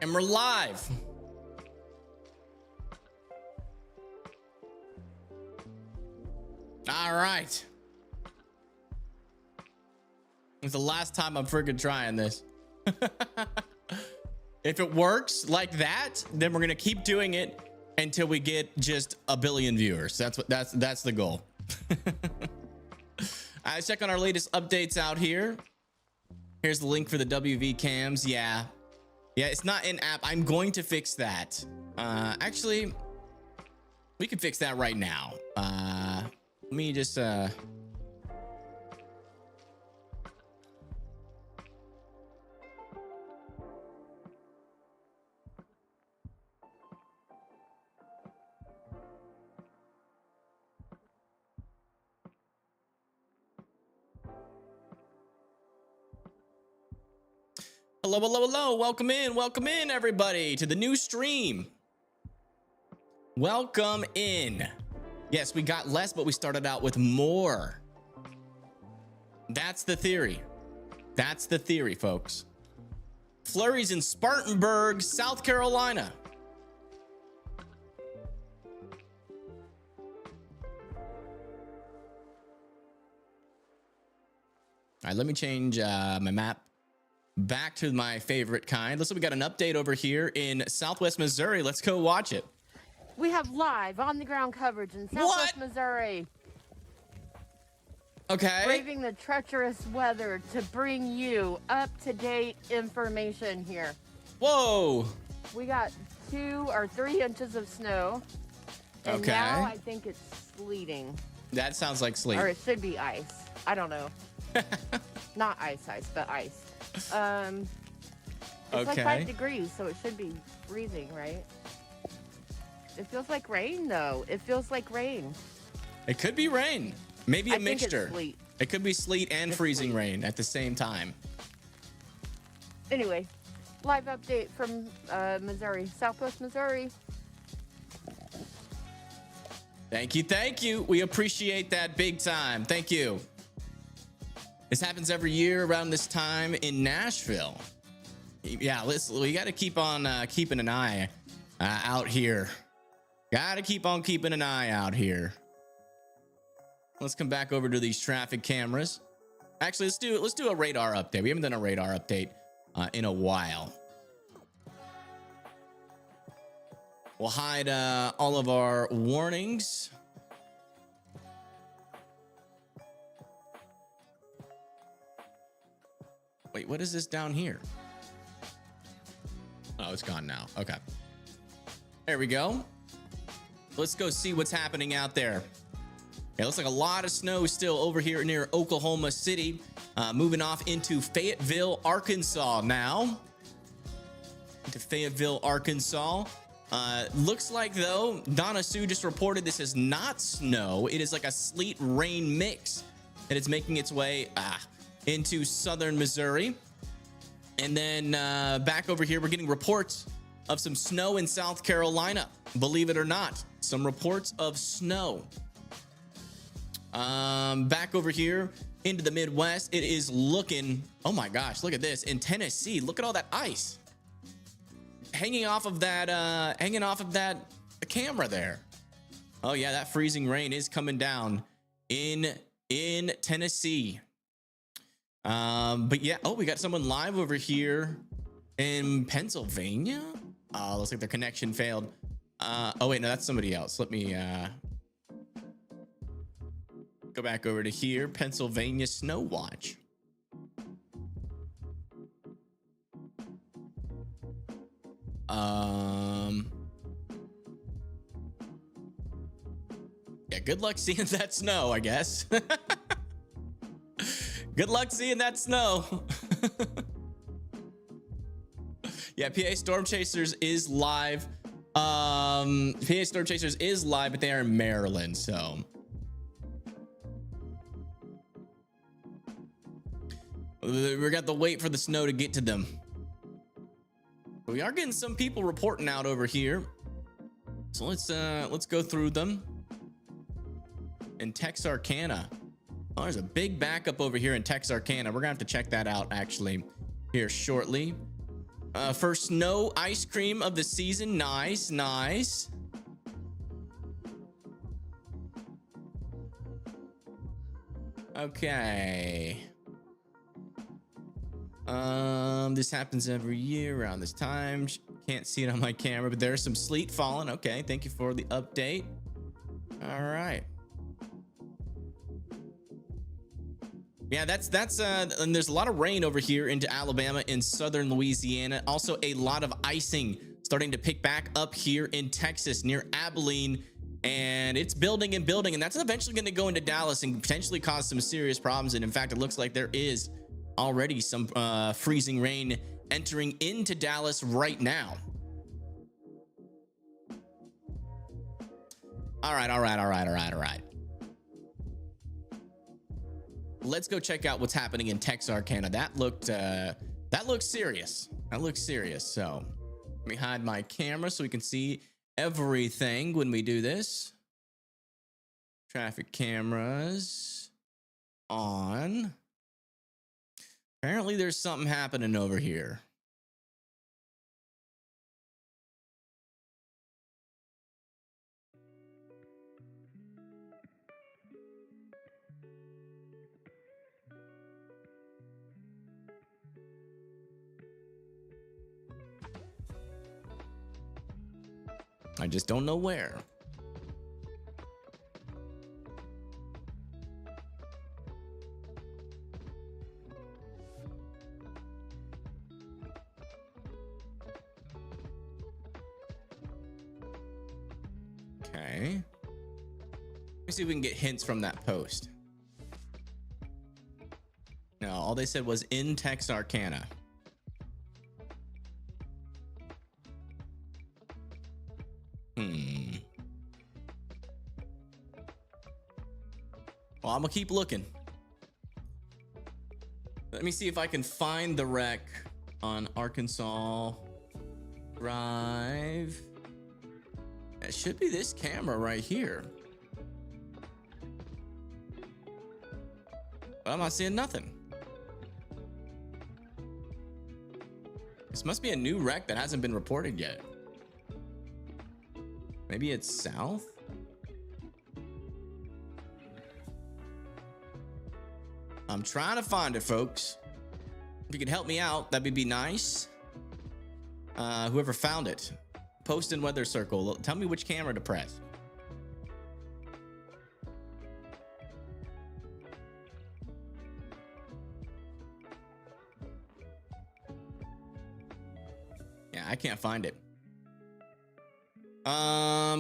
And we're live. All right. It's the last time I'm freaking trying this. If it works like that, then we're gonna keep doing it until we get just a billion viewers. That's the goal. Let's check on our latest updates out here. Here's the link for the WV cams. Yeah, it's not in app. I'm going to fix that. Actually, we can fix that right now. Let me just hello. Welcome in everybody to the new stream. Welcome in. Yes, we got less, but we started out with more. That's the theory. That's the theory, folks. Flurries in Spartanburg, South Carolina. All right, let me change my map back to my favorite kind. Looks like we got an update over here in Southwest Missouri. Let's go watch it. We have live on the ground coverage in Southwest Missouri. Okay. Braving the treacherous weather to bring you up-to-date information here. Whoa. We got 2 or 3 inches of snow. And Okay. now I think it's sleeting. That sounds like sleep. Or it should be ice. I don't know. Not ice, but ice. It's like 5 degrees, so it should be freezing, right? It feels like rain, though. It feels like rain. It could be rain. Maybe a mixture. Think it's sleet. It could be sleet and freezing rain at the same time. Anyway, live update from Missouri, Southwest Missouri. Thank you. We appreciate that big time. Thank you. This happens every year around this time in Nashville. Yeah, we got to keep on keeping an eye out here. Got to keep on keeping an eye out here. Let's come back over to these traffic cameras. Actually, let's do a radar update. We haven't done a radar update in a while. We'll hide all of our warnings. Wait, what is this down here? Oh, it's gone now. Okay. There we go. Let's go see what's happening out there. It looks like a lot of snow still over here near Oklahoma City. Moving off into Fayetteville, Arkansas now. Into Fayetteville, Arkansas. Looks like, though, Donna Sue just reported this is not snow. It is like a sleet rain mix. And it's making its way into southern Missouri. And then back over here, we're getting reports of some snow in South Carolina. Believe it or not, some reports of snow. Back over here into the Midwest, it is looking, oh my gosh, look at this. In Tennessee, look at all that ice hanging off of that camera there. Oh yeah, that freezing rain is coming down in Tennessee. But yeah, oh, we got someone live over here in Pennsylvania. Looks like their connection failed. Oh wait, no, that's somebody else. Let me go back over to here. Pennsylvania Snow Watch. Yeah, good luck seeing that snow, I guess. Good luck seeing that snow. Yeah, PA Storm Chasers is live. PA Storm Chasers is live, but they are in Maryland, so. We got to wait for the snow to get to them. But we are getting some people reporting out over here. So let's go through them. In Texarkana. Oh, there's a big backup over here in Texarkana. We're gonna have to check that out actually here shortly. First snow ice cream of the season. Nice, nice. Okay. This happens every year around this time. Can't see it on my camera, but there's some sleet falling. Okay, thank you for the update. All right. Yeah, that's and there's a lot of rain over here into Alabama and southern Louisiana. Also a lot of icing starting to pick back up here in Texas near Abilene, and it's building and building, and that's eventually going to go into Dallas and potentially cause some serious problems. And in fact, it looks like there is already some freezing rain entering into Dallas right now. All right. Let's go check out what's happening in Texarkana. That looked serious. That looks serious. So let me hide my camera so we can see everything when we do this. Traffic cameras on. Apparently there's something happening over here. I just don't know where. Okay. Let me see if we can get hints from that post. No, all they said was in Texarkana. Well, I'm gonna keep looking. Let me see if I can find the wreck on Arkansas Drive. It should be this camera right here. But I'm not seeing nothing. This must be a new wreck that hasn't been reported yet. Maybe it's south? I'm trying to find it, folks. If you could help me out, that would be nice. Whoever found it, post in Weather Circle. Tell me which camera to press. Yeah, I can't find it.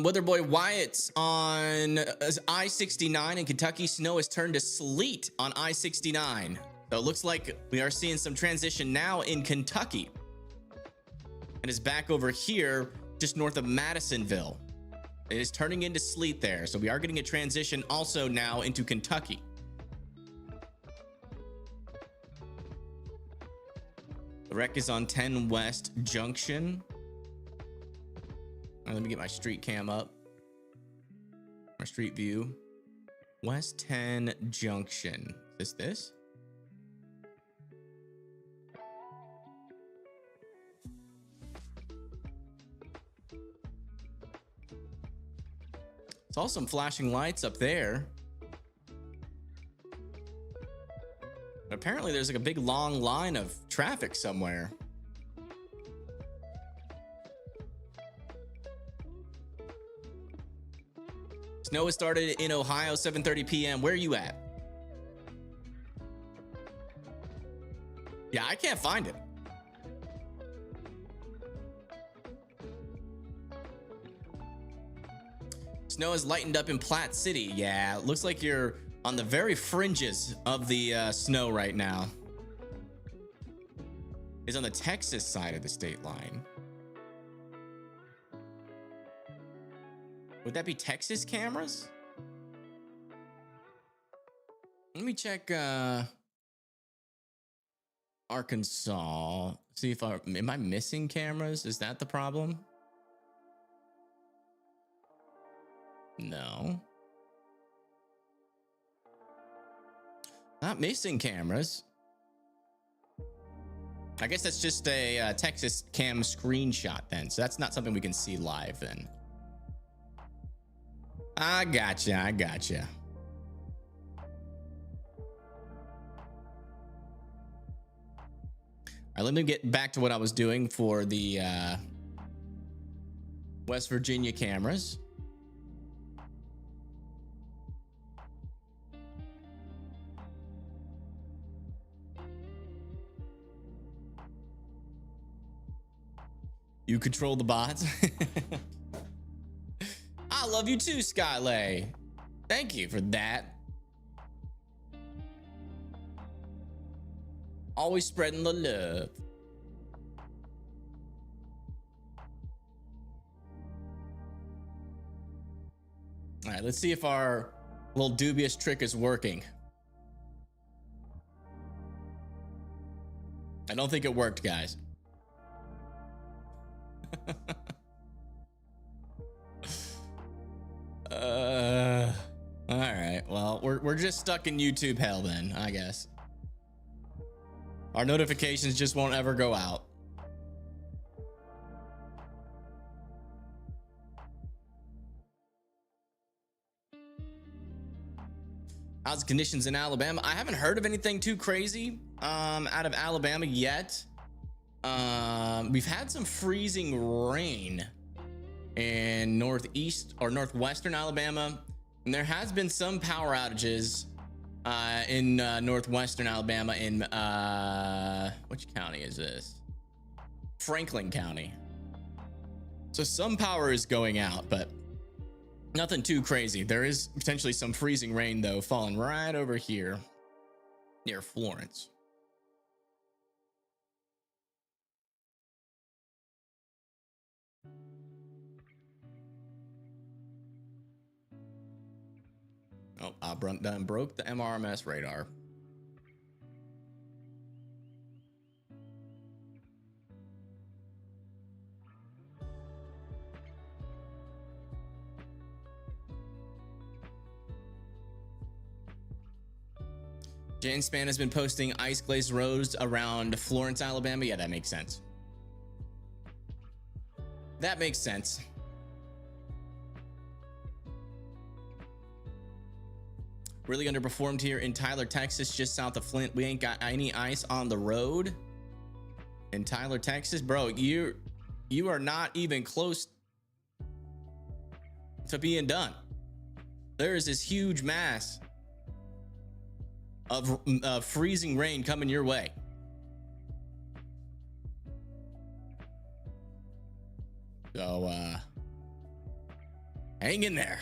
Weather boy Wyatt's on I-69 in Kentucky. Snow has turned to sleet on I-69. So it looks like we are seeing some transition now in Kentucky. And is back over here just north of Madisonville. It is turning into sleet there. So we are getting a transition also now into Kentucky. The wreck is on 10 West Junction. Let me get my street cam up. My street view. West 10 Junction. Is this? Saw some flashing lights up there. But apparently there's like a big long line of traffic somewhere. Snow has started in Ohio, 7:30 p.m. Where are you at? Yeah, I can't find it. Snow has lightened up in Platte City. Yeah, it looks like you're on the very fringes of the snow right now. It's on the Texas side of the state line. Would that be Texas cameras? Let me check Arkansas. See if am I missing cameras? Is that the problem? No. Not missing cameras. I guess that's just a Texas cam screenshot then. So that's not something we can see live then. I gotcha. I gotcha. All right, let me get back to what I was doing for the West Virginia cameras. You control the bots. I love you too, Skylay. Thank you for that. Always spreading the love. All right, let's see if our little dubious trick is working. I don't think it worked, guys. All right, well, we're just stuck in YouTube hell then, I guess. Our notifications just won't ever go out. How's the conditions in Alabama? I haven't heard of anything too crazy out of Alabama yet. We've had some freezing rain in northeast or northwestern Alabama, and there has been some power outages in northwestern Alabama in which county is this? Franklin County. So some power is going out, but nothing too crazy. There is potentially some freezing rain though falling right over here near Florence. Oh, I done broke the MRMS radar. Jan Span has been posting ice glazed roads around Florence, Alabama. Yeah, that makes sense. That makes sense. Really underperformed here in Tyler, Texas, just south of Flint. We ain't got any ice on the road in Tyler, Texas. Bro, you are not even close to being done. There is this huge mass of freezing rain coming your way. So hang in there.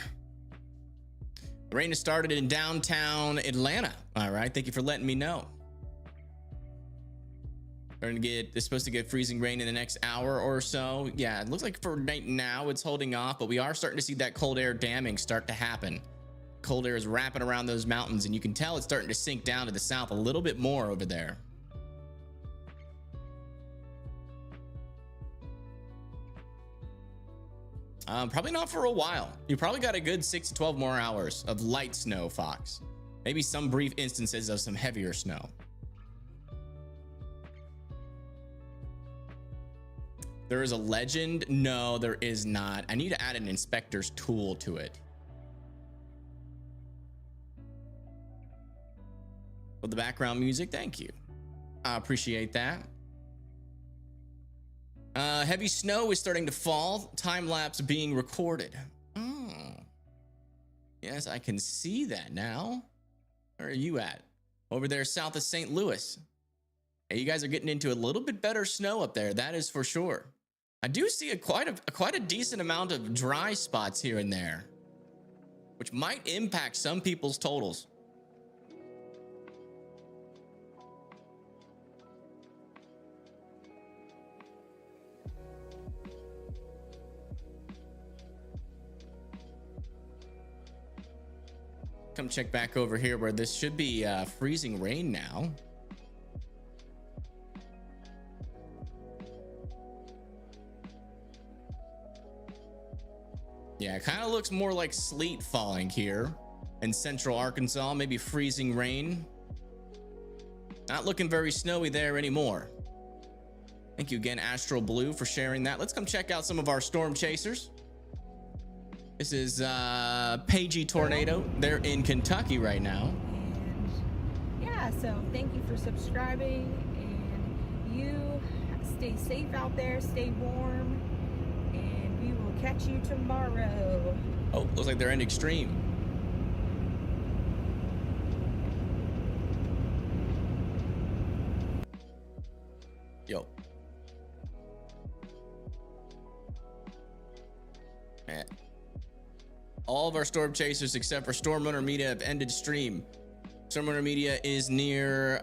The rain has started in downtown Atlanta. All right, thank you for letting me know. It's supposed to get freezing rain in the next hour or so. Yeah, it looks like for right now it's holding off, but we are starting to see that cold air damming start to happen. Cold air is wrapping around those mountains, and you can tell it's starting to sink down to the south a little bit more over there. Probably not for a while. You probably got a good 6 to 12 more hours of light snow, Fox. Maybe some brief instances of some heavier snow. There is a legend? No, there is not. I need to add an inspector's tool to it. For the background music, thank you. I appreciate that. Heavy snow is starting to fall. Time lapse being recorded. Oh, yes, I can see that now. Where are you at? Over there, south of St. Louis. Hey, you guys are getting into a little bit better snow up there. That is for sure. I do see quite a decent amount of dry spots here and there, which might impact some people's totals. Come check back over here where this should be freezing rain now. Yeah, it kind of looks more like sleet falling here in central Arkansas, maybe freezing rain. Not looking very snowy there anymore. Thank you again, Astral Blue, for sharing that. Let's come check out some of our storm chasers. This is Pagey Tornado. They're in Kentucky right now. And yeah, so thank you for subscribing, and you stay safe out there, stay warm, and we will catch you tomorrow. Oh, looks like they're in Extreme. Yo. Man. All of our storm chasers except for Storm Runner Media have ended stream. Storm Runner Media is near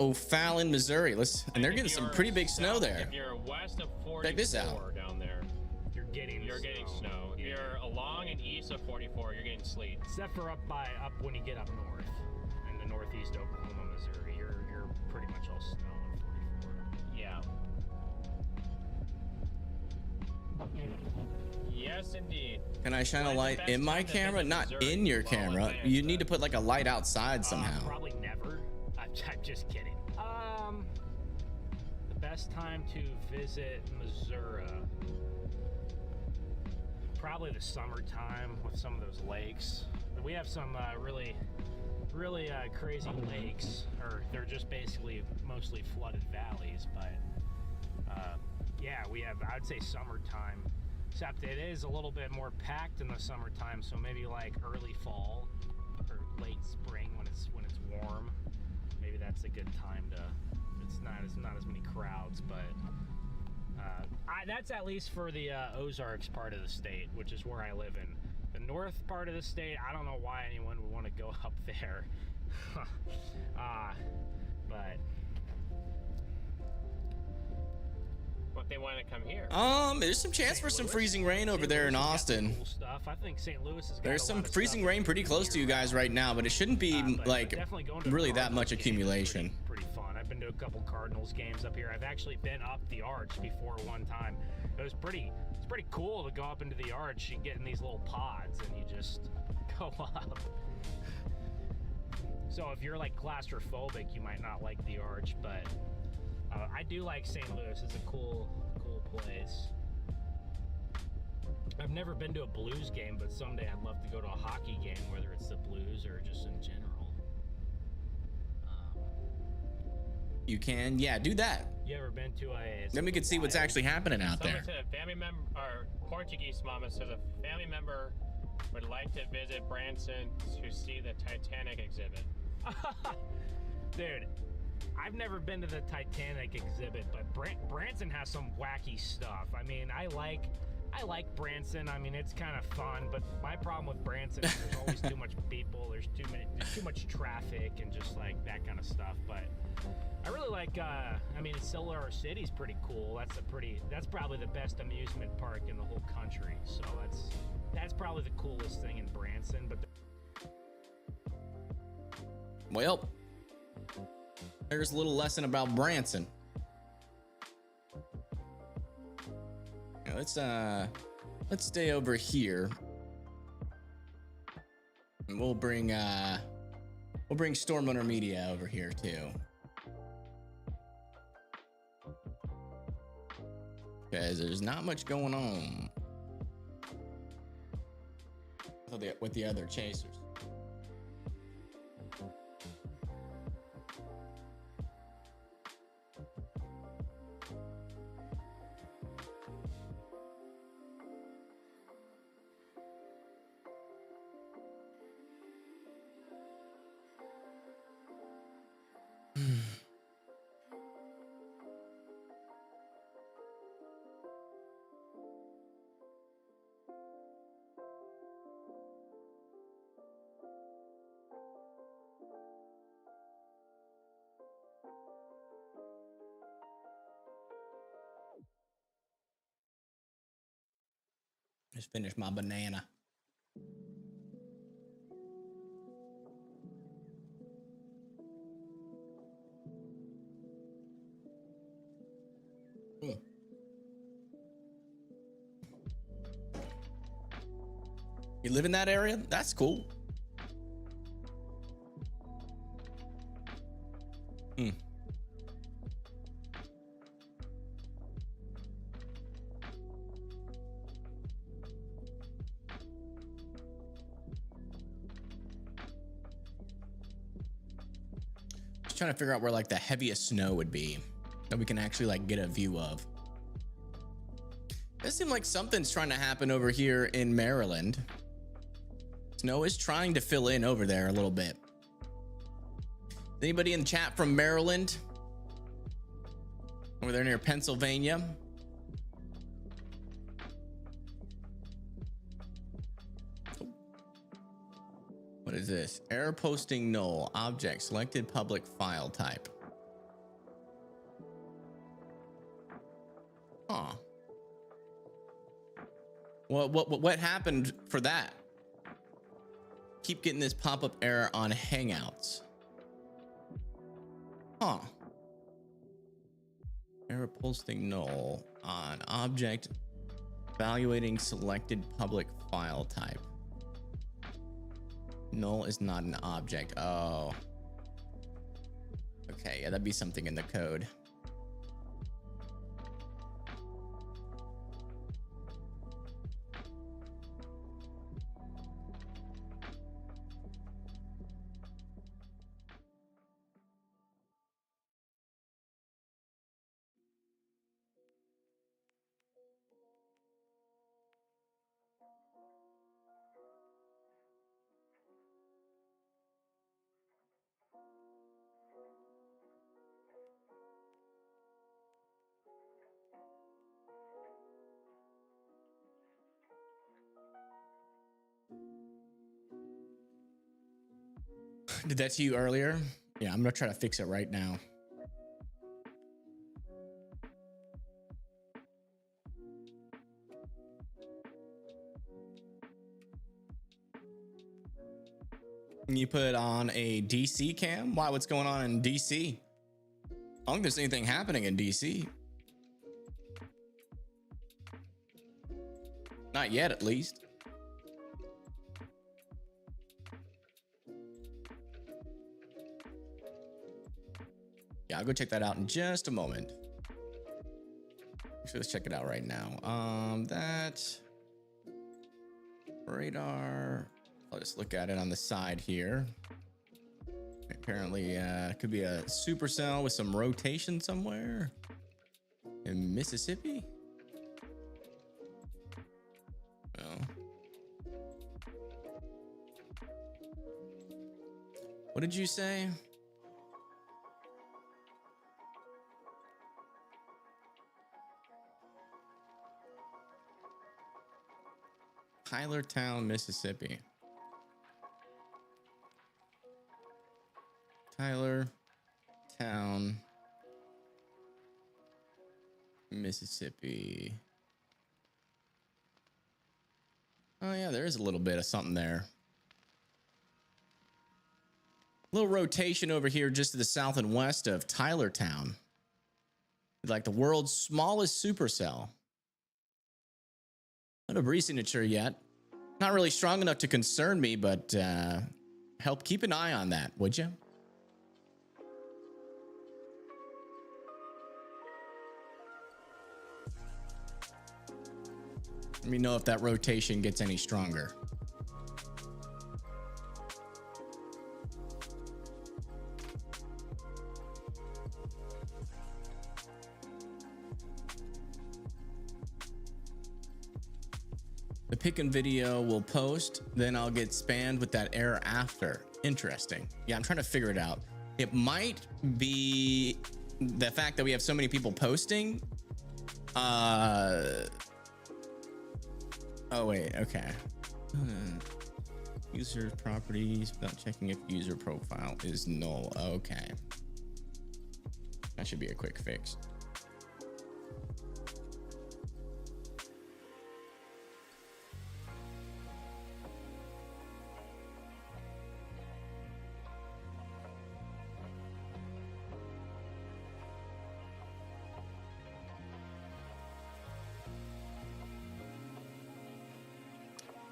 O'Fallon, Missouri. And they're getting some pretty big snow there. If you're west of 44 check this out. down there, You're getting snow. If you're along and east of 44, you're getting sleet. except for up when you get up north in the northeast Oklahoma, Missouri, you're pretty much all snow in 44. Yeah. Yes, indeed. Can I shine a When's the light best in my time to camera? visit Not Missouri? in your Well camera. advanced, You need to put like a light outside somehow. Probably never. I'm just kidding. The best time to visit Missouri, probably the summertime with some of those lakes. We have some really crazy lakes, or they're just basically mostly flooded valleys. But yeah, we have, I would say, summertime. Except it is a little bit more packed in the summertime, so maybe like early fall or late spring when it's warm. Maybe that's a good time to. It's not as many crowds, but that's at least for the Ozarks part of the state, which is where I live in. The north part of the state, I don't know why anyone would want to go up there. But But they want to come here. There's some chance for some freezing rain over there in Austin. Cool stuff. I think St. Louis has got There's a some lot of freezing stuff rain pretty close to you guys right now, but it shouldn't be but like definitely going to a really that Cardinals much game is accumulation. Pretty fun. I've been to a couple Cardinals games up here. I've actually been up the arch before one time. It's pretty cool to go up into the arch. You get in these little pods and you just go up. So if you're like claustrophobic, you might not like the arch, but I do like St. Louis. It's a cool place. I've never been to a Blues game, but someday I'd love to go to a hockey game, whether it's the Blues or just in general. You can, yeah, do that. You ever been to a? Then we can see what's actually happening out Someone there. said a family member, or Portuguese mama says a family member would like to visit Branson to see the Titanic exhibit. Dude, I've never been to the Titanic exhibit, but Branson has some wacky stuff. I mean, I like Branson. I mean, it's kind of fun, but my problem with Branson is there's always too much people. There's too much traffic and just like that kind of stuff. But I really like. I mean, Silver City's pretty cool. That's probably the best amusement park in the whole country. So that's probably the coolest thing in Branson. But Well, there's a little lesson about Branson. Now, let's stay over here. And we'll bring Storm Runner Media over here too. Because there's not much going on with the other chasers. Just finished my banana. You live in that area? That's cool. Just trying to figure out where like the heaviest snow would be that we can actually like get a view of. It seems like something's trying to happen over here in Maryland. Snow is trying to fill in over there a little bit. Anybody in the chat from Maryland? Over there near Pennsylvania? What is this? Error posting null. Object selected public file type. Huh. What happened for that? Keep getting this pop-up error on Hangouts. Huh. Error posting null on object evaluating selected public file type. Null is not an object. Oh. Okay, yeah, that'd be something in the code. Did that to you earlier? Yeah, I'm gonna try to fix it right now. You put on a DC cam? Why? What's going on in DC? I don't think there's anything happening in DC. Not yet, at least. Yeah, I'll go check that out in just a moment. Actually, let's check it out right now. That radar. I'll just look at it on the side here. Apparently, it could be a supercell with some rotation somewhere in Mississippi. Oh. What did you say? Tylertown, Mississippi. Tylertown, Mississippi. Oh yeah, there is a little bit of something there. A little rotation over here just to the south and west of Tylertown. Like the world's smallest supercell. Not a re-signature yet. Not really strong enough to concern me, but help keep an eye on that, would you? Let me know if that rotation gets any stronger. The pick-in video will post, then I'll get spammed with that error after. Interesting. Yeah, I'm trying to figure it out. It might be the fact that we have so many people posting. Oh wait, okay. User properties without checking if user profile is null. Okay. That should be a quick fix.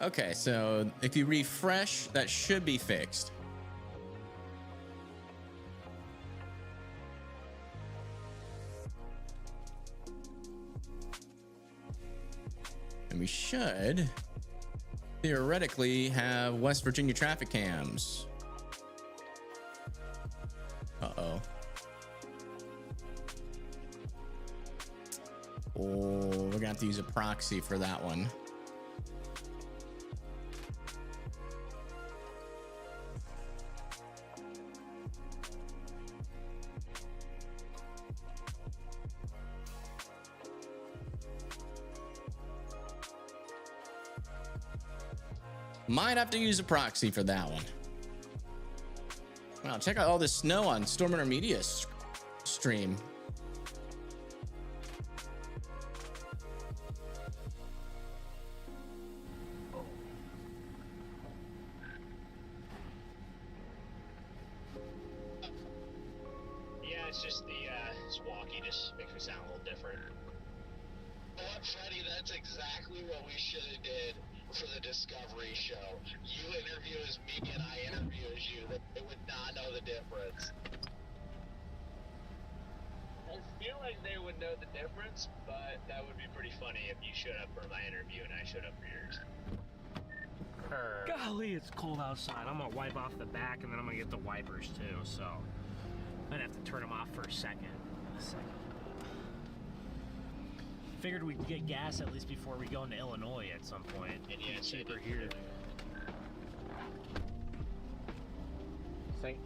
Okay, so if you refresh, that should be fixed. And we should theoretically have West Virginia traffic cams. Uh-oh. Oh, we're gonna have to use a proxy for that one. Might have to use a proxy for that one. Wow, check out all this snow on Storm Intermedia stream. Yeah, it's just the walkie just makes me sound a little different. Well, Freddie, that's exactly what we should have did for the Discovery show. You interview as me and I interview as you. They would not know the difference. I feel like they would know the difference, but that would be pretty funny if you showed up for my interview and I showed up for yours. Golly, it's cold outside. I'm gonna wipe off the back and then I'm gonna get the wipers too, so I'm gonna have to turn them off for a second. Figured we'd get gas at least before we go into Illinois at some point. And yeah, it's cheaper here. It's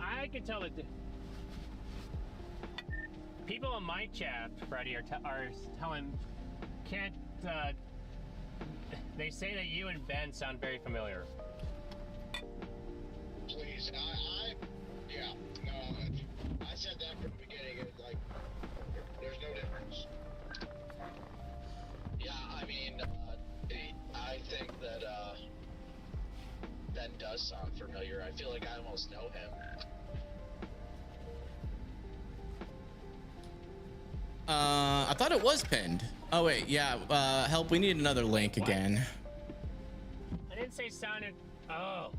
I can tell that people in my chat, Freddie, are telling, can't, they say that you and Ben sound very familiar. Please, yeah, no, I said that from the beginning. It's like, there's no difference. Yeah, I mean, I think that Ben does sound familiar. I feel like I almost know him. I thought it was pinned. Oh wait, yeah. Help. We need another link again. I didn't say sounded. Oh,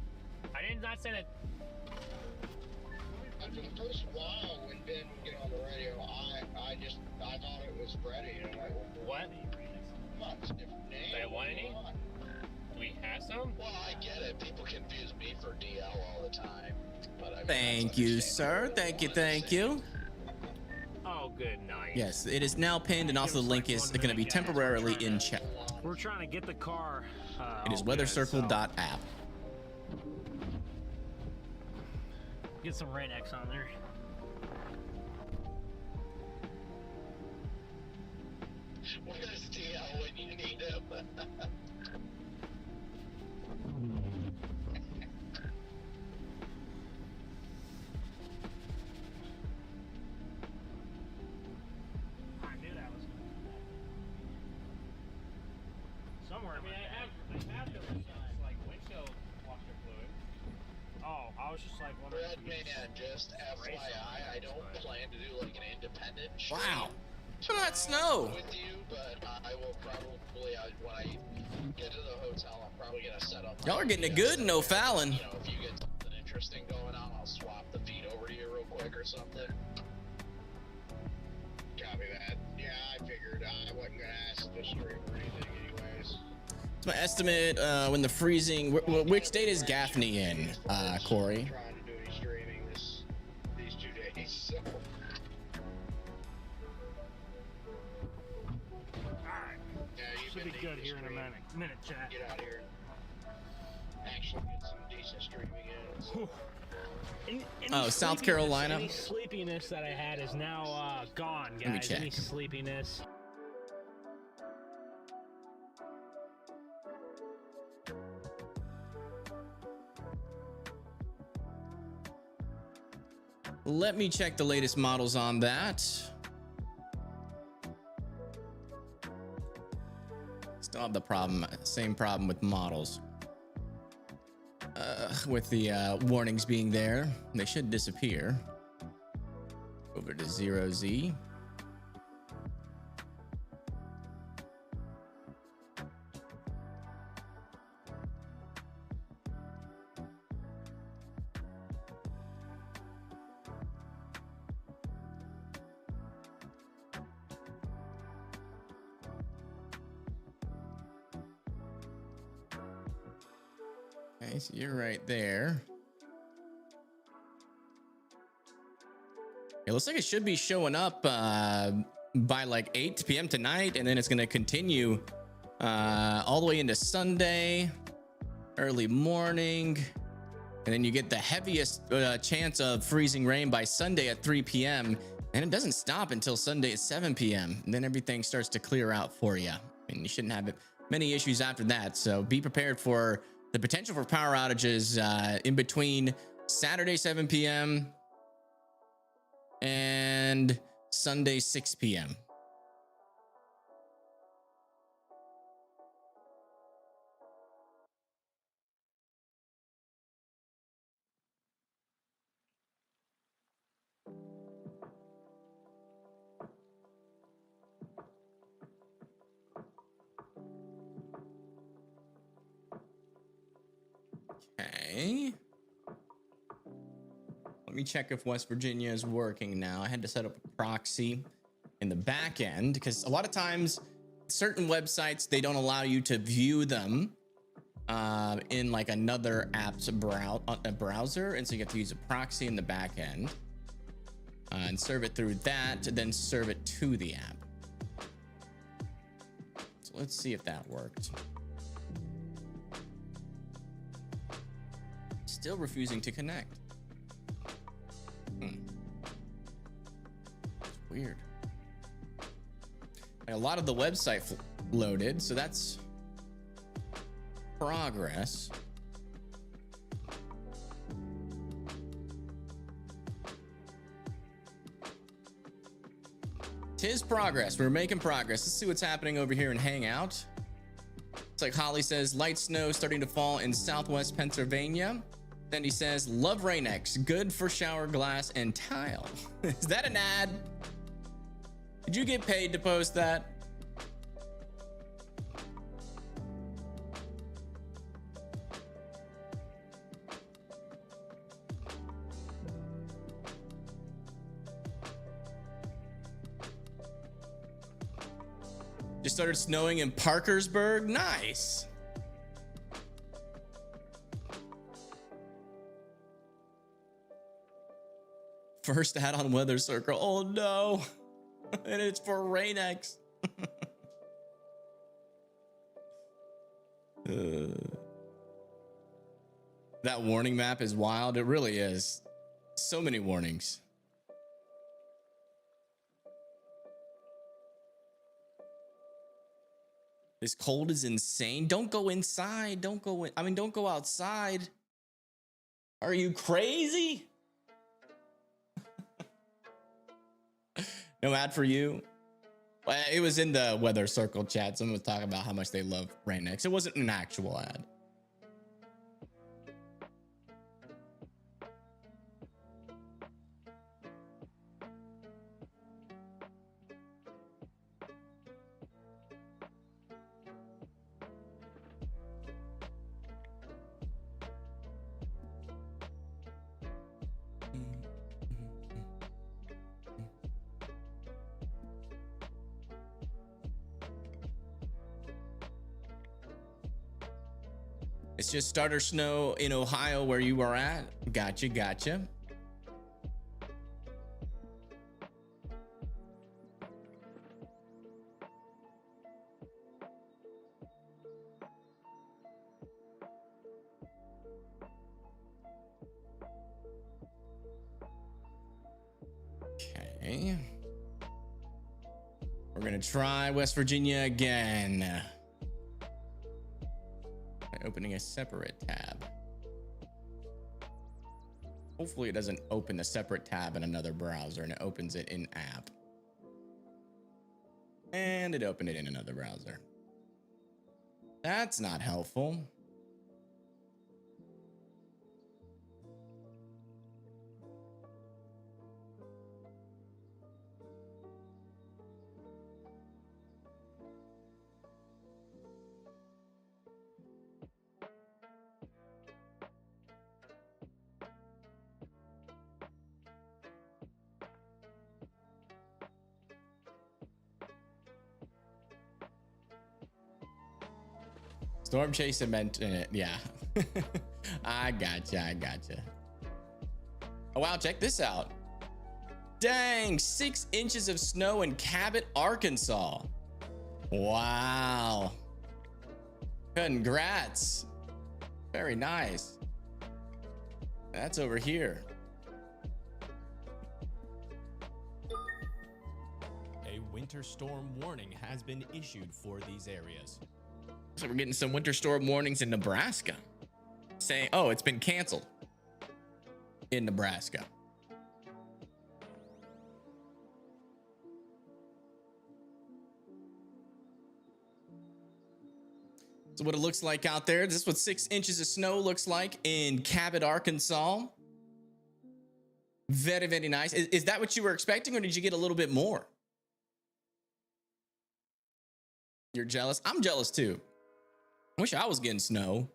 I did not say that. After the first while, when Ben would get on the radio, I thought it was Freddie. And I'm like, What? come on, it's a different name. Do I want any? Do we have some? Well, I get it. People confuse me for DL all the time. But I mean, Thank you, sir. Thank you. Thank you. Oh, good night. Yes, it is now pinned, and also the link is going to be temporarily in chat. We're trying to get the car. It is all good, weathercircle.app. Get some Rain-X on there. Where's DL when you need him? I knew that was somewhere. I mean, I have the like windshield washer fluid. Oh, I was just like wondering. Red Man, just FYI, I don't plan to do like an independent show. Wow. Look at that snow. With you, but I will probably, when I get to the hotel, I'm probably gonna set up. Y'all are getting it good, no fouling. You know, if you get something interesting going on, I'll swap the feed over to you real quick or something. Copy that. Yeah, I figured I wasn't gonna ask the stream or anything, anyways. It's my estimate when the freezing. Which date is Gaffney in, Corey? Trying to do any streaming these 2 days, so. Yeah, Should be good here in a minute, chat. Get out here and actually get some decent streaming in. Oh, South Carolina? Any sleepiness that I had is now gone, guys. Let me check. Any sleepiness. Let me check the latest models on that. Still have the same problem with models. With the warnings being there, they should disappear. Over to 0Z. Okay, so you're right there. It looks like it should be showing up by like 8 p.m. tonight, and then it's going to continue all the way into Sunday, early morning. And then you get the heaviest chance of freezing rain by Sunday at 3 p.m. And it doesn't stop until Sunday at 7 p.m. And then everything starts to clear out for you. And you shouldn't have many issues after that. So be prepared for the potential for power outages in between Saturday 7 p.m. and Sunday 6 p.m. Okay. Let me check if West Virginia is working now. I had to set up a proxy in the back end because a lot of times certain websites, they don't allow you to view them in like another app's browser. And so you have to use a proxy in the back end and serve it through that, then serve it to the app. So let's see if that worked. Still refusing to connect. It's weird. A lot of the website loaded, so that's progress. Tis progress. We're making progress. Let's see what's happening over here in Hangout. It's like Holly says, light snow starting to fall in southwest Pennsylvania. Then he says, love Rain-X, good for shower glass and tile. Is that an ad? Did you get paid to post that? Just started snowing in Parkersburg. Nice. First ad on Weather Circle. Oh no. And it's for Rain-X. That warning map is wild. It really is. So many warnings. This cold is insane. Don't go inside. Don't go don't go outside. Are you crazy? No ad for you. It was in the Weather Circle chat. Someone was talking about how much they love Rain-X. It wasn't an actual ad. It's just starter snow in Ohio where you are at. Gotcha, gotcha. Okay. We're gonna try West Virginia again. Opening a separate tab. Hopefully it doesn't open a separate tab in another browser and it opens it in app. And it opened it in another browser. That's not helpful. Storm Chaser mentioned it. Yeah. I gotcha. Oh, wow. Check this out. Dang, 6 inches of snow in Cabot, Arkansas. Wow. Congrats. Very nice. That's over here. A winter storm warning has been issued for these areas. So we're getting some winter storm warnings in Nebraska. Saying, oh, it's been canceled in Nebraska. So what it looks like out there. This is what 6 inches of snow looks like in Cabot, Arkansas. Very, very nice. Is that what you were expecting, or did you get a little bit more? You're jealous? I'm jealous too. I wish I was getting snow.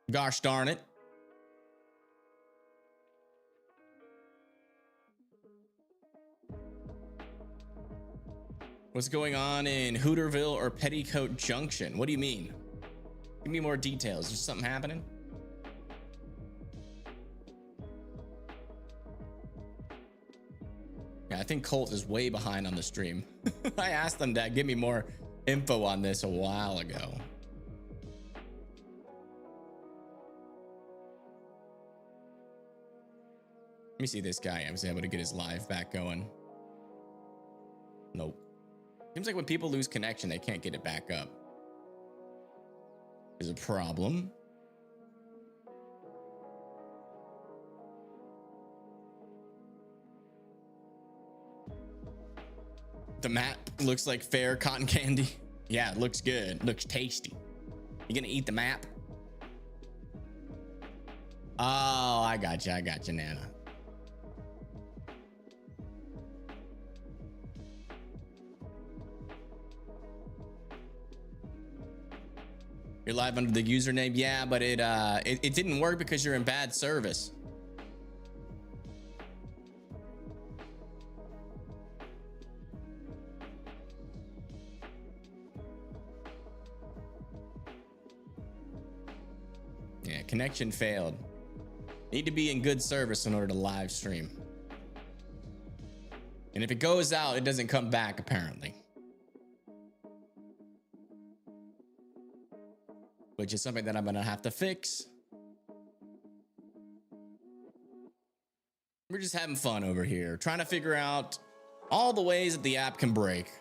Gosh darn it. What's going on in Hooterville or Petticoat Junction? What do you mean? Give me more details. Is there something happening? Yeah, I think Colt is way behind on the stream. I asked them to give me more info on this a while ago. Let me see this guy. I was able to get his live back going. Nope. Seems like when people lose connection, they can't get it back up. There's a problem. The map looks like fair cotton candy. Yeah, it looks good. Looks tasty. You gonna eat the map? Oh, I got you, Nana. You're live under the username. Yeah, but it didn't work because you're in bad service. Yeah, connection failed. Need to be in good service in order to live stream. And if it goes out, it doesn't come back apparently. Which is something that I'm gonna have to fix. We're just having fun over here, trying to figure out all the ways that the app can break.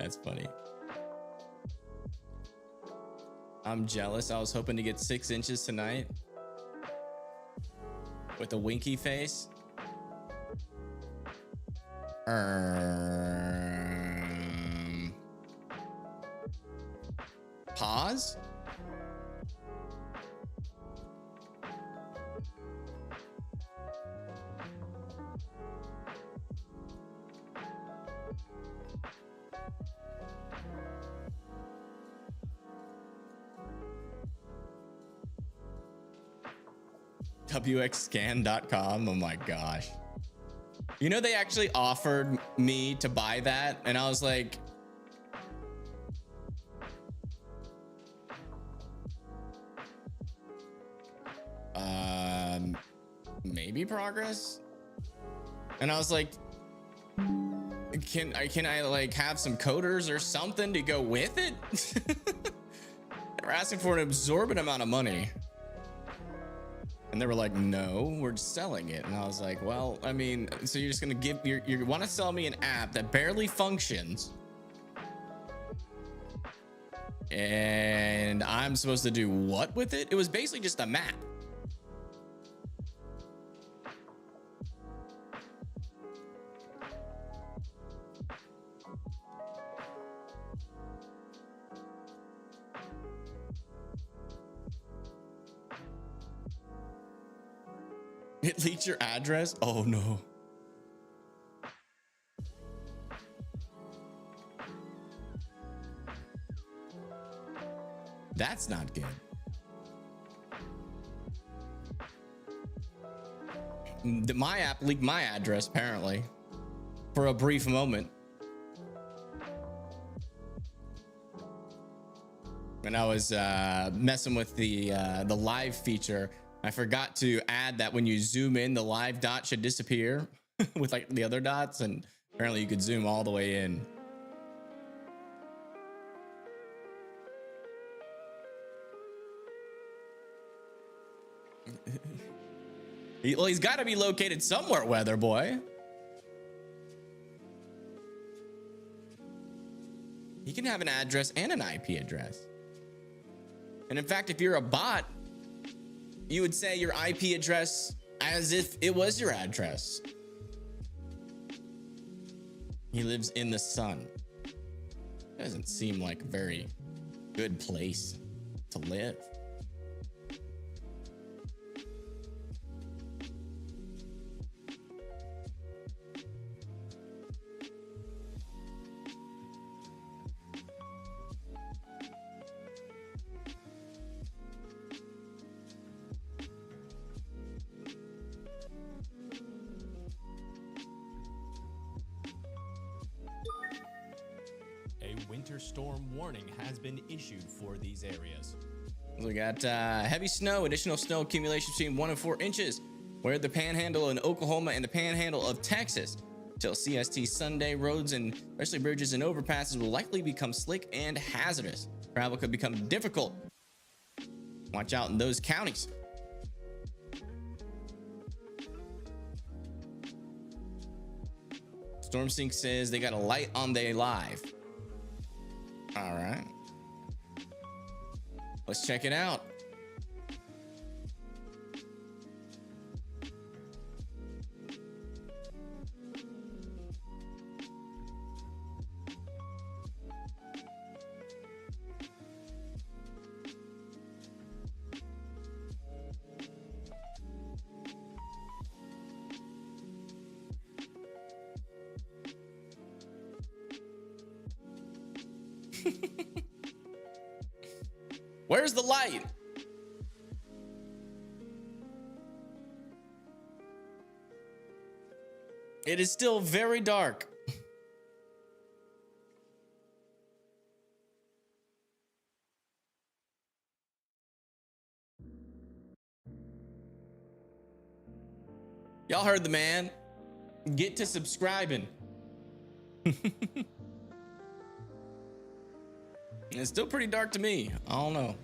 That's funny. I'm jealous. I was hoping to get 6 inches tonight. With a winky face. Pause. WXScan.com. Oh my gosh. You know, they actually offered me to buy that, and I was like, maybe progress. And I was like, can I like have some coders or something to go with it? They're asking for an absorbent amount of money. And they were like, no, we're selling it. And I was like, well, I mean, so you're just gonna give, you want to sell me an app that barely functions, and I'm supposed to do what with it? It was basically just a map. It leaked your address? Oh no. That's not good. My app leaked my address apparently for a brief moment. When I was messing with the live feature, I forgot to add that when you zoom in, the live dot should disappear with like the other dots, and apparently you could zoom all the way in. Well, he's got to be located somewhere, Weather Boy. He can have an address and an IP address. And in fact, if you're a bot, you would say your IP address as if it was your address. He lives in the sun. Doesn't seem like a very good place to live. Winter storm warning has been issued for these areas. We got heavy snow, additional snow accumulation between 1 and 4 inches, where the panhandle in Oklahoma and the panhandle of Texas. Till CST Sunday, roads and especially bridges and overpasses will likely become slick and hazardous. Travel could become difficult. Watch out in those counties. StormSync says they got a light on their live. All right. Let's check it out. Where's the light? It is still very dark. Y'all heard the man. Get to subscribing. It's still pretty dark to me. I don't know.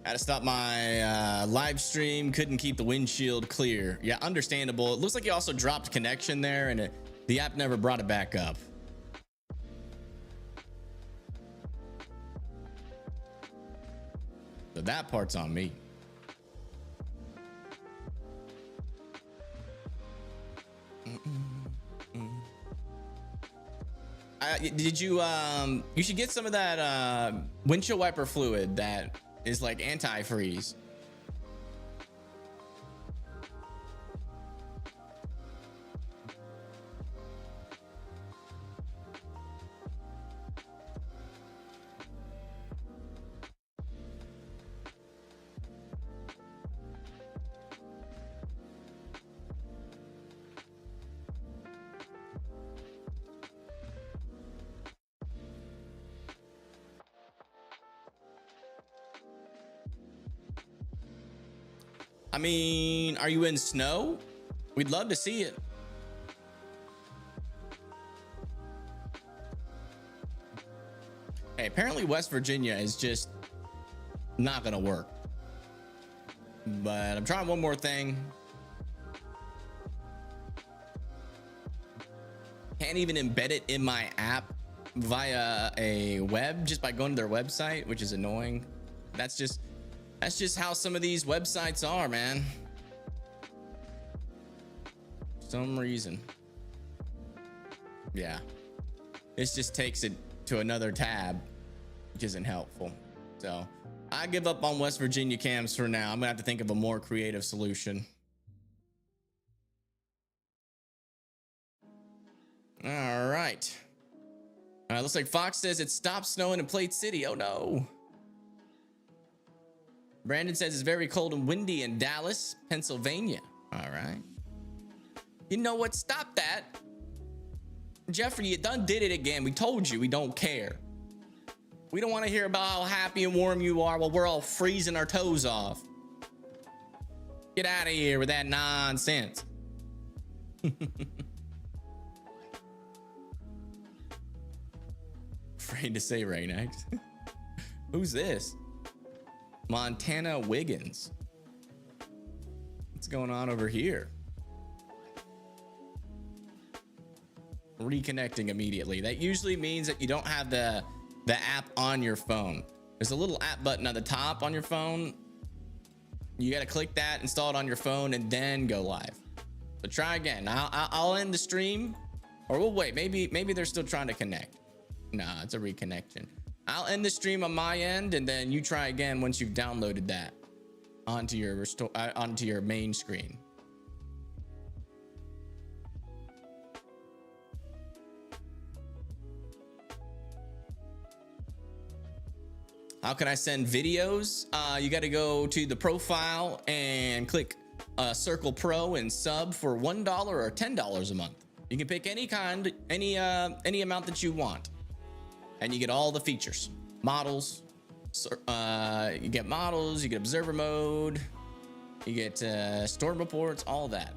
Had to stop my live stream. Couldn't keep the windshield clear. Yeah, understandable. It looks like you also dropped connection there, and the app never brought it back up. So that part's on me. Did you you should get some of that windshield wiper fluid that is like antifreeze. I mean, are you in snow? We'd love to see it. Hey, apparently West Virginia is just not gonna work. But I'm trying one more thing. Can't even embed it in my app via a web just by going to their website, which is annoying. That's just how some of these websites are, man. For some reason. Yeah. This just takes it to another tab, which isn't helpful. So I give up on West Virginia cams for now. I'm gonna have to think of a more creative solution. All right. Looks like Fox says it stopped snowing in Plate City. Oh no. Brandon says it's very cold and windy in Dallas, Pennsylvania. All right. You know what? Stop that. Jeffrey, you done did it again. We told you we don't care. We don't want to hear about how happy and warm you are while we're all freezing our toes off. Get out of here with that nonsense. Afraid to say right next. Who's this? Montana Wiggins. What's going on over here? Reconnecting immediately. That usually means that you don't have the app on your phone. There's a little app button at the top on your phone. You got to click that, install it on your phone, and then go live. So try again. I'll end the stream, or we'll wait. Maybe they're still trying to connect. Nah, it's a reconnection. I'll end the stream on my end, and then you try again once you've downloaded that onto your main screen. How can I send videos? You got to go to the profile and click Circle Pro and sub for $1 or $10 a month. You can pick any amount that you want, and you get all the features. Models. You get models. You get observer mode. You get storm reports. All that.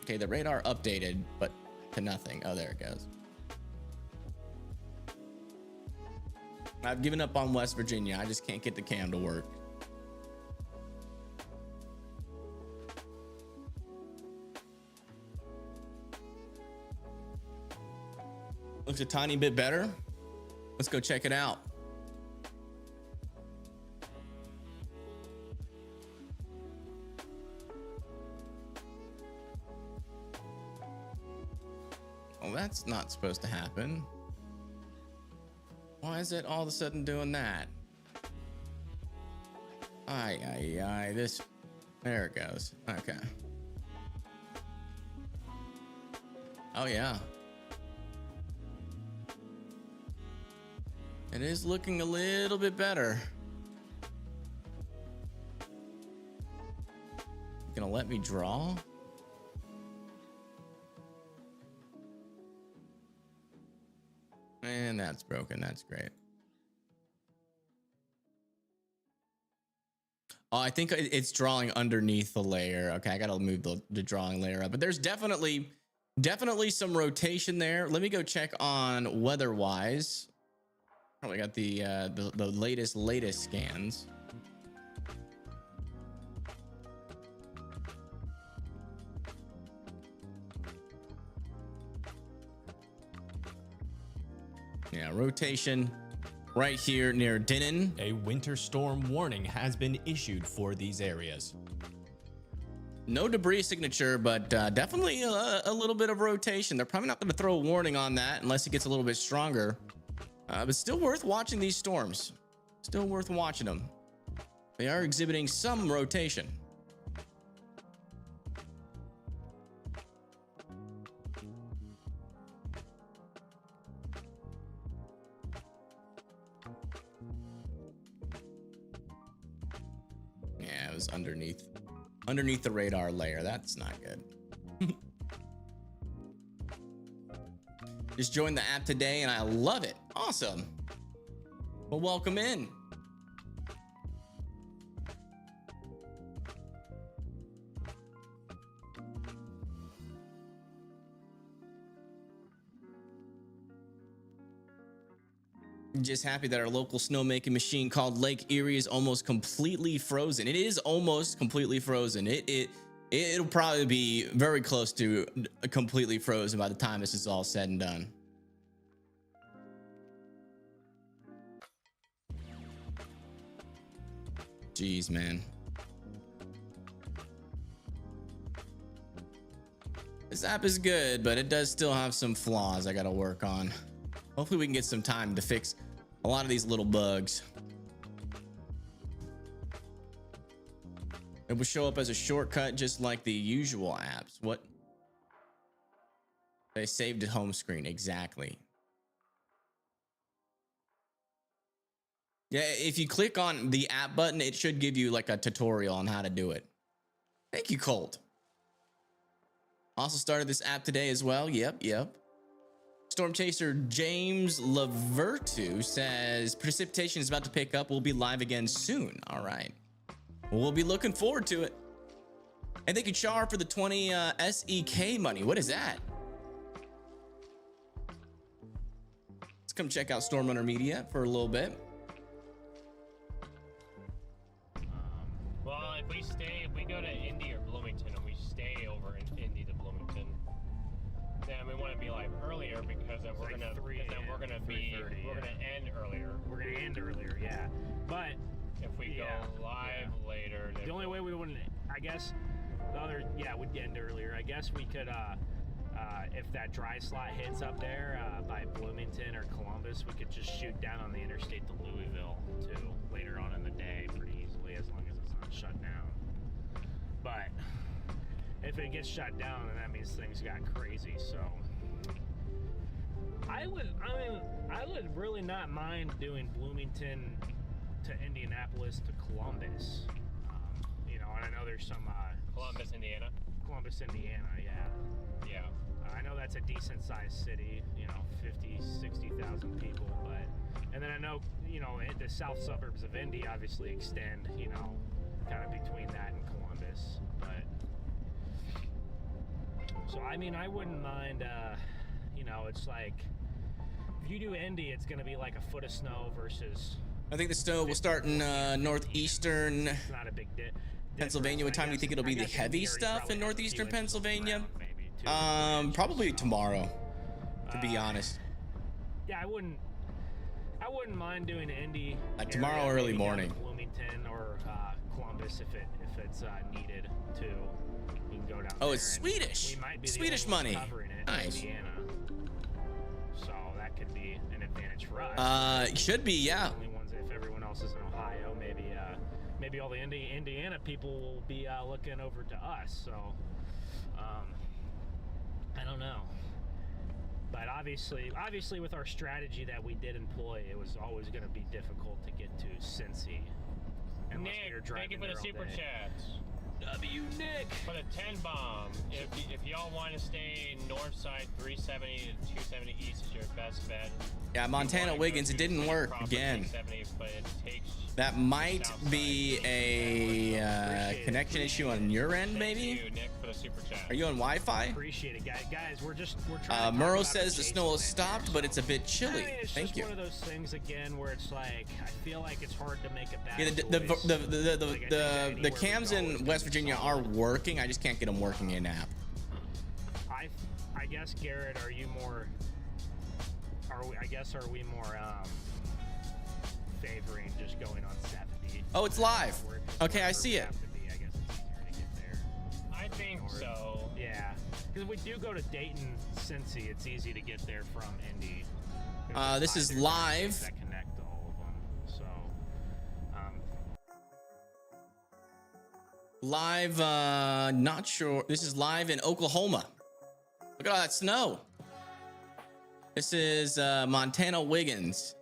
Okay, the radar updated, but to nothing. Oh, there it goes. I've given up on West Virginia. I just can't get the cam to work. Looks a tiny bit better. Let's go check it out. Well, that's not supposed to happen. Why is it all of a sudden doing that? This, there it goes. Okay. Oh yeah. It is looking a little bit better. Gonna let me draw? And that's broken. That's great. Oh, I think it's drawing underneath the layer. Okay, I gotta move the drawing layer up. But there's definitely some rotation there. Let me go check on weather-wise. Probably got the latest scans. Yeah, rotation right here near Denon. A winter storm warning has been issued for these areas. No debris signature, but definitely a little bit of rotation. They're probably not going to throw a warning on that unless it gets a little bit stronger. But still worth watching these storms. Still worth watching them. They are exhibiting some rotation. Yeah, it was underneath the radar layer. That's not good. Just joined the app today and I love it. Awesome. Well, welcome in. Just happy that our local snowmaking machine called Lake Erie is almost completely frozen. It is almost completely frozen. It'll probably be very close to completely frozen by the time this is all said and done. Jeez, man. This app is good, but it does still have some flaws I gotta work on. Hopefully we can get some time to fix a lot of these little bugs. It will show up as a shortcut just like the usual apps. What? They saved it home screen. Exactly. Yeah, if you click on the app button, it should give you like a tutorial on how to do it. Thank you, Colt. Also started this app today as well. Yep. Storm Chaser James Lavertu says precipitation is about to pick up. We'll be live again soon. All right. We'll be looking forward to it. And thank you, Char, for the 20 SEK money. What is that? Let's come check out Storm Runner Media for a little bit. Well, if we go to Indy or Bloomington and we stay over in Indy to Bloomington, then we want to be live earlier because then we're gonna end earlier. We're gonna end earlier, yeah. But if we go live later, the only way we wouldn't, I guess, would end earlier. I guess we could, if that dry slot hits up there by Bloomington or Columbus, we could just shoot down on the interstate to Louisville too later on in the day pretty easily, as long as it's not shut down. But if it gets shut down, then that means things got crazy. So I would really not mind doing Bloomington to Indianapolis to Columbus. And I know there's some Columbus, Indiana, yeah. I know that's a decent sized city, 50, 60,000 people, and then I know, the south suburbs of Indy obviously extend, kind of between that and Columbus, so I wouldn't mind, it's like, if you do Indy, it's going to be like a foot of snow versus... I think the snow will start in northeastern It's not a big Pennsylvania. What time do you think it'll be the heavy stuff in northeastern Pennsylvania? Probably tomorrow, to be honit's. Yeah, I wouldn't mind doing Indy tomorrow early morning. Bloomington or Columbus if it's needed to. You can go down. Oh, it's Swedish. We might be Swedish money. Nice. Indiana. So that could be an advantage for us. It should be, yeah. Only ones if everyone else is in Ohio, maybe all the Indiana people will be looking over to us. So I don't know. But obviously with our strategy that we did employ, it was always going to be difficult to get to Cincy. Nick, thank you for the super chats. Nick for the 10 bomb. If y'all want to stay north side 370 to 270 east is your best bet. Yeah, Montana Wiggins, it didn't work again. But it takes that might be a connection issue on your end, maybe. You, Nick, for the super chat. Are you on Wi-Fi? Appreciate it, guys. We're trying. Murrow says the snow has stopped, but it's a bit chilly. It's Thank just you. One of those things again where it's like I feel like it's hard to make a bad choice. The cams in West Virginia are working. I just can't get them working in app. I guess, Garrett, are we more favoring just going on 70? Oh, it's live. Okay, I see it. I guess it's easier to get there. I think so. Yeah, because if we do go to Dayton, Cincy, it's easy to get there from Indy. This is live. That connect to all of them. So, live. Not sure. This is live in Oklahoma. Look at all that snow. This is Montana Wiggins.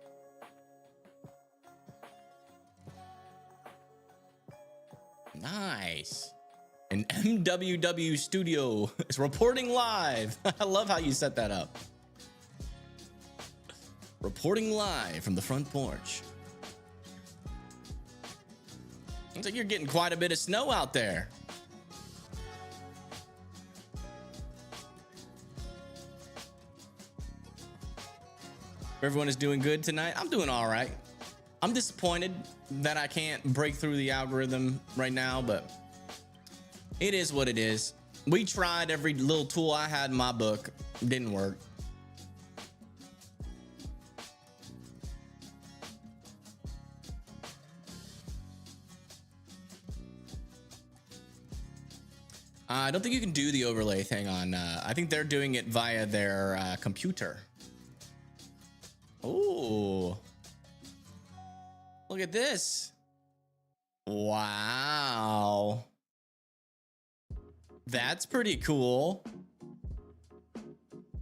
Nice. An MWW studio is reporting live. I love how you set that up. Reporting live from the front porch. Looks like you're getting quite a bit of snow out there. Everyone is doing good tonight. I'm doing all right. I'm disappointed that I can't break through the algorithm right now, but it is what it is. We tried every little tool I had in my book. Didn't work. I don't think you can do the overlay thing on, I think they're doing it via their computer. Oh, look at this. Wow. That's pretty cool.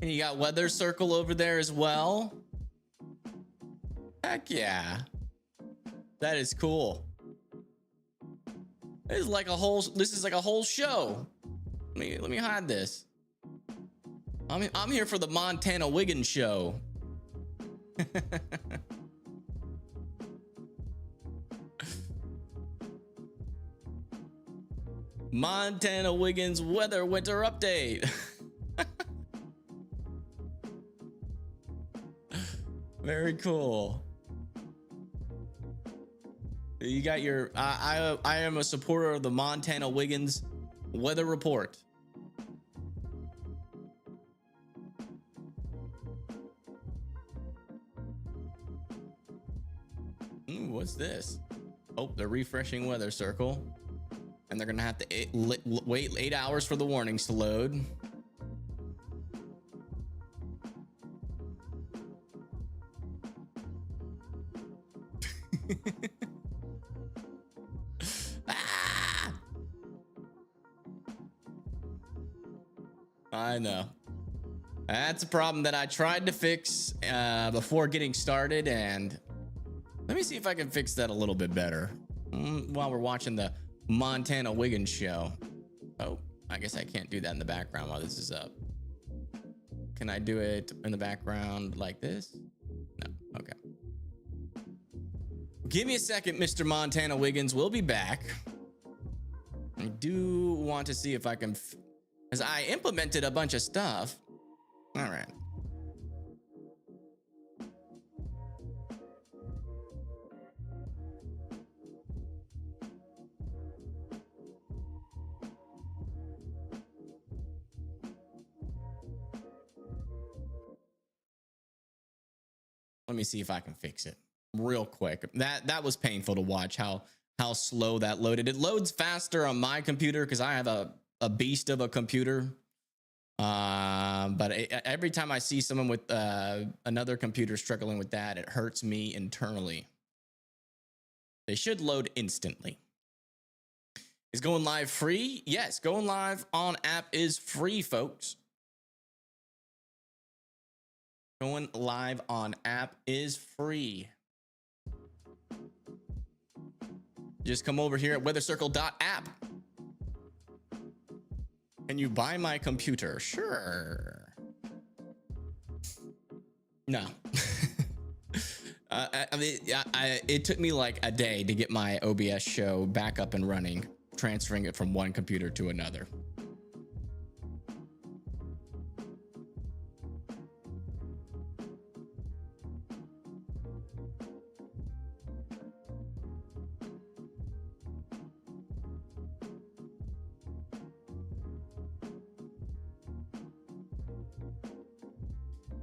And you got weather circle over there as well. Heck yeah. That is cool. This is like a whole show. Let me hide this. I'm here for the Montana Wiggins show. Montana Wiggins weather winter update. Very cool. You got your I am a supporter of the Montana Wiggins weather report. Ooh, what's this? Oh, they're refreshing weather circle. And they're gonna have to wait 8 hours for the warnings to load. Ah! I know. That's a problem that I tried to fix before getting started, and let me see if I can fix that a little bit better while we're watching the Montana Wiggins show. Oh, I guess I can't do that in the background while this is up. Can I do it in the background like this? No. Okay. Give me a second, Mr. Montana Wiggins. We'll be back. I do want to see if I can, as I implemented a bunch of stuff. All right. Let me see if I can fix it real quick. That was painful to watch how slow that loaded. It loads faster on my computer because I have a beast of a computer. But every time I see someone with another computer struggling with that, it hurts me internally. They should load instantly. Is going live free? Yes, going live on app is free, folks. Going live on app is free. Just come over here at weathercircle.app. Can you buy my computer? Sure. No. It took me like a day to get my OBS show back up and running, transferring it from one computer to another.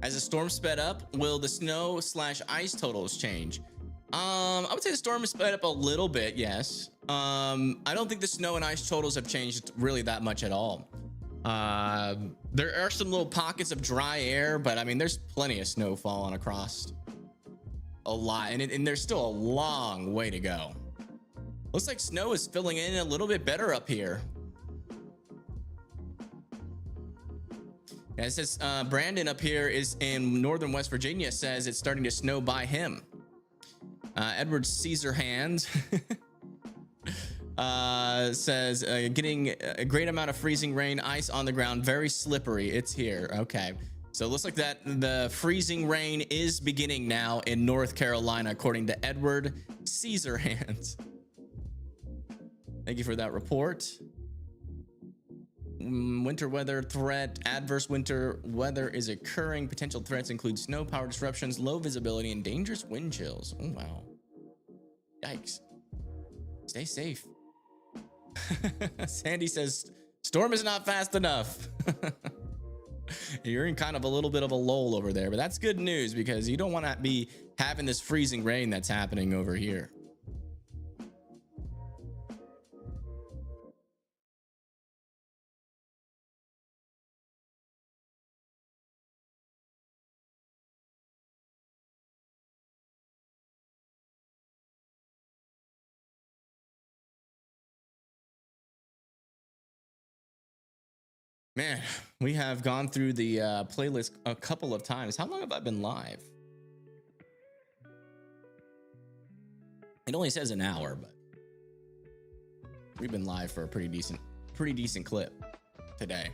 As the storm sped up, will the snow/ice totals change? I would say the storm has sped up a little bit, yes. I don't think the snow and ice totals have changed really that much at all. There are some little pockets of dry air, but I mean, there's plenty of snow falling across a lot, and there's still a long way to go. Looks like snow is filling in a little bit better up here. Yeah, it says Brandon up here is in northern West Virginia, says it's starting to snow by him. Edward Caesar Hands says getting a great amount of freezing rain, ice on the ground, very slippery. It's here. Okay, so it looks like that the freezing rain is beginning now in North Carolina, according to Edward Caesar Hands. Thank you for that report. Winter weather threat. Adverse winter weather is occurring. Potential threats include snow, power disruptions, low visibility, and dangerous wind chills. Oh, wow. Yikes. Stay safe. Sandy says, storm is not fast enough. You're in kind of a little bit of a lull over there, but that's good news because you don't want to be having this freezing rain that's happening over here. Man, we have gone through the playlist a couple of times. How long have I been live? It only says an hour, but we've been live for a pretty decent clip today.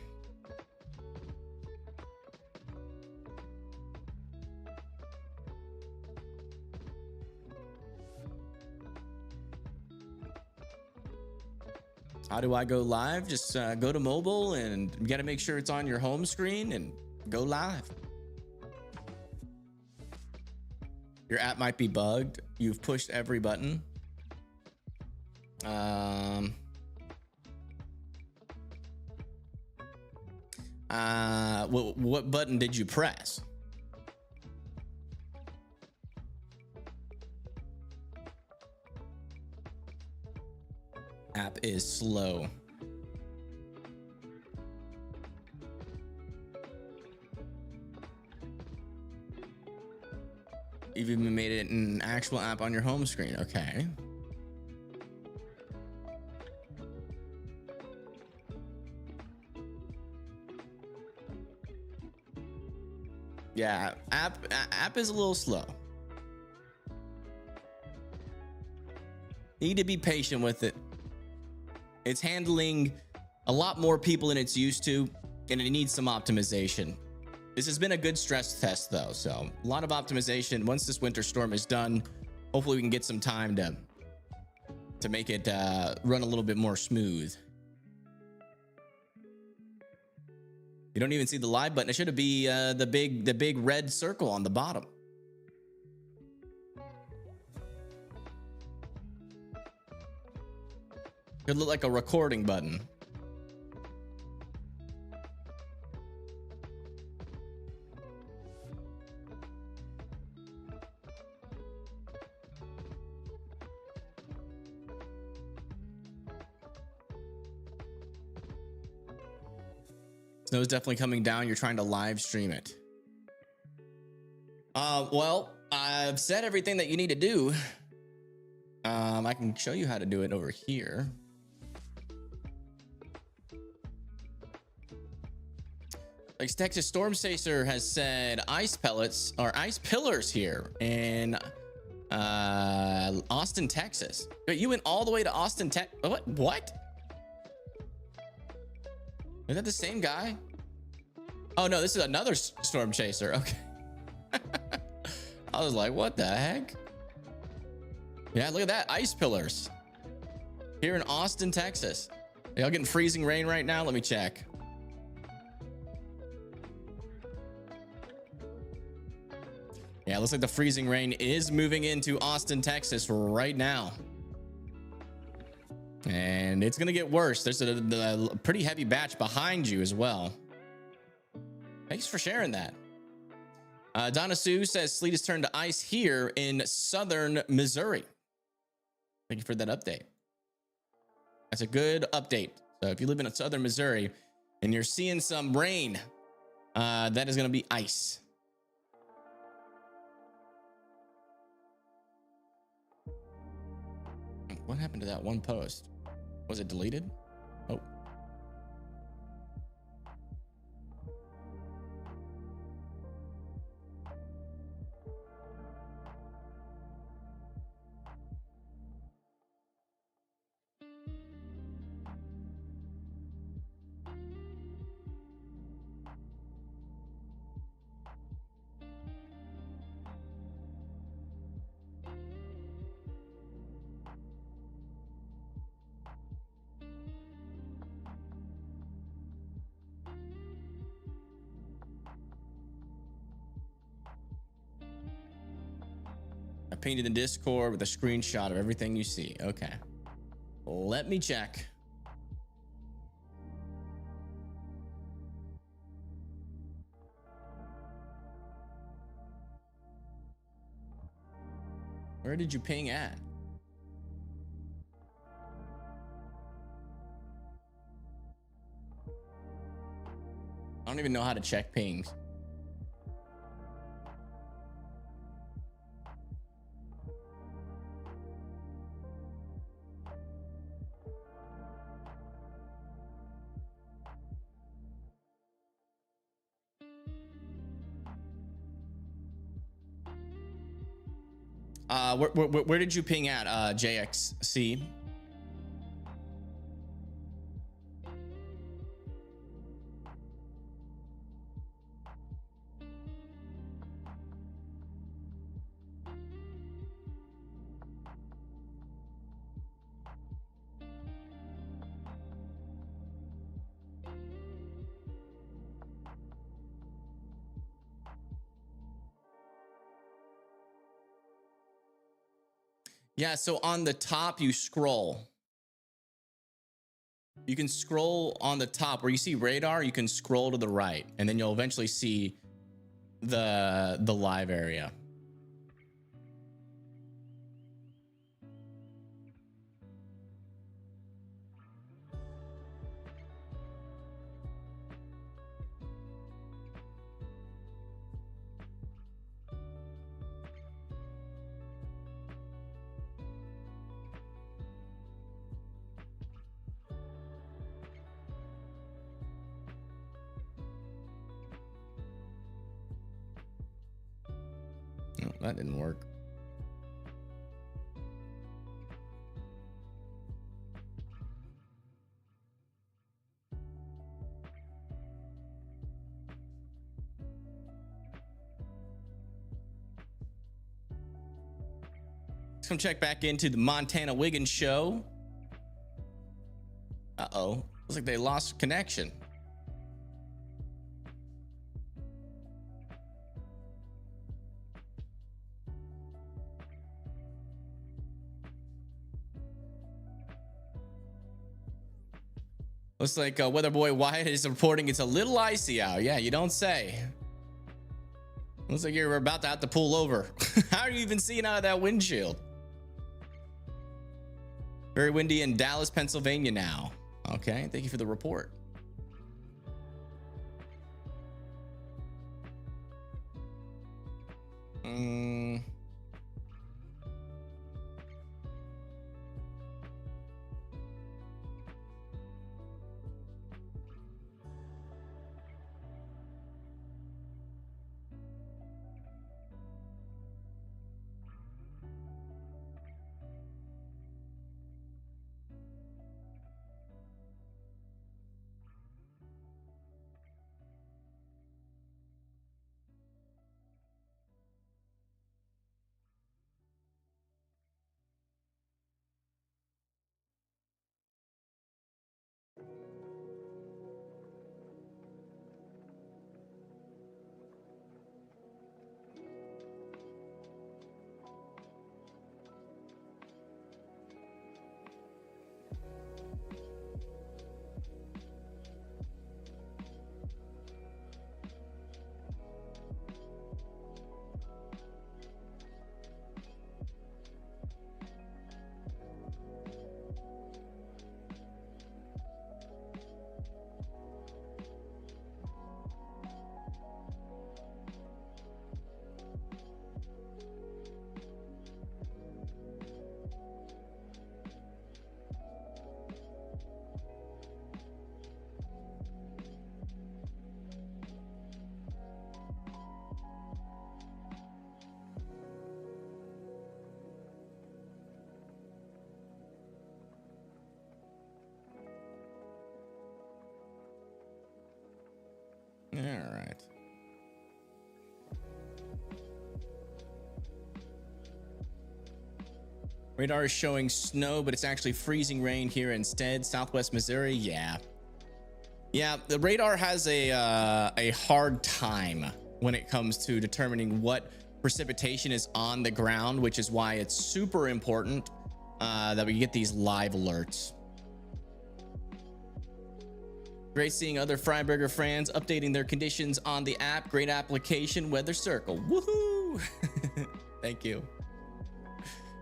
How do I go live? Just go to mobile, and you got to make sure it's on your home screen and go live. Your app might be bugged. You've pushed every button. What button did you press? App is slow. You've even made it an actual app on your home screen. Okay. Yeah, app is a little slow. Need to be patient with it. It's handling a lot more people than it's used to, and it needs some optimization. This has been a good stress test though, so a lot of optimization. Once this winter storm is done, hopefully we can get some time to make it run a little bit more smooth. You don't even see the live button. It should be the big red circle on the bottom. Could look like a recording button. Snow's definitely coming down. You're trying to live stream it. Well, I've said everything that you need to do. I can show you how to do it over here. Like Texas Storm Chaser has said, ice pellets or ice pillars here in Austin, Texas. Wait, you went all the way to Austin, Texas? What? Is that the same guy? Oh no, this is another Storm Chaser. Okay. I was like, what the heck? Yeah, look at that. Ice pillars here in Austin, Texas. Y'all getting freezing rain right now? Let me check. Yeah, it looks like the freezing rain is moving into Austin, Texas right now. And it's going to get worse. There's a pretty heavy batch behind you as well. Thanks for sharing that. Donna Sue says sleet has turned to ice here in southern Missouri. Thank you for that update. That's a good update. So if you live in southern Missouri and you're seeing some rain, that is going to be ice. What happened to that one post? Was it deleted? Oh. I painted the Discord with a screenshot of everything you see. Okay. Let me check. Where did you ping at? I don't even know how to check pings. Where did you ping at, JXC? Yeah, so on the top, you scroll. You can scroll on the top where you see radar, you can scroll to the right, and then you'll eventually see the live area. Oh, that didn't work. Let's come check back into the Montana Wiggins show. Uh-oh. Looks like they lost connection. Looks like Weather Boy Wyatt is reporting it's a little icy out. Yeah, you don't say. Looks like you're about to have to pull over. How are you even seeing out of that windshield? Very windy in Dallas, Pennsylvania now. Okay, thank you for the report. All right. Radar is showing snow, but it's actually freezing rain here instead. Southwest Missouri, yeah. Yeah, the radar has a hard time when it comes to determining what precipitation is on the ground, which is why it's super important that we get these live alerts. Great seeing other Freiburger fans updating their conditions on the app. Great application, Weather Circle. Woohoo! Thank you.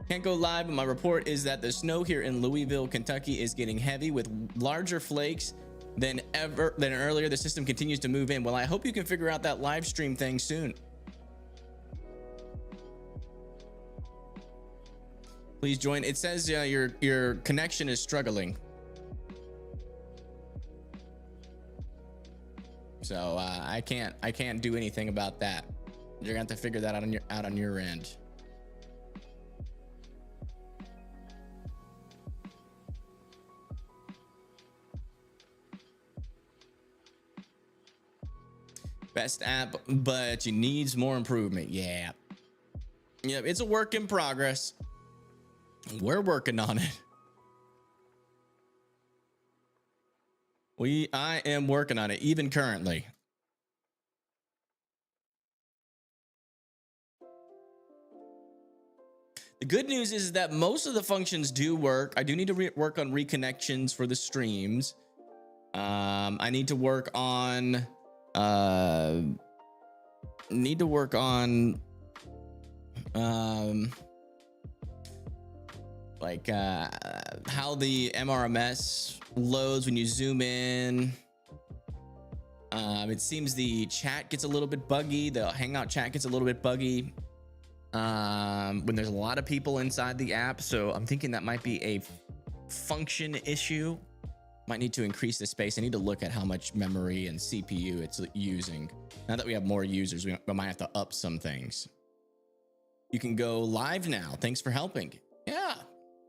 Can't go live, but my report is that the snow here in Louisville, Kentucky is getting heavy with larger flakes than earlier. The system continues to move in. Well, I hope you can figure out that live stream thing soon. Please join. It says your connection is struggling. So I can't do anything about that. You're gonna have to figure that out on your end. Best app, but it needs more improvement. Yeah. Yeah, it's a work in progress. We're working on it. I am working on it, even currently. The good news is that most of the functions do work. I do need to work on reconnections for the streams. I need to work on how the MRMS loads when you zoom in. It seems the chat gets a little bit buggy. The Hangout chat gets a little bit buggy when there's a lot of people inside the app. So I'm thinking that might be a function issue. Might need to increase the space. I need to look at how much memory and CPU it's using. Now that we have more users, we might have to up some things. You can go live now. Thanks for helping. Yeah.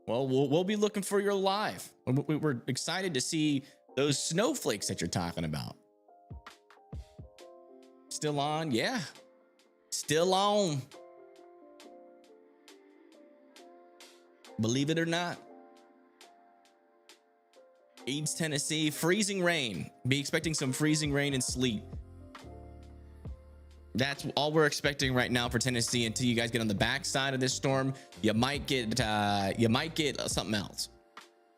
Well, we'll be looking for your live. We're excited to see those snowflakes that you're talking about. Still on? Yeah. Still on. Believe it or not. Eads, Tennessee, freezing rain. Be expecting some freezing rain and sleet. That's all we're expecting right now for Tennessee until you guys get on the backside of this storm. You might get something else.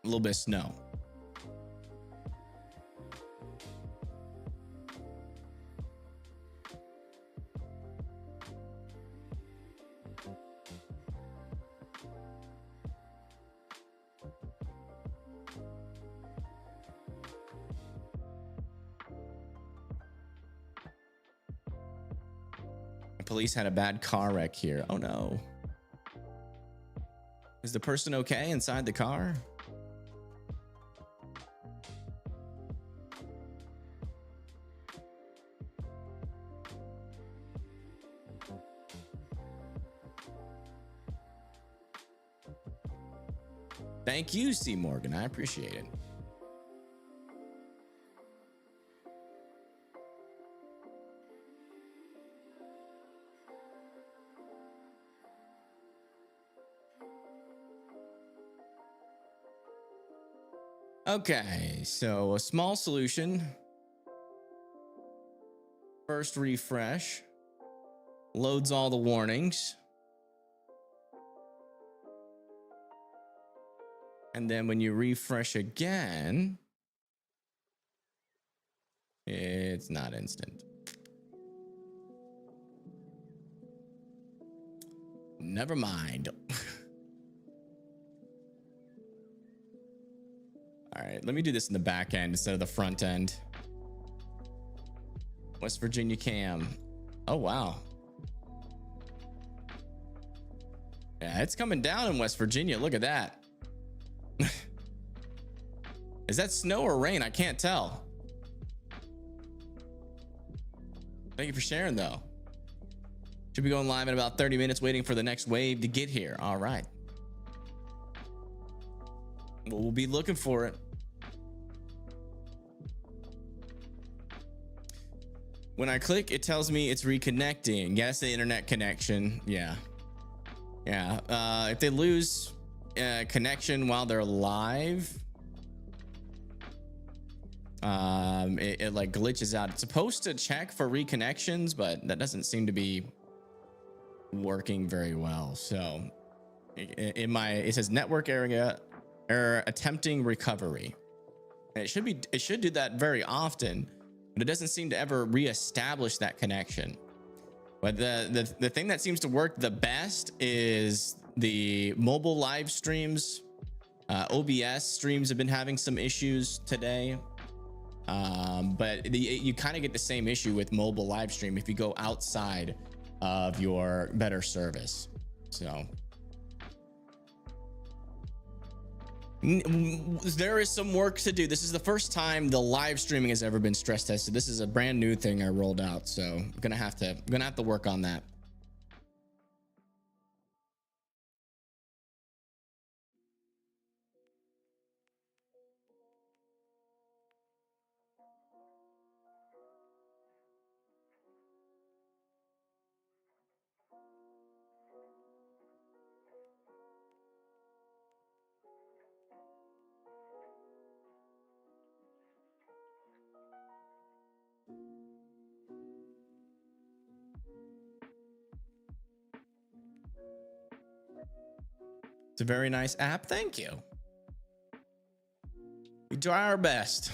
A little bit of snow. Police had a bad car wreck here. Oh no. Is the person okay inside the car? Thank you, C. Morgan. I appreciate it. Okay, so a small solution. First refresh. Loads all the warnings. And then when you refresh again, it's not instant. Never mind. All right, let me do this in the back end instead of the front end. West Virginia cam. Oh, wow. Yeah, it's coming down in West Virginia. Look at that. Is that snow or rain? I can't tell. Thank you for sharing, though. Should be going live in about 30 minutes, waiting for the next wave to get here. All right. Well, we'll be looking for it. When I click, it tells me it's reconnecting. Yes, the internet connection. Yeah. If they lose connection while they're live, it like glitches out. It's supposed to check for reconnections, but that doesn't seem to be working very well. So it says network error attempting recovery. And it should do that very often, but it doesn't seem to ever reestablish that connection. But the thing that seems to work the best is the mobile live streams. OBS streams have been having some issues today. But you kind of get the same issue with mobile live stream if you go outside of your better service. So there is some work to do. This is the first time the live streaming has ever been stress tested. This is a brand new thing I rolled out, so I'm gonna have to work on that. It's a very nice app. Thank you. We try our best.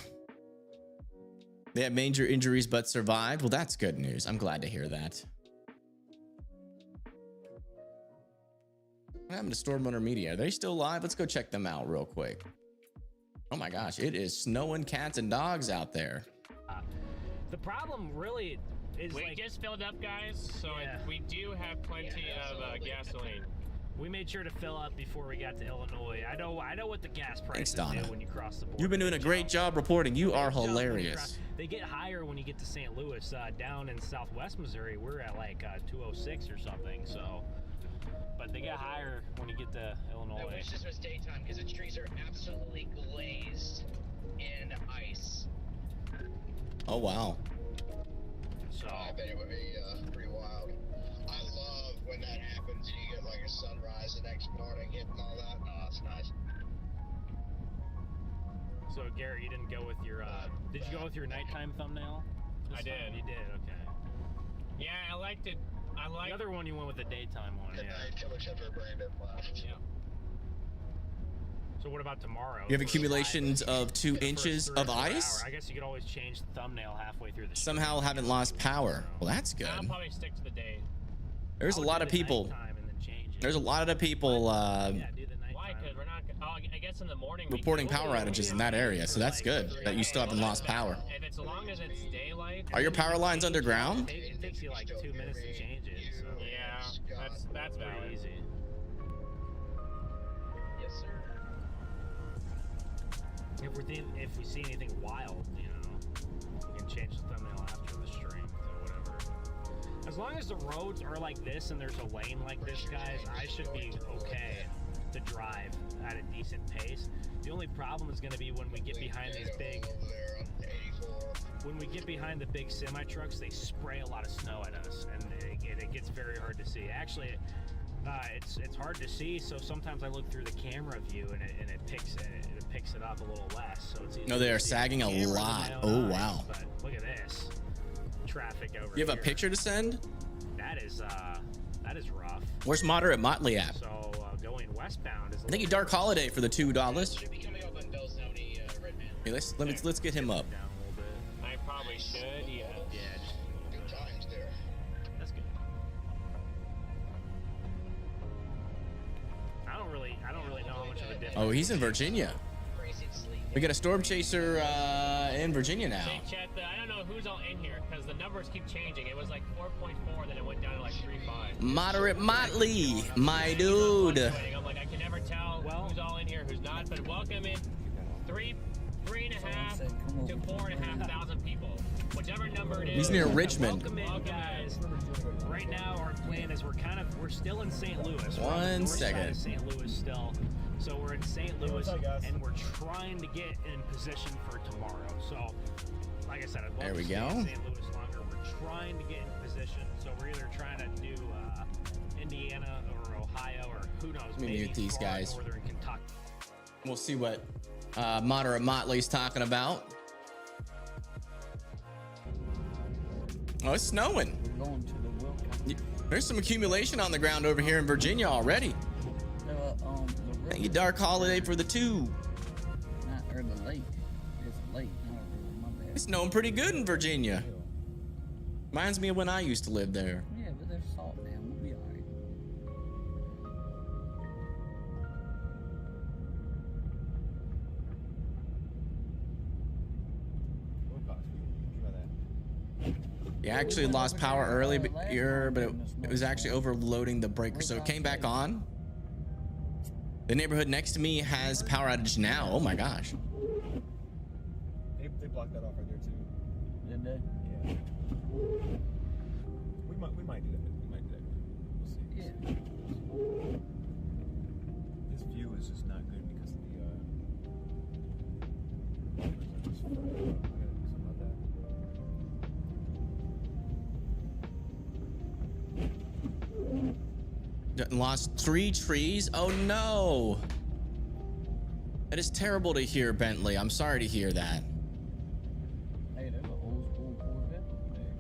They had major injuries but survived. Well, that's good news. I'm glad to hear that. What happened to Storm Runner Media? Are they still live? Let's go check them out real quick. Oh my gosh, it is snowing cats and dogs out there. The problem really is We just filled up, guys, so Yeah. we do have plenty of gasoline. we made sure to fill up before we got to Illinois. I know what the gas prices Donna. do when you cross the border. You've been doing a great job reporting. You are hilarious. They get higher when you get to St. Louis. Down in Southwest Missouri, we're at like 206 or something. So, but they get higher when you get to I Illinois. wish this was daytime because the trees are absolutely glazed in ice. Oh wow. So I bet it would be pretty wild. I love when that happens. You get like a sunrise the next morning, hitting all that. Oh, it's nice. So Garrett, you didn't go with your. Did you go with your nighttime thumbnail? I did. You did. Okay. Yeah, I liked it. I The liked other one you went with the daytime one. Good Yeah. night, Killer Chipper Brandon left. Yeah. So what about tomorrow? You have For accumulations live- of 2 the first inches 3 or of 4 ice? hours. I guess you could always change the thumbnail halfway through the show. Somehow haven't lost power. Well, that's good. I'll probably stick to the day. There's a I would lot do of the people. nighttime and then change it. There's a lot of people Yeah, do the nighttime. Why? Because we're not. Oh, I guess in the morning. we reporting can- power outages in that area, so that's good that you still haven't lost power. If it's as long as it's daylight. Are your power lines underground? It takes you like 2 minutes to change it. So Yeah, that's pretty valid. easy. Yes, sir. If we see anything wild, you know, we can change the thumbnail after the strength or whatever. As long as the roads are like this and there's a lane like this, guys, I should be okay to drive at a decent pace. The only problem is going to be when we get behind these big, Over there on 84. when we get behind the big semi trucks, they spray a lot of snow at us, and it gets very hard to see. Actually, it's hard to see, so sometimes I look through the camera view and it picks it up a little less. So it's easier No, they to are see sagging on a camera than lot. my own Oh, eyes, wow. But look at this traffic over You have a here. picture to send? That is rough. Where's Moderate Motley at? So going westbound is. Thank you, Dark Holiday, for the $2. Should be coming up on Bell Zony, Redman. Hey, let's get him up. Down a little bit. I probably should. Yeah. Yeah, just Good times there. that's good. I don't really know how much of a difference. Oh, he's in Virginia. Crazy sleep. We got a storm chaser in Virginia now. Hey, chat. I don't know who's all in here because the numbers keep changing. It was like 4.4, then it went down to like 3.5. Moderate Motley, my dude. I'm like, I can never tell who's all in here, who's not. But welcome in 3.5 to 4,500 people, whichever number it is. He's near Richmond. Welcome in, guys. Right now, our plan is we're still in St. Louis. We're on the One north side second. of St. Louis still. So we're in St. Louis, and we're trying to get in position for tomorrow. So, like I said, I'd love There to we stay go. in St. Louis longer. We're trying to get in position. So we're either trying to do Indiana or Ohio or who knows, me maybe mute these far guys. northern Kentucky. We'll see what Moderate Motley's talking about. Oh, it's snowing. We're going to the Wilcox. There's some accumulation on the ground over here in Virginia already. The Thank you, river, Dark Holiday, for the 2. not or the lake. It's a lake, not a river. My bad. It's snowing pretty good in Virginia. Reminds me of when I used to live there. Yeah, but there's salt now. We'll be alright. You actually lost power early, but it was actually overloading the breaker, so it came back on. The neighborhood next to me has power outage now. Oh my gosh. They blocked that off right there too. Did they? Yeah. We might do that. We might do that. We'll see. Yeah. This view is just not good because of the numbers are just fried. I gotta do something about that. Lost 3 trees. Oh no. That is terrible to hear, Bentley. I'm sorry to hear that. Hey, there's an old school Corvette over there.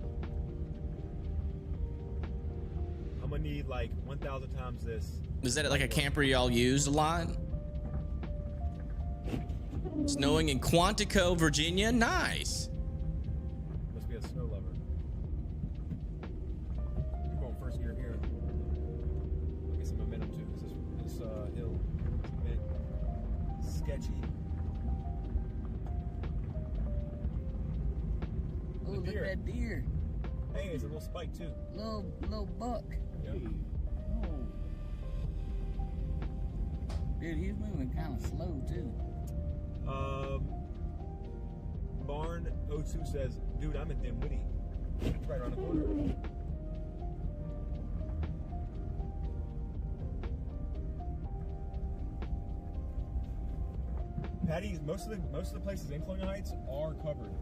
I'm gonna need need like 1,000 times this. Is that like a camper y'all use a lot? Snowing in Quantico, Virginia. Nice. Must be a snow lover. We're going first gear here. Get some momentum too, because this hill is a bit sketchy. Oh, look at that deer. Hey, it's a little spike too. Little buck. Yep. Oh. Dude, he's moving kind of slow too. Barn 02 says, dude, I'm in Dinwiddie. It's right around the corner. Patty, most of the places in Colonial Heights are covered.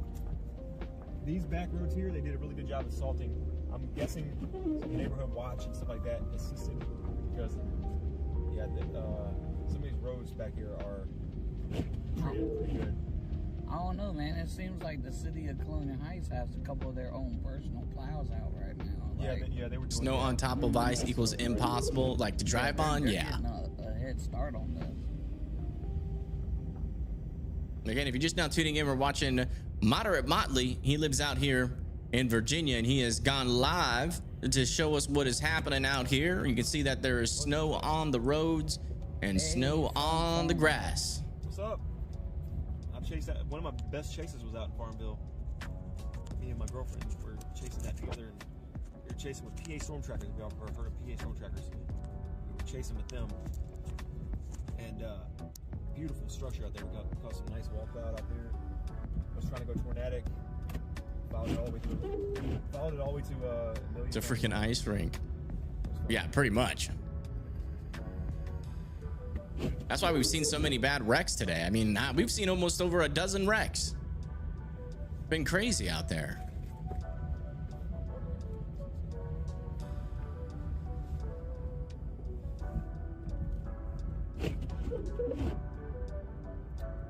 These back roads here, they did a really good job of salting. I'm guessing some neighborhood watch and stuff like that assisted because yeah, some of these roads back here are treated pretty good. I don't know, man. It seems like the city of Colonial Heights has a couple of their own personal plows out right now. Like, Yeah, they were doing Snow that. on top of ice equals impossible, like to drive on. they're Yeah. getting a head start on this. Again, if you're just now tuning in, we're watching Moderate Motley. He lives out here in Virginia, and he has gone live to show us what is happening out here. You can see that there is snow on the roads and snow on the grass. What's up? I've chased that. One of my best chases was out in Farmville. Me and my girlfriend were chasing that together, and we were chasing with PA Storm Trackers. We all heard of PA Storm Trackers. We were chasing with them, and beautiful structure out there. We caught some nice walkout out there. I was trying to go tornadic. Followed it all the way to Million. It's a freaking ice rink. Yeah, pretty much. That's why we've seen so many bad wrecks today. I mean, we've seen almost over a dozen wrecks. Been crazy out there.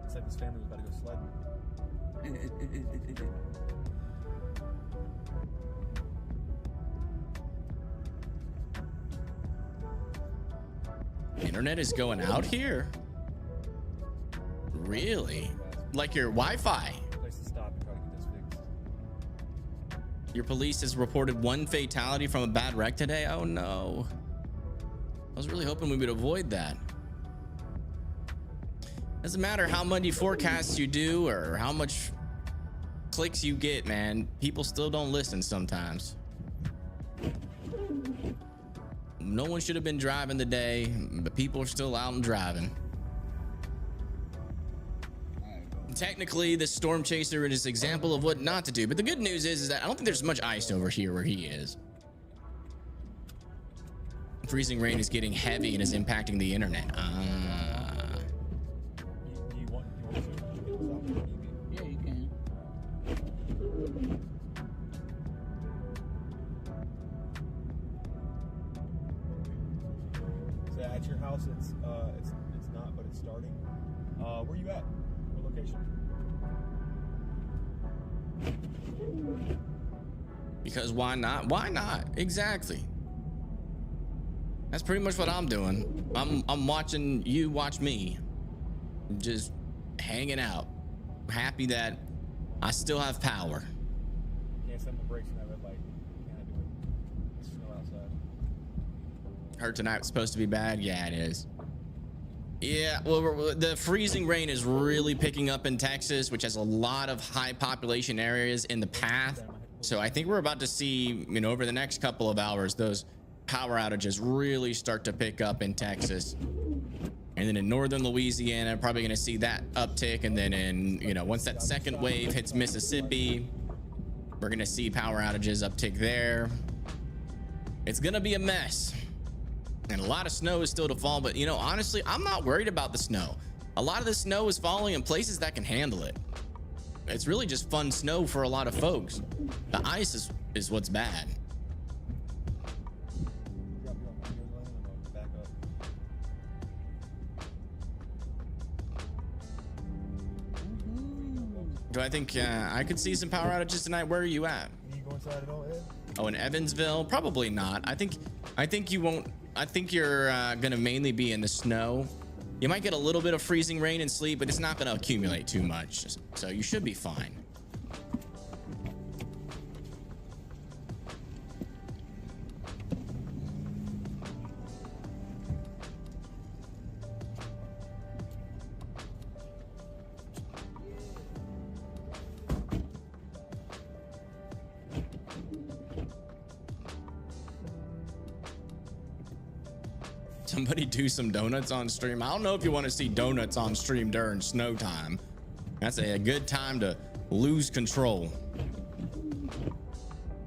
It's like this family was about to go sledding. Internet is going out here. Really? Like your Wi-Fi? Place to stop and try to get this fixed. Your police has reported one fatality from a bad wreck today. Oh no. I was really hoping we would avoid that. Doesn't matter how many forecasts you do or how much clicks you get, man. People still don't listen sometimes. No one should have been driving today, but people are still out and driving. Technically, the storm chaser is an example of what not to do, but the good news is that I don't think there's much ice over here where he is. Freezing rain is getting heavy and is impacting the internet. You want to? Yeah, you can. So at your house, it's not, but it's starting. Where you at? What location? Because why not? Why not? Exactly. That's pretty much what I'm doing. I'm watching you watch me. Just hanging out. Happy that I still have power. Can't send the brakes in that red light. Can't do it. It's snow outside. Heard tonight's supposed to be bad. Yeah, it is. Yeah, well, the freezing rain is really picking up in Texas, which has a lot of high population areas in the path. So I think we're about to see, over the next couple of hours, those power outages really start to pick up in Texas. And then in northern Louisiana, probably going to see that uptick. And then in, once that second wave hits Mississippi, we're going to see power outages uptick there. It's going to be a mess. And a lot of snow is still to fall, but honestly, I'm not worried about the snow. A lot of the snow is falling in places that can handle it. It's really just fun snow for a lot of folks. The ice is what's bad. Drop you off on your lane and I'll back up. Do I think I could see some power outages tonight? Where are you at? Can you go inside at all, Ed? Oh, in Evansville? Probably not. I think I think you won't. I think you're gonna mainly be in the snow. You might get a little bit of freezing rain and sleet, but it's not gonna accumulate too much, so you should be fine. Somebody do some donuts on stream. I don't know if you want to see donuts on stream during snow time. That's a good time to lose control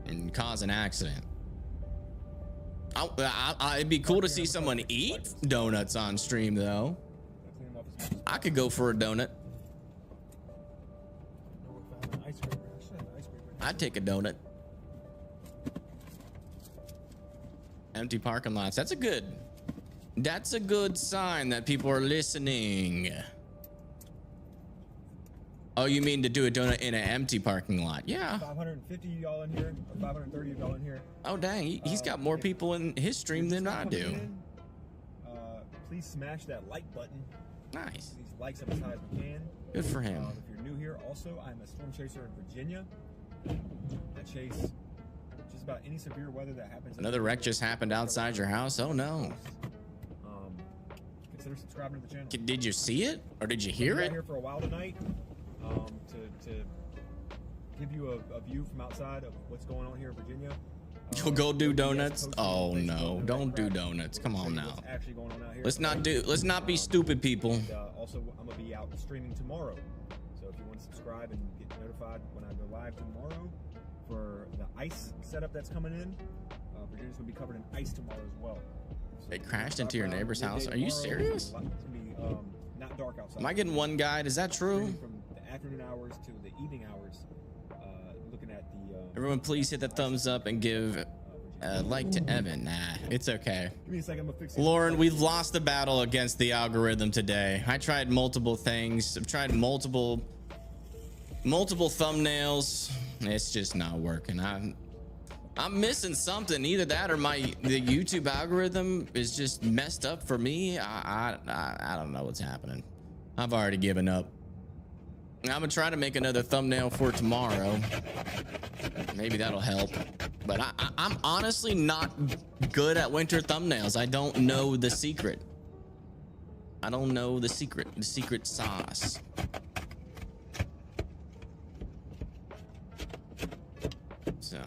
and cause an accident. It'd be cool to see someone eat donuts on stream though. I could go for a donut. I'd take a donut. Empty parking lots. That's a good sign that people are listening. Oh, you mean to do a donut in an empty parking lot? Yeah. 550 y'all in here, or 530 y'all in here. Oh dang, he's got more people in his stream than I do. Please smash that like button. Nice. These likes up as high as we can. Good for him. If you're new here, also I'm a storm chaser in Virginia. I chase just about any severe weather that happens. Another wreck just happened outside your house. Oh no. Consider subscribing to the channel. Did you see it or did you hear it? Here for a while tonight, to give you a view from outside of what's going on here in Virginia. You'll go do donuts? Oh no, don't do donuts. Come on now. Actually going on out here. Let's not be stupid, people. And, also, I'm gonna be out streaming tomorrow, so if you want to subscribe and get notified when I go live tomorrow for the ice setup that's coming in, Virginia's gonna be covered in ice tomorrow as well. So they crashed into your neighbor's house? Are you serious? It's gonna be not dark outside. Am I getting one guide? Is that true? From the afternoon hours to the evening hours, looking at the. Everyone, please hit the thumbs up and give a like to Evan. Nah, it's okay. Give me a second, I'm gonna fix it. Lauren, we've lost the battle against the algorithm today. I tried multiple things. I've tried multiple thumbnails. It's just not working. I'm missing something. Either that or the YouTube algorithm is just messed up for me. I don't know what's happening. I've already given up. I'm gonna try to make another thumbnail for tomorrow. Maybe that'll help. But I'm honestly not good at winter thumbnails. I don't know the secret. I don't know the secret sauce. So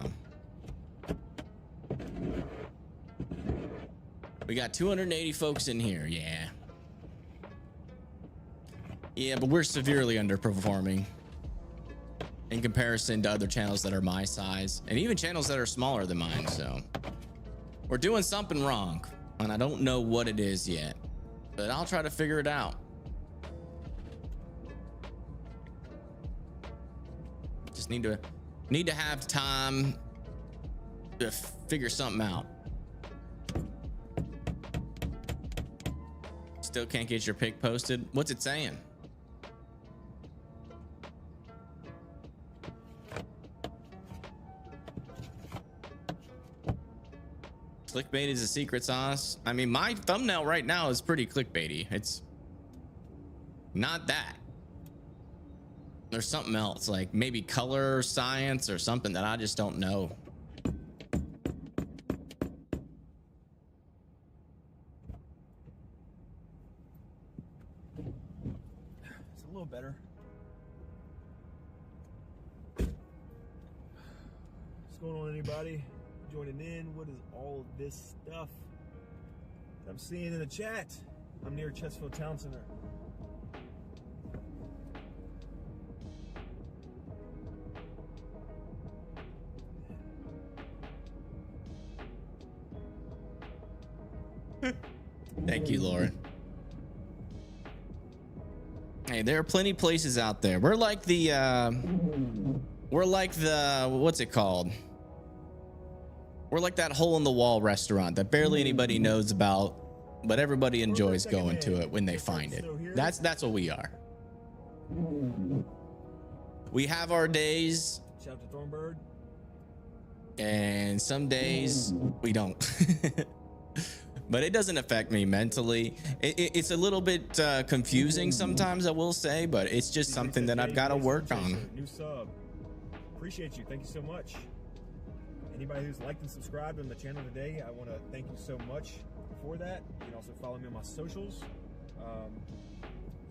we got 280 folks in here. Yeah, but we're severely underperforming in comparison to other channels that are my size and even channels that are smaller than mine. So we're doing something wrong and I don't know what it is yet, but I'll try to figure it out. Just need to have time to figure something out. Still can't get your pic posted. What's it saying? Clickbait is a secret sauce. I mean, my thumbnail right now is pretty clickbaity. It's not that. There's something else, like maybe color science or something that I just don't know. It's a little better. What's going on, anybody? Joining in? What is all of this stuff that I'm seeing in the chat? I'm near Chesterfield Town Center. Thank you, Lauren. Hey, there are plenty of places out there. We're like the what's it called? We're like that hole in the wall restaurant that barely anybody knows about, but everybody enjoys going to it when they find it. That's what we are. We have our days. Shout out to Thornbird. and some days we don't. But it doesn't affect me mentally. It's a little bit confusing sometimes, I will say, but it's just something that I've got to work on. New sub. Appreciate you. Thank you so much. Anybody who's liked and subscribed on the channel today, I want to thank you so much for that. You can also follow me on my socials.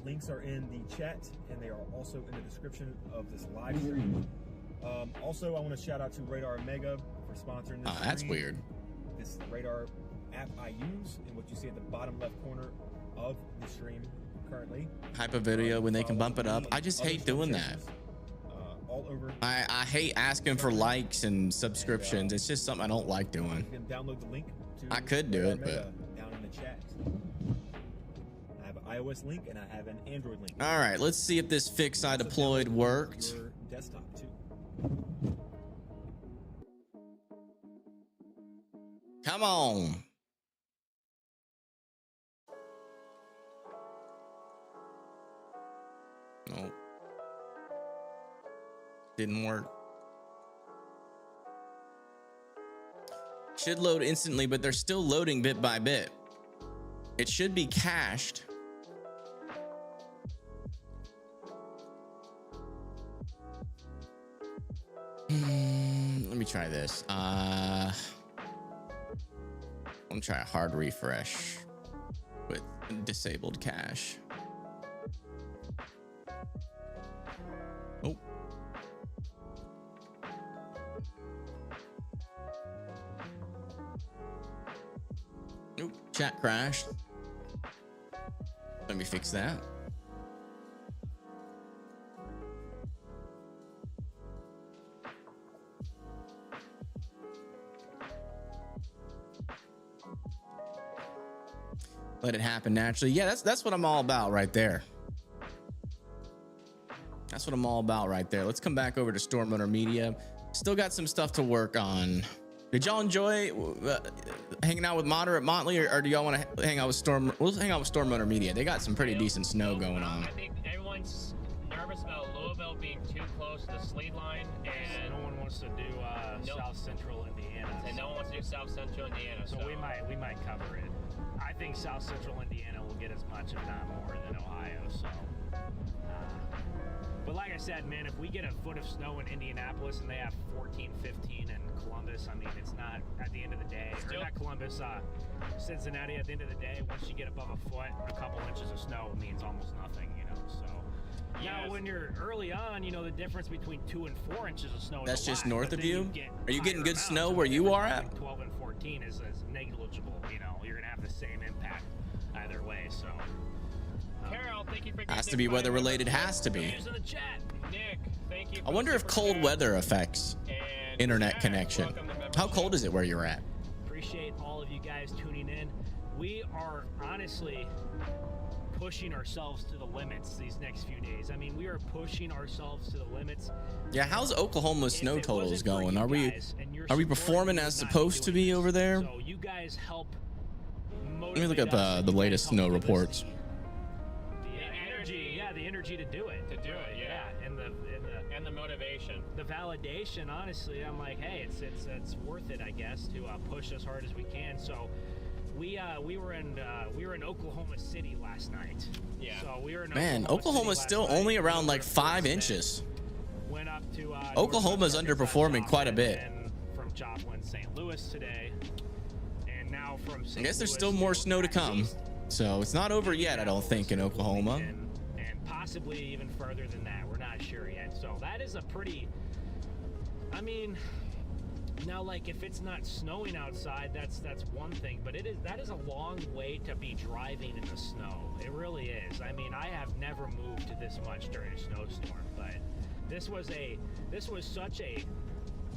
Links are in the chat, and they are also in the description of this live stream. Also, I want to shout out to Radar Mega for sponsoring this. That's stream. weird. This Radar app I use, and what you see at the bottom left corner of the stream currently. Hype a video when they can bump it up. I just hate doing that. All over. I hate asking for likes and subscriptions. It's just something I don't like doing. You can download the link to I could do it, Mega but down in the chat. I have an iOS link and I have an Android link. all right, let's see if this fix I deployed worked. Your desktop too. Come on. Nope. Didn't work. Should load instantly, but they're still loading bit by bit. It should be cached. Let me try this. I'm gonna try a hard refresh with disabled cache. Oh. Nope, chat crashed. Let me fix that. Let it happen naturally. Yeah, that's what I'm all about right there. That's what I'm all about right there. Let's come back over to Storm Runner Media. Still got some stuff to work on. Did y'all enjoy hanging out with Moderate Motley, or do y'all want to hang out with Storm? We'll hang out with Storm Runner Media. They got some pretty decent snow going on. I think everyone's nervous about Louisville being too close to the sleet line, and no one wants to do South Central Indiana. And no one wants to do South Central Indiana. So we might cover it. I think South Central Indiana will get as much, if not more, than Ohio. So, but like I said, man, if we get a foot of snow in Indianapolis and they have 14, 15 in Columbus, I mean, it's not at the end of the day. Or not Columbus, Cincinnati. At the end of the day, once you get above a foot, a couple inches of snow means almost nothing, you know. So. Now, when you're early on, you know, the difference between 2 and 4 inches of snow. That's is a just lot, north but of then you? get Are you getting higher good amounts, snow so where the you difference are at? between 12 and 14 is negligible. You know, you're gonna have the same impact either way. So, Carol, thank you for has to be weather related. Has to be. in the chat. Nick, thank you. I wonder if cold weather affects internet connection. How cold is it where you're at? Appreciate all of you guys tuning in. We are honestly pushing ourselves to the limits these next few days. I mean, we are pushing ourselves to the limits. Yeah, how's Oklahoma's snow If it totals wasn't for going? you Are we guys and your performing support, as we would not supposed to doing be this. over there? So you guys help. Let me look motivate up us, and the you guys latest help snow give us reports. the energy to do it. And the motivation. The validation, honestly, I'm like, hey, it's worth it, I guess, to push as hard as we can. So we were in Oklahoma City last night. Yeah. So we were in Oklahoma's City still last night. only around We like were 5 first inches. then. Went up to Oklahoma's Northwest underperforming Arkansas, quite a bit. and from Joplin, St. Louis today, and now from St. I guess there's Louis still more snow to back come. east. So it's not over yet, I don't think, in Oklahoma. And possibly even further than that. We're not sure yet. So that is a pretty, I mean, now like if it's not snowing outside, that's one thing, but that is a long way to be driving in the snow. It really is. I mean, I have never moved this much during a snowstorm, but this was such a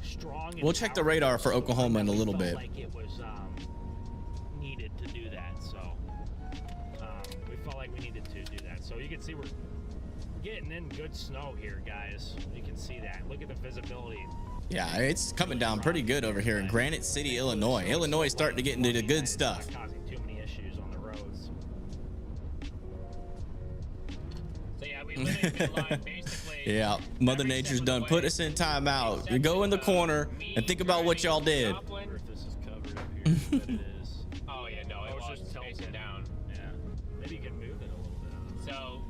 strong. We'll check the radar for Oklahoma in a little bit. Like it was needed to do that. So we felt like we needed to do that. So you can see we're getting in good snow here, guys. You can see that. Look at the visibility. Yeah, it's coming down pretty good over here in Granite City, Illinois. Illinois is starting to get into the good stuff. It's not causing too many issues on the roads. So yeah, we literally been live basically. Yeah, Mother every Nature's step of the done way, put us in timeout. You go in the corner and think about what y'all did. If this is covered up here, but it is. Oh yeah, no, it Oh, it's was just facing tilted. down. Yeah. Maybe you can move it a little bit. So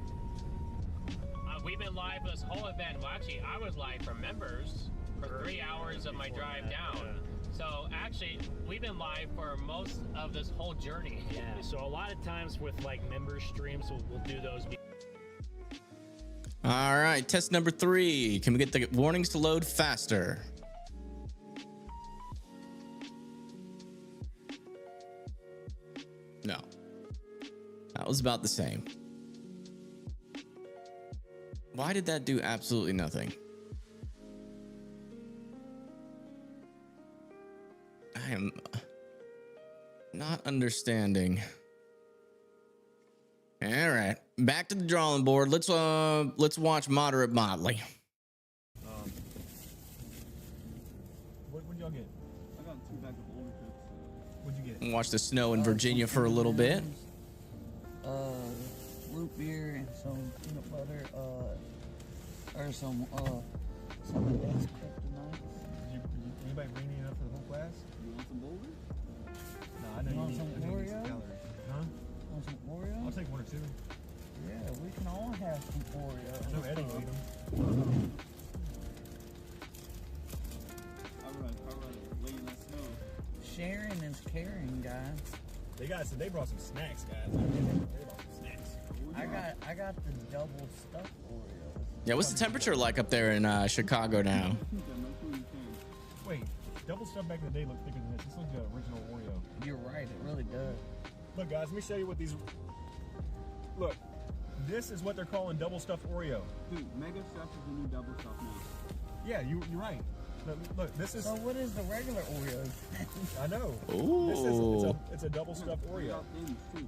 we've been live this whole event. Well, actually, I was live for members for 3 hours of my drive down. So actually, we've been live for most of this whole journey. Yeah. So a lot of times with like member streams, we'll do those. All right, test number 3. Can we get the warnings to load faster? No. That was about the same. Why did that do absolutely nothing? I am not understanding. All right, back to the drawing board. Let's watch Moderate Motley. What y'all get? I got 2 bags of older chips. What'd you get? Watch the snow in Virginia for a little bit. Root beer and some peanut butter, or some of that's kryptonite. Anybody bring any enough for the whole class? You want some boulder? No, I know You want you some need some Oreo? calories. Huh? Want some Oreo? I'll take 1 or 2. Yeah, we can all have some Oreo. I know Eddie will eat them. Alright, lay in that snow. Sharing is caring, guys. They brought some snacks, guys. They brought some snacks. I got the double stuffed Oreos. Yeah, what's the temperature like up there in Chicago now? Wait, double stuff back in the day looked thicker than this. This looks like the original Oreo. You're right, it really does. Look, guys, let me show you what these. Look, this is what they're calling double stuffed Oreo. Dude, Mega Chef is the new double stuff now. Yeah, you're right. Look, this is. So what is the regular Oreos? I know. Ooh. It's a double stuffed Oreo.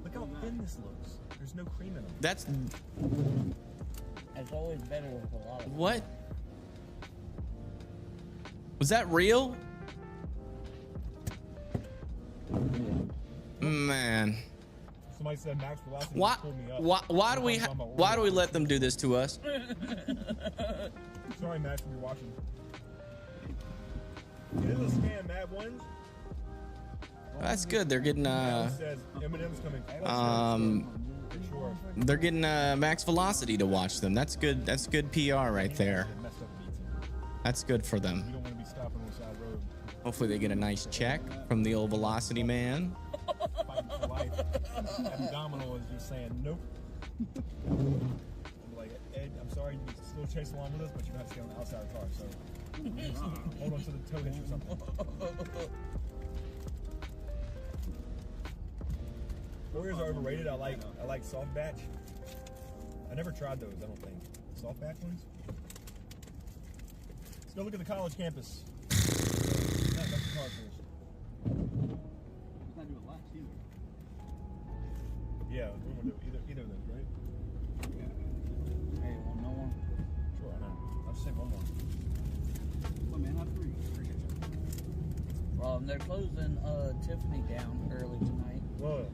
Look how Look thin this looks. There's no cream in them. That's It's always better with a lot of what? Was that real? Man. Somebody said max velocity Why pulled me up. why do we let them do this to us? Sorry, Max, if you're watching. It is a scam, Mad Ones. That's good. They're getting Says Eminem's coming. For sure. they're getting max velocity to watch them. That's good. That's good PR right there. Messed up beats. That's good for them. You don't want to be stopping on the side road. Hopefully they get a nice check from the old velocity man. Fighting for life. Abdominal is just saying nope. I'm like, Ed, I'm sorry, you can still chase along with us, but you have to stay on the outside of the car. So hold on to the tow hitch or something. Oreos are overrated. I like soft batch. I never tried those. I don't think soft batch ones. Let's go look at the college campus. That's the car first. Let's not do it laps either. Yeah, we want to do either of those, right? Hey, well, no one. Sure, I know. I'll just take one more. What, man, have 3. Well, they're closing Tiffany down early tonight. Whoa.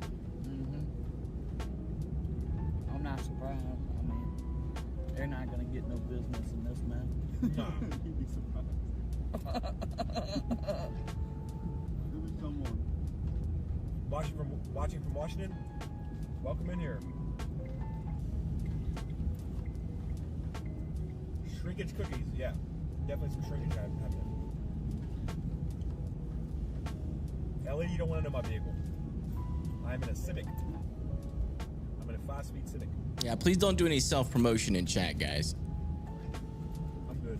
I'm not surprised. I mean, they're not gonna get no business in this man. Nah. You'd be surprised. There was someone. Watching from Washington. Welcome in here. Shrinkage cookies, yeah. Definitely some shrinkage happening. Ellie, you don't want to know my vehicle. I'm in a Civic. I'm in a 5-speed Civic. Yeah, please don't do any self-promotion in chat, guys. I'm good.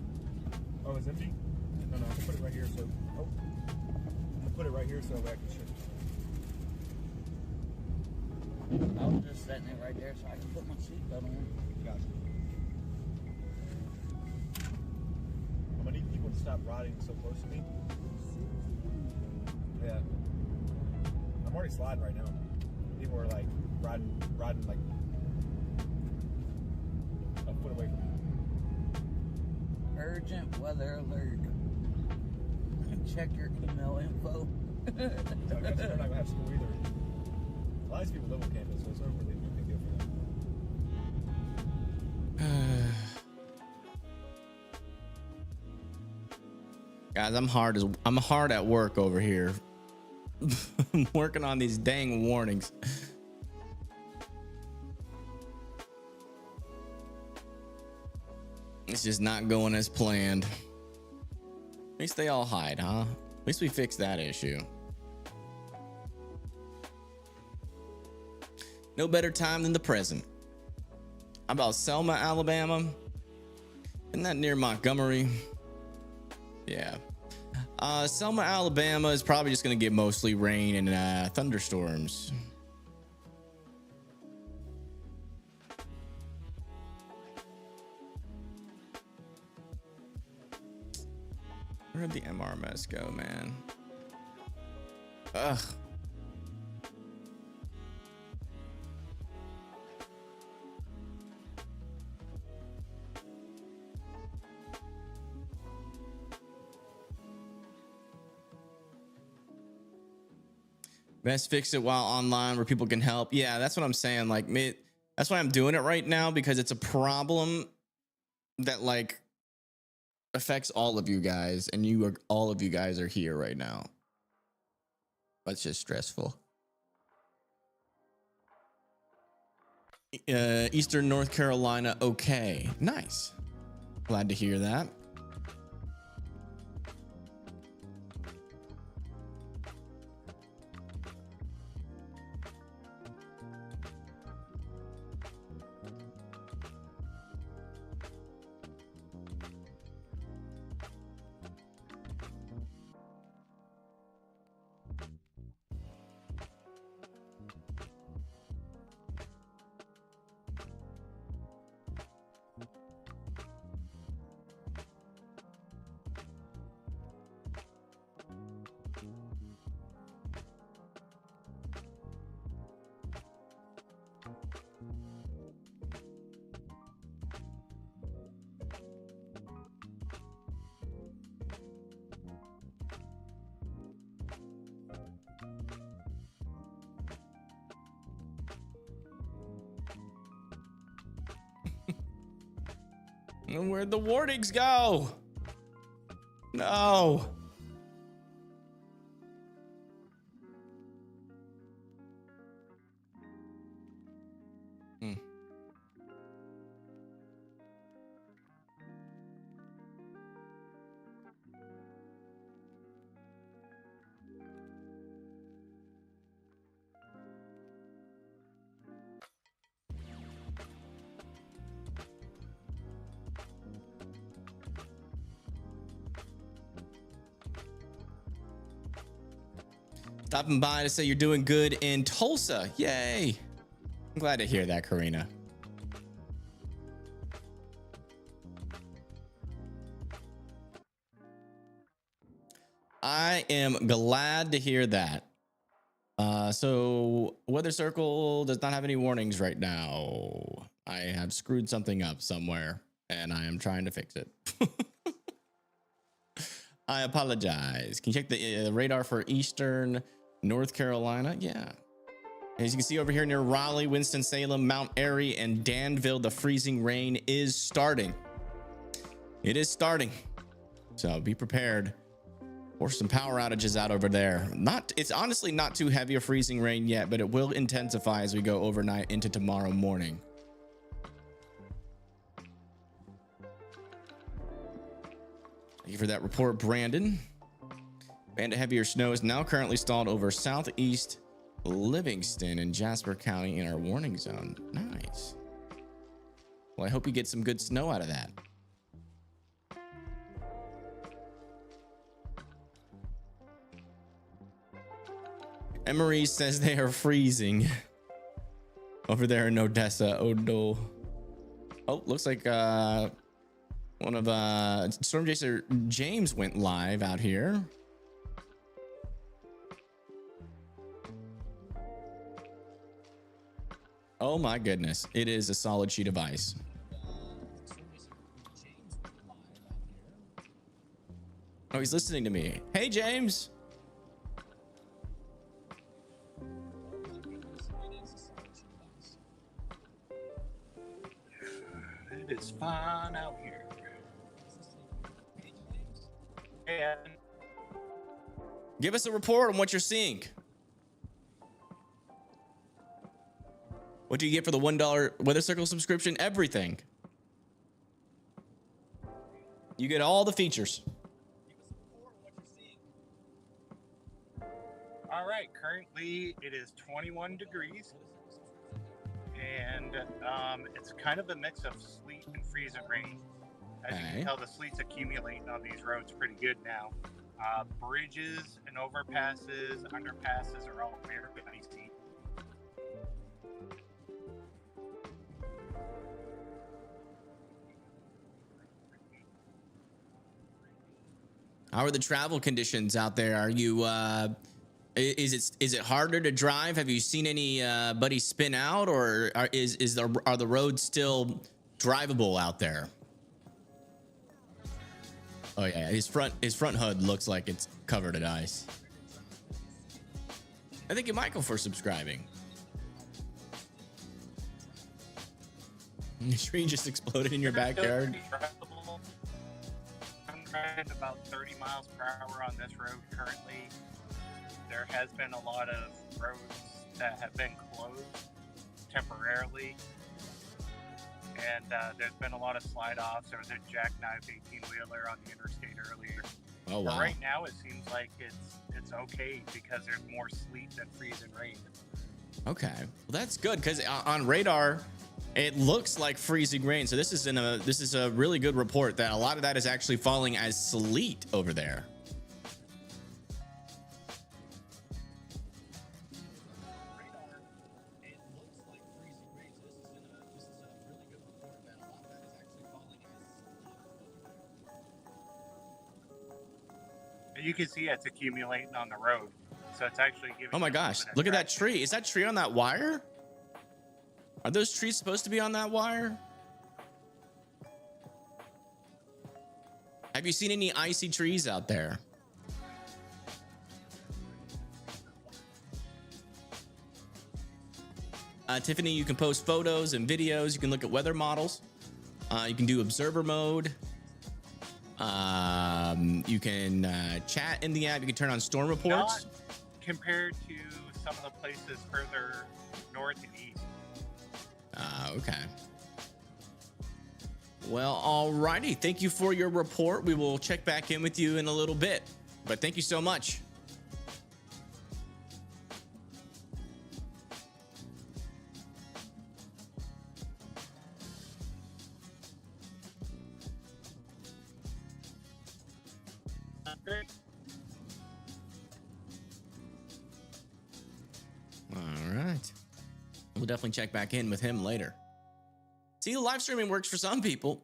Oh, it's empty? No, I can put it right here so. Oh. I'm gonna put it right here so I can shift. I was just setting it right there so I can put my seatbelt on. Gotcha. I'm gonna need people to stop riding so close to me. Yeah. I'm already sliding right now. People are like riding like a foot away from me. Urgent weather alert. Check your email info. They're not gonna have school either. A lot of these people live on campus, so it's not really a big deal for them. Guys, I'm hard at work over here. I'm working on these dang warnings. It's just not going as planned. At least they all hide, huh? At least we fixed that issue. No better time than the present. How about Selma, Alabama? Isn't that near Montgomery? Yeah. Selma, Alabama is probably just going to get mostly rain and thunderstorms. Where did the MRMS go, man? Ugh. Best fix it while online where people can help. Yeah, that's what I'm saying. Like, that's why I'm doing it right now, because it's a problem that like affects all of you guys, and all of you guys are here right now. That's just stressful. Eastern North Carolina. Okay, nice. Glad to hear that. And where'd the warnings go? No. Stopping by to say you're doing good in Tulsa. Yay. I'm glad to hear that, Karina. I am glad to hear that. So Weather Circle does not have any warnings right now. I have screwed something up somewhere and I am trying to fix it. I apologize. Can you check the radar for Eastern North Carolina? Yeah. As you can see over here near Raleigh, Winston-Salem, Mount Airy, and Danville, the freezing rain is starting. It is starting. So be prepared for some power outages out over there. It's honestly not too heavy a freezing rain yet, but it will intensify as we go overnight into tomorrow morning. Thank you for that report, Brandon. Band of heavier snow is now currently stalled over southeast Livingston and Jasper County in our warning zone. Nice. Well, I hope you get some good snow out of that. Emery says they are freezing over there in Odessa. Oh no. Oh, looks like one of Storm Chaser James went live out here. Oh my goodness, it is a solid sheet of ice. Oh, he's listening to me. Hey, James. It is fine out here. Hey, Evan. Give us a report on what you're seeing. What do you get for the $1 Weather Circle subscription? Everything. You get all the features. All right, currently it is 21 degrees, and it's kind of a mix of sleet and freeze and rain. As you can tell, the sleet's accumulating on these roads pretty good now. Bridges and overpasses, underpasses are all very icy. How are the travel conditions out there? Are you is it harder to drive? Have you seen anybody spin out, or are the roads still drivable out there? Oh yeah, his front HUD looks like it's covered in ice. Thank you, Michael, for subscribing. The tree just exploded in your backyard. I'm driving about 30 miles per hour on this road currently. There has been a lot of roads that have been closed temporarily, and there's been a lot of slide-offs. There was a jackknife 18-wheeler on the interstate earlier. Oh wow! But right now, it seems like it's okay because there's more sleet than freeze and rain. Okay, well that's good because on radar, it looks like freezing rain. So this is a really good report that a lot of that is actually falling as sleet over there. You can see it's accumulating on the road, so it's actually giving. Oh my gosh! Look at that tree. Is that tree on that wire? Are those trees supposed to be on that wire? Have you seen any icy trees out there? Tiffany, you can post photos and videos. You can look at weather models. You can do observer mode. You can chat in the app. You can turn on storm reports. Not compared to some of the places further north and east. Okay. Well, alrighty. Thank you for your report. We will check back in with you in a little bit. But thank you so much. All right. We'll definitely check back in with him later. See, live streaming works for some people.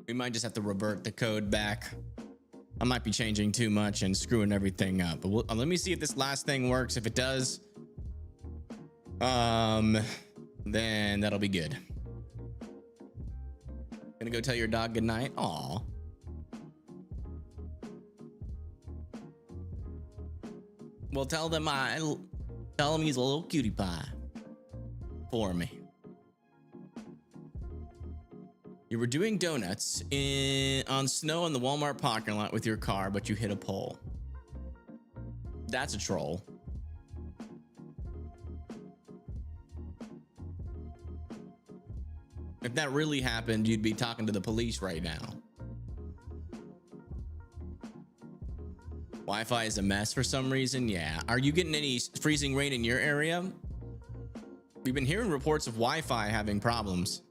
We might just have to revert the code back. I might be changing too much and screwing everything up. But let me see if this last thing works. If it does, then that'll be good. Gonna go tell your dog goodnight. Aw. Well, tell him he's a little cutie pie for me. You were doing donuts on snow in the Walmart parking lot with your car, but you hit a pole. That's a troll. If that really happened, you'd be talking to the police right now. Wi-Fi is a mess for some reason. Yeah. Are you getting any freezing rain in your area? We've been hearing reports of Wi-Fi having problems.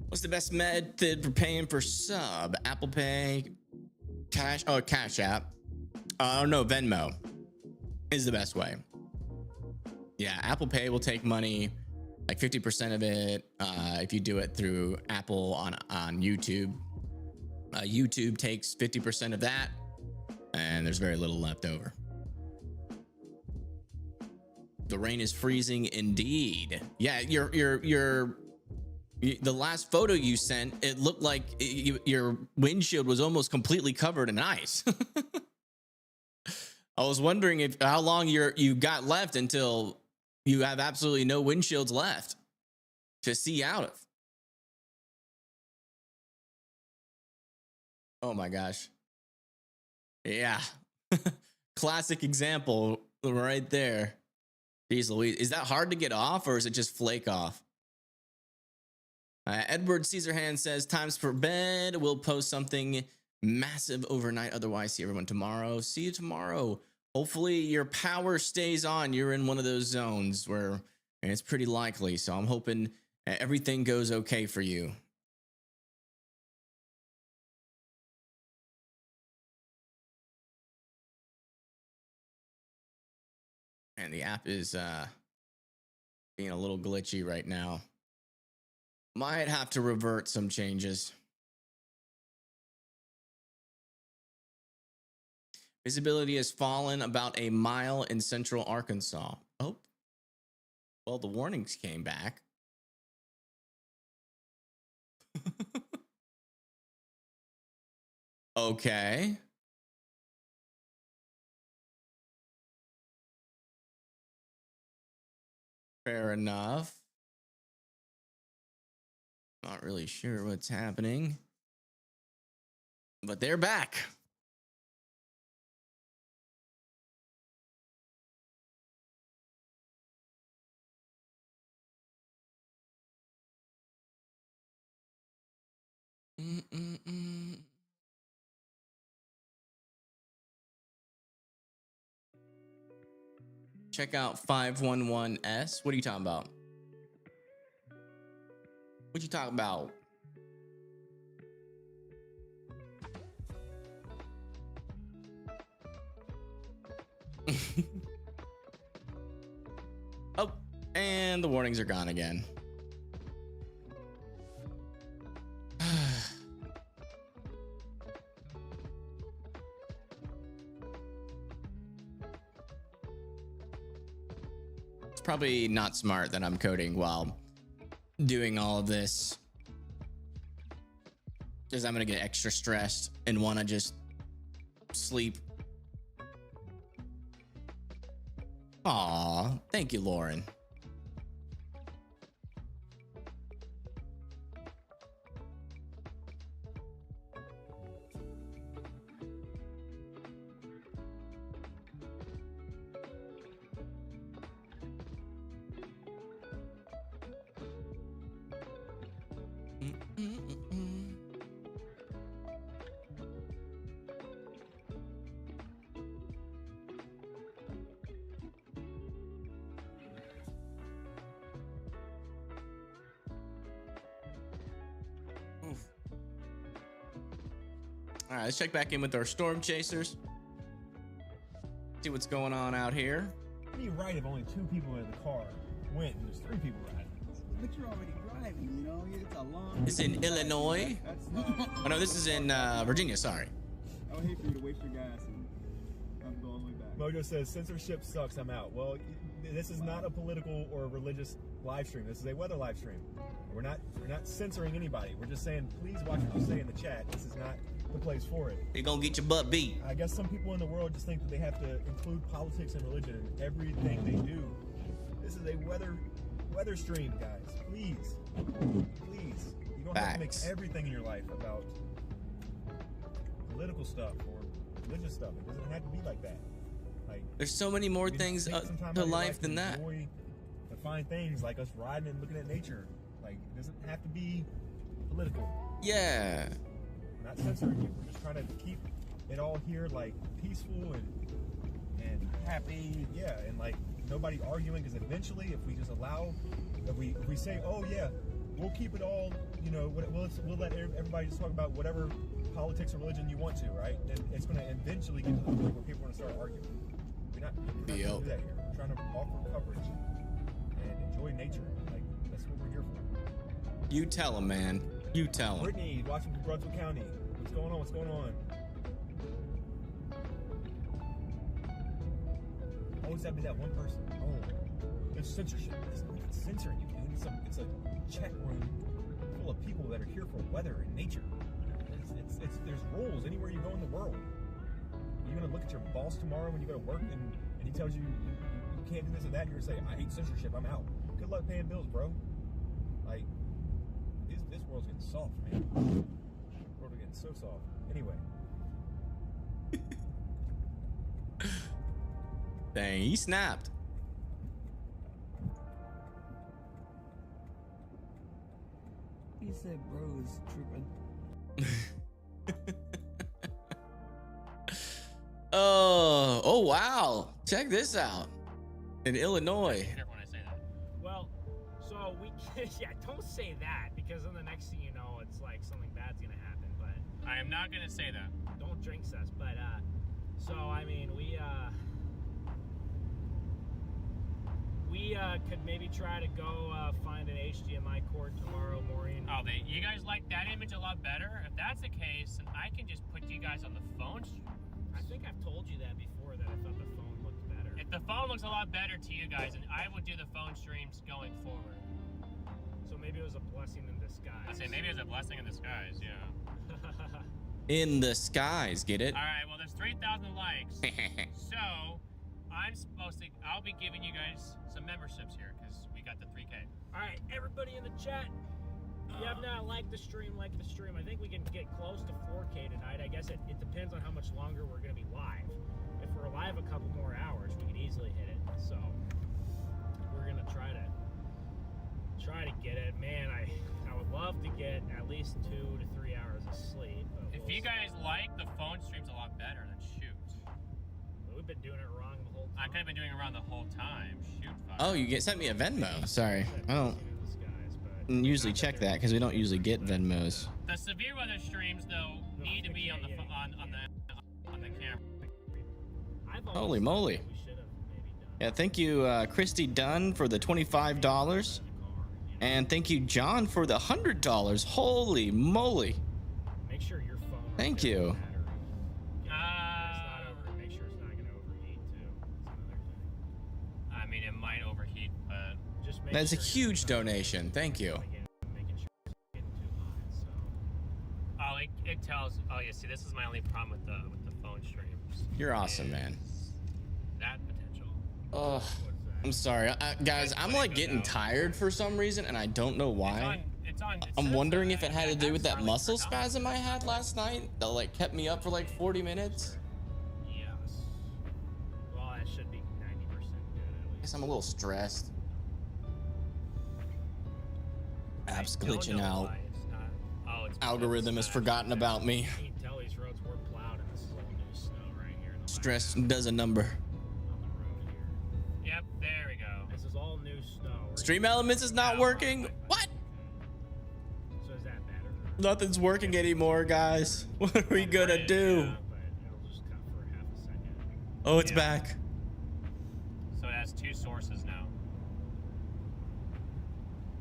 What's the best method for paying for sub? Apple Pay, Cash App. No, Venmo is the best way. Yeah, Apple Pay will take money. Like 50% of it, if you do it through Apple on YouTube, YouTube takes 50% of that, and there's very little left over. The rain is freezing indeed. Yeah, the last photo you sent, it looked like your windshield was almost completely covered in ice. I was wondering how long you got left until you have absolutely no windshields left to see out of. Oh my gosh. Yeah. Classic example right there. Jeez Louise. Is that hard to get off, or is it just flake off? Edward Caesarhand says, times for bed. We'll post something massive overnight. Otherwise, see everyone tomorrow. See you tomorrow. Hopefully your power stays on. You're in one of those zones where it's pretty likely. So I'm hoping everything goes okay for you. And the app is being a little glitchy right now. Might have to revert some changes. Visibility has fallen about a mile in central Arkansas. Oh, well, the warnings came back. Okay. Fair enough. Not really sure what's happening, but they're back. Check out 511S. What are you talking about? What you talking about? Oh, and the warnings are gone again. It's probably not smart that I'm coding while doing all of this, because I'm gonna get extra stressed and want to just sleep. Aw, thank you, Lauren. All right, let's check back in with our storm chasers. See what's going on out here. How do you ride if only 2 people in the car went and there's 3 people riding? But you're already driving, you know? It's a long... It's in Illinois. Oh, no, this is in Virginia, sorry. I would hate for you to waste your gas and have to go all the way back. Mojo says, censorship sucks, I'm out. Well, this is not a political or religious live stream. This is a weather live stream. We're not censoring anybody. We're just saying, please watch what you say in the chat. This is not the place for it. You're gonna get your butt beat. I guess some people in the world just think that they have to include politics and religion in everything they do. This is a weather stream, guys. Please. You don't have to make everything in your life about political stuff or religious stuff. It doesn't have to be like that. Like, there's so many more things to life than that. Enjoy the fine things like us riding and looking at nature. Like, it doesn't have to be political. Yeah. We're not censoring you. We're just trying to keep it all here like peaceful and happy. Yeah, and like nobody arguing, because eventually if we just allow, if we say, oh yeah, we'll keep it all, you know, we'll let everybody just talk about whatever politics or religion you want to, right? And it's going to eventually get to the point where people are going to start arguing. We're not trying to do that here. We're trying to offer coverage and enjoy nature. Like, That's what we're here for. You tell him, man. You tell him. Brittany, watching from Brunswick County. What's going on? What's going on? Always have to be that one person. Oh, it's censorship. It's not censoring you, dude. It's a check room full of people that are here for weather and nature. There's rules anywhere you go in the world. You're gonna look at your boss tomorrow when you go to work and he tells you you can't do this and that. You're gonna say, I hate censorship. I'm out. Good luck paying bills, bro. Like this world's getting soft, man. This world's getting so soft. Anyway. Dang, he snapped. He said bro is tripping. Oh wow. Check this out. In Illinois. Careful when I say that. Well, so we yeah, don't say that because then the next thing you know, it's like something bad's gonna happen. But I am not gonna say that. don't jinx us. But so I mean, we could maybe try to go find an HDMI cord tomorrow morning. Oh, you guys like that image a lot better? If that's the case, then I can just put you guys on the phone. I think I've told you that before, that I thought the phone looked better. If the phone looks a lot better to you guys, then I would do the phone streams going forward. So maybe it was a blessing in disguise. I say maybe it's a blessing in disguise, yeah. In the skies, get it? All right, well, there's 3,000 likes. So I'll be giving you guys some memberships here because we got the 3K. All right, everybody in the chat, if you have not liked the stream, like the stream. I think we can get close to 4K tonight. I guess it depends on how much longer we're going to be live. If we're live a couple more hours, we could easily hit it. So we're going to try to get it. Man, I would love to get at least 2 to 3 hours of sleep. If you guys like the phone streams a lot better, then shoot. We've been doing it wrong the whole time. I could have been doing it wrong the whole time. Shoot, fuck. Oh, you sent me a Venmo. Sorry. I don't usually check that because we don't usually get Venmos. The severe weather streams, though, need to be on the camera. Holy moly. Yeah, thank you, Christy Dunn, for the $25. And thank you, John, for the $100. Holy moly. Make sure your phone. Thank you. Make sure it's not going to overheat, too. That's another thing. I mean, it might overheat, but just make That's a sure huge donation. Thank you. making sure it's getting too hot. So. oh, it tells. Oh, yeah. See, this is my only problem with the phone streams. You're awesome, man. That potential. Oh, I'm sorry, guys. I'm like getting tired for some reason, and I don't know why. I'm wondering if it had to do with that muscle spasm I had last night that like kept me up for like 40 minutes. Yes. Well, that should be 90% good at I least. guess I'm a little stressed. App's I don't glitching know out. why it's not. Oh, it's Algorithm has forgotten about me. You can tell these roads were plowed, and this is all new snow right here. Stress does a number. On the road here. Yep, there we go. This is all new snow. Stream Elements is not working. What? So is that better? Nothing's working anymore, guys. What are we gonna do? Yeah, but it'll just cut for half a second. Oh, it's back. So it has 2 sources now.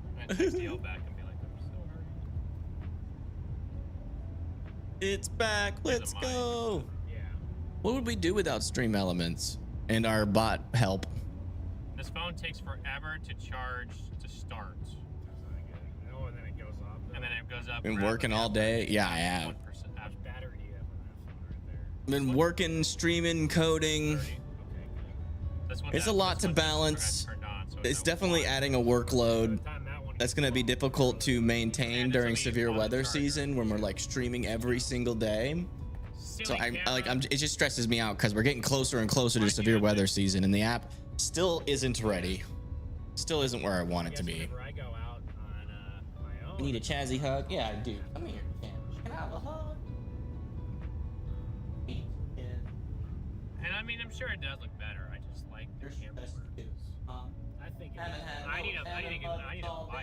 I'm gonna text Dale back and be like, I'm so hurt. It's back. Let's go. Yeah. What would we do without Stream Elements and our bot help? This phone takes forever to charge to start. That's not good. Oh, and then it goes off. And then it goes up. Been working all day. Yeah, I have. 1%. How much battery do you have on that phone right there? Been working, streaming, coding. Okay, good. It's a lot to balance. It's definitely adding a workload that's going to be difficult to maintain during severe weather season when we're like streaming every single day. So it just stresses me out because we're getting closer and closer to severe weather season, and the app still isn't ready. Still isn't where I want it to be. Whenever I go out on my own. You need a Chazzy hug? Yeah, I do. Come here. Can I have a hug? And I mean, I'm sure it does look better. I just like the camera. I think I need to buy a freaking camcorder. Is probably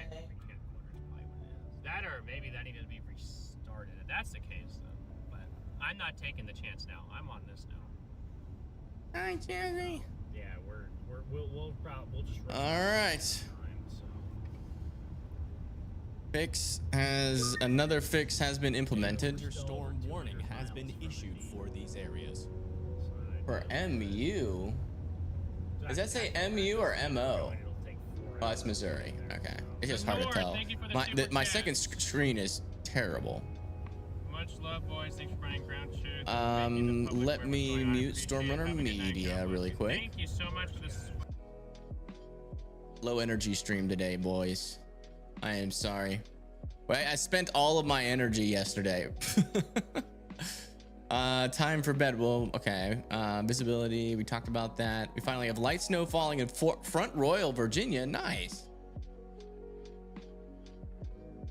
what it is. That or maybe that needed to be restarted. If that's the case, then. But I'm not taking the chance now. I'm on this now. Hi, Chazzy. Yeah, we'll just run All right. time, so. Another fix has been implemented. Thunderstorm warning has been issued for these areas. For MU? Does that say MU or MO? Oh, it's Missouri. Okay. It's just hard to tell. My second screen is terrible. Much love, boys. Thanks for buying ground shit. Let me mute Stormrunner Media really quick. Thank you so much for this. Low energy stream today, boys. I am sorry. Well, I spent all of my energy yesterday. Time for bed. Well, okay. Visibility. We talked about that. We finally have light snow falling in Front Royal, Virginia. Nice.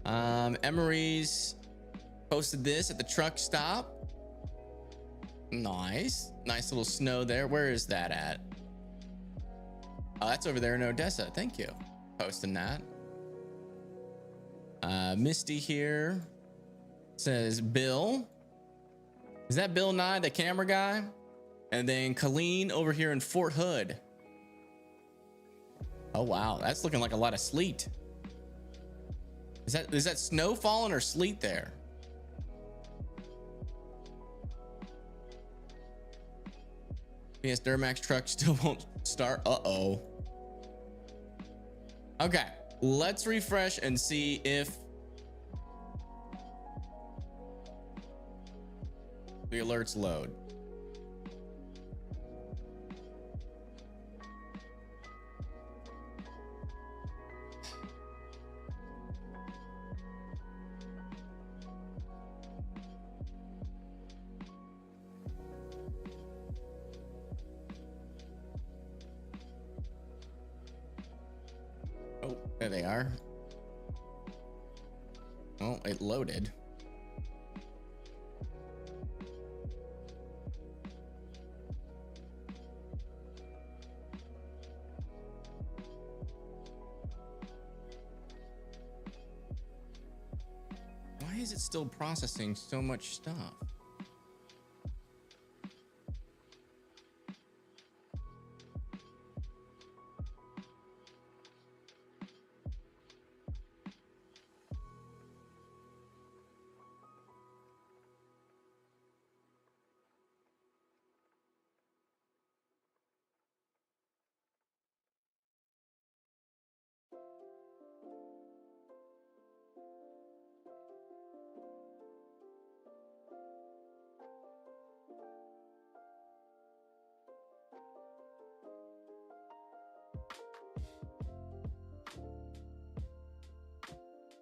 Emery's posted this at the truck stop. Nice little snow there. Where is that at? Oh, that's over there in Odessa. Thank you posting that. Misty here says Bill. Is that Bill Nye, the camera guy? And then Colleen over here in Fort Hood. Oh wow, that's looking like a lot of sleet. Is that snow falling or sleet there? PS Duramax truck still won't start. Uh-oh. Okay, let's refresh and see if the alerts load. Oh, there they are. Oh, it loaded. Why is it still processing so much stuff?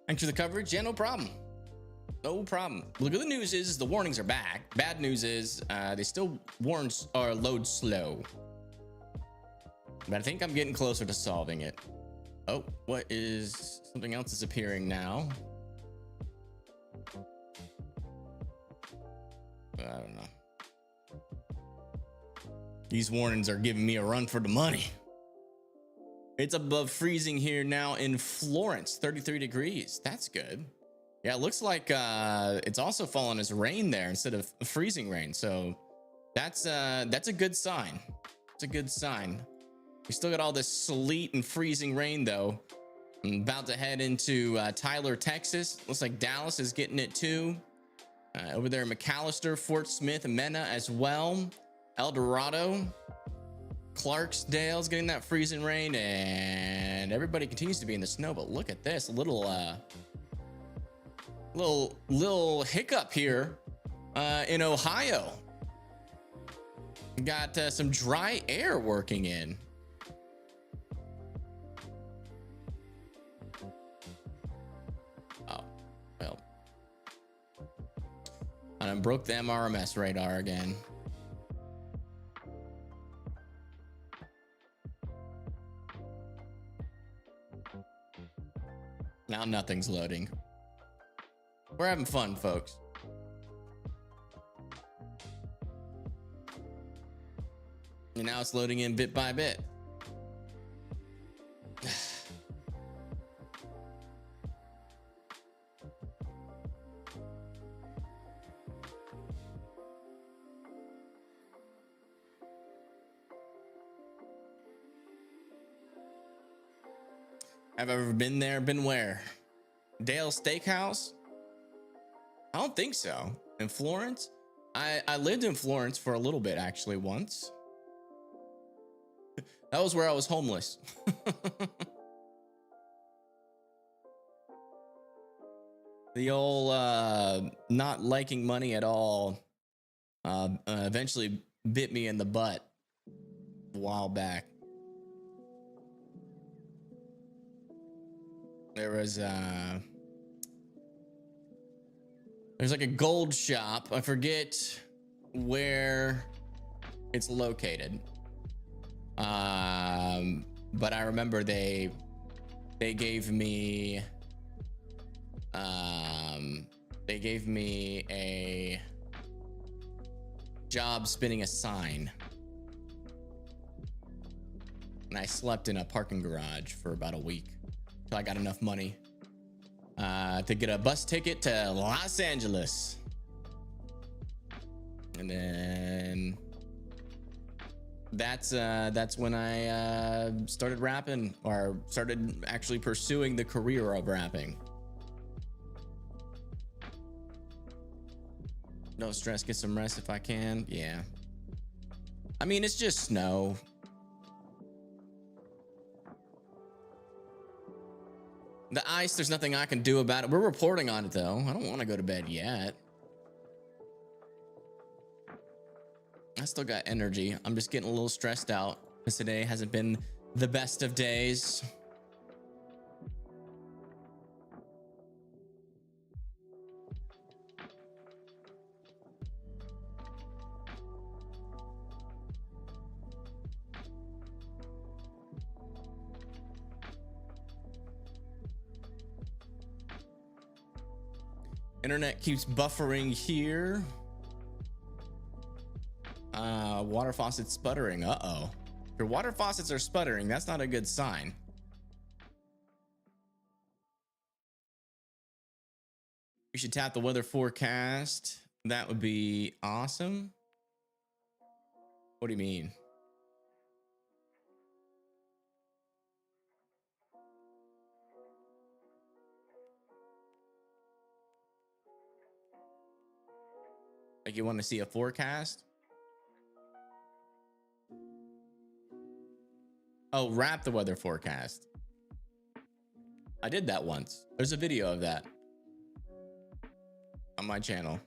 Thanks for the coverage. Yeah, no problem. No problem. The good news is the warnings are back. Bad news is they still load slow. But I think I'm getting closer to solving it. Oh, what is something else is appearing now? I don't know. These warnings are giving me a run for the money. It's above freezing here now in Florence, 33 degrees. That's good. Yeah, it looks like it's also falling as rain there instead of freezing rain. So that's a good sign. It's a good sign. We still got all this sleet and freezing rain though. I'm about to head into Tyler, Texas. Looks like Dallas is getting it too. Over there in McAllister, Fort Smith, Mena as well. El Dorado. Clarksdale's getting that freezing rain, and everybody continues to be in the snow. But look at this little hiccup here in Ohio. We got some dry air working in. Oh, well, and I broke the MRMS radar again. Now nothing's loading. We're having fun, folks. And now it's loading in bit by bit. Have I ever been there? Been where? Dale Steakhouse? I don't think so. In Florence? I lived in Florence for a little bit actually once. That was where I was homeless. The old not liking money at all eventually bit me in the butt a while back. There's like a gold shop. I forget where it's located. But I remember they gave me a job spinning a sign. And I slept in a parking garage for about a week till I got enough money to get a bus ticket to Los Angeles. And then that's when I started rapping, or started actually pursuing the career of rapping. No stress, get some rest if I can. Yeah. I mean, it's just snow. The ice, there's nothing I can do about it. We're reporting on it though. I don't want to go to bed yet. I still got energy. I'm just getting a little stressed out because today hasn't been the best of days. Internet keeps buffering here. Water faucet sputtering. Uh-oh. If your water faucets are sputtering, that's not a good sign. You should tap the weather forecast. That would be awesome. What do you mean? Like you want to see a forecast? Oh, wrap the weather forecast. I did that once. There's a video of that on my channel.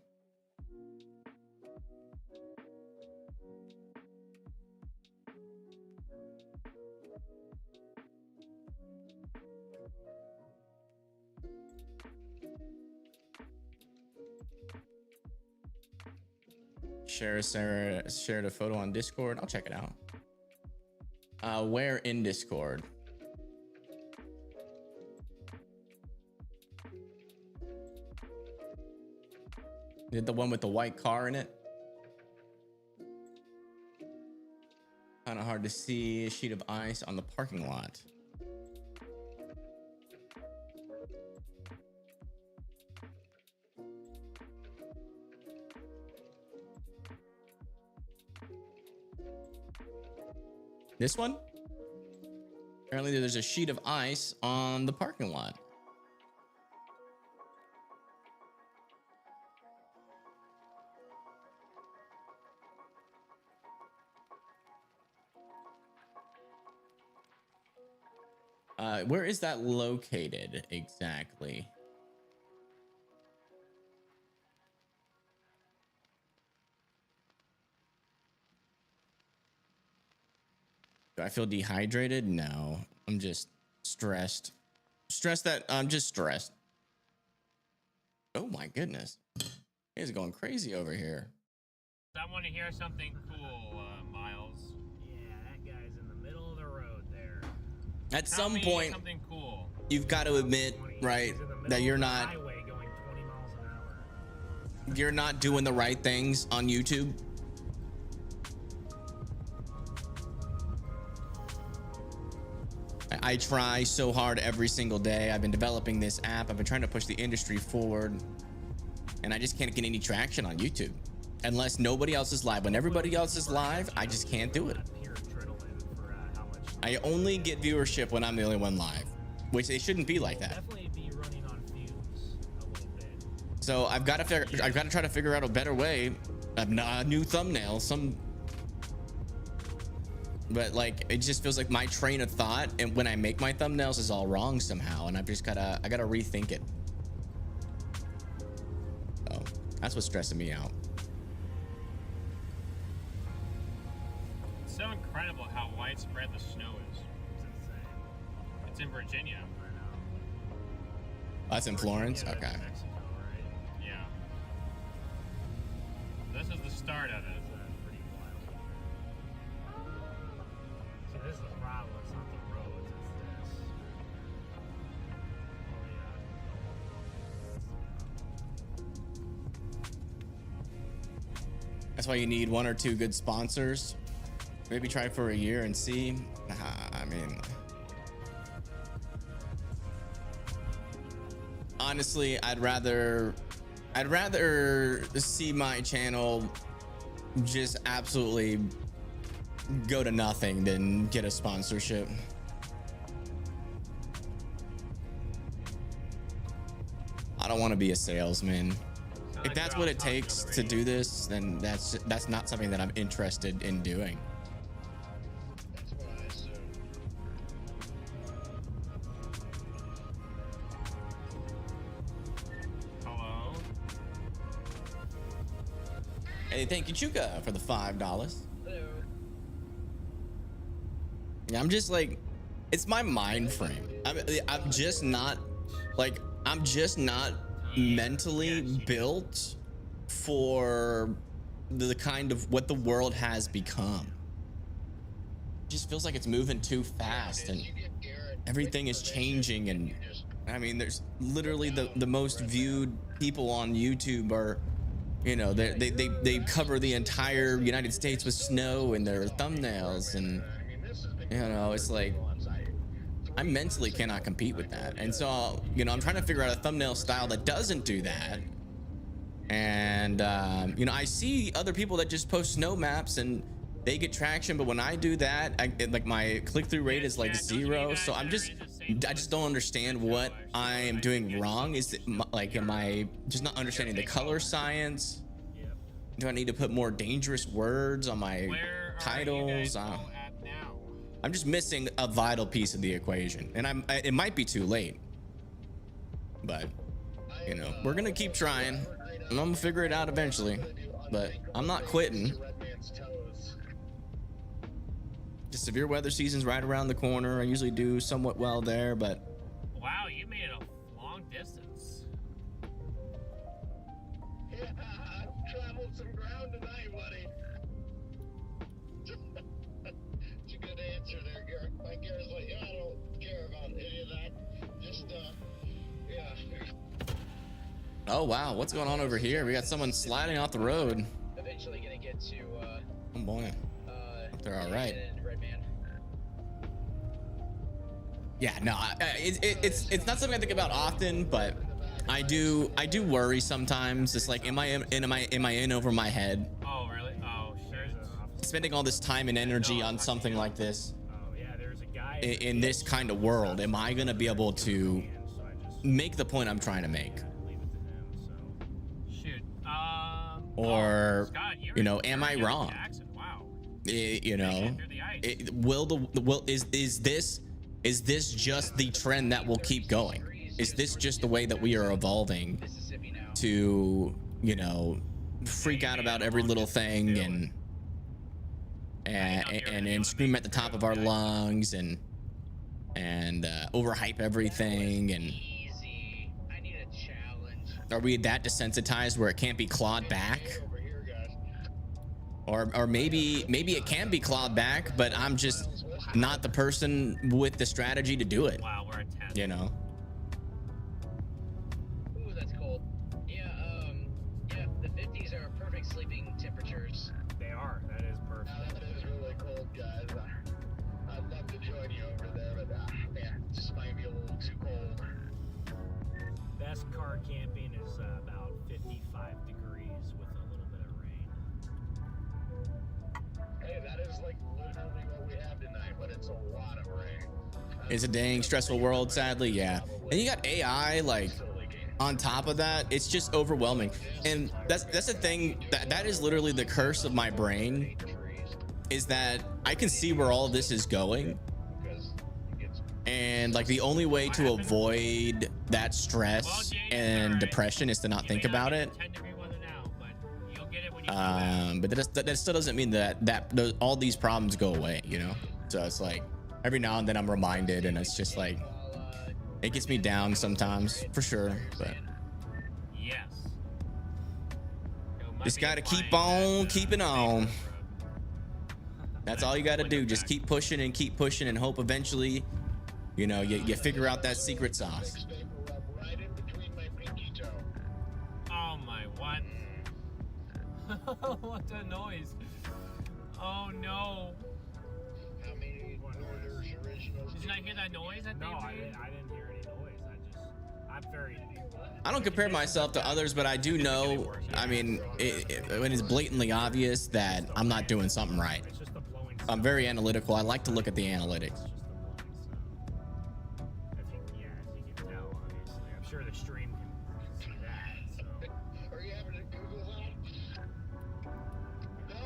Shared a photo on Discord. I'll check it out. Where in Discord? Is it the one with the white car in it? Kind of hard to see. A sheet of ice on the parking lot. This one? Apparently there's a sheet of ice on the parking lot. Where is that located exactly? Do I feel dehydrated? No, I'm just stressed. I'm just stressed. Oh my goodness. It's going crazy over here. I want to hear something cool, Miles. Yeah, that guy's in the middle of the road there. At some point, something cool. You've got to admit, right, that you're not Highway going 20 miles an hour. you're not doing the right things on YouTube. I try so hard every single day. I've been developing this app. I've been trying to push the industry forward, and I just can't get any traction on YouTube unless nobody else is live. When everybody else is live, I just can't do it. I only get viewership when I'm the only one live, which it shouldn't be like that. Definitely be running on fumes So I've got to try to figure out a better way, a new thumbnail, but like it just feels like my train of thought and when I make my thumbnails is all wrong somehow, and I gotta rethink it. So that's what's stressing me out. It's so incredible how widespread the snow is. It's insane. It's in Virginia. That's in Florence? Okay. Mexico, right? Yeah. This is the start of it. Pretty wild. See, this is the problem. It's not the roads, it's this. Oh, yeah. That's why you need 1 or 2 good sponsors. Maybe try for a year and see. I mean, honestly, I'd rather see my channel just absolutely go to nothing than get a sponsorship. I don't want to be a salesman. If that's what it takes to do this, then that's not something that I'm interested in doing. That's what I assume. Hello? Hey, thank you, Chuka, for the $5. Hello. Yeah, I'm just like, it's my mind frame. I'm just not mentally built for the kind of what the world has become. It just feels like it's moving too fast and everything is changing. And I mean, there's literally the most viewed people on YouTube are, you know, they cover the entire United States with snow in their thumbnails, and you know, it's like I mentally cannot compete with that. And so, you know, I'm trying to figure out a thumbnail style that doesn't do that. And you know, I see other people that just post snow maps and they get traction, but when I do that, like my click-through rate is like 0. So I just don't understand what I am doing wrong. Is it like, am I just not understanding the color science? Do I need to put more dangerous words on my titles? I'm just missing a vital piece of the equation, and it might be too late, but you know, we're gonna keep trying and I'm gonna figure it out eventually, but I'm not quitting. The severe weather season's right around the corner. I usually do somewhat well there, but Wow, you made a long distance. Yeah, I traveled some ground tonight, buddy. It's a good answer there, Garrett. My Garrett's like, yeah, I don't care about any of that. Just, yeah. oh wow, what's going on over here? We got someone sliding off the road. Eventually gonna get to, oh boy, hope they're all right. Yeah, no, it's not something I think about often, but I do worry sometimes. It's like, am I in over my head? Oh, really? Oh, sure. Spending all this time and energy on something like this. Oh, yeah, there's a guy In this kind of world, am I gonna be able to make the point I'm trying to make? Shoot. Or, Scott, you know, am I wrong? Wow. You know, is this just the trend that will keep going? Is this just the way that we are evolving to, you know, freak out about every little thing and scream at the top of our lungs and overhype everything? And are we that desensitized where it can't be clawed back? Or maybe it can be clawed back, but I'm just not the person with the strategy to do it. Wow, we're at 10. You know. Ooh, that's cold. Yeah, yeah, the 50s are perfect sleeping temperatures. They are. That is perfect. That is really cold, guys. I'd love to join you over there, but man, it just might be a little too cold. Best car camping is about 55 degrees with a little bit of rain. Hey, that is like literally what we have tonight, but it's a lot of rain. It's a dang stressful world, sadly. Yeah. And you got AI like on top of that, it's just overwhelming. And that's the thing, that is literally the curse of my brain, is that I can see where all of this is going, and like the only way to avoid that stress and depression is to not think about it. But that still doesn't mean that all these problems go away, you know. So it's like every now and then I'm reminded, and it's just like it gets me down sometimes, for sure. But yes, just gotta keep on keeping on. That's all you gotta do. Just keep pushing and hope eventually, you know, you figure out that secret sauce. Oh my, what? What the noise? Oh no. Did you not hear that noise? No, I didn't hear any noise. I'm very. I don't compare myself to others, but I do know, I mean, when it's blatantly obvious that I'm not doing something right. I'm very analytical. I like to look at the analytics. Yeah, as you can tell, obviously. I'm sure the stream can see that. So. Are you having a Google that? No,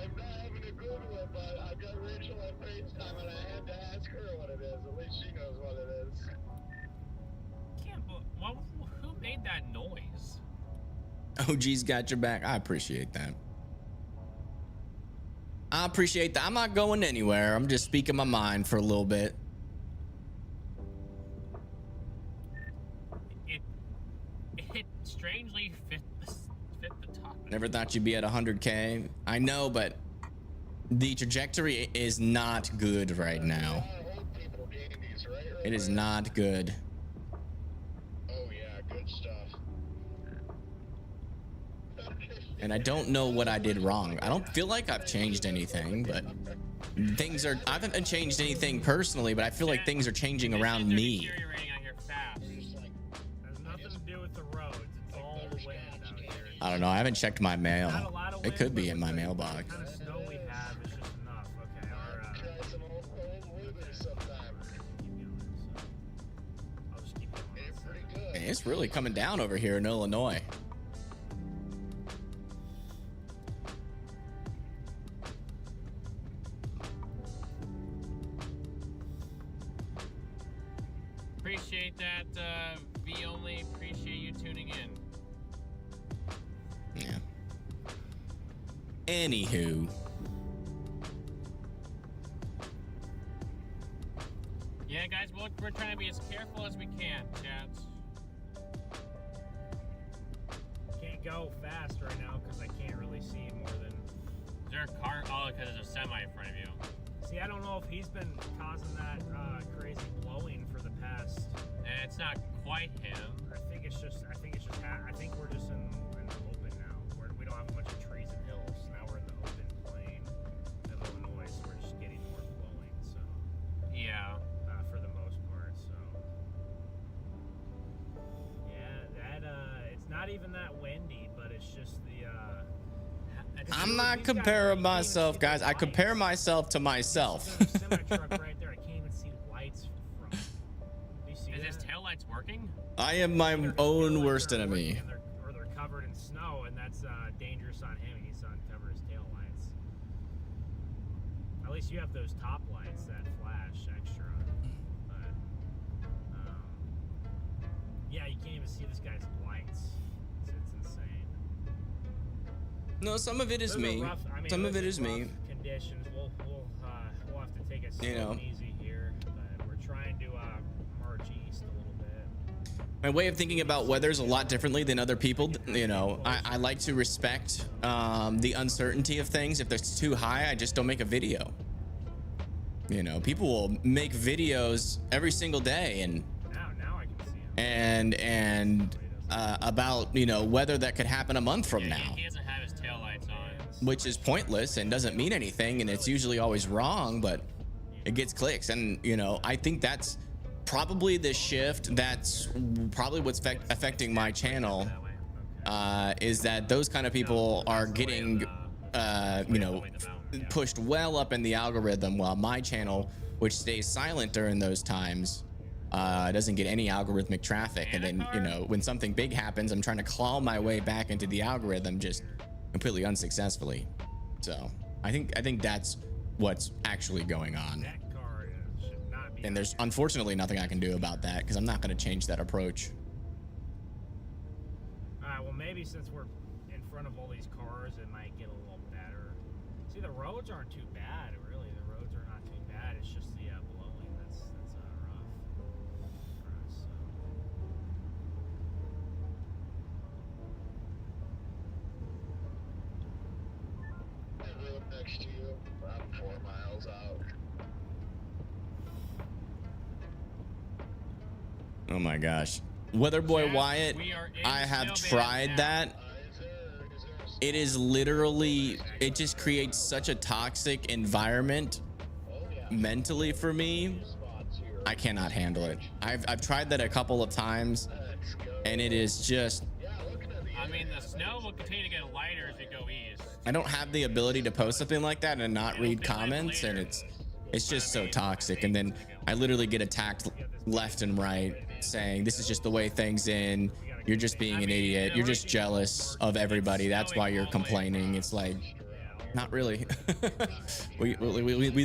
I'm not having a Google it, but I've got Rachel on FaceTime and I had to ask her what it is. At least she knows what it is. Who made that noise? OG's got your back. I appreciate that. I appreciate that. I'm not going anywhere. I'm just speaking my mind for a little bit. It strangely fit the topic. Never thought you'd be at 100K. I know, but the trajectory is not good right now. It is not good. Oh yeah, good stuff. And I don't know what I did wrong. I don't feel like I've changed anything, but I haven't changed anything personally, but I feel like things are changing around me. Has nothing to do with the roads. It's all wind out here. I don't know. I haven't checked my mail. It could be in my mailbox. The kind of snow we have is just enough. Okay, I'll just keep going. Hey, it's really coming down over here in Illinois. Appreciate that, V only. Appreciate you tuning in. Yeah. Anywho. Yeah, guys, we're trying to be as careful as we can, chats. Can't go fast right now because I can't really see more than. Is there a car? Oh, because there's a semi in front of you. See, I don't know if he's been causing that crazy blowing for the past. And it's not quite him. I think we're just in the open now. We don't have a bunch of trees and hills. Now we're in the open plain of Illinois, so we're just getting more blowing. So yeah, for the most part. So yeah, it's not even that windy, but it's just the. I'm not comparing myself, guys. I compare myself to myself. There's a semi-truck right there. I can't even see lights from. Do you see Is his taillights working? I am my own worst enemy. Or they're covered in snow, and that's dangerous on him. He needs to uncover his taillights. At least you have those top lights that flash extra. But yeah, you can't even see this guy's lights. It's insane. No, some of it is me. Some of it is me. Conditions. We'll have to take it slow and easy here, but we're trying to march east a little bit. My way of thinking about weather is a lot differently than other people. You know, I like to respect the uncertainty of things. If it's too high, I just don't make a video. You know, people will make videos every single day and now I can see him. and about, you know, weather that could happen a month from now. He doesn't have his taillights on. Which is pointless and doesn't mean anything, and it's usually always wrong, but it gets clicks. And you know, I think that's probably the shift. That's probably what's affecting my channel, is that those kind of people are getting you know, pushed well up in the algorithm, while my channel, which stays silent during those times, It doesn't get any algorithmic traffic. And then, you know, when something big happens, I'm trying to claw my way back into the algorithm just completely unsuccessfully. So I think that's what's actually going on. That car should not be. And there's unfortunately nothing I can do about that because I'm not going to change that approach. All right, well, maybe since we're in front of all these cars, it might get a little better. See, the roads aren't too bad, really. The roads are not too bad. It's just the blowing that's rough for us. So. The road next to you, about 4 miles out. Oh my gosh. Weather Boy Chat, Wyatt, we are in I have snowman tried now. that. It is literally, it just creates such a toxic environment mentally for me. I cannot handle it. I've tried that a couple of times and it is just, I mean, the snow will continue to get lighter as we go east. I don't have the ability to post something like that and not read comments, and it's just so toxic. And then I literally get attacked left and right saying this is just the way things in. You're just being an idiot. You're just jealous of everybody. That's why you're complaining. It's like, not really. we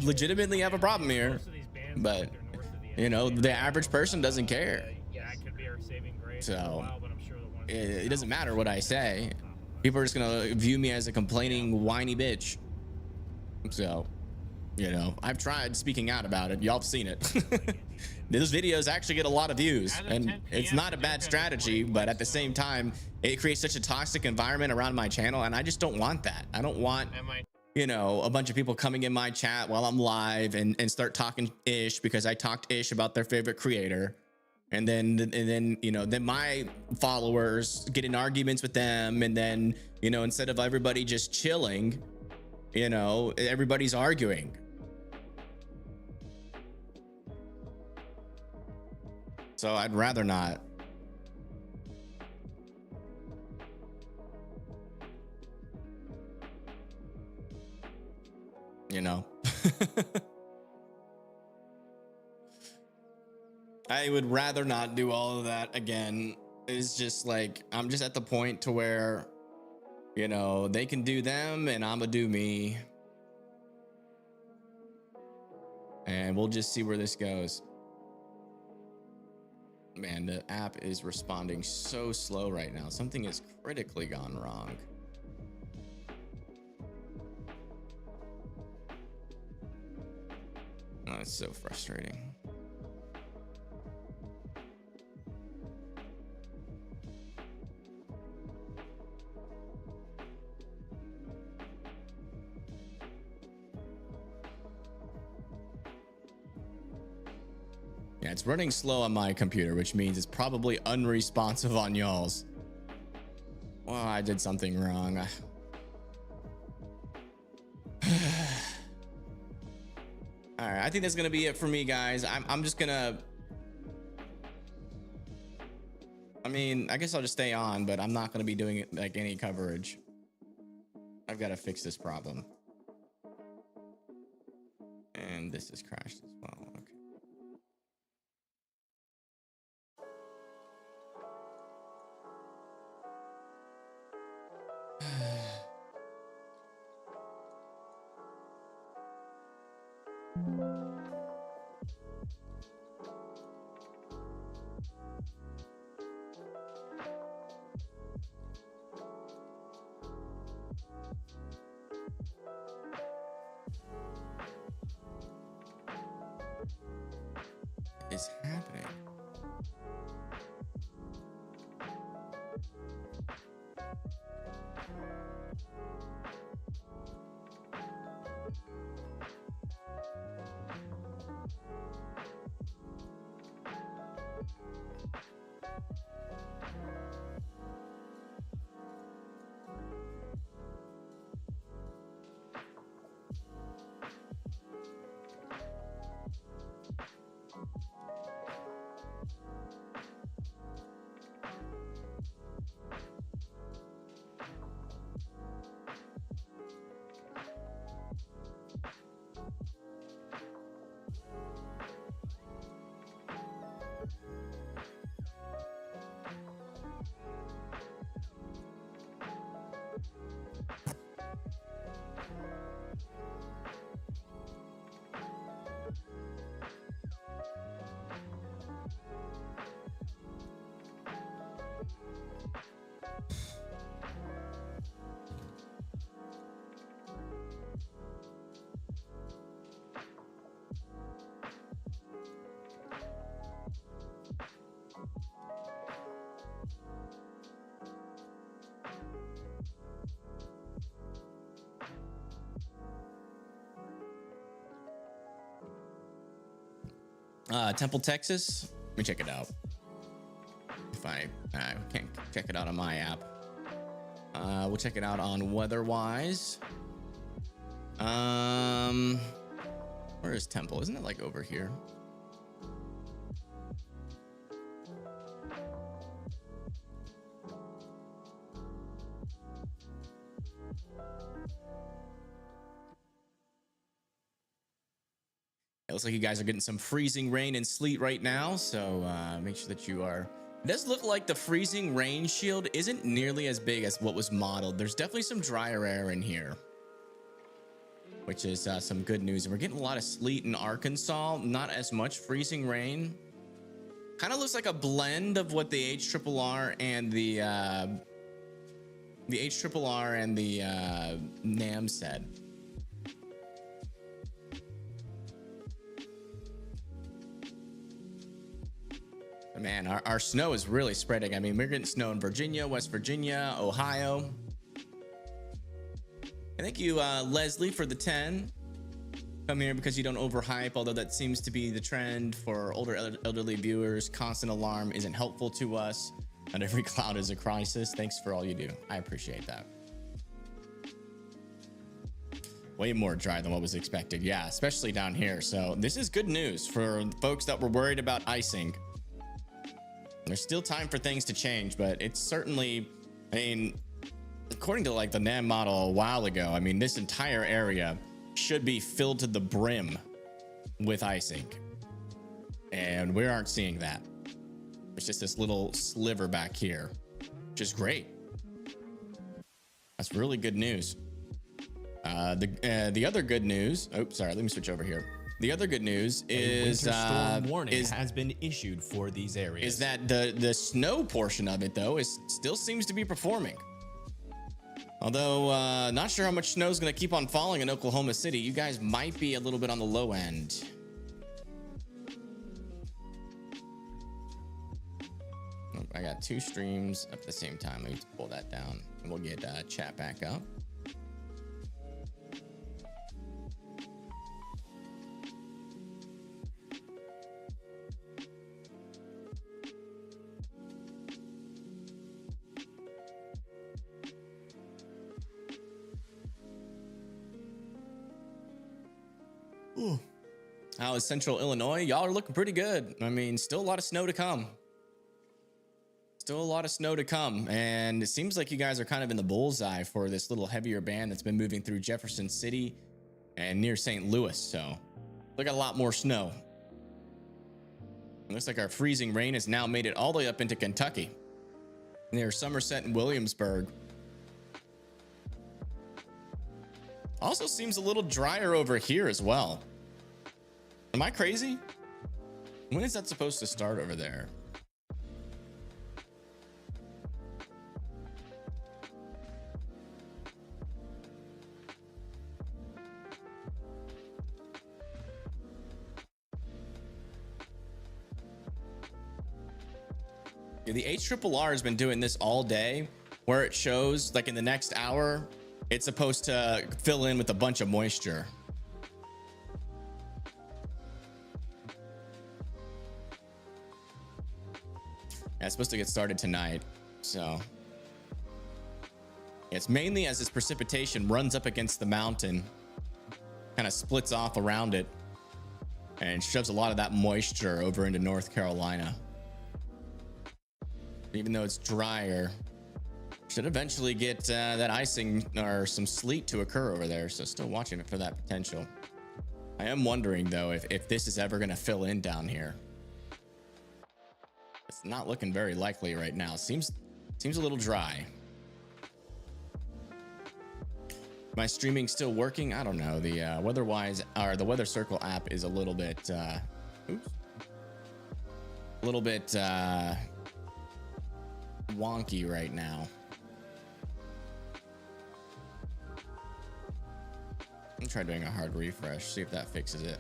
legitimately have a problem here, but you know, the average person doesn't care. That could be our saving grace for a So while, but I'm sure the ones it doesn't matter what I say. People are just gonna view me as a complaining, whiny bitch. So, you know, I've tried speaking out about it. Y'all have seen it. Those videos actually get a lot of views, and it's not a bad strategy, but at the same time, it creates such a toxic environment around my channel, and I just don't want that. I don't want, you know, a bunch of people coming in my chat while I'm live and start talking ish because I talked ish about their favorite creator. And then, you know, then my followers get in arguments with them. And then, you know, instead of everybody just chilling, you know, everybody's arguing. So I'd rather not. You know, I would rather not do all of that again. It's just like, I'm just at the point to where, you know, they can do them and I'm gonna do me. And we'll just see where this goes. Man, the app is responding so slow right now. Something has critically gone wrong. Oh, it's so frustrating. Yeah, it's running slow on my computer, which means it's probably unresponsive on y'all's. Well, I did something wrong. All right, I think that's gonna be it for me, guys. I'm just gonna, I mean, I guess I'll just stay on, but I'm not gonna be doing it like any coverage. I've got to fix this problem. And this has crashed as well. Okay. Is happening? Temple, Texas. Let me check it out. If I can't check it out on my app. We'll check it out on WeatherWise. Where is Temple? Isn't it like over here? It looks like you guys are getting some freezing rain and sleet right now, so make sure that you are. It does look like the freezing rain shield isn't nearly as big as what was modeled. There's definitely some drier air in here, which is some good news. And we're getting a lot of sleet in Arkansas, not as much freezing rain. Kind of looks like a blend of what the HRRR and the NAM said. Man, our snow is really spreading. I mean, we're getting snow in Virginia, West Virginia, Ohio. And thank you, Leslie, for the 10. Come here because you don't overhype, although that seems to be the trend for older elderly viewers. Constant alarm isn't helpful to us. Not every cloud is a crisis. Thanks for all you do. I appreciate that. Way more dry than what was expected. Yeah, especially down here. So this is good news for folks that were worried about icing. There's still time for things to change, but it's certainly, I mean, according to like the NAM model a while ago, I mean, this entire area should be filled to the brim with icing. And we aren't seeing that. It's just this little sliver back here, which is great. That's really good news. The other good news, oh, sorry, let me switch over here. The other good news is winter storm warning has been issued for these areas. Is that the snow portion of it though is still seems to be performing. Although not sure how much snow is going to keep on falling in Oklahoma City. You guys might be a little bit on the low end. Oh, I got 2 streams up at the same time. Let me pull that down and we'll get chat back up. Ooh. How is Central Illinois? Y'all are looking pretty good. I mean, still a lot of snow to come. Still a lot of snow to come. And it seems like you guys are kind of in the bullseye for this little heavier band that's been moving through Jefferson City and near St. Louis. So look at a lot more snow. It looks like our freezing rain has now made it all the way up into Kentucky, near Somerset and Williamsburg. Also seems a little drier over here as well. Am I crazy? When is that supposed to start over there? Yeah, the HRRR has been doing this all day, where it shows like in the next hour, it's supposed to fill in with a bunch of moisture. Yeah, it's supposed to get started tonight, so it's mainly as this precipitation runs up against the mountain, kind of splits off around it, and shoves a lot of that moisture over into North Carolina. Even though it's drier, should eventually get that icing or some sleet to occur over there, so still watching it for that potential. I am wondering though if this is ever going to fill in down here. It's not looking very likely right now. Seems a little dry. My streaming still working? I don't know. The WeatherWise or the Weather Circle app is a little bit wonky right now. I'm trying doing a hard refresh, see if that fixes it.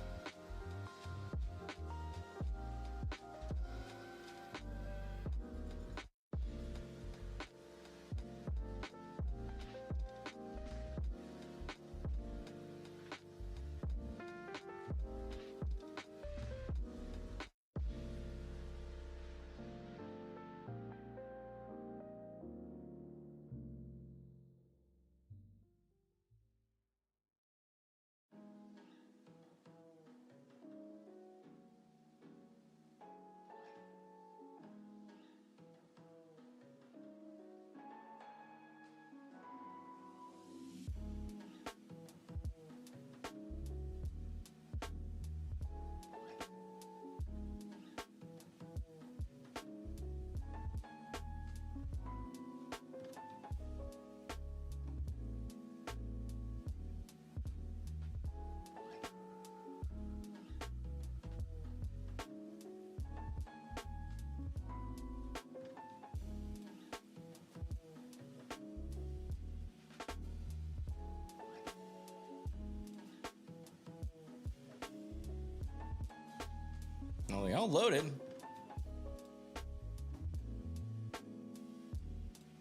Oh, they all loaded.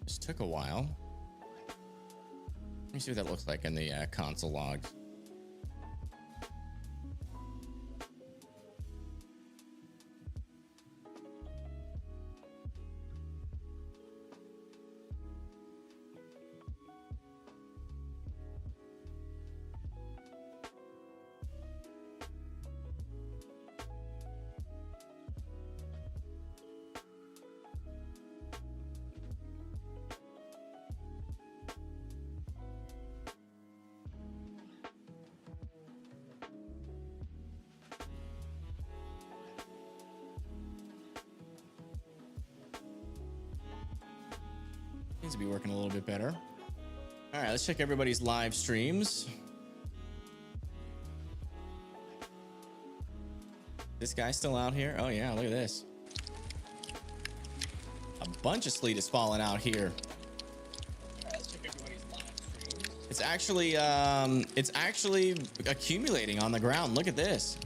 This took a while. Let me see what that looks like in the console logs. Seems to be working a little bit better. All right, let's check everybody's live streams. This guy's still out here. Oh yeah, look at this. A bunch of sleet is falling out here. All right, let's check everybody's live streams. It's actually accumulating on the ground. Look at this.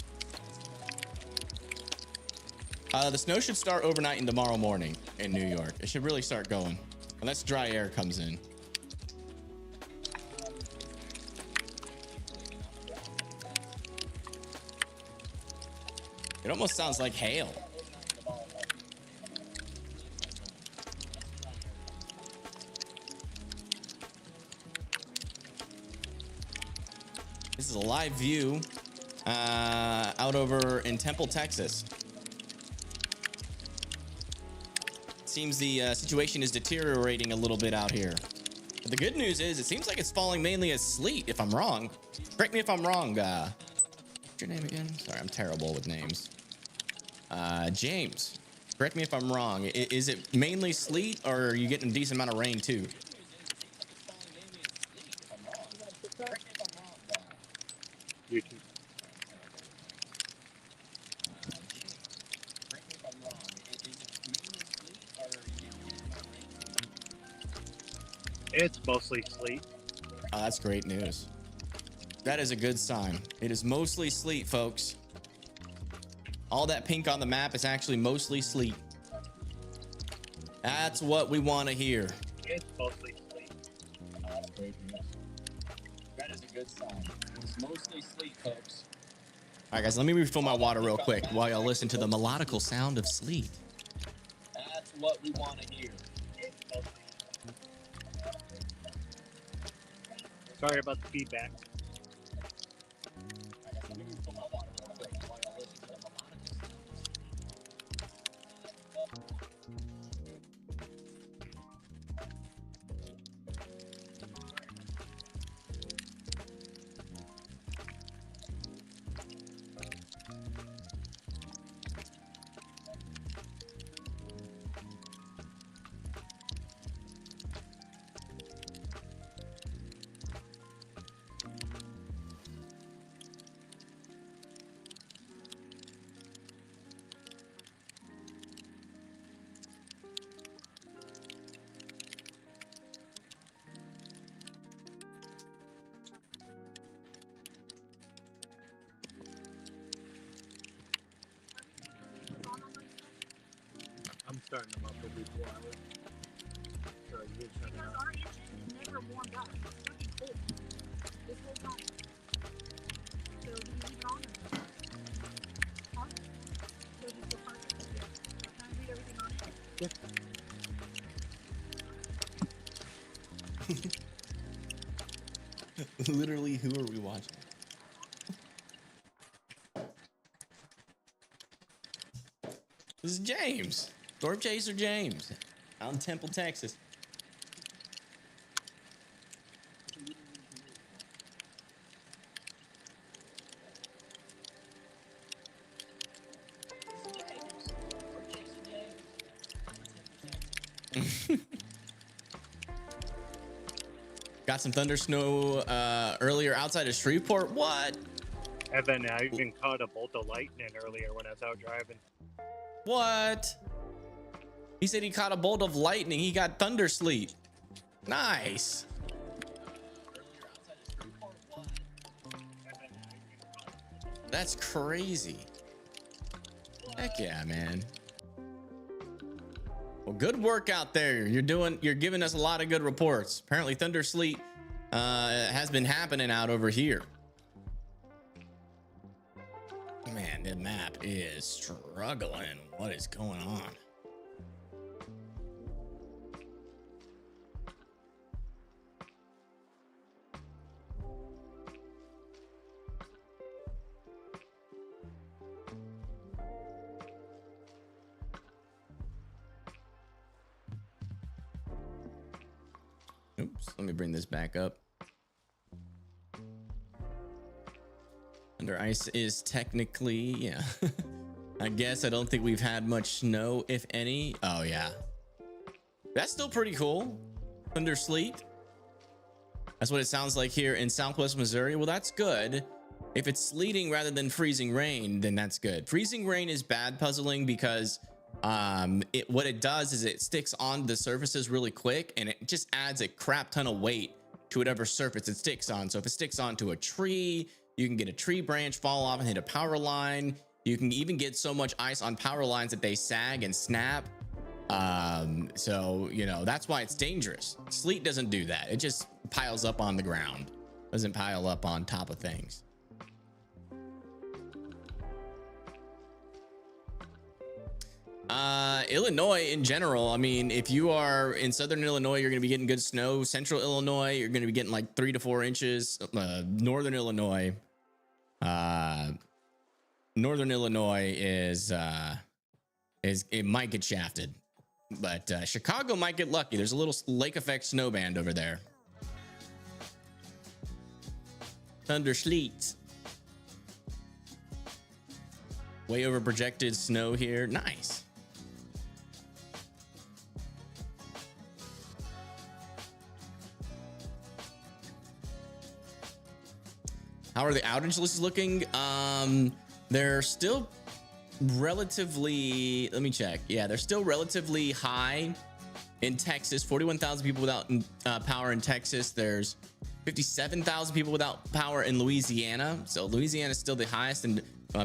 The snow should start overnight and tomorrow morning in New York. It should really start going. Unless dry air comes in. It almost sounds like hail. This is a live view out over in Temple, Texas. Seems the situation is deteriorating a little bit out here. But the good news is it seems like it's falling mainly as sleet, if I'm wrong. Correct me if I'm wrong. What's your name again? Sorry, I'm terrible with names. James, correct me if I'm wrong. Is it mainly sleet, or are you getting a decent amount of rain too? It's mostly sleet. Oh, that's great news. That is a good sign. It is mostly sleet, folks. All that pink on the map is actually mostly sleet. That's what we want to hear. It's mostly sleet. That's great news. That is a good sign. It's mostly sleet, folks. All right, guys, let me refill my water real quick while y'all listen to the melodical sound of sleet. That's what we want to hear. Sorry about the feedback. I'm starting them up every 4 hours. Sorry, you're shutting Because up. our engine never warmed up. It's fucking cold. This whole time. So do you leave it on or not? Huh? So just go park it? Yeah. Can I read everything on it? Yeah. Literally, who are we watching? This is James. Storm Chaser James. Out in Temple, Texas. Got some thunder snow earlier outside of Shreveport. What? Evan, I even caught a bolt of lightning earlier when I was out driving. What? He said he caught a bolt of lightning. He got thunder sleet. Nice. That's crazy. Heck yeah, man. Well, good work out there. You're giving us a lot of good reports. Apparently thunder sleet has been happening out over here. Man, the map is struggling. What is going on? Oops, let me bring this back up. Under ice is technically, yeah. I guess I don't think we've had much snow, if any. Oh, yeah. That's still pretty cool. Thunder sleet. That's what it sounds like here in Southwest Missouri. Well, that's good. If it's sleeting rather than freezing rain, then that's good. Freezing rain is bad puzzling because what it does is it sticks on the surfaces really quick, and it just adds a crap ton of weight to whatever surface it sticks on. So if it sticks onto a tree, you can get a tree branch fall off and hit a power line. You can even get so much ice on power lines that they sag and snap. So, you know, that's why it's dangerous. Sleet doesn't do that. It just piles up on the ground. Doesn't pile up on top of things. Illinois in general, I mean, if you are in southern Illinois, you're going to be getting good snow. Central Illinois, you're going to be getting like 3 to 4 inches. Northern Illinois is it might get shafted, but Chicago might get lucky. There's a little lake effect snow band over there. Thunder sleet. Way over projected snow here. Nice. How are the outage lists looking? They're still relatively, let me check. Yeah, they're still relatively high in Texas. 41,000 people without power in Texas. There's 57,000 people without power in Louisiana. So Louisiana is still the highest, and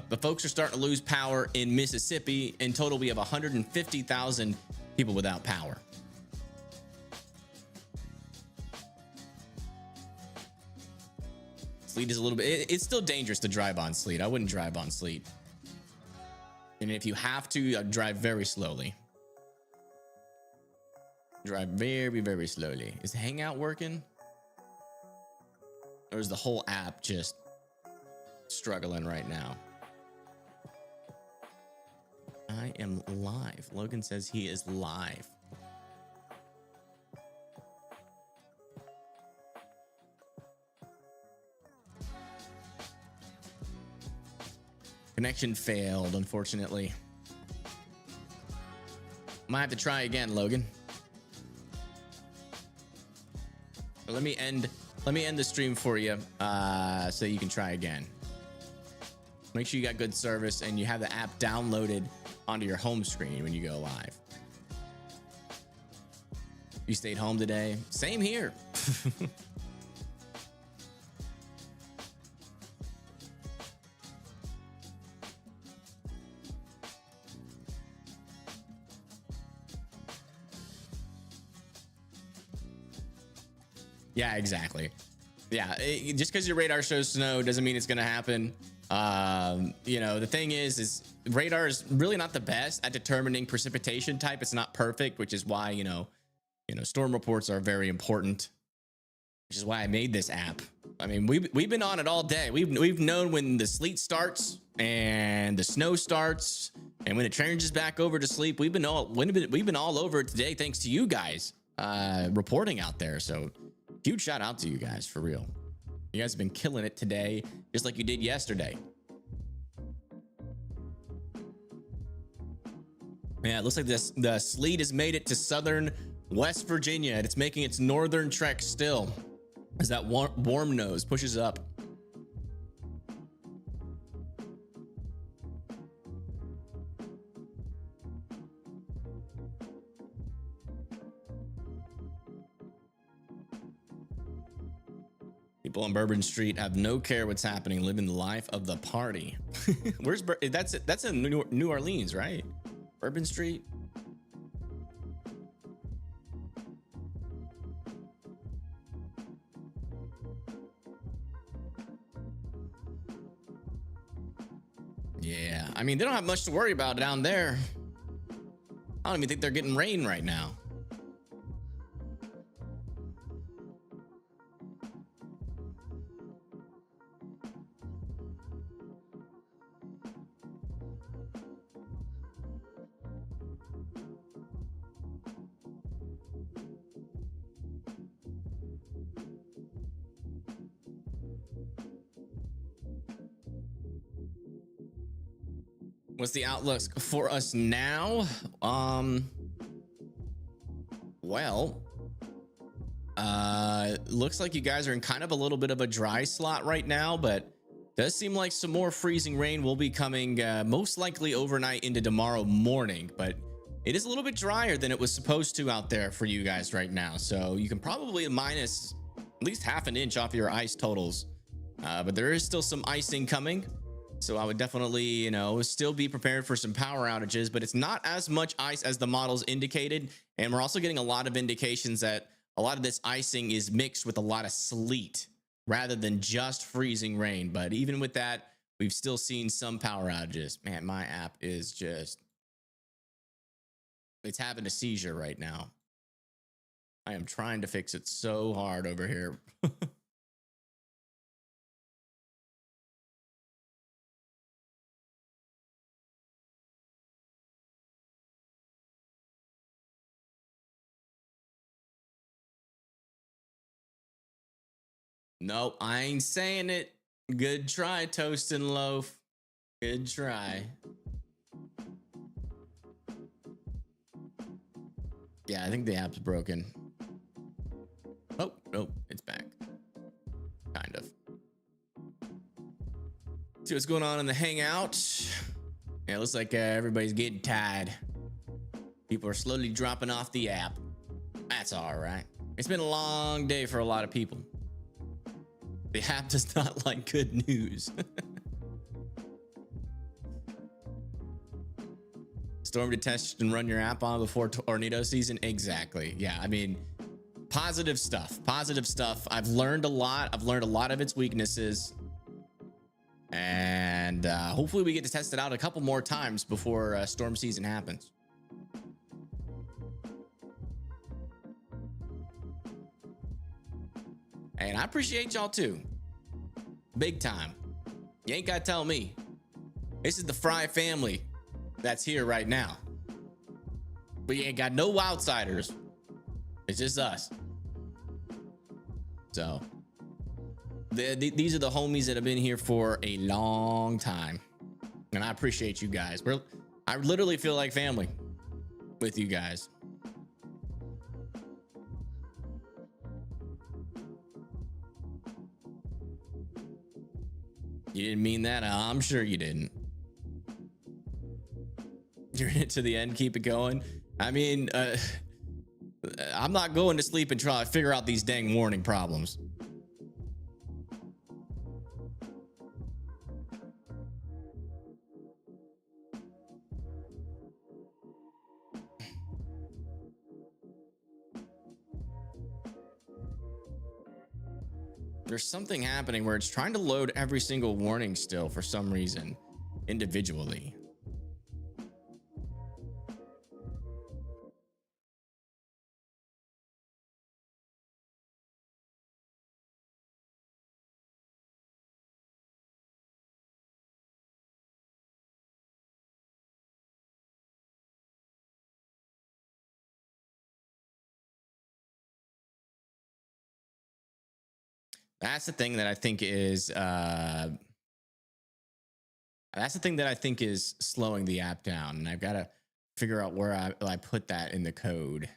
the folks are starting to lose power in Mississippi. In total, we have 150,000 people without power. Sleet is a little bit, it's still dangerous to drive on sleet. I wouldn't drive on sleet. And if you have to, drive very slowly. Drive very, very slowly. Is Hangout working? Or is the whole app just struggling right now? I am live. Logan says he is live. Connection failed, unfortunately. Might have to try again, Logan. But let me end the stream for you, so you can try again. Make sure you got good service and you have the app downloaded onto your home screen when you go live. You stayed home today? Same here. Yeah, exactly. Yeah, just because your radar shows snow doesn't mean it's going to happen. You know, the thing is radar is really not the best at determining precipitation type. It's not perfect, which is why, you know, storm reports are very important, which is why I made this app. I mean, we've been on it all day. We've known when the sleet starts and the snow starts, and when it changes back over to sleet. We've been all over it today, thanks to you guys reporting out there. So huge shout out to you guys, for real. You guys have been killing it today, just like you did yesterday. Yeah, it looks like the sleet has made it to southern West Virginia, and it's making its northern trek still as that warm nose pushes up. People on Bourbon Street have no care what's happening, living the life of the party. Where's that's in New Orleans, right? Bourbon Street. Yeah, I mean, they don't have much to worry about down there. I don't even think they're getting rain right now. What's the outlook for us now? Well, looks like you guys are in kind of a little bit of a dry slot right now, but does seem like some more freezing rain will be coming most likely overnight into tomorrow morning, but it is a little bit drier than it was supposed to out there for you guys right now. So you can probably minus at least half an inch off your ice totals, but there is still some icing coming. So I would definitely, you know, still be prepared for some power outages, but it's not as much ice as the models indicated. And we're also getting a lot of indications that a lot of this icing is mixed with a lot of sleet rather than just freezing rain. But even with that, we've still seen some power outages. Man, my app is just, it's having a seizure right now. I am trying to fix it so hard over here. Nope, I ain't saying it. Good try, Toast and Loaf. Good try. Yeah, I think the app's broken. Oh, nope, it's back. Kind of. See what's going on in the Hangout. Yeah, it looks like everybody's getting tired. People are slowly dropping off the app. That's all right. It's been a long day for a lot of people. The app does not like good news. Storm detect and run your app on before tornado season. Exactly. Yeah, I mean, positive stuff. Positive stuff. I've learned a lot. I've learned a lot of its weaknesses. And hopefully we get to test it out a couple more times before storm season happens. And I appreciate y'all too. Big time. You ain't gotta tell me. This is the Fry family that's here right now. We ain't got no outsiders. It's just us. So these are the homies that have been here for a long time. And I appreciate you guys. I literally feel like family with you guys. You didn't mean that. I'm sure you didn't. You're in it to the end. Keep it going. I mean, I'm not going to sleep until I figure out these dang warning problems. There's something happening where it's trying to load every single warning still for some reason, individually. That's the thing that I think is slowing the app down, and I've got to figure out where I put that in the code.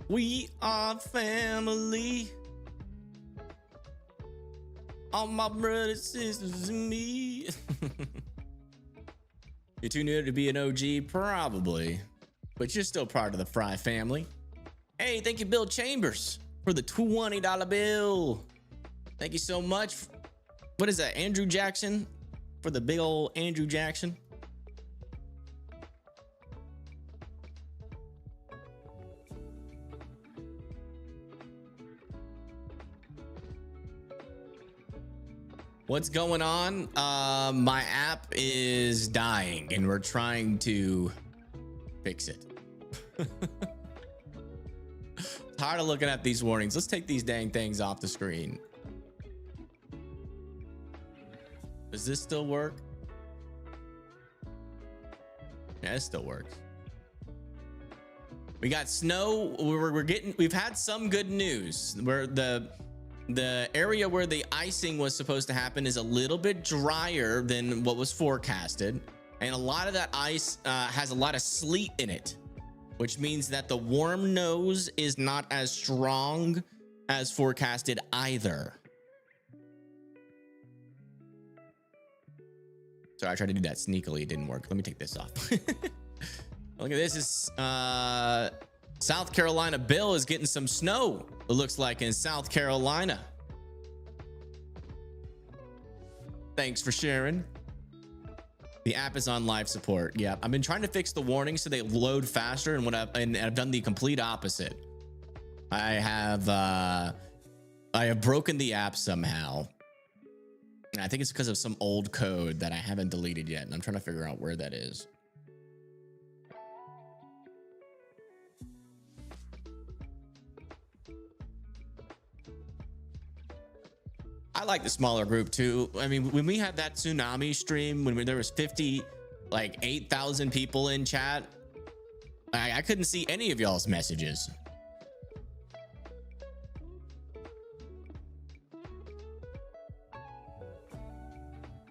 We are family. All my brothers, sisters, and me. You're too new to be an OG? Probably. But you're still part of the Fry family. Hey, thank you, Bill Chambers, for the $20 bill. Thank you so much. What is that, Andrew Jackson? For the big old Andrew Jackson. What's going on? My app is dying and we're trying to fix it. Tired of looking at these warnings. Let's take these dang things off the screen. Does this still work? Yeah, it still works. We got snow. We've had some good news where the area where the icing was supposed to happen is a little bit drier than what was forecasted. And a lot of that ice has a lot of sleet in it, which means that the warm nose is not as strong as forecasted either. So I tried to do that sneakily. It didn't work. Let me take this off. Look at this. Is South Carolina Bill is getting some snow. It looks like in South Carolina. Thanks for sharing. The app is on live support. Yeah, I've been trying to fix the warnings so they load faster, and I've done the complete opposite. I have broken the app somehow. And I think it's because of some old code that I haven't deleted yet, and I'm trying to figure out where that is. I like the smaller group too. I mean, when we had that tsunami stream, when there was 8,000 people in chat, I couldn't see any of y'all's messages.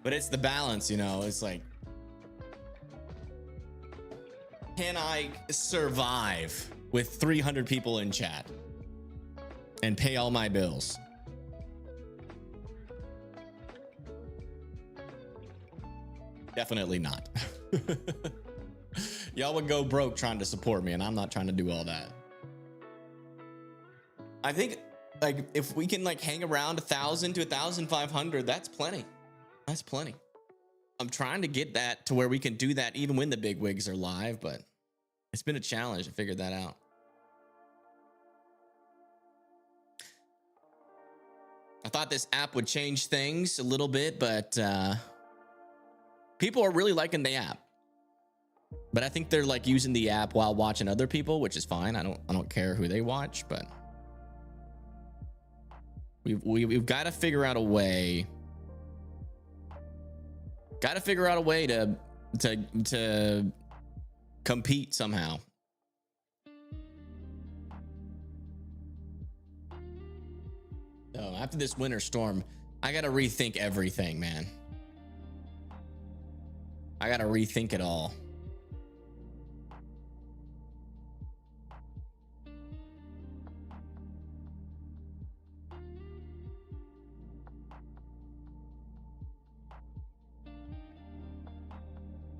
But it's the balance, you know, it's like, can I survive with 300 people in chat and pay all my bills? Definitely not. Y'all would go broke trying to support me, and I'm not trying to do all that. I think like if we can like hang around 1,000 to 1,500, that's plenty. That's plenty. I'm trying to get that to where we can do that even when the big wigs are live, but it's been a challenge to figure that out. I thought this app would change things a little bit, but people are really liking the app. But I think they're like using the app while watching other people, which is fine. I don't care who they watch, but we've got to figure out a way. Got to figure out a way to compete somehow. So after this winter storm, I got to rethink everything, man. I got to rethink it all.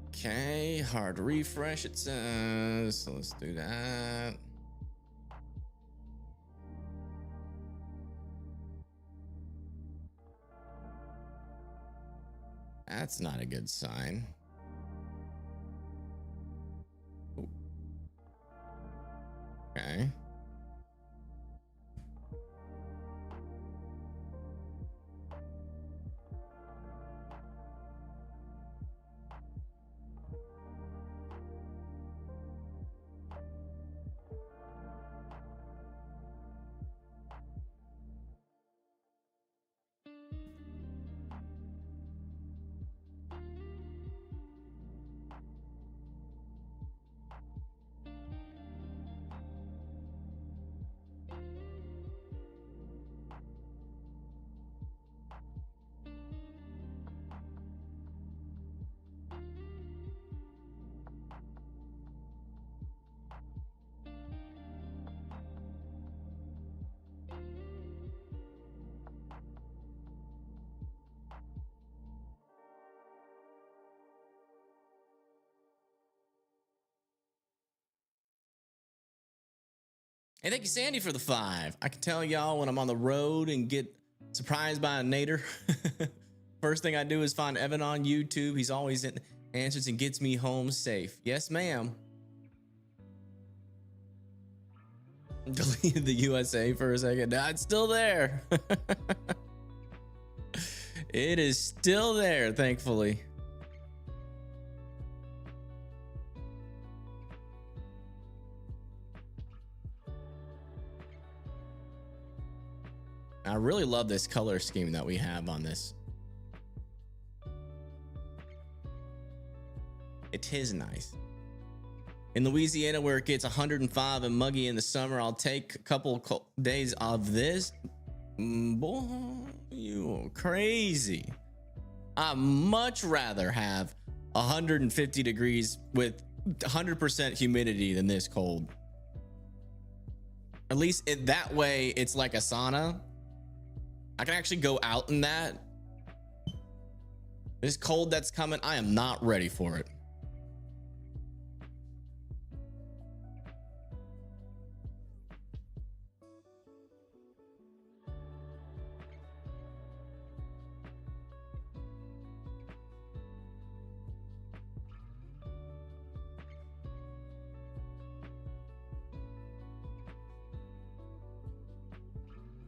Okay, hard refresh it says, so let's do that. That's not a good sign. Ooh. Okay. Hey, thank you, Sandy, for the 5. I can tell y'all when I'm on the road and get surprised by a nader. First thing I do is find Evan on YouTube. He's always answers and gets me home safe. Yes, ma'am. Deleted the USA for a second. No, it's still there. It is still there, thankfully. I really love this color scheme that we have on this. It is nice. In Louisiana, where it gets 105 and muggy in the summer, I'll take a couple days of this. Boy, you are crazy. I'd much rather have 150 degrees with 100% humidity than this cold. At least that way, it's like a sauna. I can actually go out in that. This cold that's coming, I am not ready for it.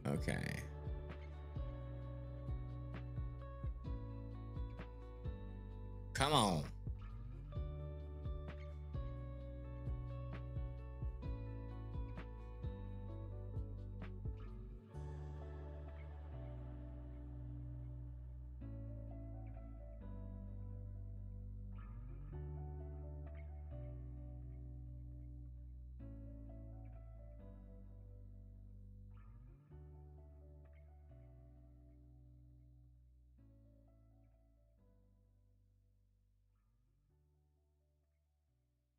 Okay. Come on.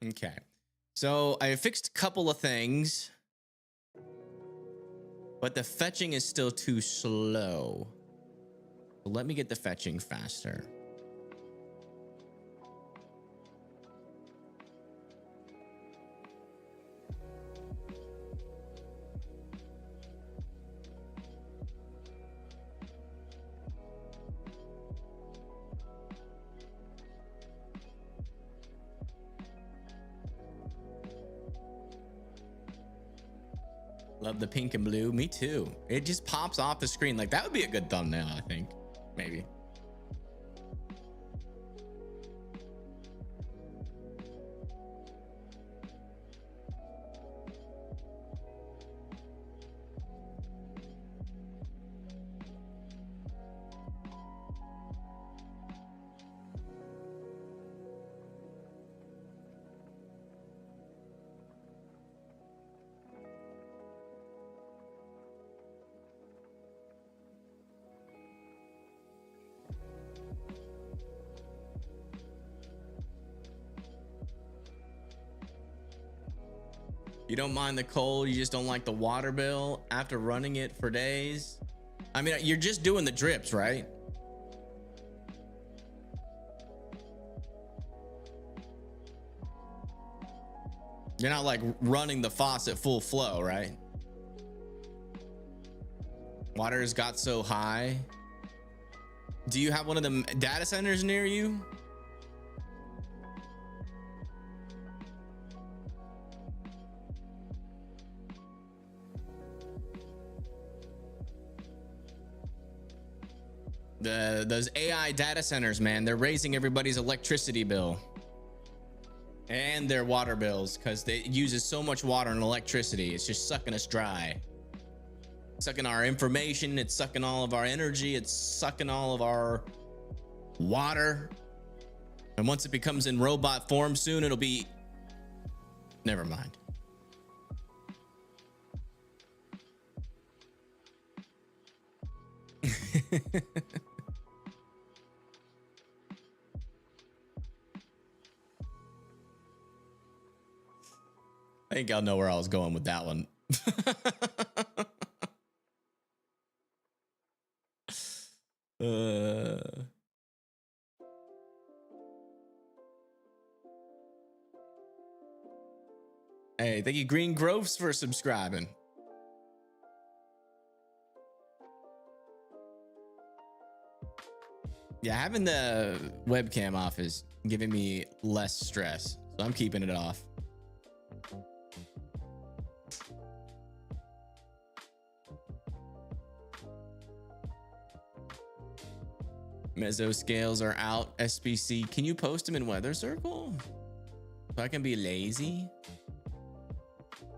Okay. So I fixed a couple of things, but the fetching is still too slow. So let me get the fetching faster. Love the pink and blue. Me too. It just pops off the screen. Like, that would be a good thumbnail, I think. Maybe. You don't mind the cold, you just don't like the water bill after running it for days. I mean, you're just doing the drips, right? You're not like running the faucet full flow, right? Water's got so high. Do you have one of the data centers near you? Those AI data centers, man, they're raising everybody's electricity bill and their water bills because it uses so much water and electricity. It's just sucking us dry, sucking our information. It's sucking all of our energy. It's sucking all of our water. And once it becomes in robot form soon, it'll be, never mind. I think I'll know where I was going with that one. Hey, thank you, Green Groves, for subscribing. Yeah, having the webcam off is giving me less stress, so I'm keeping it off. Meso scales are out. SBC, can you post them in Weather Circle so I can be lazy?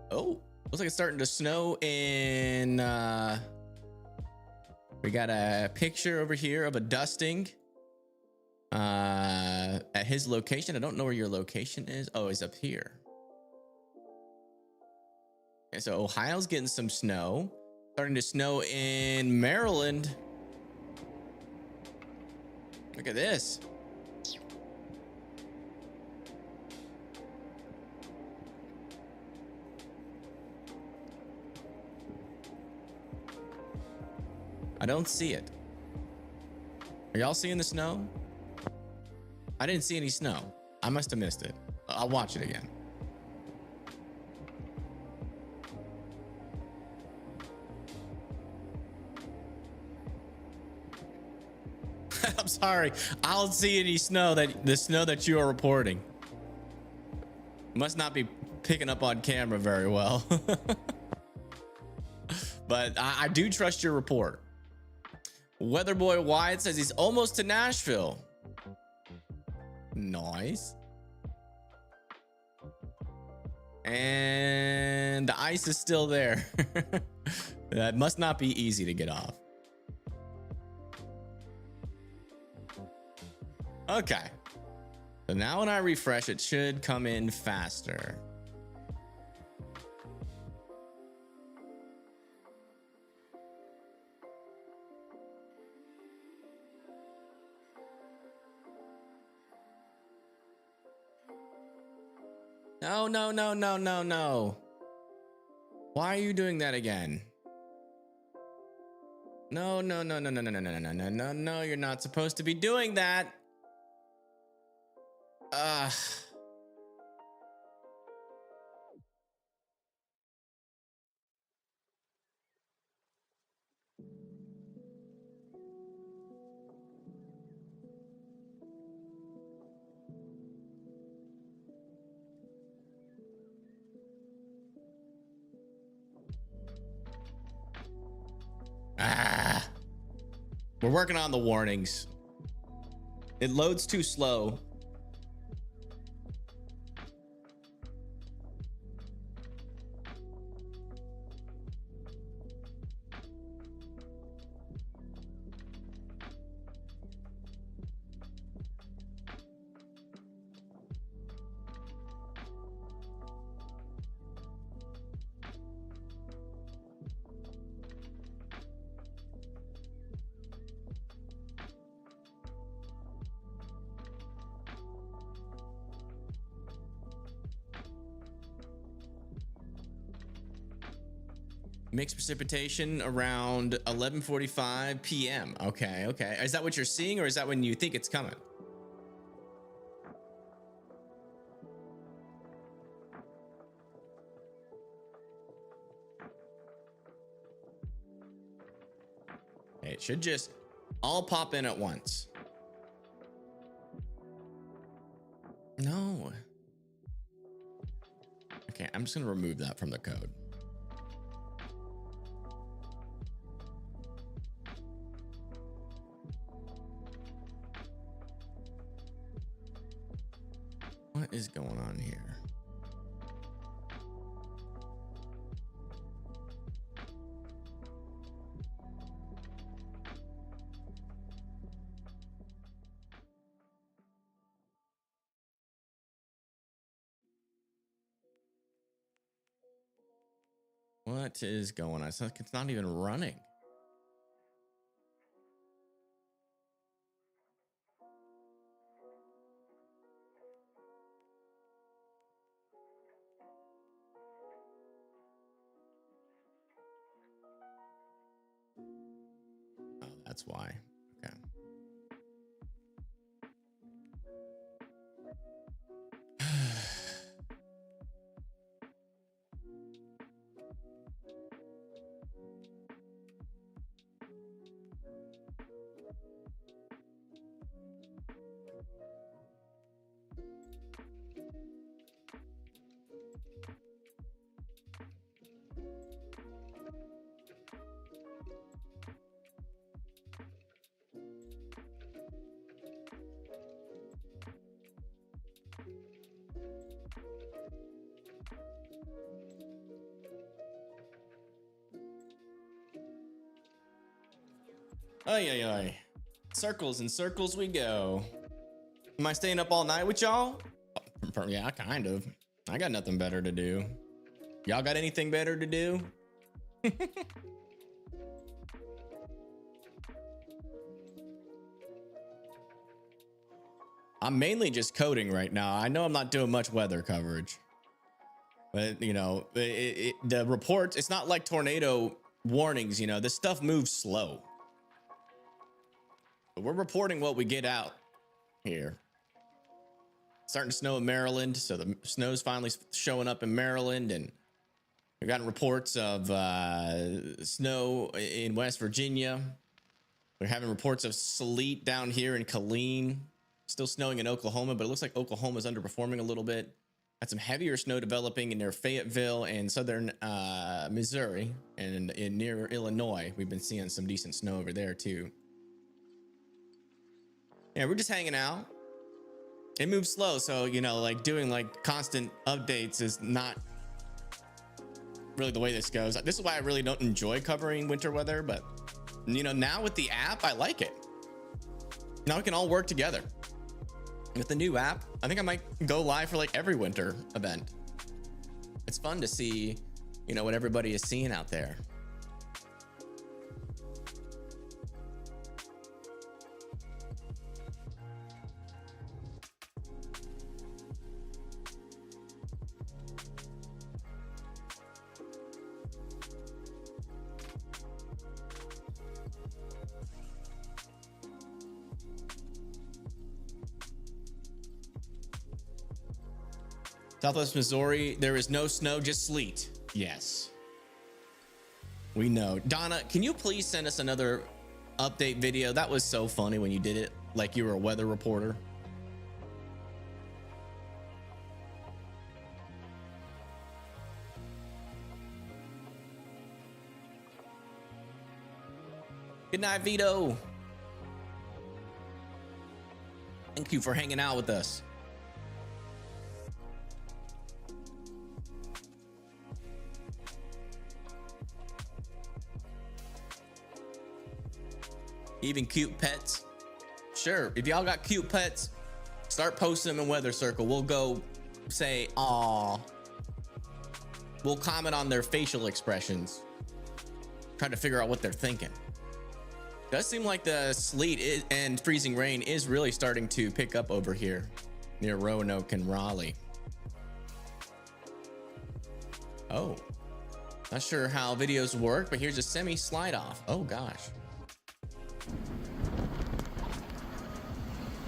Oh, looks like it's starting to snow in we got a picture over here of a dusting at his location. I don't know where your location is. Oh, it's up here. And so Ohio's getting some snow. Starting to snow in Maryland. Look at this. I don't see it. Are y'all seeing the snow? I didn't see any snow. I must have missed it. I'll watch it again. I'm sorry. I don't see any snow the snow that you are reporting. Must not be picking up on camera very well. But I do trust your report. Weatherboy Wyatt says he's almost to Nashville. Nice. And the ice is still there. That must not be easy to get off. Okay. So now when I refresh, it should come in faster. No, no, no, no, no, no. Why are you doing that again? No, no, no, no, no, no, no, no, no, no, no, no, you're not supposed to be doing that. We're working on the warnings. It loads too slow. Mixed precipitation around 11:45 p.m. Okay, okay. Is that what you're seeing, or is that when you think it's coming? Okay, it should just all pop in at once. No. Okay, I'm just gonna remove that from the code. What is going on here? What is going on? It's not even running. Oh, that's why. Okay. Ay, ay, ay. Circles and circles we go. Am I staying up all night with y'all? Yeah, kind of. I got nothing better to do. Y'all got anything better to do? I'm mainly just coding right now. I know I'm not doing much weather coverage. But, you know, the reports, it's not like tornado warnings, you know, this stuff moves slow. But we're reporting what we get out here. Starting to snow in Maryland, so the snow's finally showing up in Maryland, and we've gotten reports of snow in West Virginia. We're having reports of sleet down here in Killeen. Still snowing in Oklahoma, but it looks like Oklahoma's underperforming a little bit. Had some heavier snow developing in near Fayetteville and southern Missouri, and in near Illinois. We've been seeing some decent snow over there too. Yeah, we're just hanging out. It moves slow, so, you know, like doing like constant updates is not really the way this goes. This is why I really don't enjoy covering winter weather, but, you know, now with the app, I like it. Now we can all work together. With the new app, I think I might go live for like every winter event. It's fun to see, you know, what everybody is seeing out there. Southwest Missouri, there is no snow, just sleet. Yes. We know. Donna, can you please send us another update video? That was so funny when you did it like you were a weather reporter. Good night, Vito. Thank you for hanging out with us. Even cute pets. Sure, if y'all got cute pets, start posting them in Weather Circle. We'll go say, aw. We'll comment on their facial expressions. Try to figure out what they're thinking. Does seem like the sleet and freezing rain is really starting to pick up over here near Roanoke and Raleigh. Oh, not sure how videos work, but here's a semi slide off. Oh gosh.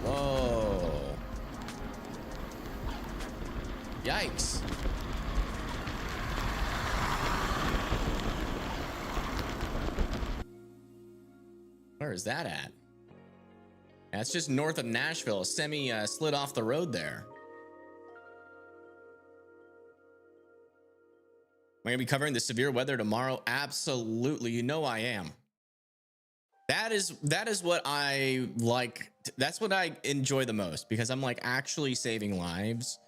Whoa. Yikes. Where is that at? That's just north of Nashville. A semi slid off the road there. Am I gonna be covering the severe weather tomorrow? Absolutely. You know I am. That is what I like. That's what I enjoy the most, because I'm like actually saving lives,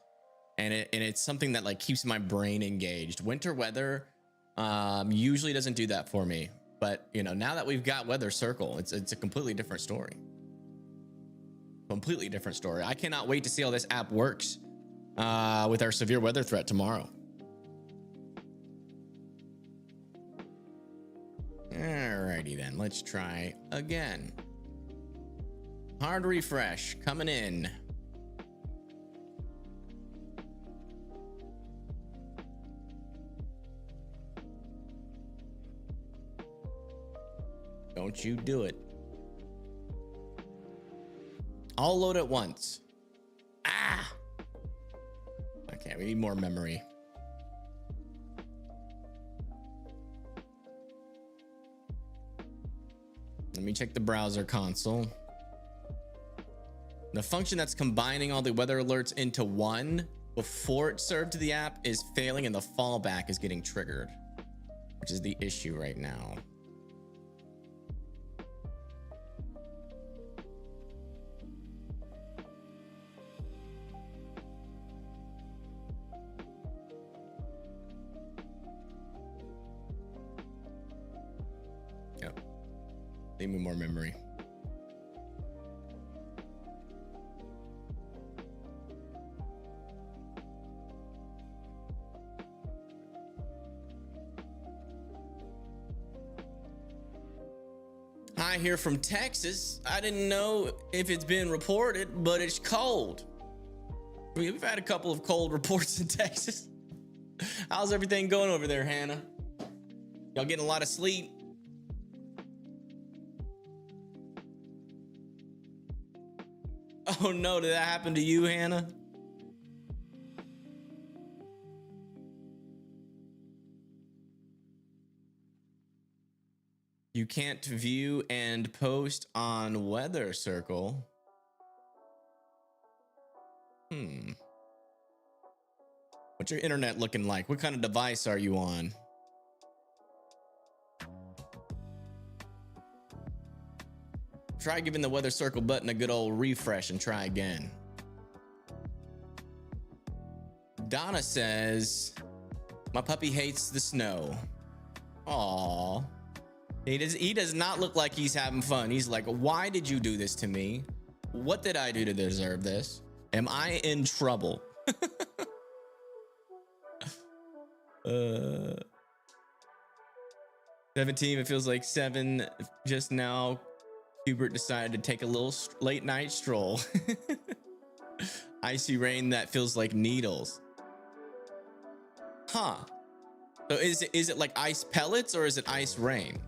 and it's something that like keeps my brain engaged. Winter weather usually doesn't do that for me, but you know, now that we've got Weather Circle, it's a completely different story. Completely different story. I cannot wait to see how this app works with our severe weather threat tomorrow. Alrighty then, let's try again. Hard refresh coming in. Don't you do it. All load at once. Ah! Okay, we need more memory. Let me check the browser console. The function that's combining all the weather alerts into one before it's served to the app is failing, and the fallback is getting triggered, which is the issue right now. Leave me more memory. Hi here from Texas. I didn't know if it's been reported, but it's cold. We've had a couple of cold reports in Texas. How's everything going over there, Hannah? Y'all getting a lot of sleep? Oh no, did that happen to you, Hannah? You can't view and post on Weather Circle. What's your internet looking like? What kind of device are you on? Try giving the Weather Circle button a good old refresh and try again. Donna says, my puppy hates the snow. Aww. He does not look like he's having fun. He's like, why did you do this to me? What did I do to deserve this? Am I in trouble? 17, it feels like 7 just now. Hubert decided to take a little late night stroll. Icy rain that feels like needles. Huh. So is it like ice pellets or is it ice rain?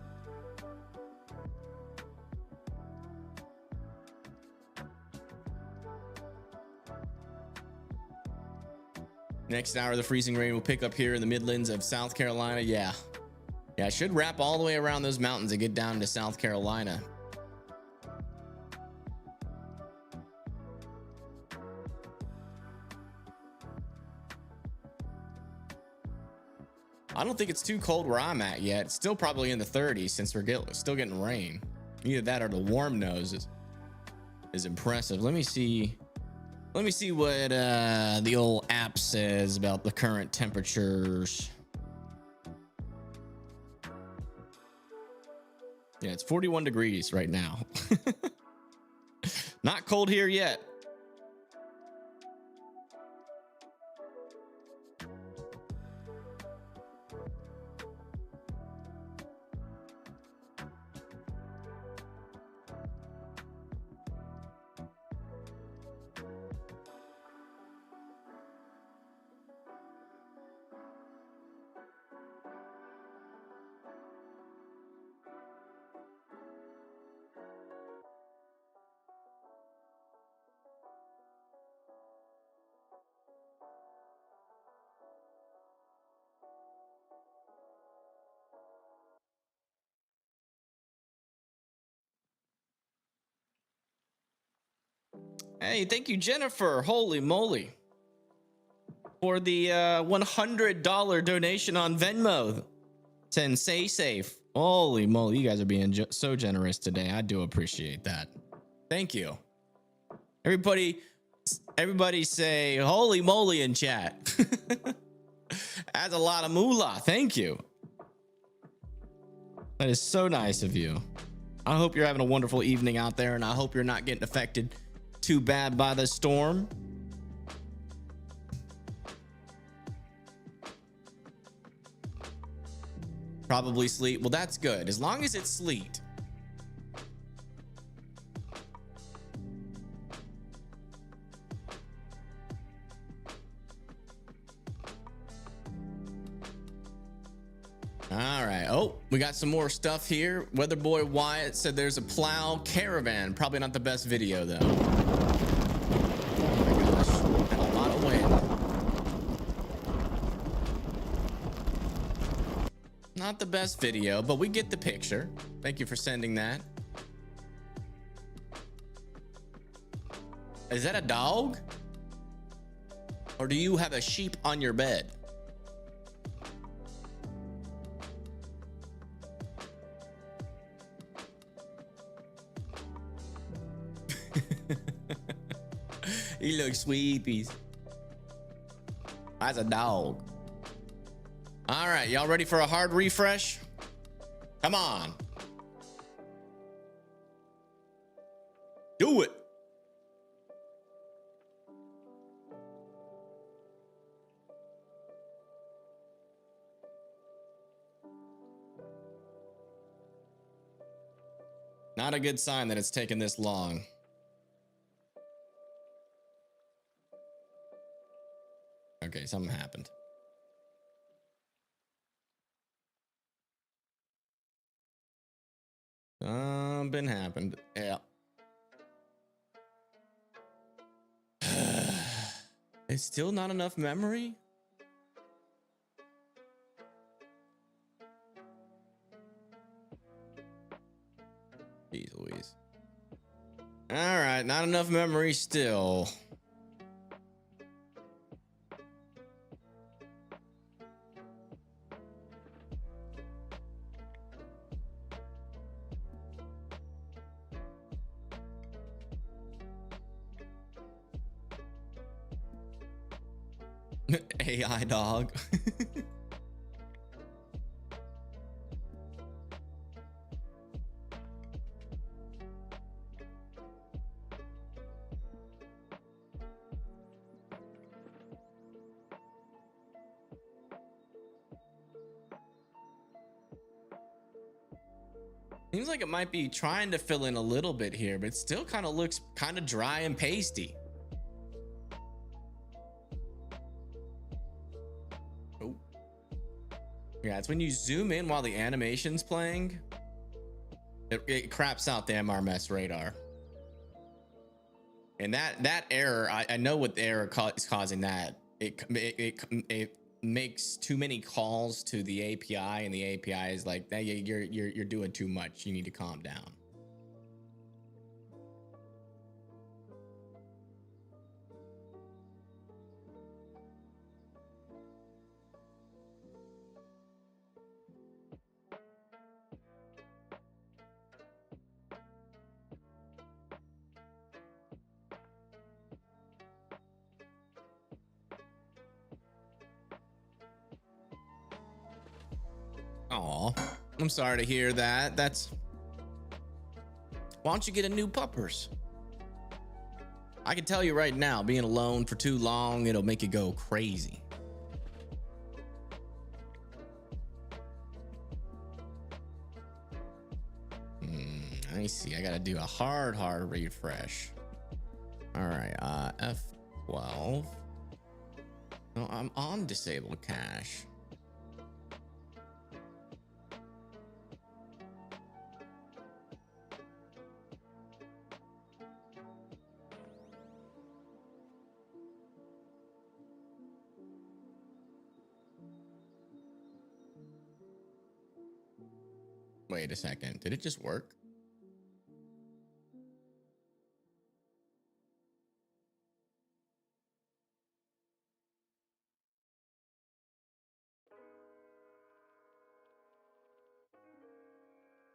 Next hour, the freezing rain will pick up here in the Midlands of South Carolina. Yeah, it should wrap all the way around those mountains and get down to South Carolina. I don't think it's too cold where I'm at yet. It's still probably in the 30s since we're still getting rain. Either that or the warm nose is impressive. Let me see what the old app says about the current temperatures. Yeah, it's 41 degrees right now. Not cold here yet. Hey, thank you, Jennifer. Holy moly. For the $100 donation on Venmo. Send Stay Safe. Holy moly, you guys are being so generous today. I do appreciate that. Thank you. Everybody say holy moly in chat. That's a lot of moolah. Thank you. That is so nice of you. I hope you're having a wonderful evening out there, and I hope you're not getting affected too bad by the storm. Probably sleet. Well, that's good. As long as it's sleet. All right. Oh, we got some more stuff here. Weather Boy Wyatt said there's a plow caravan. Probably not the best video, though. Oh my gosh. And a lot of wind. Not the best video, but we get the picture. Thank you for sending that. Is that a dog? Or do you have a sheep on your bed? He looks sweeties. That's a dog. All right, y'all ready for a hard refresh? Come on. Do it. Not a good sign that it's taken this long. Okay, something happened. Something happened. Yeah. It's still not enough memory? Jeez Louise. All right, not enough memory still. AI dog. Seems like it might be trying to fill in a little bit here, but it still kind of looks kind of dry and pasty. Oh. Yeah, it's when you zoom in while the animation's playing, it craps out the MRMS radar. And that error, I know what the error is causing that. It makes too many calls to the API, and the API is like, hey, you're doing too much. You need to calm down. Aw, I'm sorry to hear that. Why don't you get a new puppers? I can tell you right now, being alone for too long, it'll make you go crazy. I see. I gotta do a hard refresh. All right, F12. No, I'm on disabled cache. Wait a second. Did it just work?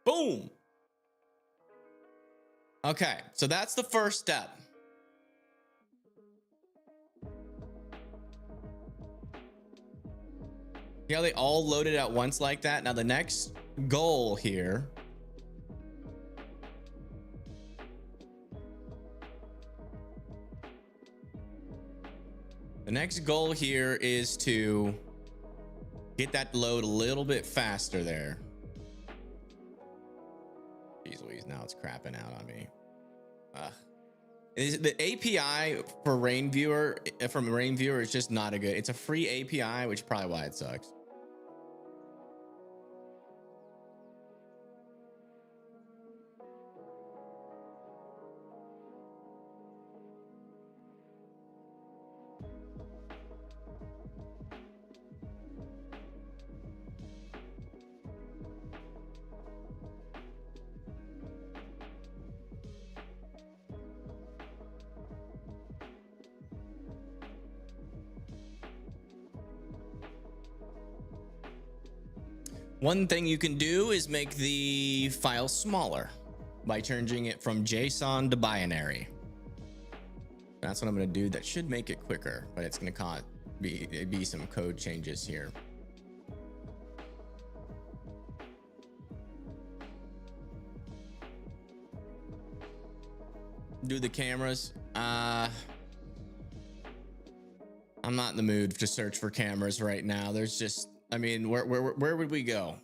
Boom. Okay, so that's the first step. See how they all loaded at once like that? Now the next goal here is to get that load a little bit faster there. Jeez Louise, now it's crapping out on me. The API for Rain Viewer from Rain Viewer is just not a good. It's a free API, which is probably why it sucks. One thing you can do is make the file smaller by changing it from JSON to binary. That's what I'm going to do. That should make it quicker, but it's going to be some code changes here. do the cameras. I'm not in the mood to search for cameras right now. There's just, I mean, where would we go?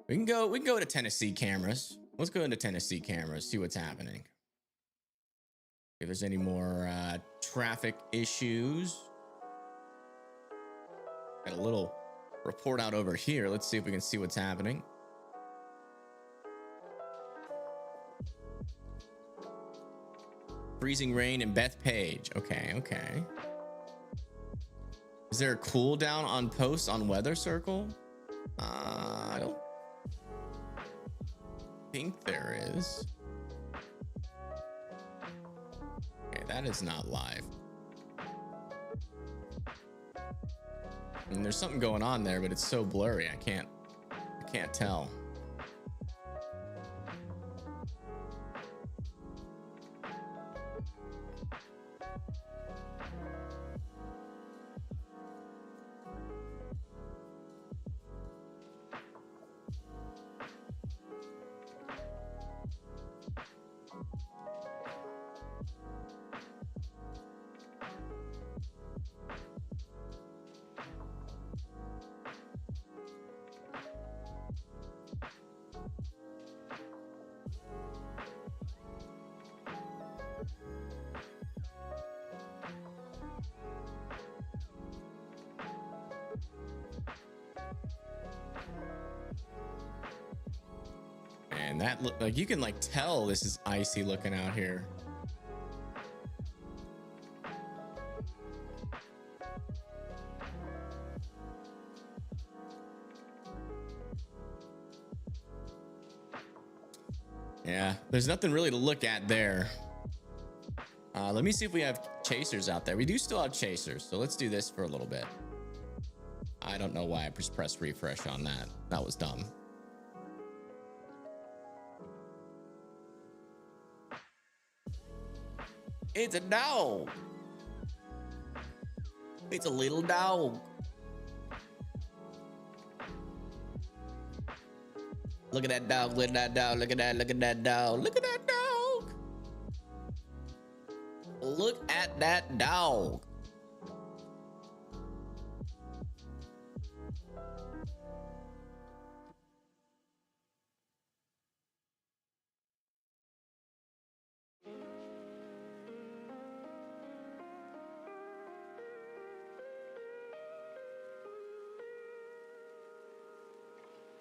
We can go to Tennessee cameras. Let's go into Tennessee cameras, see what's happening. If there's any more traffic issues. Got a little report out over here. Let's see if we can see what's happening. Freezing rain in Bethpage. Okay, okay. Is there a cooldown on posts on Weather Circle? I don't think there is. Okay, that is not live. I mean, there's something going on there, but it's so blurry. I can't tell. And that look like you can like tell this is icy looking out here. Yeah, there's nothing really to look at there. Let me see if we have chasers out there. We do still have chasers, so let's do this for a little bit. I don't know why I just pressed refresh on that. That was dumb. It's a dog. It's a little dog. Look at that dog, look at that dog, look at that dog, look at that dog. Look at that dog.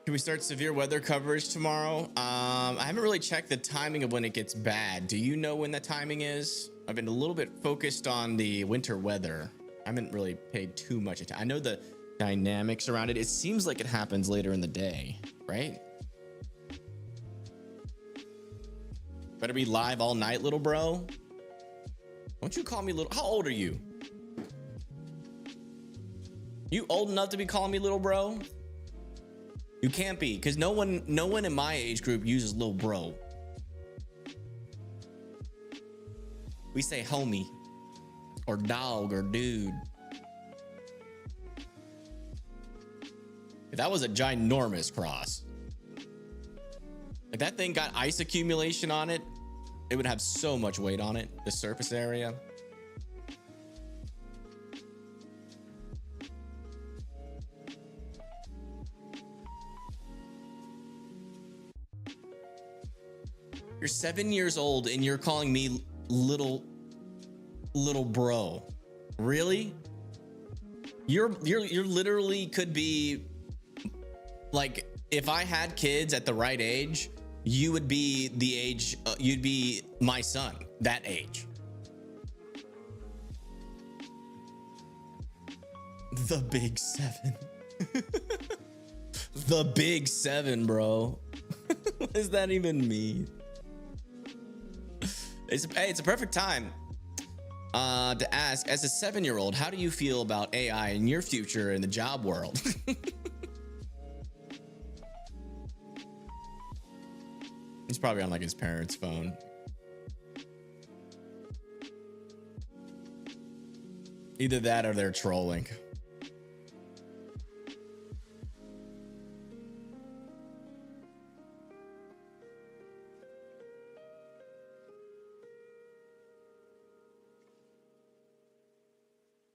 Can we start severe weather coverage tomorrow? I haven't really checked the timing of when it gets bad. Do you know when the timing is? I've been a little bit focused on the winter weather. I haven't really paid too much attention. I know the dynamics around it. It seems like it happens later in the day, right? Better be live all night, little bro. Don't you call me little. How old are you? You old enough to be calling me little bro? You can't be, because no one in my age group uses little bro. We say homie or dog or dude. That was a ginormous cross. If that thing got ice accumulation on it, it would have so much weight on it, the surface area. You're 7 years old and you're calling me little bro. Really? You're literally could be like, if I had kids at the right age, you would be the age, you'd be my son, that age. The big 7. The big 7, bro. What does that even mean? It's a perfect time to ask, as a 7-year-old, how do you feel about AI in your future in the job world? He's probably on like his parents' phone. Either that or they're trolling.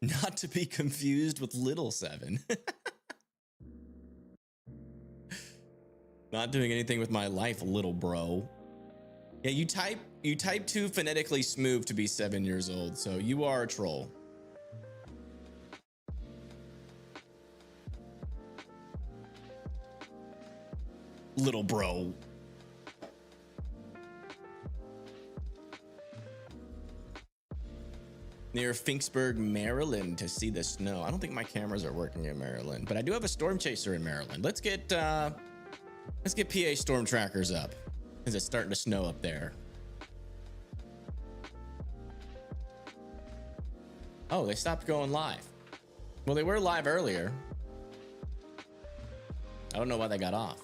Not to be confused with Little Seven. Not doing anything with my life, little bro. Yeah, you type too phonetically smooth to be 7 years old, so you are a troll. Little bro. Near Finksburg, Maryland to see the snow. I don't think my cameras are working in Maryland, but I do have a storm chaser in Maryland. Let's get PA storm trackers up because it's starting to snow up there. Oh, they stopped going live. Well, they were live earlier. I don't know why they got off.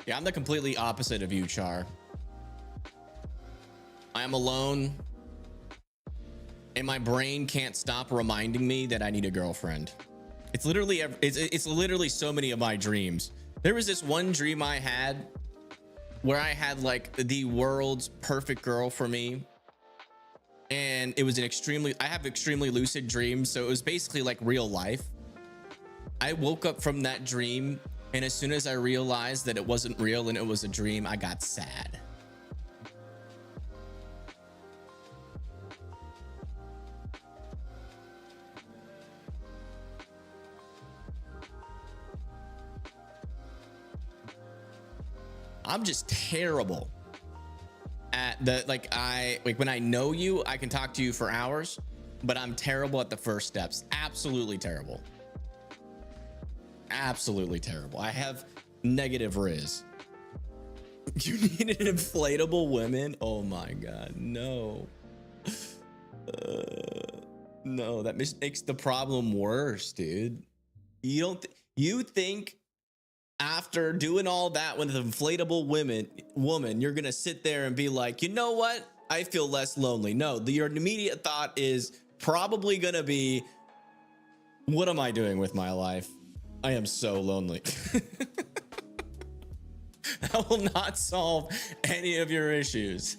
Yeah, I'm the completely opposite of you, Char. I am alone, and my brain can't stop reminding me that I need a girlfriend. It's literally so many of my dreams. There was this one dream I had where I had like the world's perfect girl for me, and it was I have extremely lucid dreams, so it was basically like real life. I woke up from that dream, and as soon as I realized that it wasn't real and it was a dream, I got sad. I'm just terrible at when I know you, I can talk to you for hours, but I'm terrible at the first steps. Absolutely terrible. Absolutely terrible. I have negative riz. You need an inflatable woman? Oh my God, no. No, that makes the problem worse, dude. You think after doing all that with an inflatable woman, you're gonna sit there and be like, you know what? I feel less lonely. No, your immediate thought is probably gonna be, what am I doing with my life? I am so lonely. That will not solve any of your issues.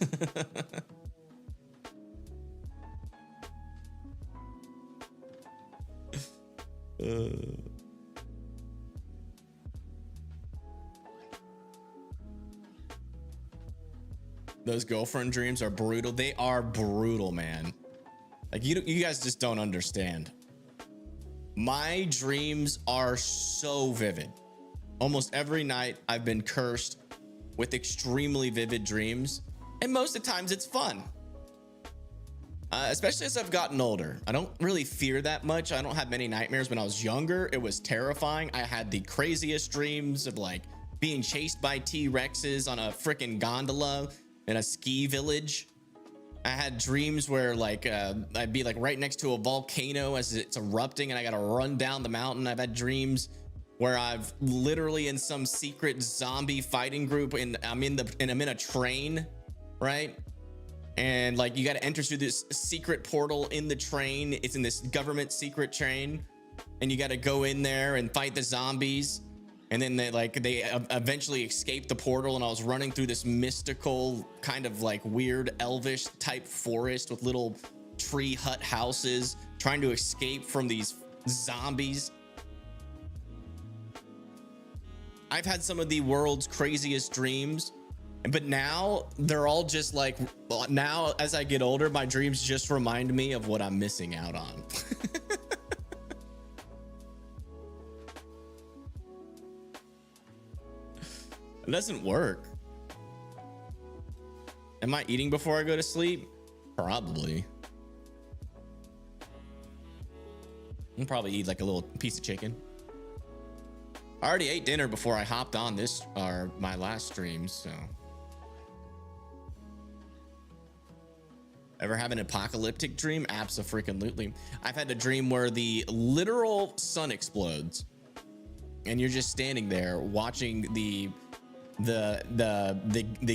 Those girlfriend dreams are brutal. They are brutal, man. Like you guys just don't understand. My dreams are so vivid. Almost every night I've been cursed with extremely vivid dreams, and most of the times it's fun. Especially as I've gotten older. I don't really fear that much. I don't have many nightmares. When I was younger, it was terrifying. I had the craziest dreams of like being chased by T-Rexes on a freaking gondola in a ski village. I had dreams where like I'd be like right next to a volcano as it's erupting and I gotta run down the mountain. I've had dreams where I've literally in some secret zombie fighting group and I'm in a train, right? And like you gotta enter through this secret portal in the train. It's in this government secret train, and you gotta go in there and fight the zombies. And then they eventually escaped the portal, and I was running through this mystical kind of like weird elvish type forest with little tree hut houses, trying to escape from these zombies. I've had some of the world's craziest dreams, but now they're all just like, now as I get older, my dreams just remind me of what I'm missing out on. It doesn't work. Am I eating before I go to sleep? Probably. I'll probably eat like a little piece of chicken. I already ate dinner before I hopped on this or my last stream, so. Ever have an apocalyptic dream? Abso-freaking-lutely. I've had a dream where the literal sun explodes, and you're just standing there watching the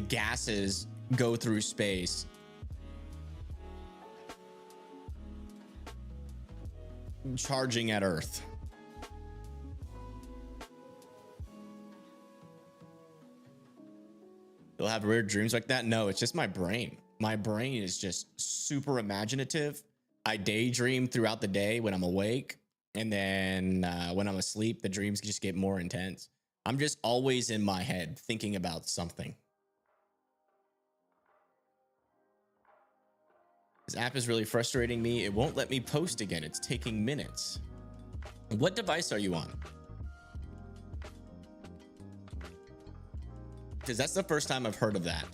gases go through space. charging at Earth. You'll have weird dreams like that? No, it's just my brain. My brain is just super imaginative. I daydream throughout the day when I'm awake. And then when I'm asleep, the dreams just get more intense. I'm just always in my head thinking about something. This app is really frustrating me. It won't let me post again. It's taking minutes. What device are you on? Because that's the first time I've heard of that.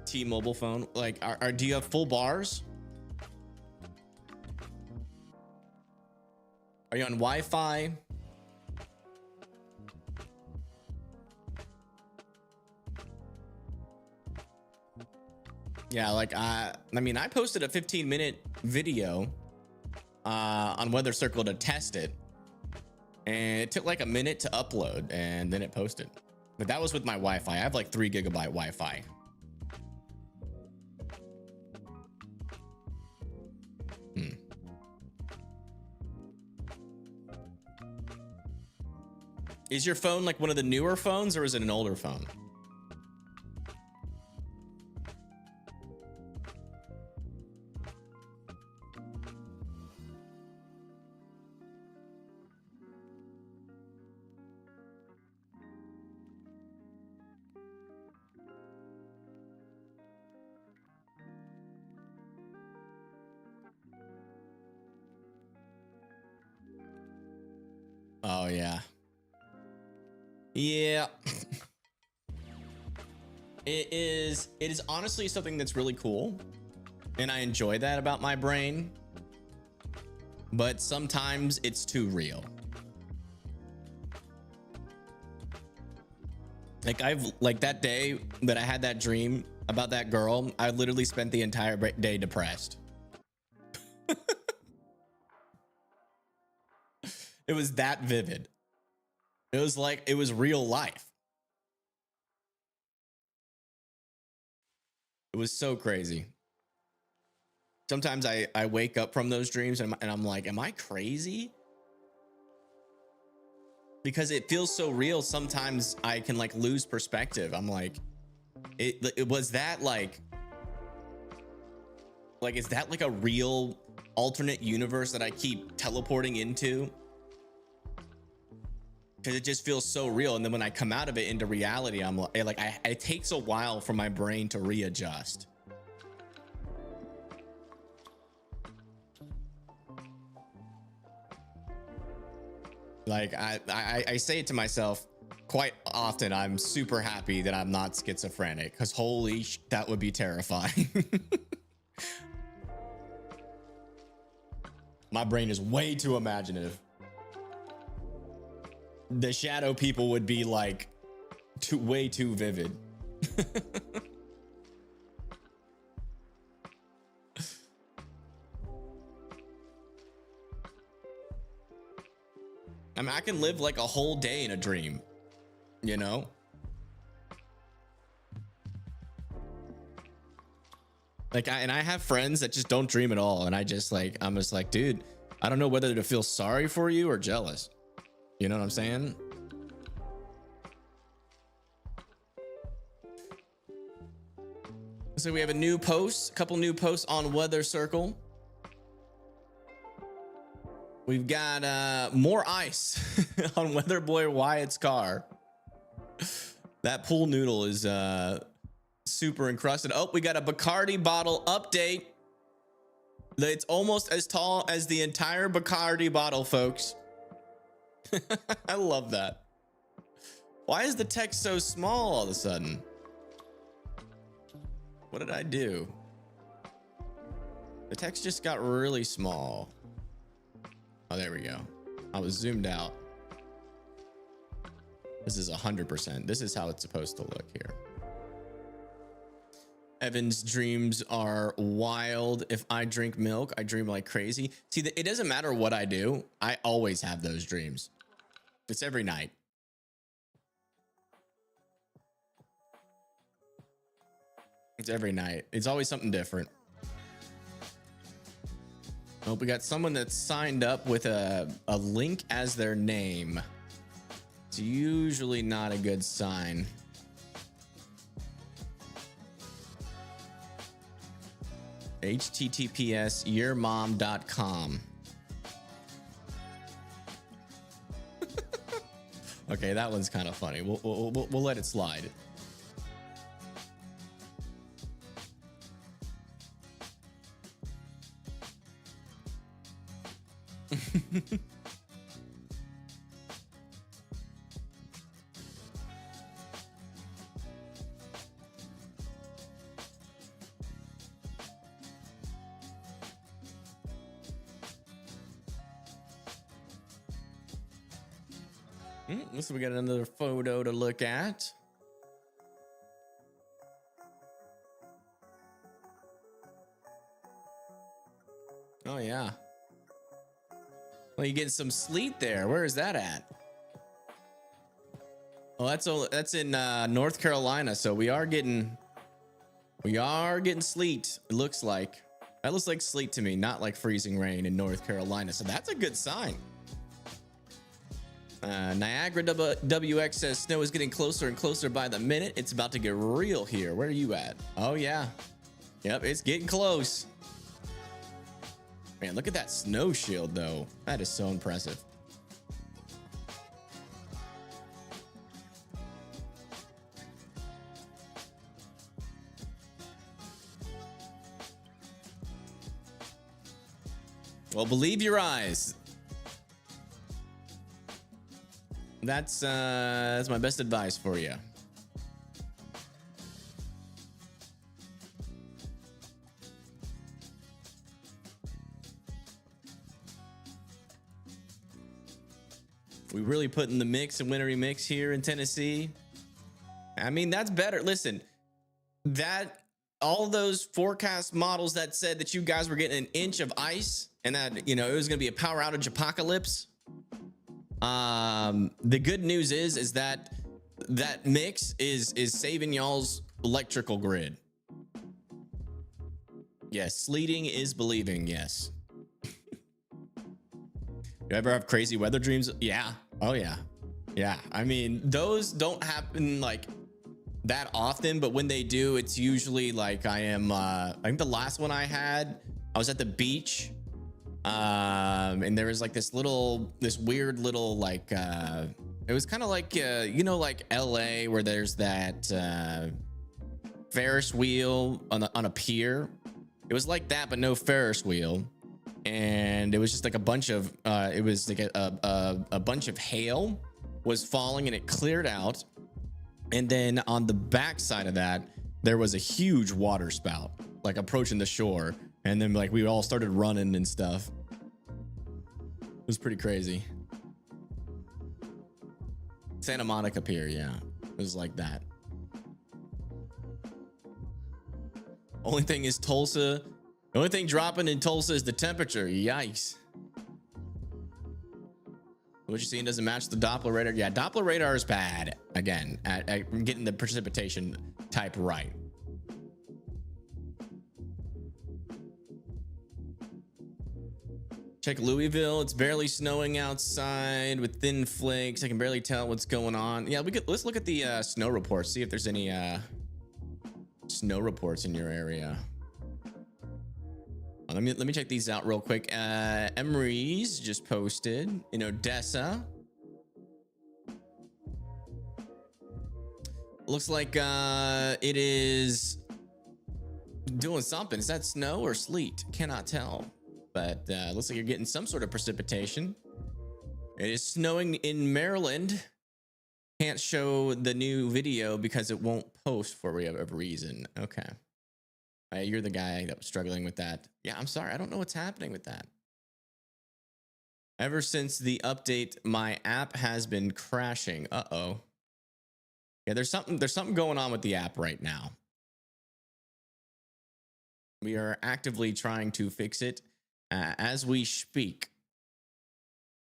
T-Mobile phone. Like, do you have full bars? Are you on Wi-Fi? Yeah, like I mean, I posted a 15-minute video on Weather Circle to test it, and it took like a minute to upload, and then it posted. But that was with my Wi-Fi. I have like 3 GB Wi-Fi. Is your phone like one of the newer phones, or is it an older phone? Oh yeah. Yeah. It is honestly something that's really cool, and I enjoy that about my brain, but sometimes it's too real. Like that day that I had that dream about that girl, I literally spent the entire day depressed. It was that vivid. It was like it was real life. It was so crazy. Sometimes I wake up from those dreams and I'm like, am I crazy? Because it feels so real. Sometimes I can like lose perspective. I'm like, it was that like is that like a real alternate universe that I keep teleporting into? Because it just feels so real. And then when I come out of it into reality, I'm like, it takes a while for my brain to readjust. Like I say it to myself quite often. I'm super happy that I'm not schizophrenic, because holy that would be terrifying. My brain is way too imaginative. The shadow people would be like way too vivid. I mean, I can live like a whole day in a dream, you know? Like, I have friends that just don't dream at all. And I'm just like, dude, I don't know whether to feel sorry for you or jealous. You know what I'm saying? So we have a couple new posts on Weather Circle. We've got more ice on Weather Boy Wyatt's car. That pool noodle is super encrusted. Oh, we got a Bacardi bottle update. It's almost as tall as the entire Bacardi bottle, folks. I love that. Why is the text so small all of a sudden? What did I do? The text just got really small. Oh, there we go. I was zoomed out. This is 100%. This is how it's supposed to look here. Evan's dreams are wild. If I drink milk, I dream like crazy. See, it doesn't matter what I do. I always have those dreams. It's every night. It's every night. It's always something different. Oh, we got someone that's signed up with a link as their name. It's usually not a good sign. https yourmom.com. Okay, that one's kind of funny. We'll let it slide. So we got another photo to look at. Oh yeah. Well, you getting some sleet there. Where is that at? Oh, that's in North Carolina. So we are getting sleet. It looks like. That looks like sleet to me, not like freezing rain in North Carolina. So that's a good sign. Niagara WX says snow is getting closer and closer by the minute. It's about to get real here. Where are you at? Oh yeah. Yep, it's getting close. Man, look at that snow shield though. That is so impressive. Well, believe your eyes. That's my best advice for you. We really put in the mix and wintry mix here in Tennessee. I mean, that's better. Listen, that all those forecast models that said that you guys were getting an inch of ice and that, you know, it was going to be a power outage apocalypse. The good news is that that mix is saving y'all's electrical grid. Yes, sleeting is believing. Yes. You ever have crazy weather dreams? Yeah. Oh yeah. Yeah. I mean, those don't happen like that often, but when they do, it's usually like I think the last one I had, I was at the beach. And there was like this weird little like it was kind of like you know, like LA where there's that Ferris wheel on a pier. It was like that, but no Ferris wheel, and it was just like a bunch of it was like a bunch of hail was falling, and it cleared out, and then on the back side of that there was a huge water spout like approaching the shore. And then like we all started running and stuff. It was pretty crazy. Santa Monica Pier, yeah. It was like that. Only thing is Tulsa. The only thing dropping in Tulsa is the temperature. Yikes. What you're seeing doesn't match the Doppler radar. Yeah, Doppler radar is bad. Again, at getting the precipitation type right. Check Louisville. It's barely snowing outside with thin flakes. I can barely tell what's going on. Yeah, let's look at the snow reports. See if there's any snow reports in your area. Let me check these out real quick. Emery's just posted in Odessa. Looks like it is doing something. Is that snow or sleet? Cannot tell. But looks like you're getting some sort of precipitation. It is snowing in Maryland. Can't show the new video because it won't post for whatever reason. Okay. You're the guy that was struggling with that. Yeah, I'm sorry. I don't know what's happening with that. Ever since the update, my app has been crashing. Uh-oh. Yeah, there's something going on with the app right now. We are actively trying to fix it as we speak.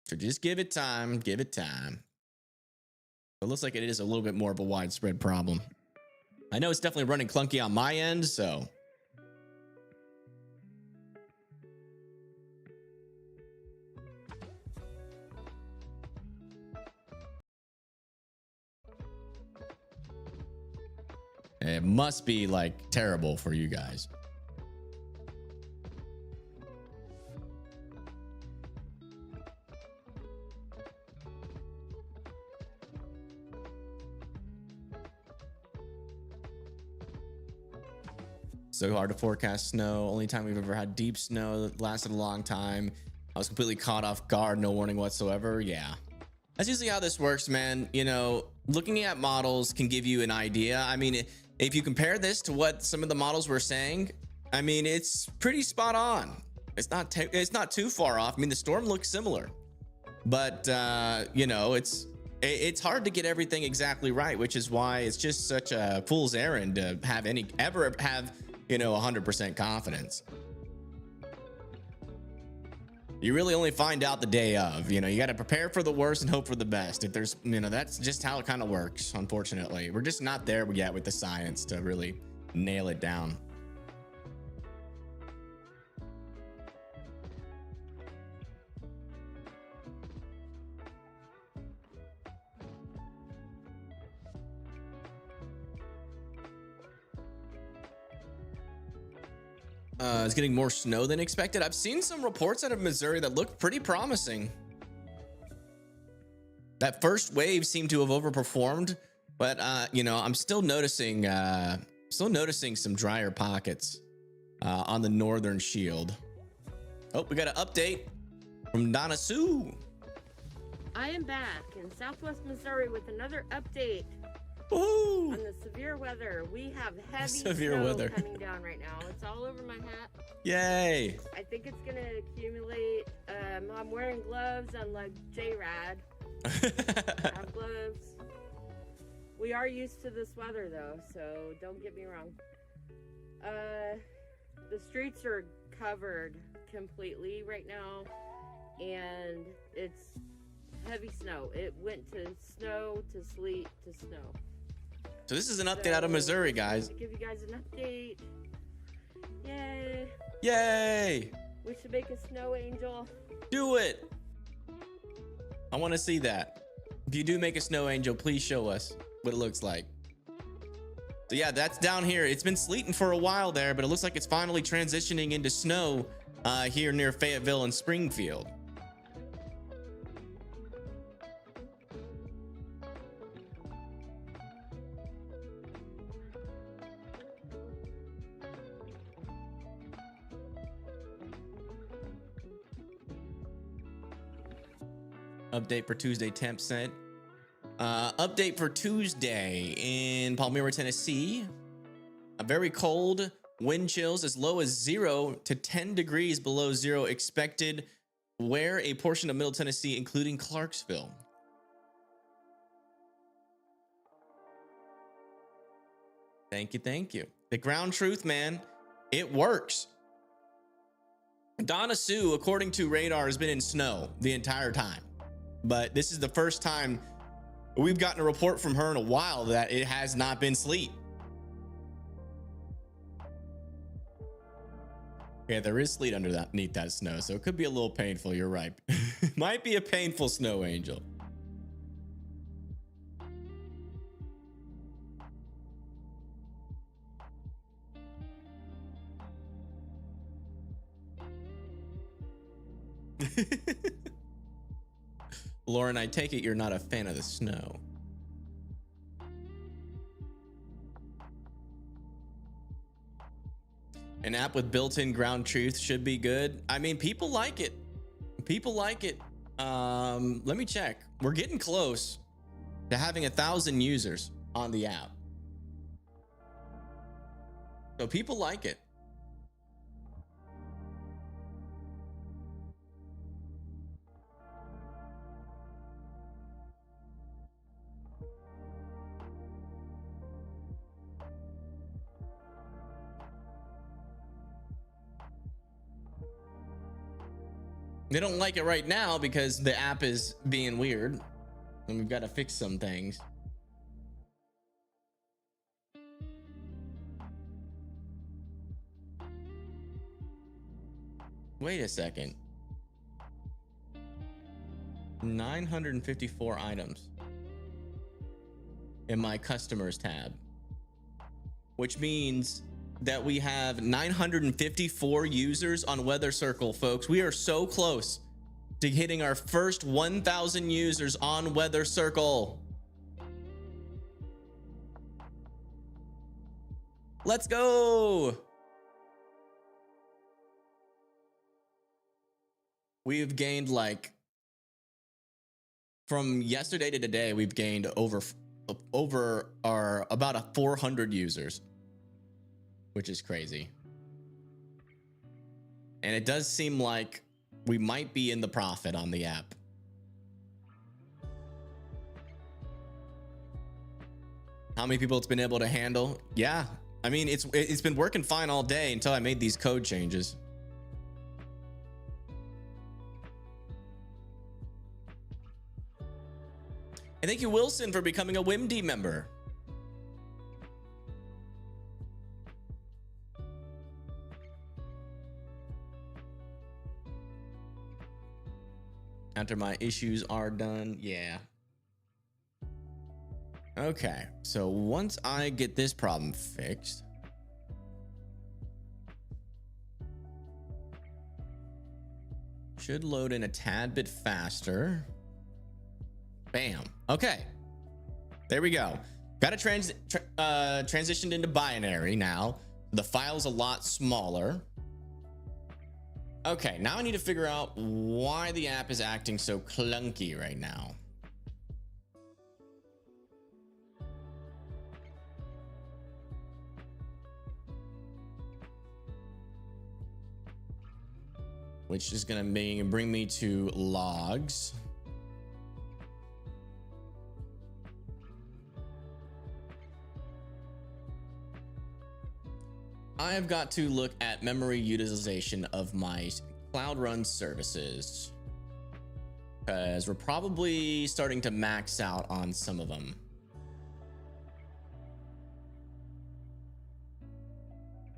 So just give it time. Give it time. It looks like it is a little bit more of a widespread problem. I know it's definitely running clunky on my end, so. It must be like terrible for you guys. So hard to forecast snow. Only time we've ever had deep snow that lasted a long time. I was completely caught off guard, no warning whatsoever. Yeah. That's usually how this works, man. You know, looking at models can give you an idea. I mean, if you compare this to what some of the models were saying, I mean, it's pretty spot on. It's not too far off. I mean, the storm looks similar, but you know, it's hard to get everything exactly right, which is why it's just such a fool's errand to ever have, you know, 100% confidence. You really only find out the day of. You know, you got to prepare for the worst and hope for the best. If there's, you know, that's just how it kind of works. Unfortunately, we're just not there yet with the science to really nail it down. It's getting more snow than expected. I've seen some reports out of Missouri that look pretty promising. That first wave seemed to have overperformed, but you know, I'm still noticing some drier pockets on the northern shield. Oh, we got an update from Donna Sue. I am back in Southwest Missouri with another update. Ooh. On the severe weather. We have heavy Severe snow weather coming down right now. It's all over my hat. Yay. I think it's gonna accumulate. I'm wearing gloves unlike J-Rad. I have gloves. We are used to this weather though, so don't get me wrong. The streets are covered completely right now, and it's heavy snow. It went to snow to sleet to snow. So this is an update out of Missouri, guys. To give you guys an update. Yay. Yay. We should make a snow angel. Do it. I want to see that. If you do make a snow angel, please show us what it looks like. So yeah, that's down here. It's been sleeting for a while there, but it looks like it's finally transitioning into snow here near Fayetteville and Springfield. Update for Tuesday temp sent. Update for Tuesday in Palmyra, Tennessee. A very cold, wind chills as low as 0 to 10 degrees below zero expected. Where a portion of Middle Tennessee, including Clarksville. Thank you, thank you. The ground truth, man, it works. Donna Sue, according to radar, has been in snow the entire time. But this is the first time we've gotten a report from her in a while that it has not been sleet. Yeah, there is sleet underneath that snow, so it could be a little painful. You're right. Might be a painful snow angel. Lauren, I take it you're not a fan of the snow. An app with built-in ground truth should be good. I mean, people like it. People like it. Let me check. We're getting close to having 1,000 users on the app. So people like it. They don't like it right now because the app is being weird and we've got to fix some things. Wait a second. 954 items in my customers tab, which means that we have 954 users on Weather Circle, folks. We are so close to hitting our first 1,000 users on Weather Circle. Let's go. We've gained like, from yesterday to today, we've gained over about 400 users, which is crazy. And it does seem like we might be in the profit on the app. How many people it's been able to handle? Yeah, I mean, it's been working fine all day until I made these code changes. And thank you, Wilson, for becoming a WIMD member. After my issues are done, yeah. Okay, so once I get this problem fixed, should load in a tad bit faster. Bam. Okay, there we go. Got it transitioned into binary now. The file's a lot smaller. Okay, now I need to figure out why the app is acting so clunky right now. Which is gonna bring me to logs. I have got to look at memory utilization of my Cloud Run services, because we're probably starting to max out on some of them.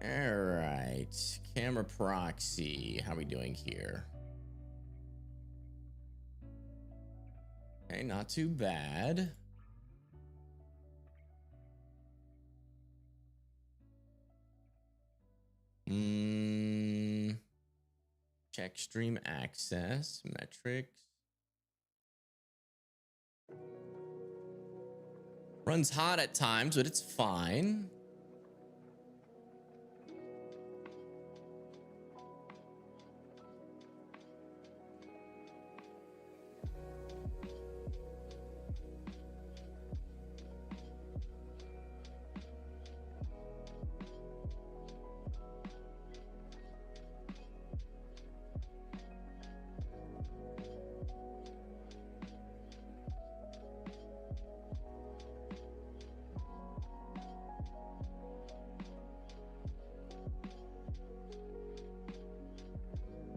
All right, camera proxy. How are we doing here? Okay, not too bad. Check stream access metrics. Runs hot at times, but it's fine.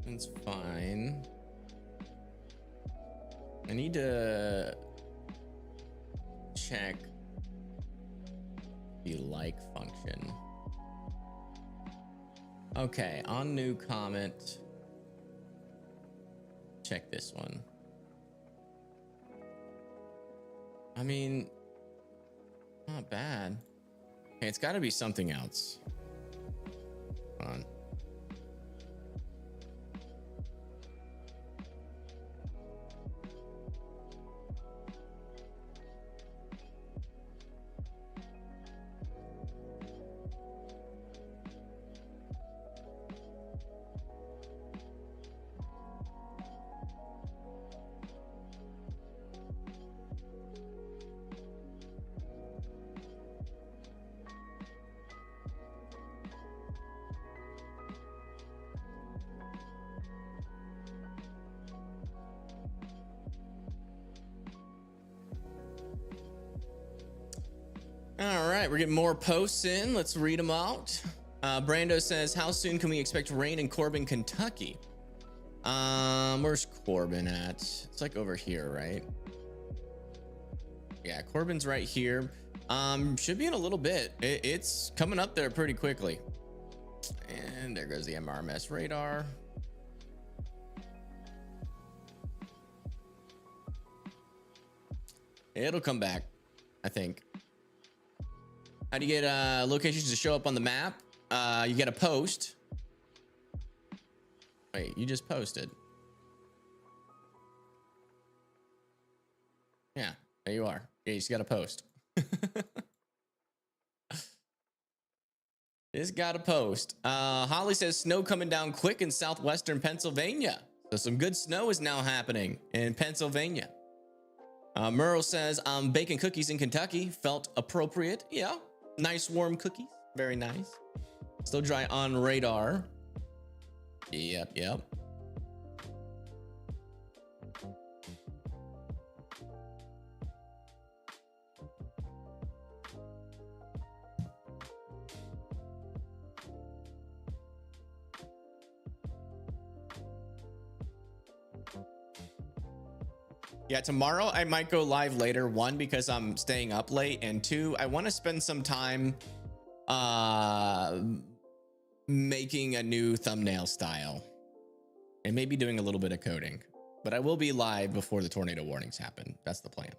It's fine. I need to check the like function. Okay, on new comment. Check this one. I mean, not bad. Okay, it's got to be something else. Hold on. All right, we're getting more posts in. Let's read them out. Brando says, how soon can we expect rain in Corbin, Kentucky? Where's Corbin at? It's like over here, right? Yeah, Corbin's right here. Should be in a little bit. It's coming up there pretty quickly. And there goes the MRMS radar. It'll come back, I think. How do you get locations to show up on the map? You get a post. Wait, you just posted. Yeah, there you are. Yeah, you just got a post. Just got a post. Holly says snow coming down quick in southwestern Pennsylvania. So some good snow is now happening in Pennsylvania. Merle says, I'm baking cookies in Kentucky. Felt appropriate. Yeah, nice warm cookies. Very nice. Still dry on radar. Yep. Yeah, tomorrow I might go live later. One, because I'm staying up late, and two, I want to spend some time making a new thumbnail style and maybe doing a little bit of coding. But I will be live before the tornado warnings happen. That's the plan.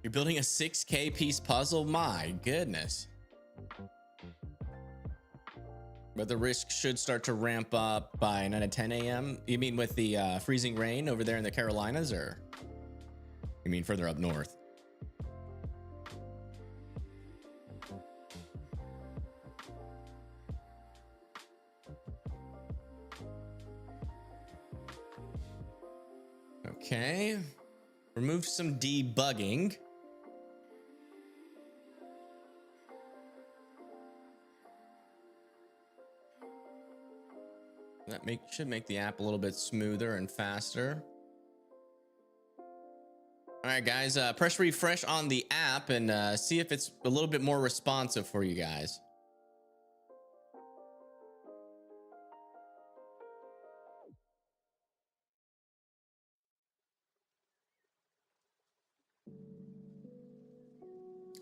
You're building a 6K piece puzzle? My goodness. But the risk should start to ramp up by 9 to 10 a.m. You mean with the freezing rain over there in the Carolinas, or you mean further up north? Okay. Remove some debugging. That should make the app a little bit smoother and faster. All right, guys, press refresh on the app and see if it's a little bit more responsive for you guys.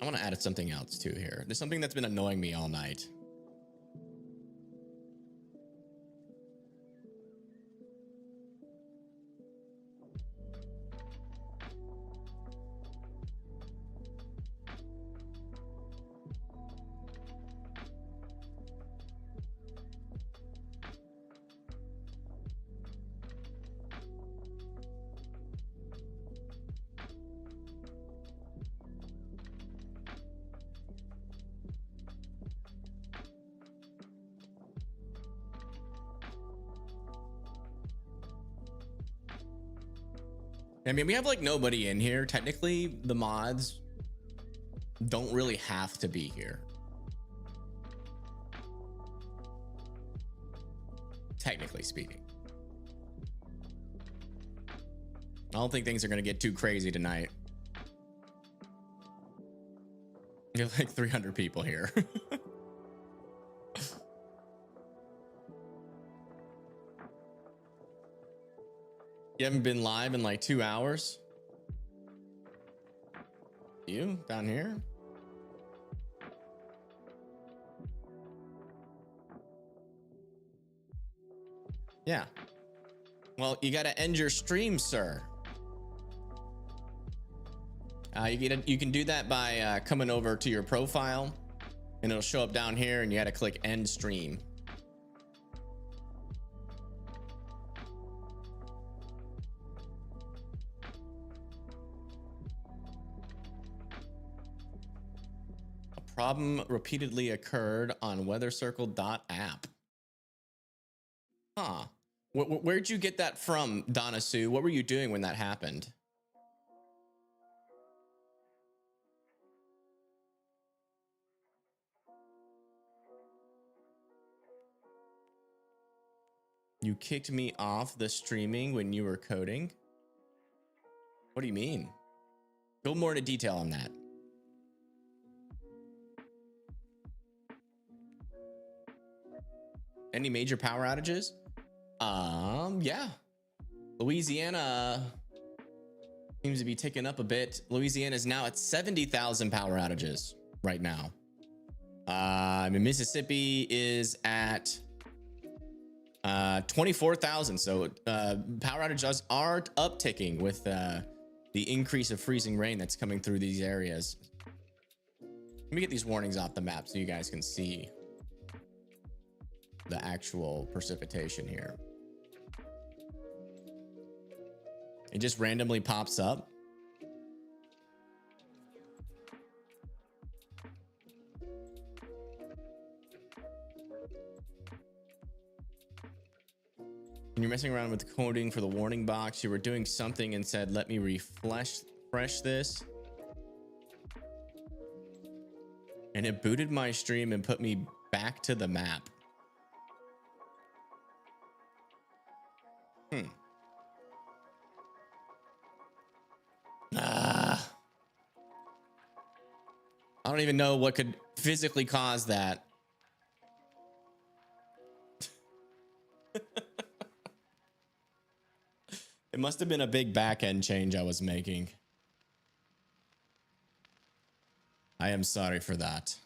I want to add something else too here. There's something that's been annoying me all night. I mean, we have like nobody in here. Technically, the mods don't really have to be here. Technically speaking. I don't think things are going to get too crazy tonight. You have like 300 people here. You haven't been live in like 2 hours? You down here? Yeah. Well, you gotta end your stream, sir. You can do that by coming over to your profile, and it'll show up down here, and you gotta click end stream. Problem repeatedly occurred on weathercircle.app. Huh. Where'd you get that from, Donna Sue? What were you doing when that happened? You kicked me off the streaming when you were coding? What do you mean? Go more into detail on that. Any major power outages? Yeah. Louisiana seems to be ticking up a bit. Louisiana is now at 70,000 power outages right now. Mississippi is at 24,000. So power outages are upticking with the increase of freezing rain that's coming through these areas. Let me get these warnings off the map so you guys can see the actual precipitation here. It just randomly pops up. When you're messing around with the coding for the warning box, you were doing something and said, let me refresh this. And it booted my stream and put me back to the map. I don't even know what could physically cause that. It must have been a big back-end change I was making. I am sorry for that.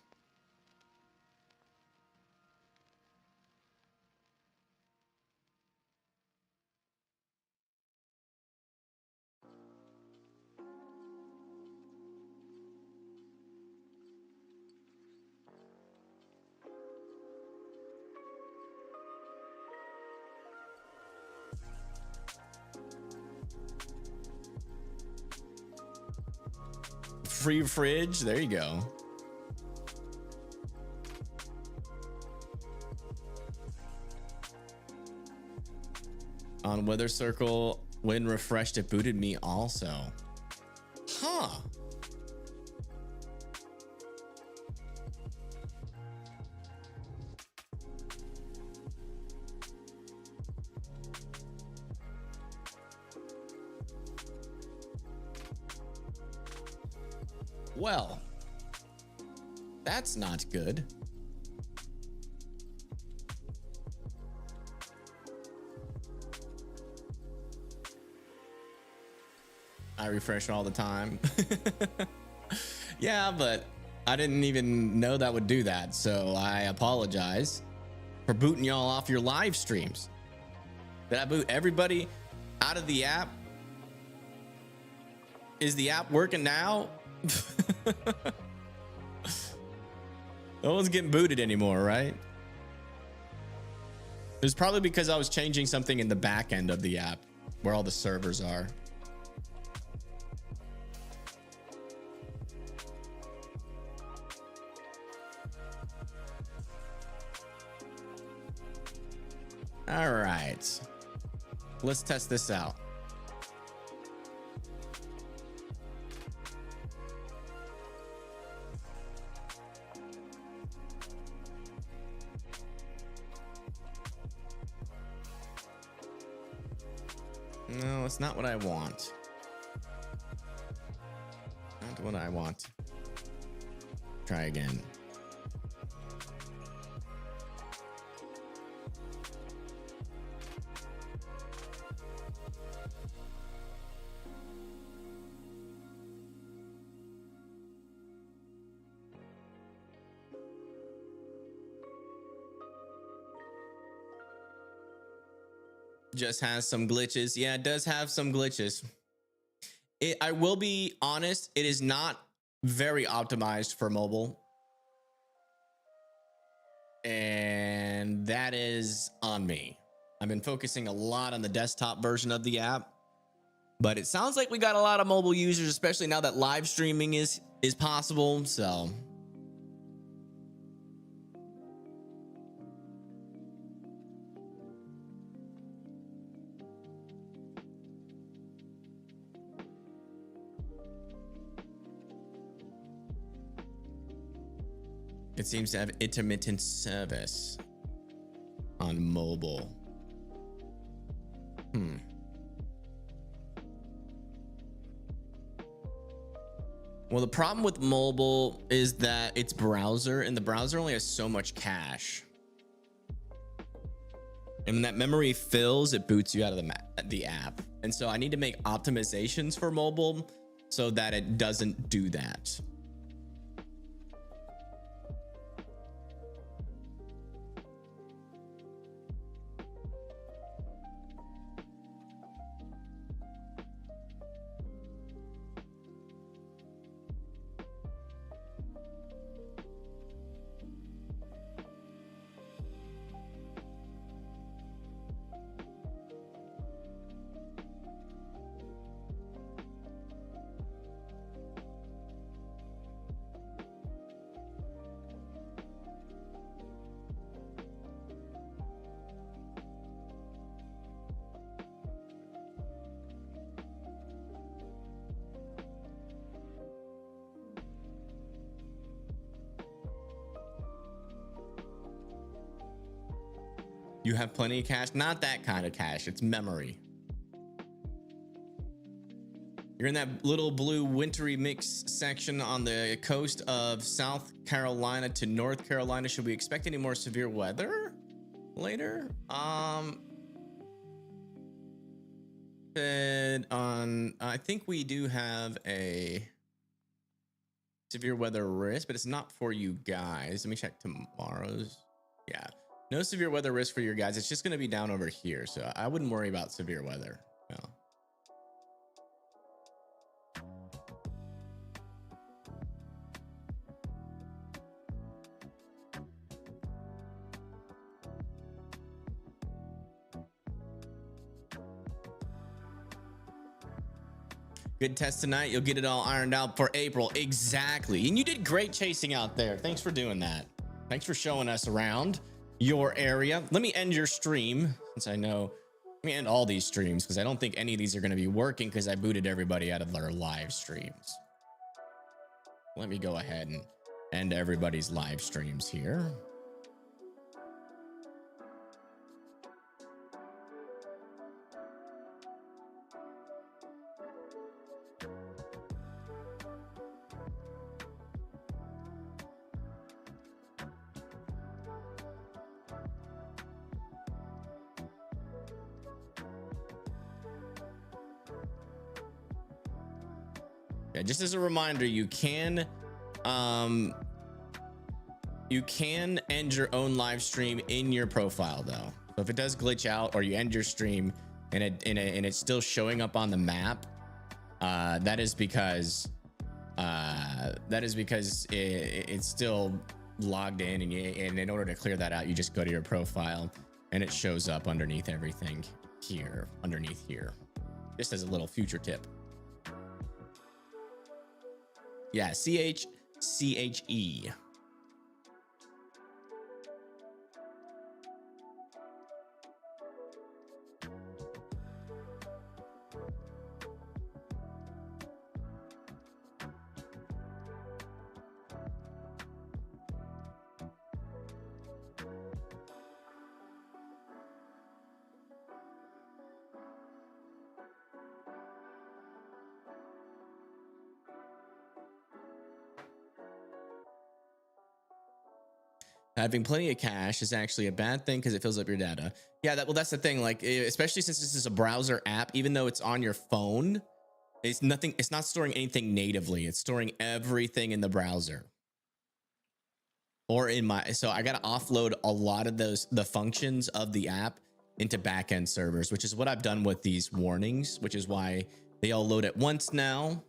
Free fridge, there you go. On Weather Circle, when refreshed, it booted me also. Huh. Well, that's not good. I refresh all the time. Yeah, but I didn't even know that would do that. So I apologize for booting y'all off your live streams. Did I boot everybody out of the app? Is the app working now? No one's getting booted anymore, right? It was probably because I was changing something in the back end of the app where all the servers are. All right, let's test this out. No, it's not what I want. Not what I want. Try again. Just has some glitches. Yeah, it does have some glitches. I will be honest, it is not very optimized for mobile. And that is on me. I've been focusing a lot on the desktop version of the app, but it sounds like we got a lot of mobile users, especially now that live streaming is possible. So It seems to have intermittent service on mobile. Well, the problem with mobile is that it's browser, and the browser only has so much cache. And when that memory fills, it boots you out of the app. And so I need to make optimizations for mobile so that it doesn't do that. You have plenty of cache? Not that kind of cache. It's memory. You're in that little blue wintry mix section on the coast of South Carolina to North Carolina. Should we expect any more severe weather later? I think we do have a severe weather risk, but it's not for you guys. Let me check tomorrow's. Yeah. No severe weather risk for your guys. It's just going to be down over here. So I wouldn't worry about severe weather. No. Good test tonight. You'll get it all ironed out for April. Exactly. And you did great chasing out there. Thanks for doing that. Thanks for showing us around your area. Let me end your stream since I know. Let me end all these streams because I don't think any of these are going to be working because I booted everybody out of their live streams. Let me go ahead and end everybody's live streams here. Yeah, just as a reminder, you can end your own live stream in your profile though. So if it does glitch out or you end your stream and it's still showing up on the map, that is because it's still logged in, and in order to clear that out, you just go to your profile and it shows up underneath everything here, just as a little future tip. Yeah, CHE. Having plenty of cache is actually a bad thing because it fills up your data. Yeah, that's the thing. Like, especially since this is a browser app, even though it's on your phone, it's not storing anything natively. It's storing everything in the browser. Or so I got to offload a lot of the functions of the app into backend servers, which is what I've done with these warnings, which is why they all load at once now.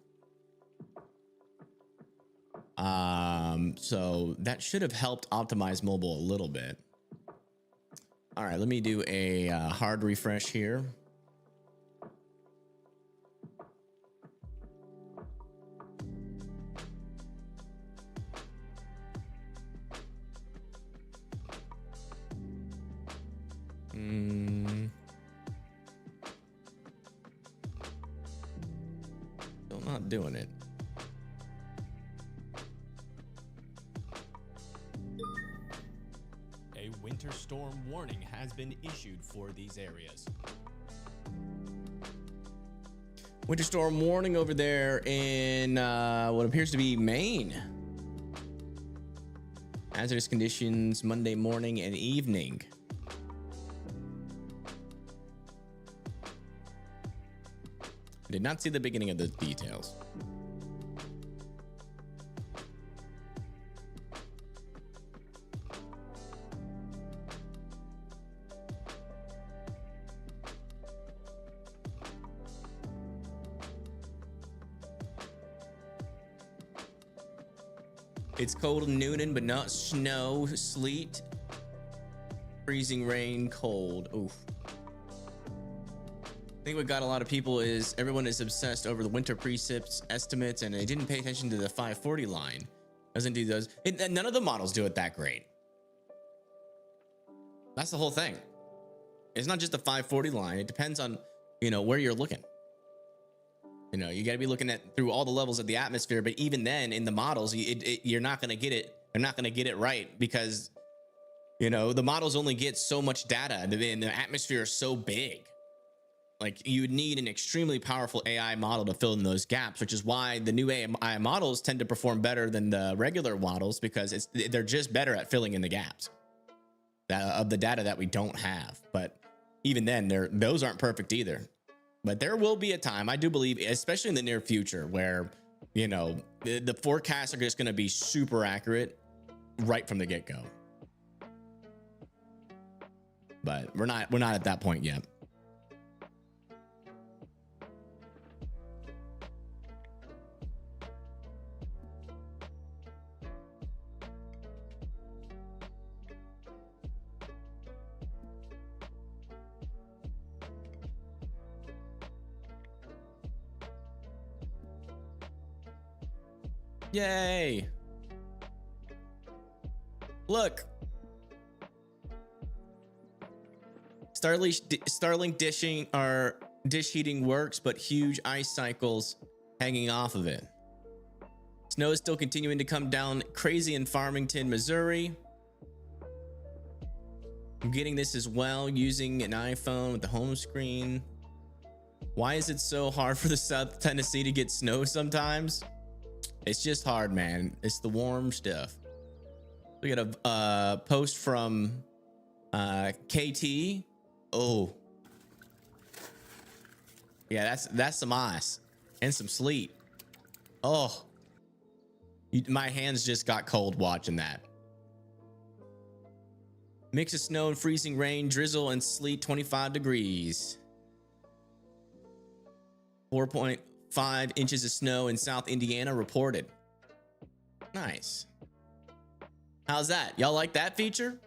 So that should have helped optimize mobile a little bit. All right, let me do a hard refresh here. Still not doing it. a winter storm warning has been issued for these areas. Winter storm warning over there in what appears to be Maine. Hazardous conditions Monday morning and evening. I did not see the beginning of the details. It's cold in Noonan, but not snow, sleet, freezing rain, cold. Oof. I think what got a lot of people is everyone is obsessed over the winter precipits estimates, and they didn't pay attention to the 540 line. Doesn't do those. None of the models do it that great. That's the whole thing. It's not just the 540 line. It depends on, where you're looking. You got to be looking at through all the levels of the atmosphere, but even then in the models, you're not going to get it. They're not going to get it right because, the models only get so much data and the atmosphere is so big. Like you would need an extremely powerful AI model to fill in those gaps, which is why the new AI models tend to perform better than the regular models because they're just better at filling in the gaps of the data that we don't have. But even then, those aren't perfect either. But there will be a time, I do believe, especially in the near future, where, the forecasts are just going to be super accurate right from the get-go. But we're not at that point yet. Yay. Look. Starlink dish heating works, but huge ice cycles hanging off of it. Snow is still continuing to come down crazy in Farmington, Missouri. I'm getting this as well using an iPhone with the home screen. Why is it so hard for the South Tennessee to get snow sometimes? It's just hard, man. It's the warm stuff. We got a post from KT. Oh, yeah, that's some ice and some sleet. Oh, my hands just got cold watching that. Mix of snow and freezing rain, drizzle and sleet, 25 degrees. 4.5 inches of snow in South Indiana reported. Nice. How's that? Y'all like that feature?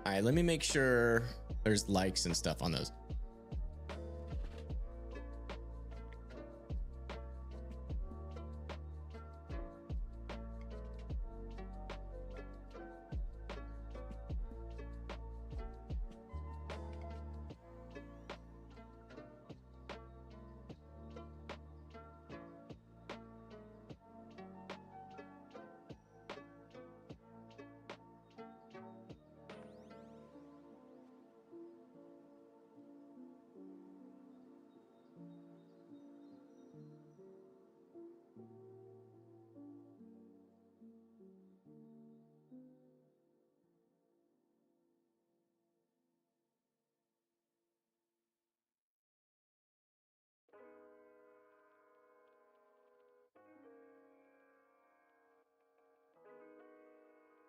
All right, let me make sure there's likes and stuff on those.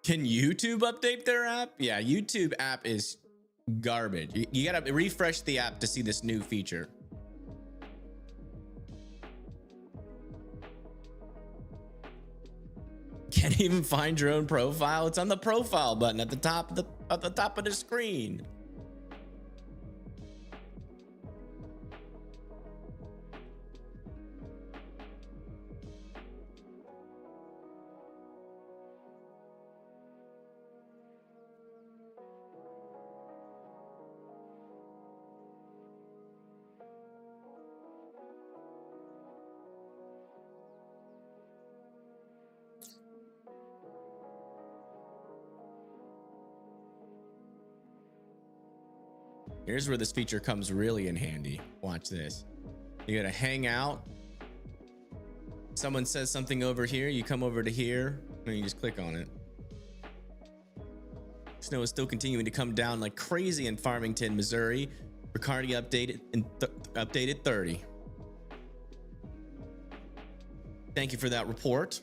Can YouTube update their app? Yeah, YouTube app is garbage. You gotta refresh the app to see this new feature. Can't even find your own profile. It's on the profile button at the top of the screen. Here's where this feature comes really in handy. Watch this. You gotta hang out. Someone says something over here, you come over to here, and you just click on it. Snow is still continuing to come down like crazy in Farmington, Missouri. Riccardi updated 30. Thank you for that report.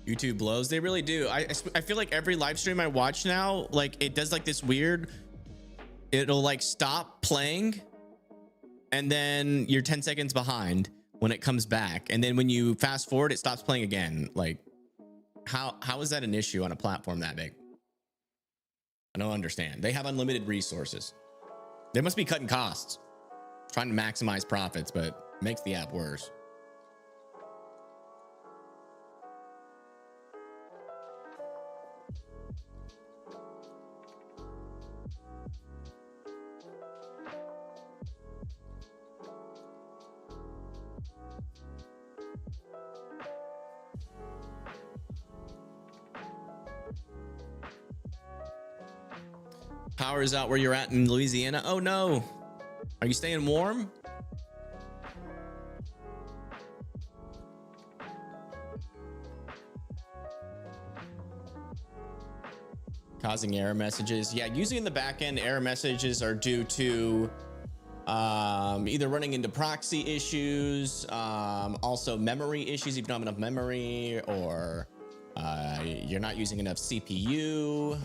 YouTube blows. They really do. I feel like every live stream I watch now, like it does like this weird, it'll like stop playing and then you're 10 seconds behind when it comes back. And then when you fast forward, it stops playing again. Like how is that an issue on a platform that big? I don't understand. They have unlimited resources. They must be cutting costs, trying to maximize profits, but it makes the app worse. Power is out where you're at in Louisiana. Oh no. Are you staying warm? Causing error messages. Yeah, usually in the back end, error messages are due to either running into proxy issues, also memory issues if you don't have enough memory, or you're not using enough CPU.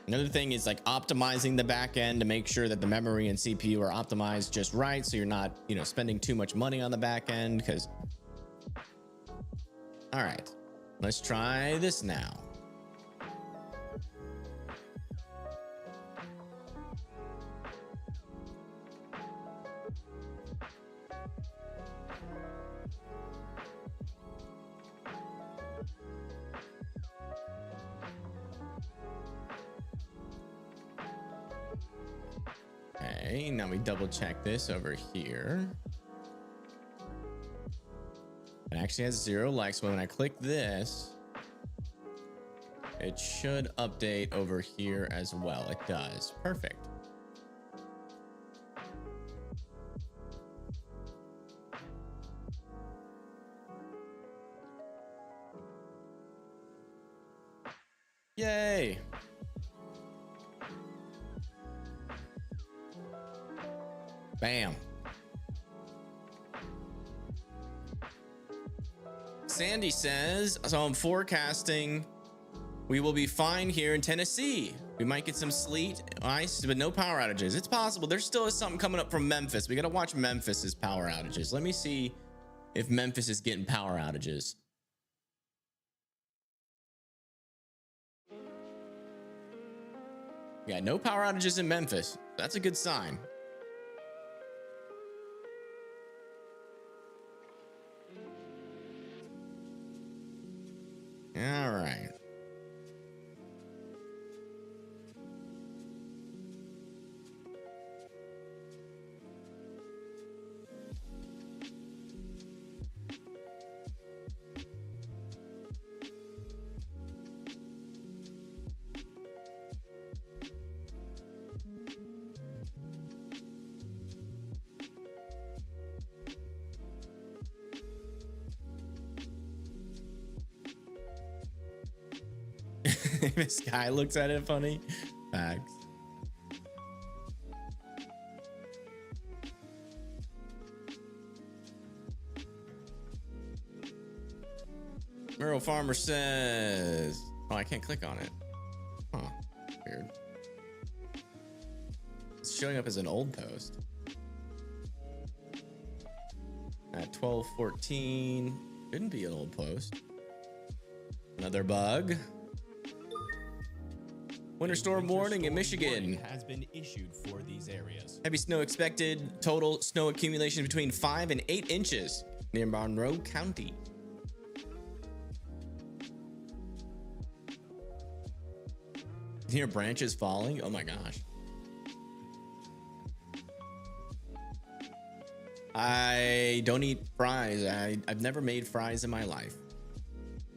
Another thing is like optimizing the back end to make sure that the memory and CPU are optimized just right, so you're not, you know, spending too much money on the back end. Because all right, let's try this now. Okay, now we double check this over here. It actually has 0 likes, but when I click this, it should update over here as well. It does. Perfect. Yay. Bam. Sandy says, so I'm forecasting we will be fine here in Tennessee. We might get some sleet, ice, but no power outages. It's possible. There still is something coming up from Memphis. We got to watch Memphis's power outages. Let me see if Memphis is getting power outages. Yeah, no power outages in Memphis. That's a good sign. All right. This guy looks at it funny. Facts. Merle Farmer says, oh, I can't click on it. Huh. Weird. It's showing up as an old post. At 12:14. Shouldn't be an old post. Another bug. Winter storm warning in Michigan has been issued for these areas. Heavy snow expected. Total snow accumulation between 5 and 8 inches near Monroe County. Hear branches falling? Oh my gosh. I don't eat fries. I've never made fries in my life.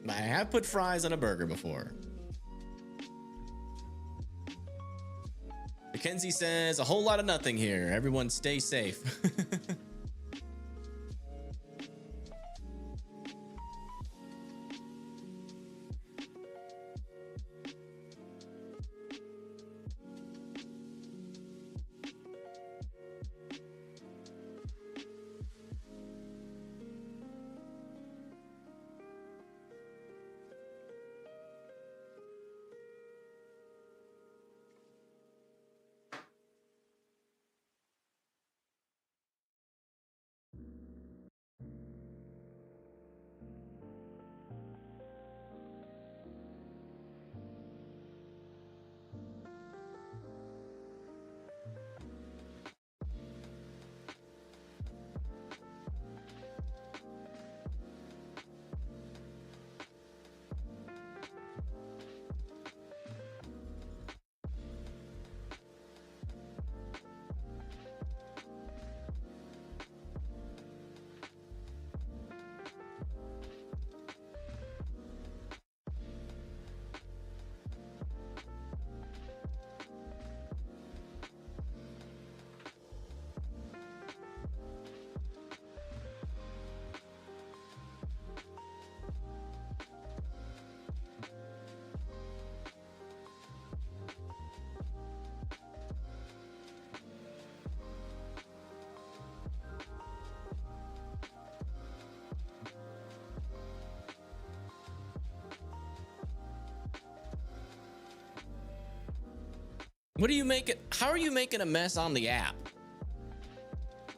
I have put fries on a burger before. Mackenzie says, a whole lot of nothing here. Everyone stay safe. What are you making? How are you making a mess on the app?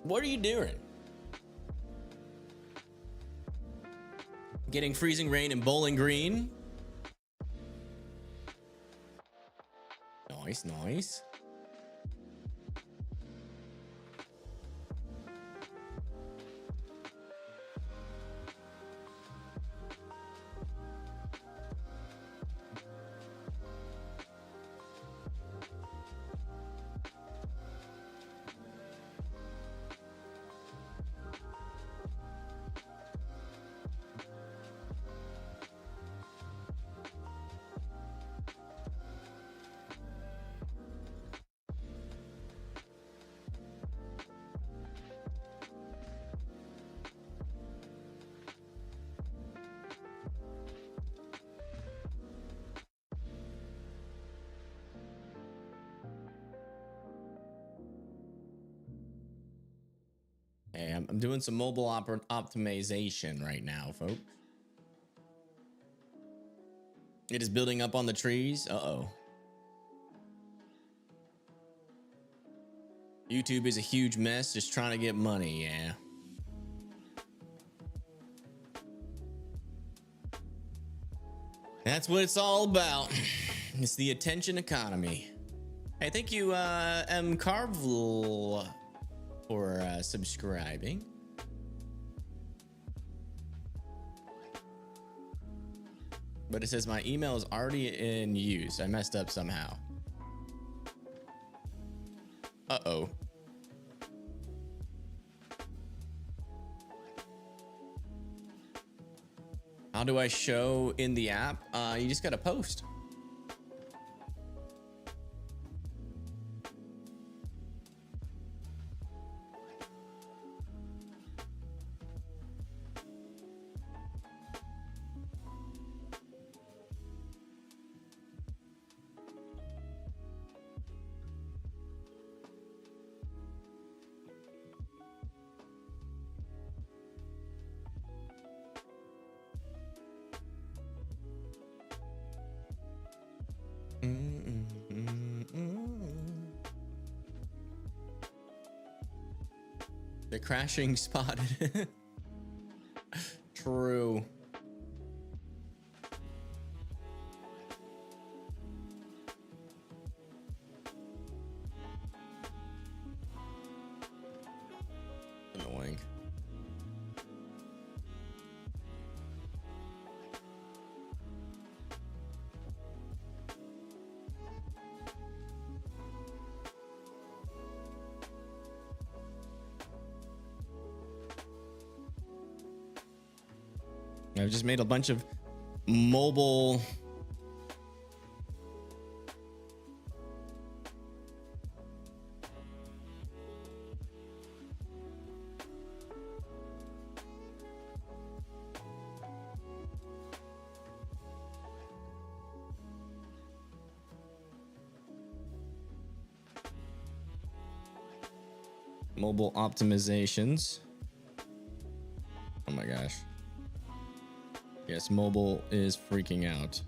What are you doing? Getting freezing rain in Bowling Green. Nice, nice. Hey, I'm doing some mobile optimization right now, folks. It is building up on the trees. Uh-oh. YouTube is a huge mess, just trying to get money, yeah. That's what it's all about. It's the attention economy. Hey, thank you, M. Carvel, for subscribing. But it says my email is already in use. I messed up somehow. Uh-oh. How do I show in the app? You just gotta post. The crashing spotted. True. Annoying. I've just made a bunch of mobile optimizations. Oh my gosh. Yes, mobile is freaking out.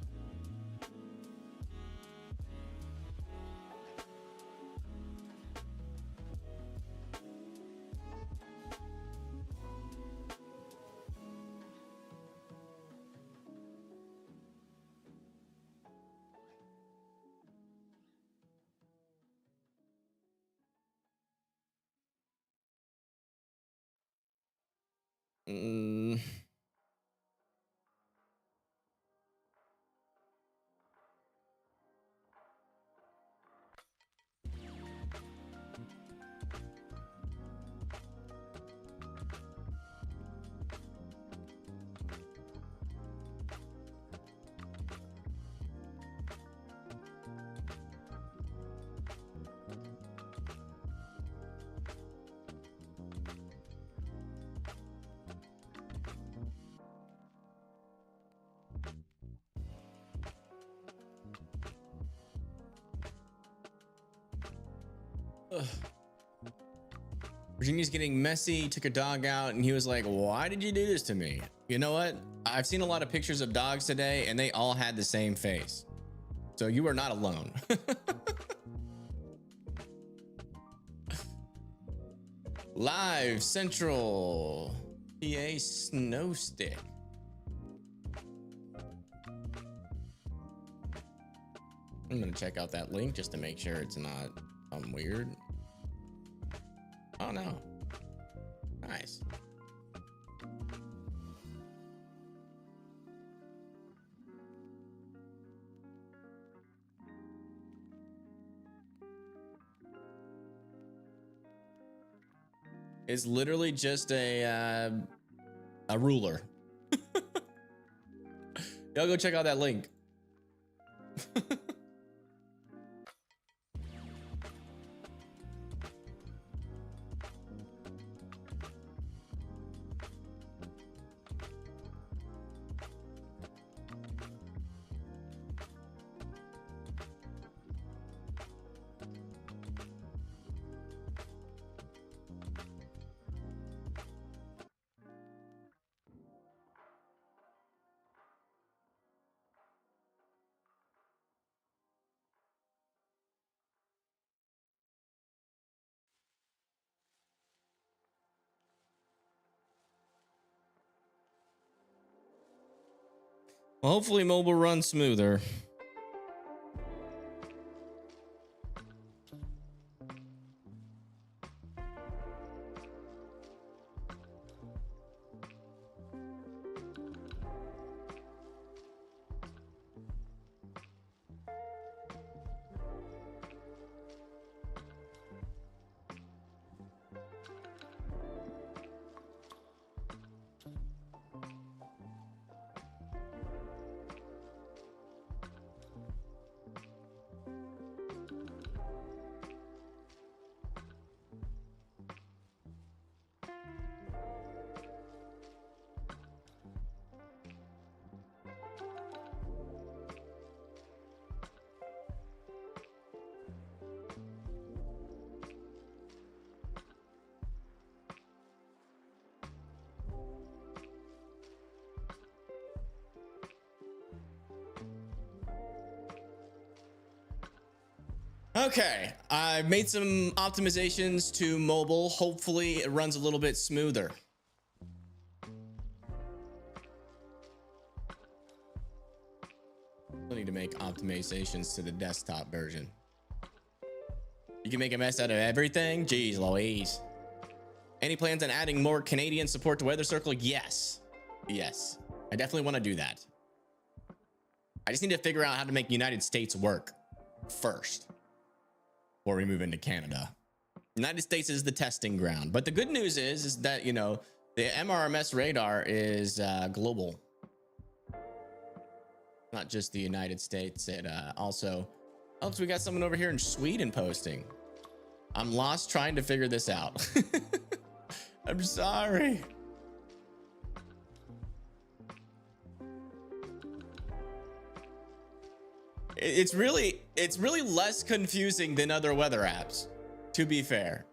Ugh. Virginia's getting messy, took her dog out, and he was like, why did you do this to me? You know what? I've seen a lot of pictures of dogs today, and they all had the same face. So you are not alone. Live Central PA Snow Stick. I'm gonna check out that link just to make sure it's not weird. Oh no. Nice. It's literally just a ruler. Y'all go check out that link. Well, hopefully mobile runs smoother. Okay, I've made some optimizations to mobile. Hopefully it runs a little bit smoother. I need to make optimizations to the desktop version. You can make a mess out of everything? Jeez Louise. Any plans on adding more Canadian support to Weather Circle? Yes. Yes. I definitely want to do that. I just need to figure out how to make United States work first before we move into Canada. United States is the testing ground. But the good news is that, you know, the MRMS radar is global. not just the United States. It also, oh, so we got someone over here in Sweden posting. I'm lost trying to figure this out. I'm sorry. It's really less confusing than other weather apps, to be fair.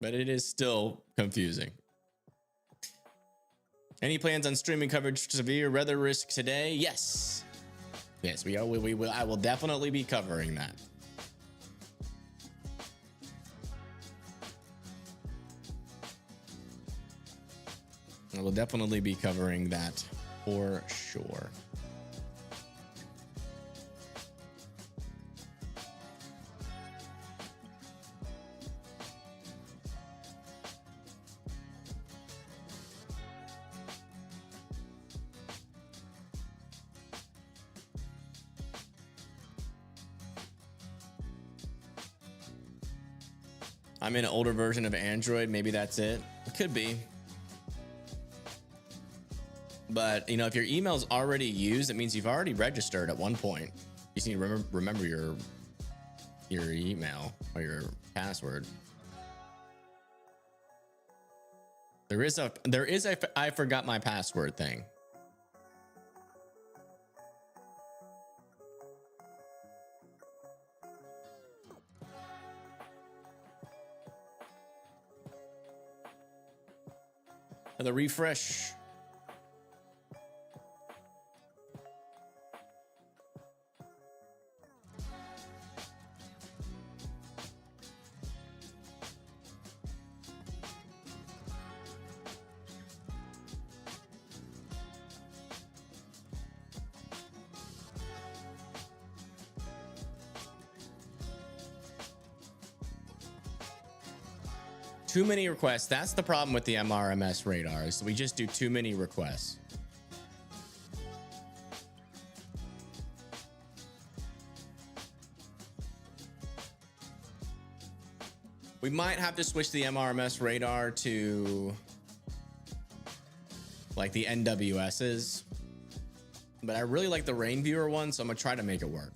But it is still confusing. Any plans on streaming coverage for severe weather risk today? Yes. Yes, we are. We will. I will definitely be covering that. I will definitely be covering that for sure. I'm in an older version of Android. Maybe that's it. It could be. But, you know, if your email's already used, it means you've already registered at one point. You just need to remember your email or your password. There is a I forgot my password thing. The refresh. Too many requests. That's the problem with the MRMS radars. We just do too many requests. We might have to switch the MRMS radar to like the NWSs, but I really like the rain viewer one, so I'm gonna try to make it work.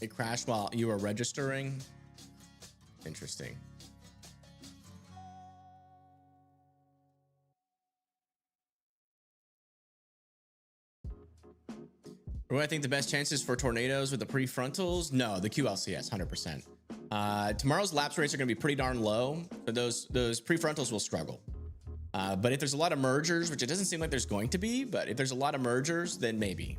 It crashed while you were registering. Interesting. What do I think the best chances for tornadoes with the prefrontals? No, the QLCS, 100%. Tomorrow's lapse rates are going to be pretty darn low, but those prefrontals will struggle. But if there's a lot of mergers, which it doesn't seem like there's going to be, but if there's a lot of mergers, then maybe.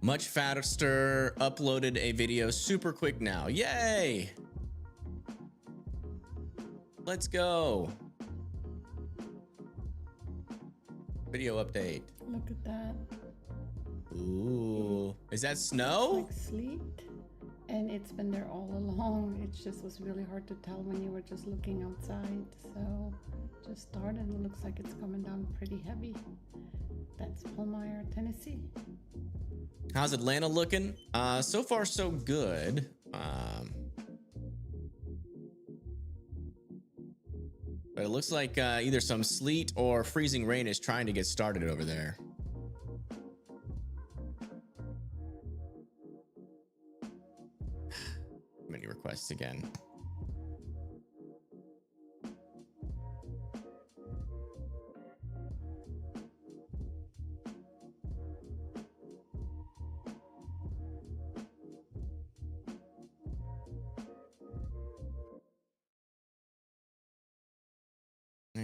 Much faster, uploaded a video super quick now. Yay! Let's go. Video update. Look at that. Ooh, is that snow? Like sleet, and it's been there all along. It just was really hard to tell when you were just looking outside. So just started. It looks like it's coming down pretty heavy. That's Palmyra, Tennessee. How's Atlanta looking? So far so good. But it looks like either some sleet or freezing rain is trying to get started over there. Many requests again.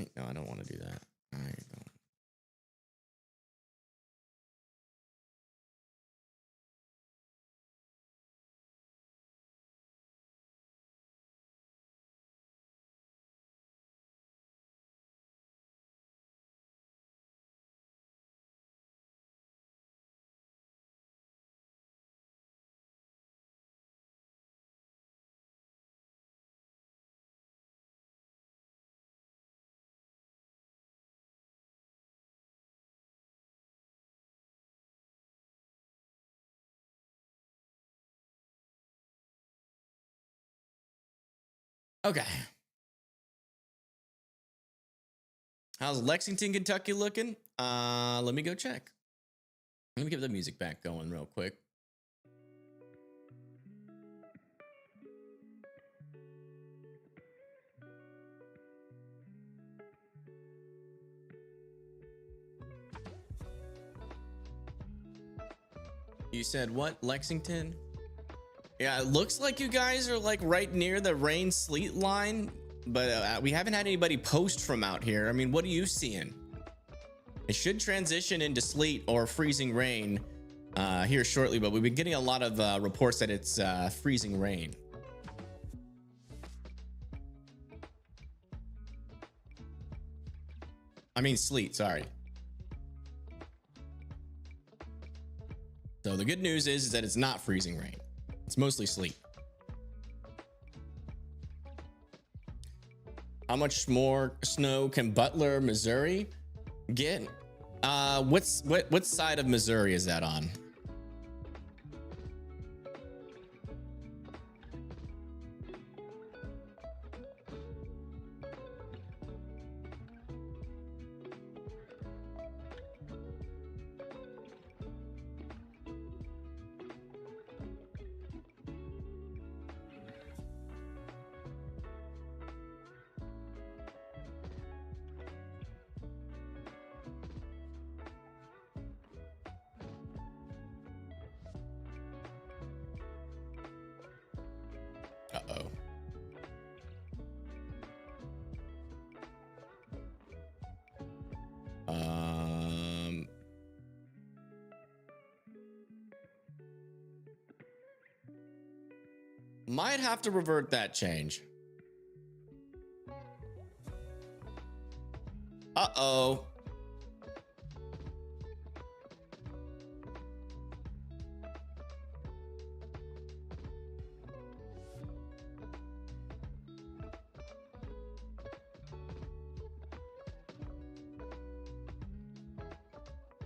Wait, no, I don't want to do that. I don't. Okay. How's Lexington, Kentucky looking? Let me go check. Let me get the music back going real quick. You said what? Lexington? Yeah, it looks like you guys are like right near the rain sleet line, but we haven't had anybody post from out here. I mean, what are you seeing? It should transition into sleet or freezing rain here shortly, but we've been getting a lot of reports that it's freezing rain. I mean sleet, sorry. So the good news is that it's not freezing rain. It's mostly sleet. How much more snow can Butler, Missouri get? What side of Missouri is that on? Uh-oh. Might have to revert that change. Uh-oh.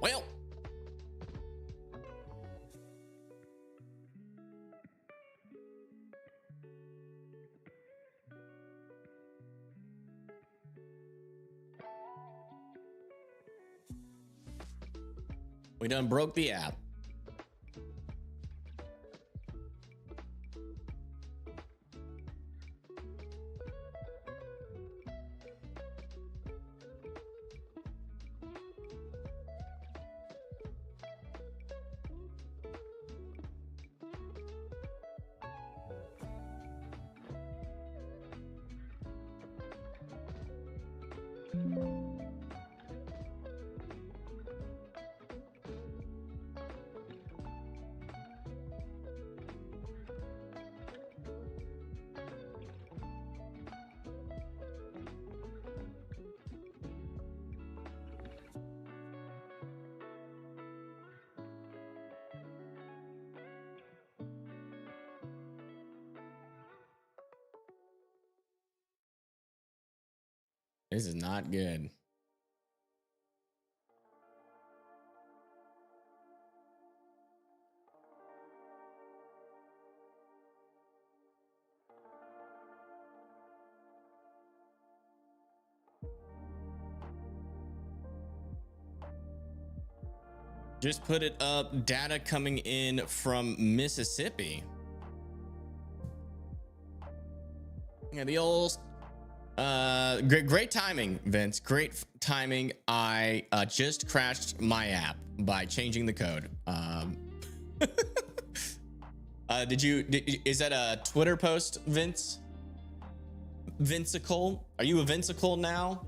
Well, we done broke the app. This is not good. Just put it up. Data coming in from Mississippi. Yeah, the old great timing, Vince. Great timing. I just crashed my app by changing the code. Is that a Twitter post, Vince? Vincicle? Are you a Vincicle now?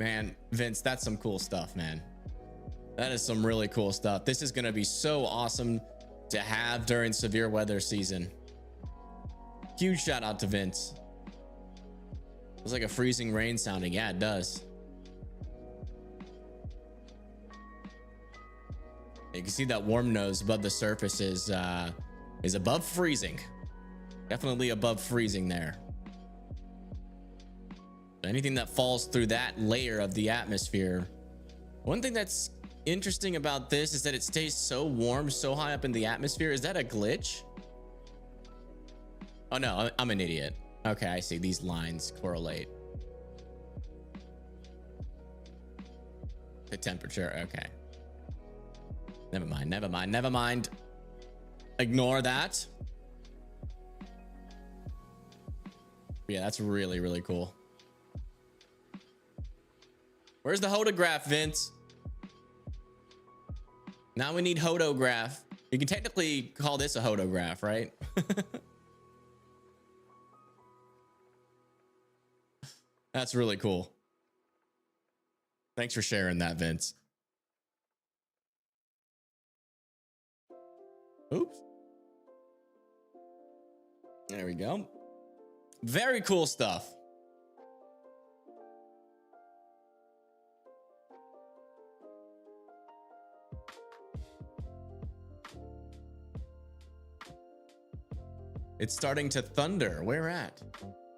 Man, Vince, that's some cool stuff, man. That is some really cool stuff. This is going to be so awesome to have during severe weather season. Huge shout out to Vince. It's like a freezing rain sounding. Yeah, it does. You can see that warm nose above the surface is above freezing. Definitely above freezing there. Anything that falls through that layer of the atmosphere. One thing that's interesting about this is that it stays so warm, so high up in the atmosphere. Is that a glitch? Oh no, I'm an idiot. Okay, I see. These lines correlate. The temperature, okay. Never mind, never mind, never mind. Ignore that. Yeah, that's really, really cool. Where's the hodograph, Vince? Now we need hodograph. You can technically call this a hodograph, right? That's really cool. Thanks for sharing that, Vince. Oops. There we go. Very cool stuff. It's starting to thunder. Where at?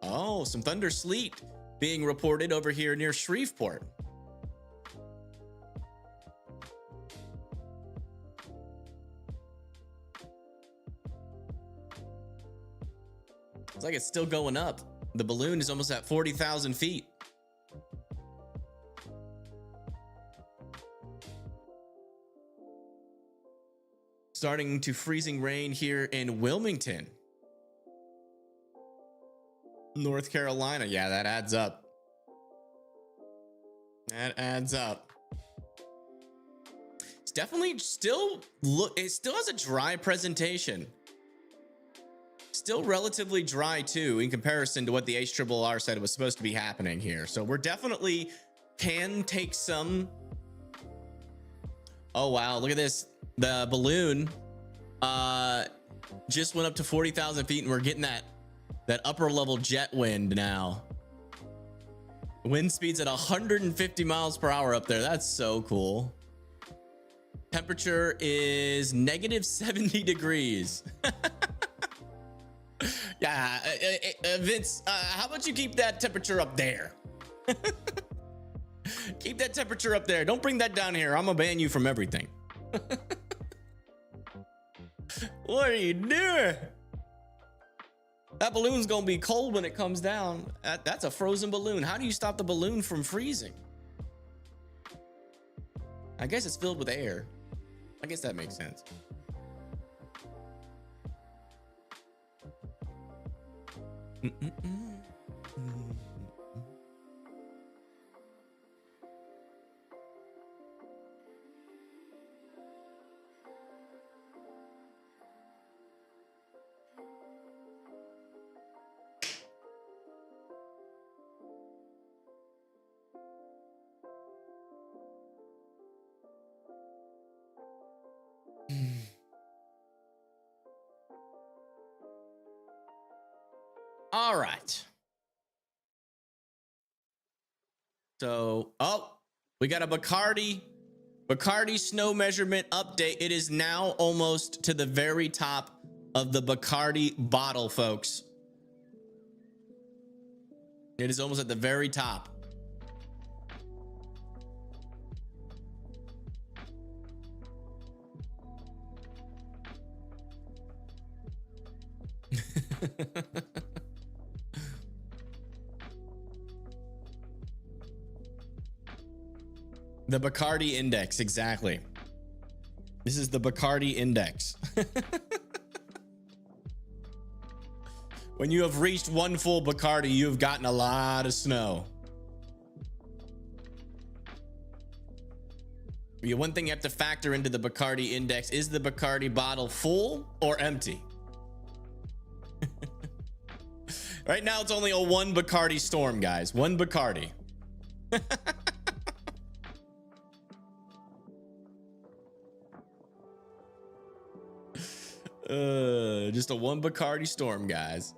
Oh, some thunder sleet being reported over here near Shreveport. It's like it's still going up. The balloon is almost at 40,000 feet. Starting to freezing rain here in Wilmington, North Carolina. Yeah, that adds up. That adds up. It's definitely still it still has a dry presentation. Still relatively dry too in comparison to what the HRRR said was supposed to be happening here. So we're definitely can take some. Oh wow, look at this. The balloon just went up to 40,000 feet and we're getting that upper level jet wind now. Wind speeds at 150 miles per hour up there. That's so cool. Temperature is negative 70 degrees. Yeah, Vince, how about you keep that temperature up there? Keep that temperature up there. Don't bring that down here. I'm gonna ban you from everything. What are you doing? That balloon's gonna be cold when it comes down. That's a frozen balloon. How do you stop the balloon from freezing? I guess it's filled with air. I guess that makes sense. All right. So, we got a Bacardi snow measurement update. It is now almost to the very top of the Bacardi bottle, folks. It is almost at the very top. The Bacardi index, exactly. This is the Bacardi index. When you have reached one full Bacardi, you have gotten a lot of snow. Yeah, one thing you have to factor into the Bacardi index is the Bacardi bottle full or empty? Right now, it's only a one Bacardi storm, guys. One Bacardi. Just a one Bacardi storm, guys.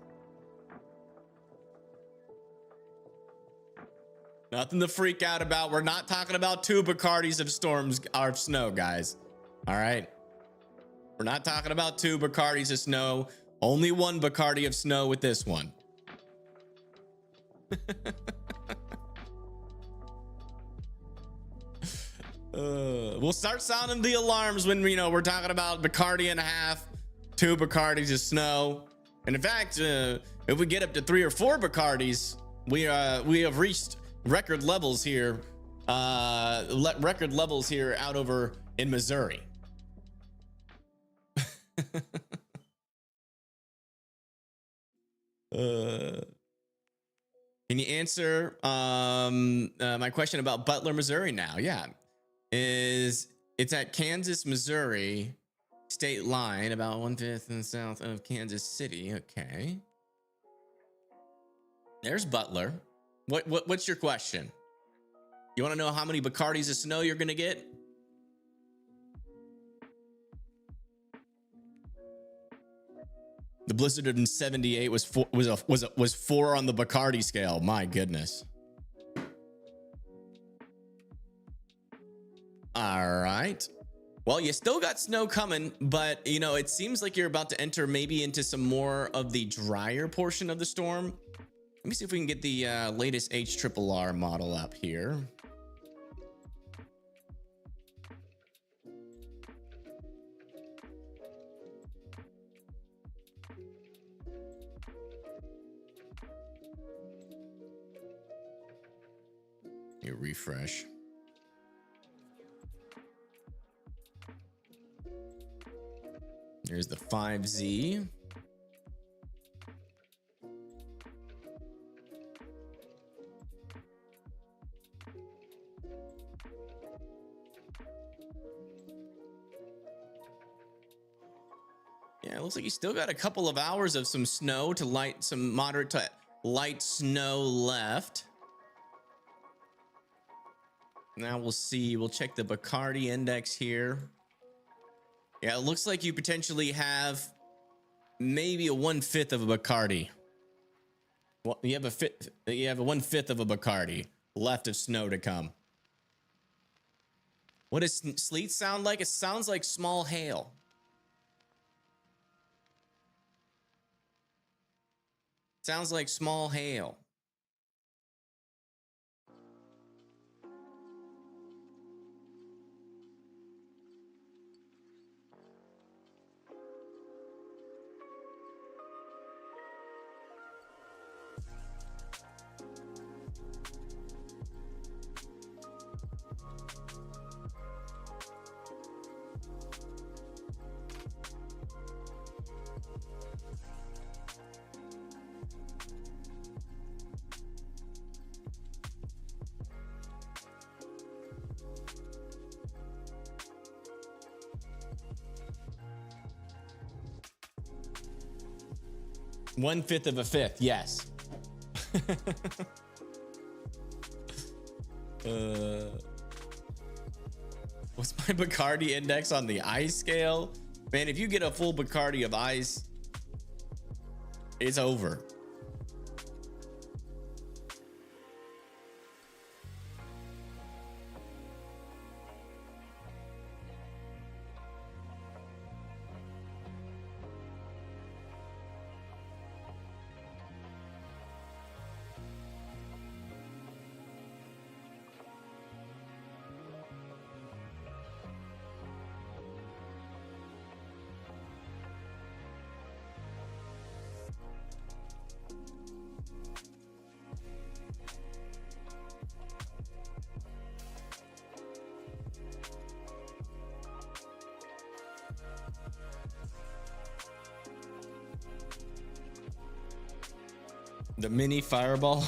Nothing to freak out about. We're not talking about 2 Bacardis of storms or snow, guys. All right. We're not talking about 2 Bacardis of snow. Only 1 Bacardi of snow with this one. We'll start sounding the alarms when, you know, we're talking about Bacardi and a half, 2 Bacardis of snow. And in fact, if we get up to 3 or 4 Bacardis, we have reached record levels here. Record levels here out over in Missouri. Can you answer my question about Butler, Missouri now? Yeah. It's at Kansas, Missouri state line, about 1/5 in the south of Kansas City. Okay. There's Butler. What's your question? You want to know how many Bacardis of snow you're gonna get? The blizzard in '78 was 4 on the Bacardi scale. My goodness. All right. Well, you still got snow coming, but you know, it seems like you're about to enter maybe into some more of the drier portion of the storm. Let me see if we can get the latest HRRR model up here. You refresh. There's the 5Z. Yeah, it looks like you still got a couple of hours of some snow to light, some moderate to light snow left. Now we'll see. We'll check the Bacardi index here. Yeah, it looks like you potentially have maybe a 1/5 of a Bacardi. Well, you have a 1/5 of a Bacardi left of snow to come. What does sleet sound like? It sounds like small hail. Sounds like small hail. One-fifth of a fifth, yes. What's my Bacardi index on the ice scale? Man, if you get a full Bacardi of ice, it's over. The mini fireball.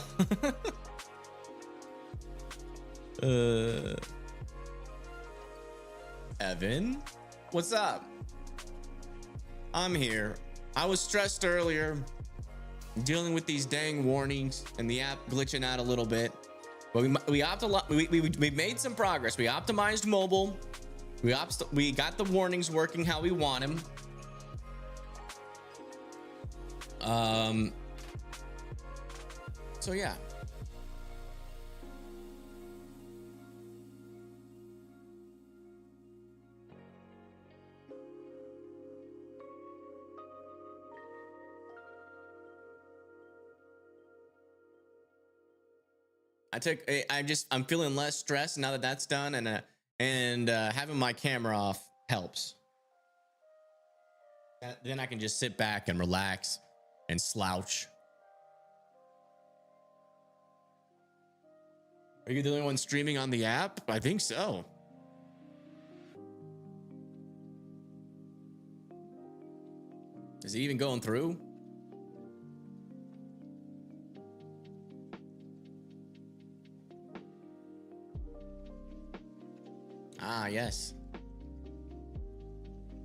Evan, what's up? I'm here. I was stressed earlier dealing with these dang warnings and the app glitching out a little bit, but we made some progress. We optimized mobile. We got the warnings working how we want them. So yeah. I'm feeling less stressed now that that's done, and having my camera off helps. Then I can just sit back and relax and slouch. Are you the only one streaming on the app? I think so. Is he even going through? Ah, yes.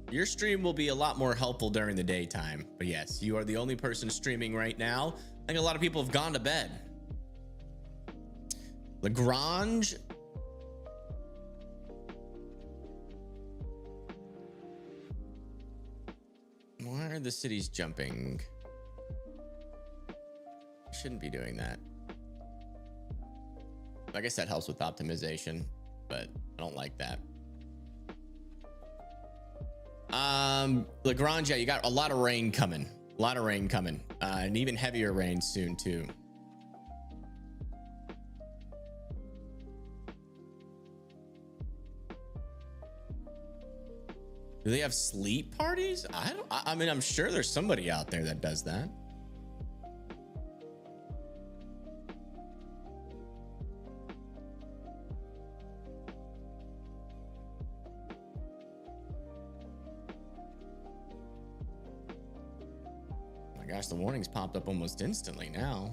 Your stream will be a lot more helpful during the daytime. But yes, you are the only person streaming right now. I think a lot of people have gone to bed. Lagrange. Why are the cities jumping? Shouldn't be doing that. I guess that helps with optimization, but I don't like that. Lagrange, yeah, you got a lot of rain coming. A lot of rain coming. And even heavier rain soon too. Do they have sleep parties? I mean, I'm sure there's somebody out there that does that. My gosh, the warnings popped up almost instantly now.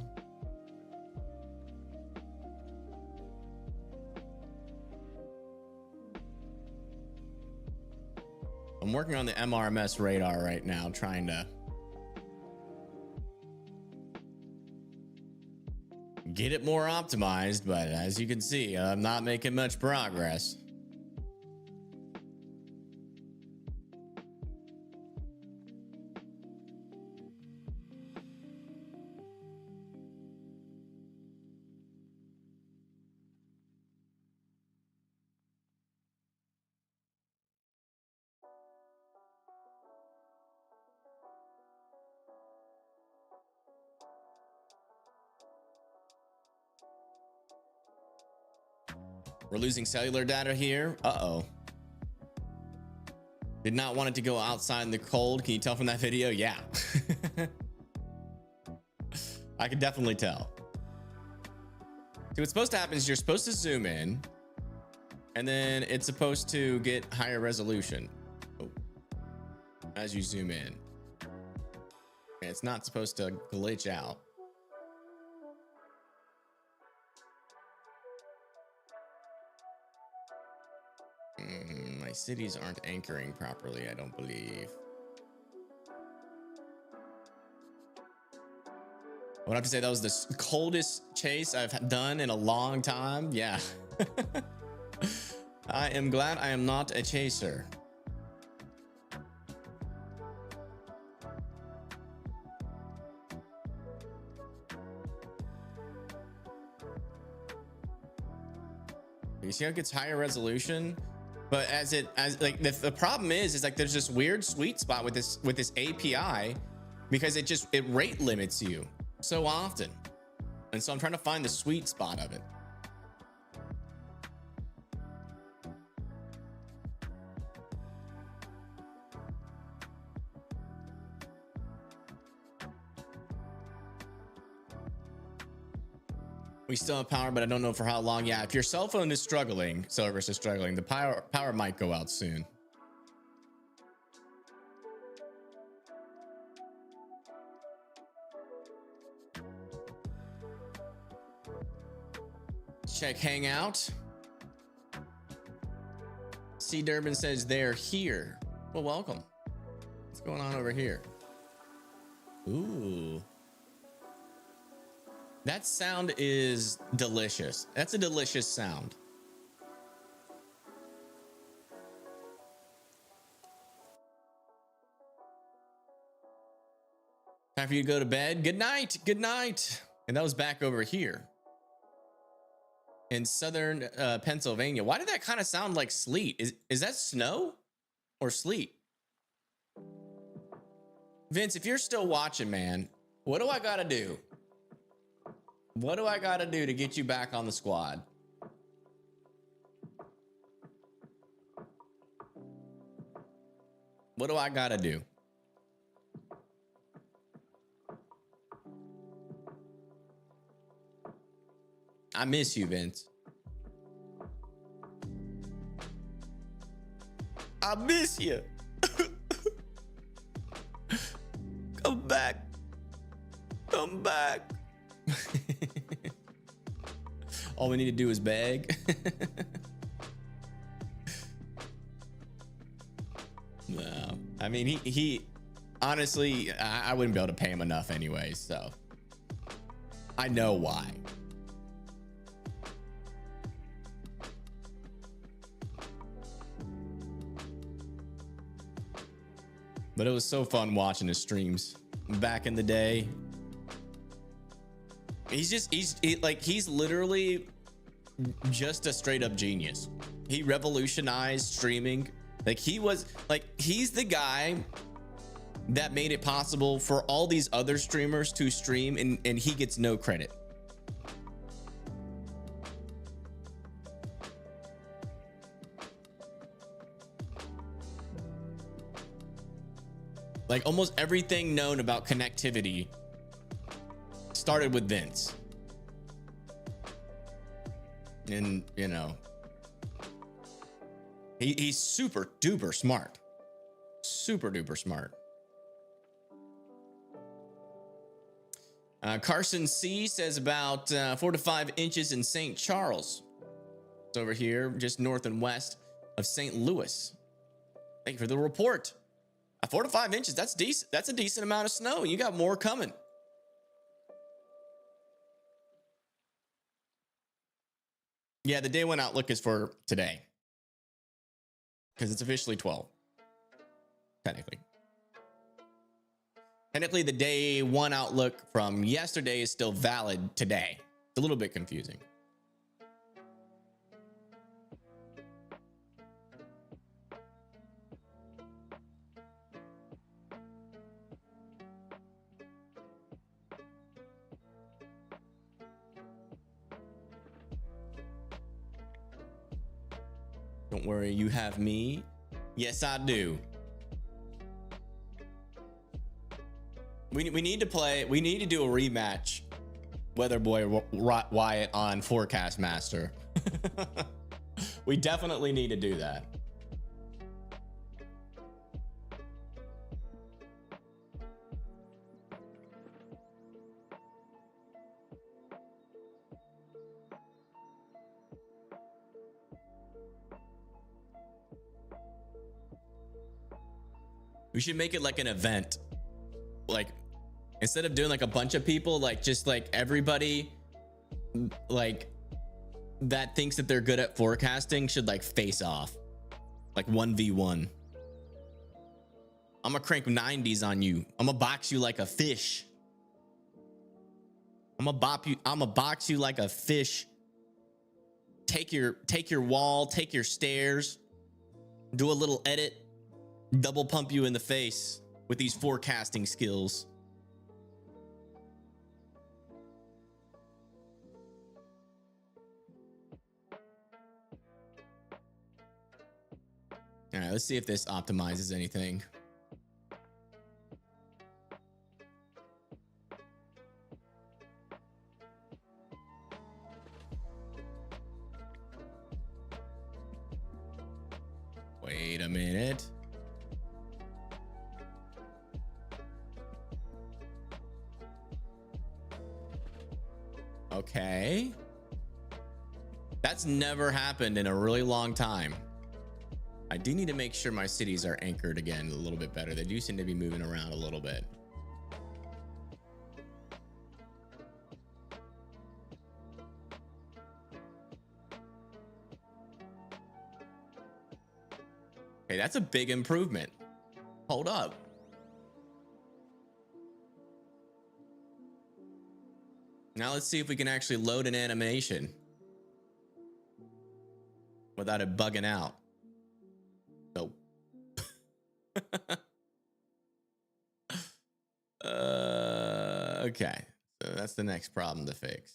I'm working on the MRMS radar right now, trying to get it more optimized, but as you can see, I'm not making much progress. We're losing cellular data here. Uh-oh. Did not want it to go outside in the cold. Can you tell from that video? Yeah. I can definitely tell. See, what's supposed to happen is you're supposed to zoom in, and then it's supposed to get higher resolution as you zoom in. And it's not supposed to glitch out. My cities aren't anchoring properly, I don't believe. I would have to say that was the coldest chase I've done in a long time. Yeah. I am glad I am not a chaser. You see how it gets higher resolution? But the problem is like there's this weird sweet spot with this API because it rate limits you so often. And so I'm trying to find the sweet spot of it. We still have power, but I don't know for how long. Yeah, if your cell phone is struggling, service is struggling, the power might go out soon. Check Hangout. C. Durbin says they're here. Well, welcome. What's going on over here? Ooh. That sound is delicious. That's a delicious sound. Time for you to go to bed. Good night. Good night. And that was back over here in southern Pennsylvania. Why did that kind of sound like sleet? Is that snow or sleet? Vince, if you're still watching, man, what do I gotta do? What do I gotta do to get you back on the squad? What do I gotta do? I miss you, Vince. I miss you. Come back. Come back. All we need to do is beg. No, I mean, he honestly, I wouldn't be able to pay him enough anyway, so I know why. But it was so fun watching his streams back in the day. He's literally just a straight up genius. He revolutionized streaming. He's the guy that made it possible for all these other streamers to stream, and he gets no credit. Like almost everything known about connectivity started with Vince. And, you know, he's super duper smart. Super duper smart. Carson C says about 4 to 5 inches in St. Charles. It's over here, just north and west of St. Louis. Thank you for the report. 4 to 5 inches, that's decent. That's a decent amount of snow. You got more coming. Yeah, the day one outlook is for today. Because it's officially 12. Technically. Technically, the day one outlook from yesterday is still valid today. It's a little bit confusing. Don't worry, you have me. Yes, I do. We need to play. We need to do a rematch. Weather Boy Wyatt on Forecast Master. We definitely need to do that. We should make it like an event. Like, instead of doing like a bunch of people, like just like everybody like that thinks that they're good at forecasting should like face off. Like 1v1. I'm gonna crank 90s on you. I'm gonna box you like a fish. I'm gonna box you like a fish. Take your wall, take your stairs, do a little edit. Double pump you in the face with these forecasting skills. All right, let's see if this optimizes anything. Wait a minute. Okay. That's never happened in a really long time. I do need to make sure my cities are anchored again a little bit better. They do seem to be moving around a little bit. Okay, that's a big improvement. Hold up. Now let's see if we can actually load an animation without it bugging out. Nope. Okay, so that's the next problem to fix.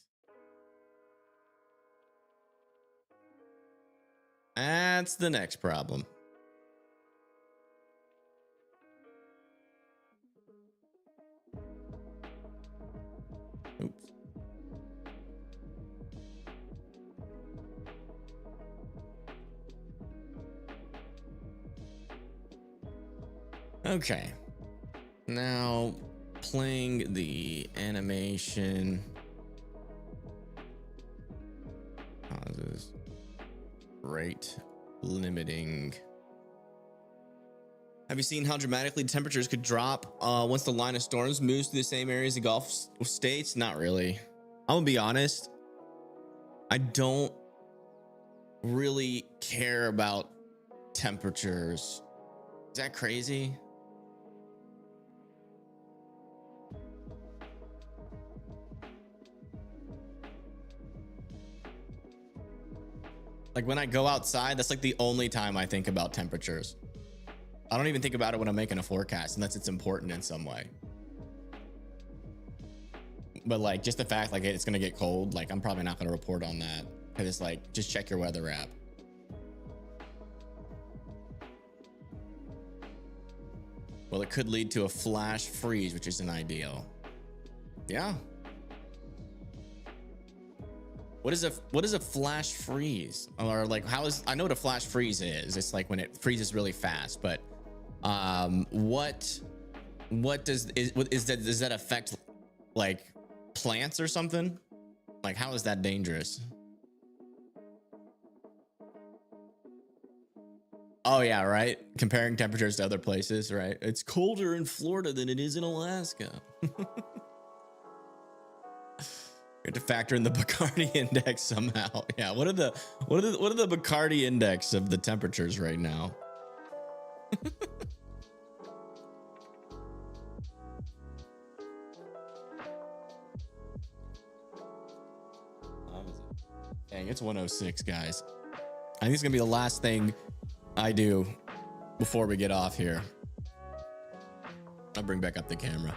That's the next problem. Oops. Okay. Now playing the animation. Pauses. Rate limiting. Have you seen how dramatically temperatures could drop once the line of storms moves through the same areas of Gulf states? Not really. I'm gonna be honest. I don't really care about temperatures. Is that crazy? Like when I go outside, that's like the only time I think about temperatures. I don't even think about it when I'm making a forecast unless it's important in some way. But like just the fact like it's gonna get cold, like I'm probably not gonna report on that because it's like just check your weather app. Well, it could lead to a flash freeze, which isn't ideal. Yeah. What is a flash freeze? Or like I know what a flash freeze is. It's like when it freezes really fast, but does that affect like plants or something? Like how is that dangerous? Oh yeah, right. Comparing temperatures to other places, right? It's colder in Florida than it is in Alaska. You have to factor in the Bacardi index somehow. Yeah, what are the Bacardi index of the temperatures right now? Dang, it's 106, guys. I think it's gonna be the last thing I do before we get off here. I'll bring back up the camera.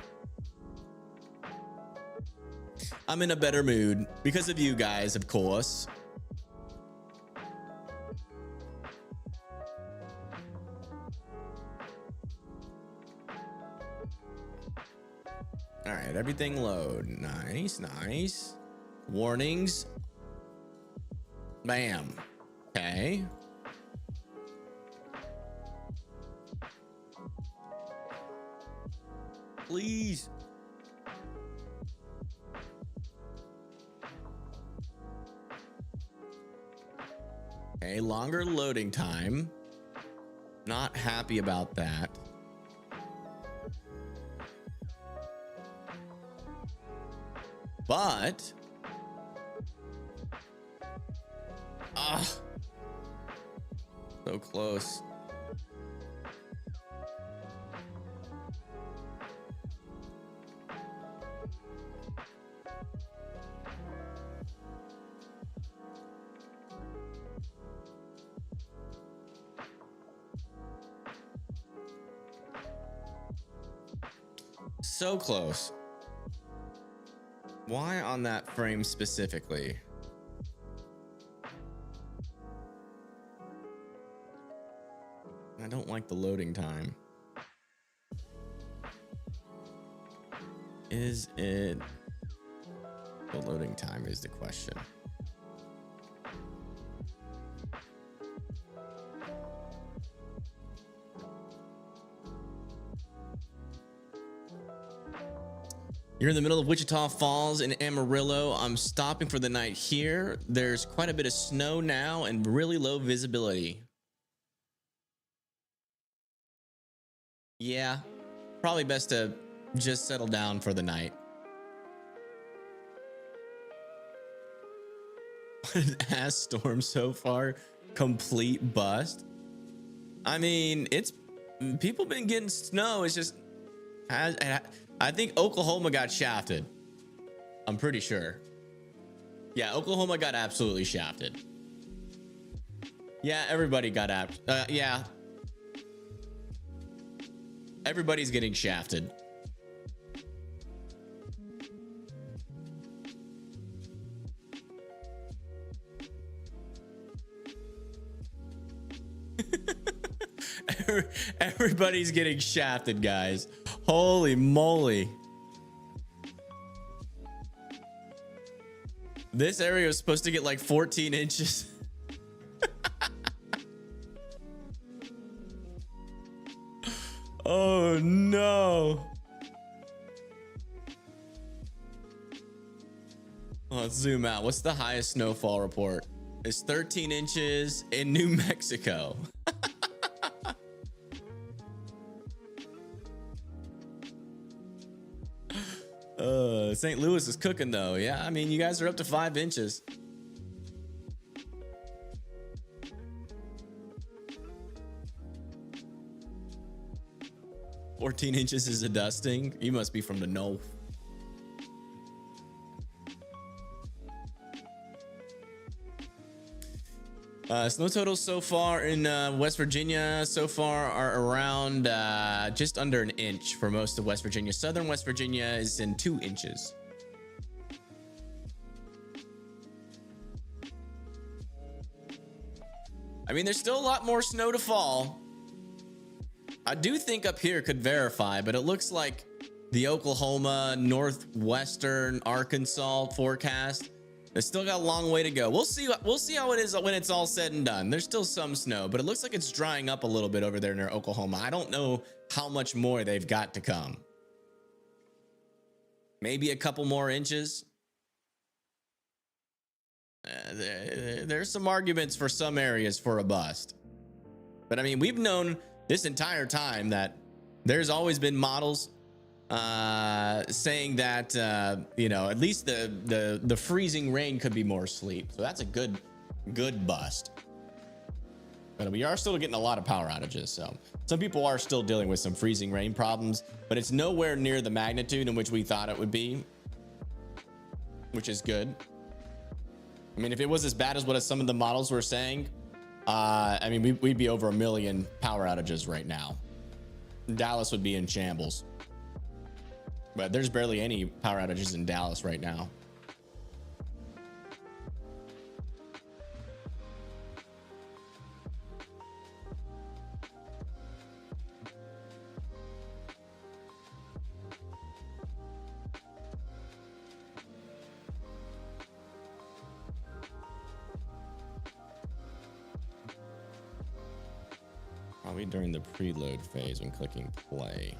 I'm in a better mood because of you guys, of course. All right, everything load. Nice, nice. Warnings. Bam. Okay. Please. Okay, longer loading time. Not happy about that. But so close. So close. Why on that frame specifically? I don't like the loading time. Is it the loading time is the question. You're in the middle of Wichita Falls in Amarillo. I'm stopping for the night here. There's quite a bit of snow now and really low visibility. Yeah, probably best to just settle down for the night. What an ass storm so far. Complete bust. I mean, it's people been getting snow. It's just I think Oklahoma got shafted. I'm pretty sure. Yeah, Oklahoma got absolutely shafted. Yeah, everybody got yeah. Everybody's getting shafted. Everybody's getting shafted, guys. Holy moly. This area was supposed to get like 14 inches. Oh no. Let's zoom out. What's the highest snowfall report? It's 13 inches in New Mexico. St. Louis is cooking though. Yeah, I mean, you guys are up to 5 inches. "14 inches is a dusting." You must be from the north. Snow totals so far in West Virginia so far are around just under an inch for most of West Virginia. Southern West Virginia is in 2 inches. I mean, there's still a lot more snow to fall. I do think up here could verify, but it looks like the Oklahoma, northwestern Arkansas forecast, they still got a long way to go. We'll see how it is when it's all said and done. There's still some snow, but it looks like it's drying up a little bit over there near Oklahoma. I don't know how much more they've got to come. Maybe a couple more inches. There's some arguments for some areas for a bust. But I mean, we've known this entire time that there's always been models saying that you know, at least the freezing rain could be more sleet. So that's a good bust. But we are still getting a lot of power outages. So some people are still dealing with some freezing rain problems, but it's nowhere near the magnitude in which we thought it would be, which is good. I mean, if it was as bad as what some of the models were saying, I mean, we'd be over 1 million power outages right now. Dallas would be in shambles. But there's barely any power outages in Dallas right now. Probably during the preload phase when clicking play.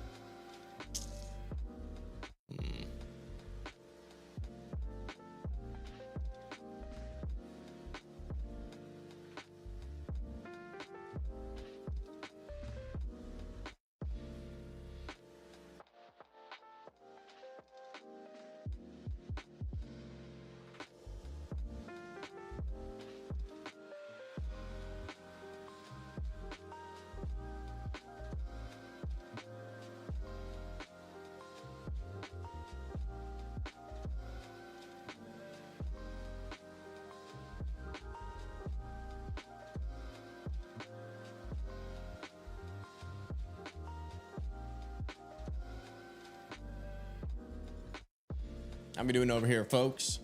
How we doing over here, folks?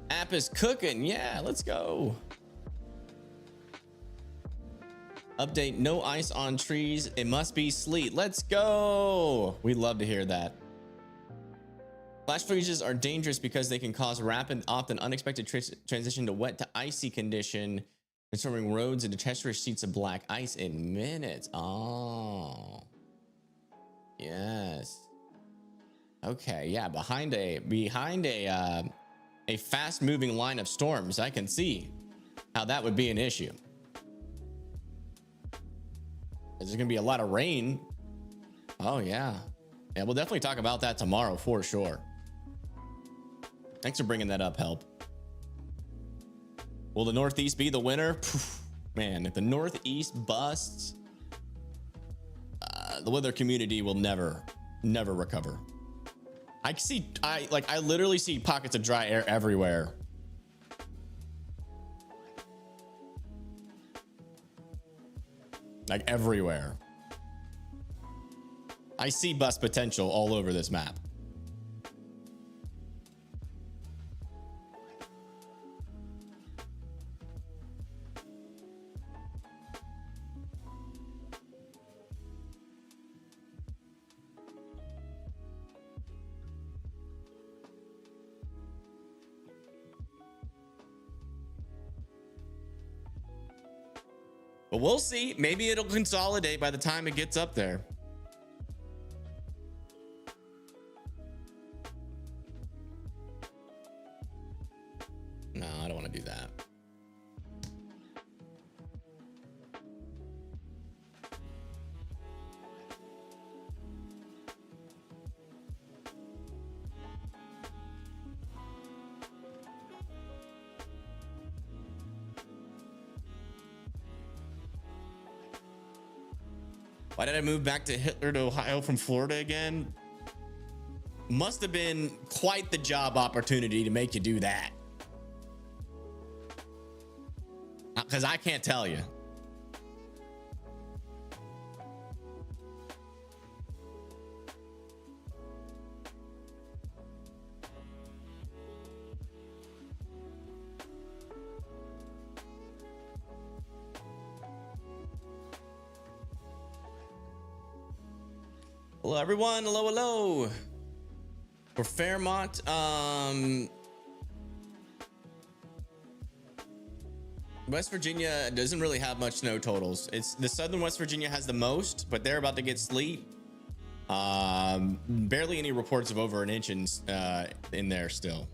App is cooking. Yeah, let's go. Update, no ice on trees. It must be sleet. Let's go. We'd love to hear that. Flash freezes are dangerous because they can cause rapid, often unexpected transition to wet to icy condition, transforming roads into treacherous sheets of black ice in minutes. Oh, yes. Okay, yeah, behind a fast moving line of storms, I can see how that would be an issue. There's gonna be a lot of rain. Oh yeah. Yeah, we'll definitely talk about that tomorrow for sure. Thanks for bringing that up, Help. Will the Northeast be the winner? Man, if the Northeast busts, the weather community will never recover. I literally see pockets of dry air everywhere. Like everywhere. I see bus potential all over this map. But we'll see. Maybe it'll consolidate by the time it gets up there. No, I don't want to do that. Why did I move back to Hitler to Ohio from Florida again? Must have been quite the job opportunity to make you do that. Because I can't tell you. Hello, everyone. Hello, hello. For Fairmont, West Virginia doesn't really have much snow totals. It's the southern West Virginia has the most, but they're about to get sleet. Barely any reports of over an inch in there still.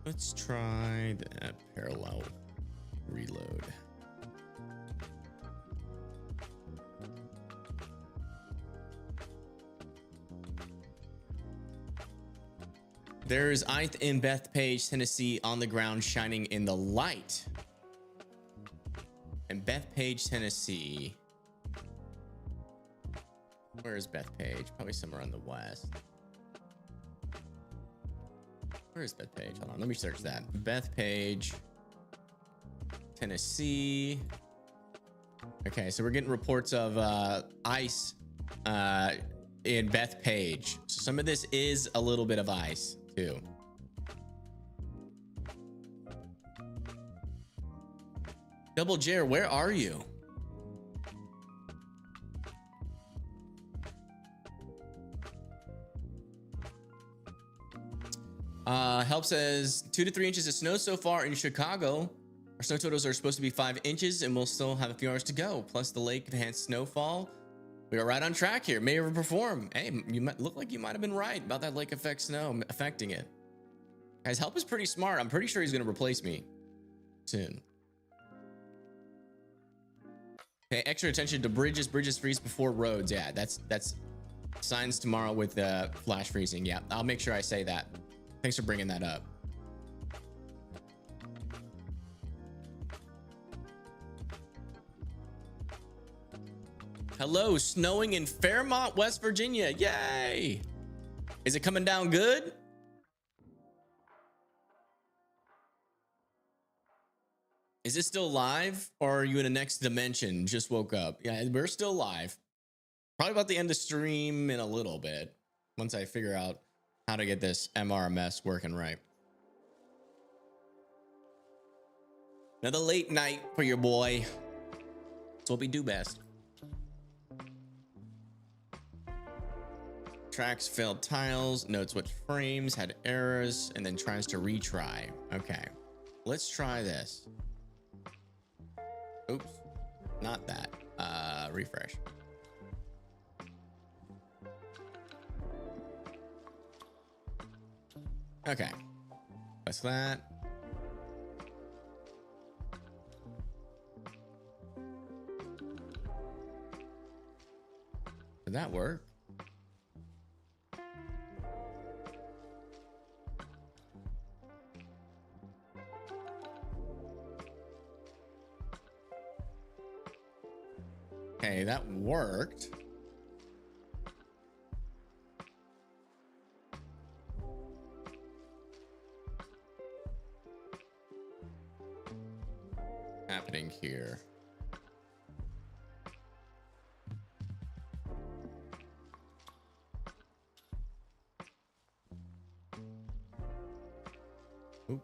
Let's try that parallel reload. There's Ith in Bethpage, Tennessee on the ground shining in the light. And Bethpage, Tennessee. Where is Bethpage? Probably somewhere on the west. Where is Bethpage? Hold on, let me search that. Bethpage, Tennessee. Okay, so we're getting reports of ice in Bethpage. So some of this is a little bit of ice too. Double Jer, where are you? Help says 2 to 3 inches of snow so far in Chicago. Our snow totals are supposed to be 5 inches and we'll still have a few hours to go. Plus the lake enhanced snowfall. We are right on track here. May overperform. Hey, you might look like you might have been right about that lake effect snow affecting it. Guys, Help is pretty smart. I'm pretty sure he's going to replace me soon. Pay extra attention to bridges. Bridges freeze before roads. Yeah, that's signs tomorrow with flash freezing. Yeah, I'll make sure I say that. Thanks for bringing that up. Hello, snowing in Fairmont, West Virginia. Yay! Is it coming down good? Is it still live or are you in a next dimension? Just woke up. Yeah, we're still live. Probably about the end of stream in a little bit once I figure out how to get this MRMS working right. Another late night for your boy. That's what we do best. Tracks failed tiles, notes what frames had errors, and then tries to retry. Okay, let's try this. Oops, not that. refresh. Okay. Press that. Did that work? Okay, that worked. Happening here. Oop.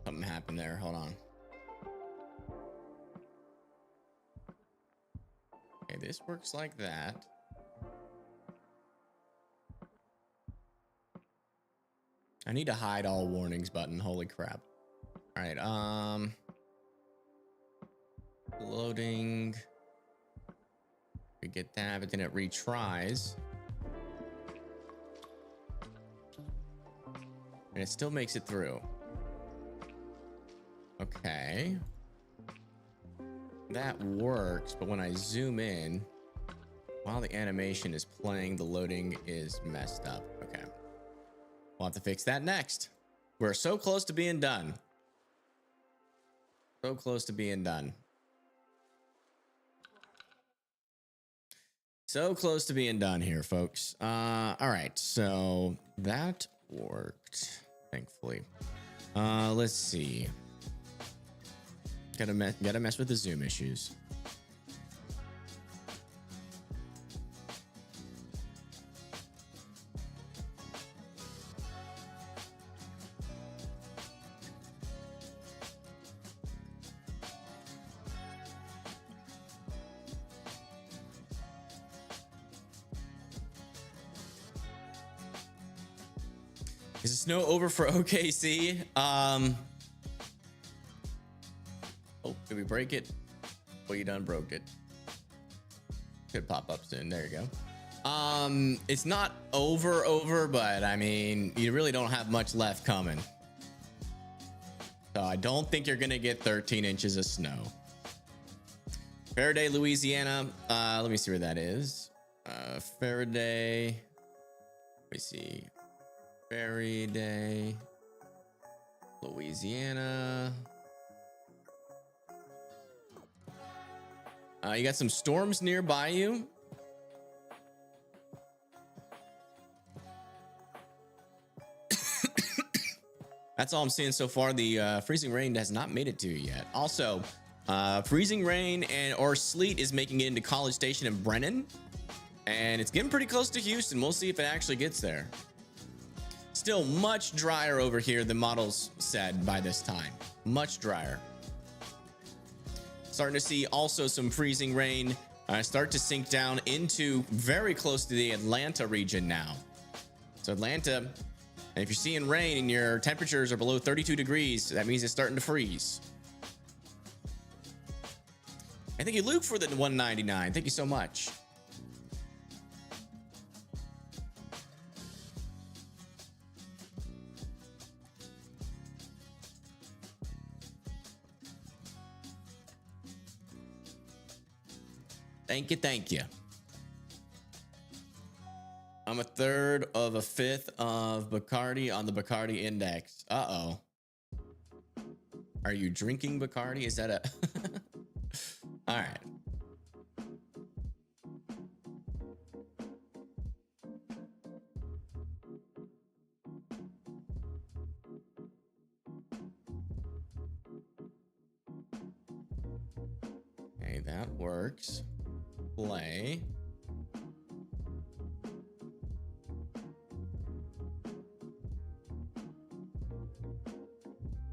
Something happened there. Hold on. Okay, this works like that. I need to hide all warnings button. Holy crap. All right, loading. We get that, but then it retries. And it still makes it through. Okay. That works, but when I zoom in, while the animation is playing, the loading is messed up. Okay. We'll have to fix that next. We're so close to being done. So close to being done. So close to being done here, folks. All right, so that worked, thankfully. Let's see. Gotta mess with the zoom issues. Is the snow over for OKC? Oh, did we break it? Well, you done broke it. Could pop up soon. There you go. It's not over, but I mean, you really don't have much left coming. So I don't think you're gonna get 13 inches of snow. Faraday, Louisiana. Let me see where that is. Faraday. Let me see. Faraday, Louisiana. You got some storms nearby you. That's all I'm seeing so far. The freezing rain has not made it to you yet. Also, freezing rain or sleet is making it into College Station in Brennan, and it's getting pretty close to Houston. We'll see if it actually gets there. Still much drier over here than models said by this time. Much drier. Starting to see also some freezing rain start to sink down into very close to the Atlanta region now. So Atlanta, if you're seeing rain and your temperatures are below 32 degrees, that means it's starting to freeze. And thank you, Luke, for the 199. Thank you so much. Thank you, thank you. I'm a third of a fifth of Bacardi on the Bacardi index. Uh-oh. Are you drinking Bacardi? Is that a... All right. Okay, that works. Play.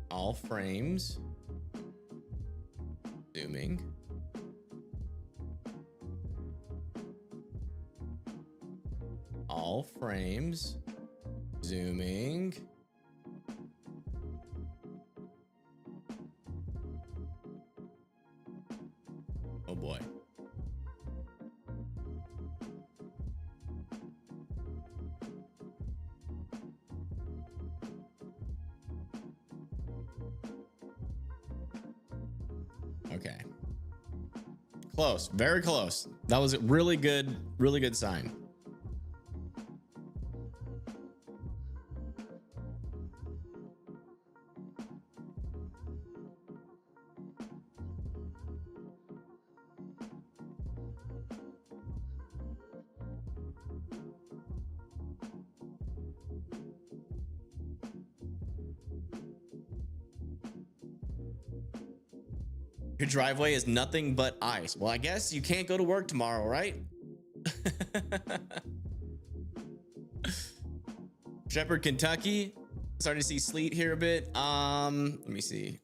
All frames. Zooming. All frames. frames. Zooming. Oh boy. Okay. Close, very close. That was a really good sign. Your driveway is nothing but ice. Well, I guess you can't go to work tomorrow, right? Shepherd, Kentucky. Starting to see sleet here a bit. Let me see.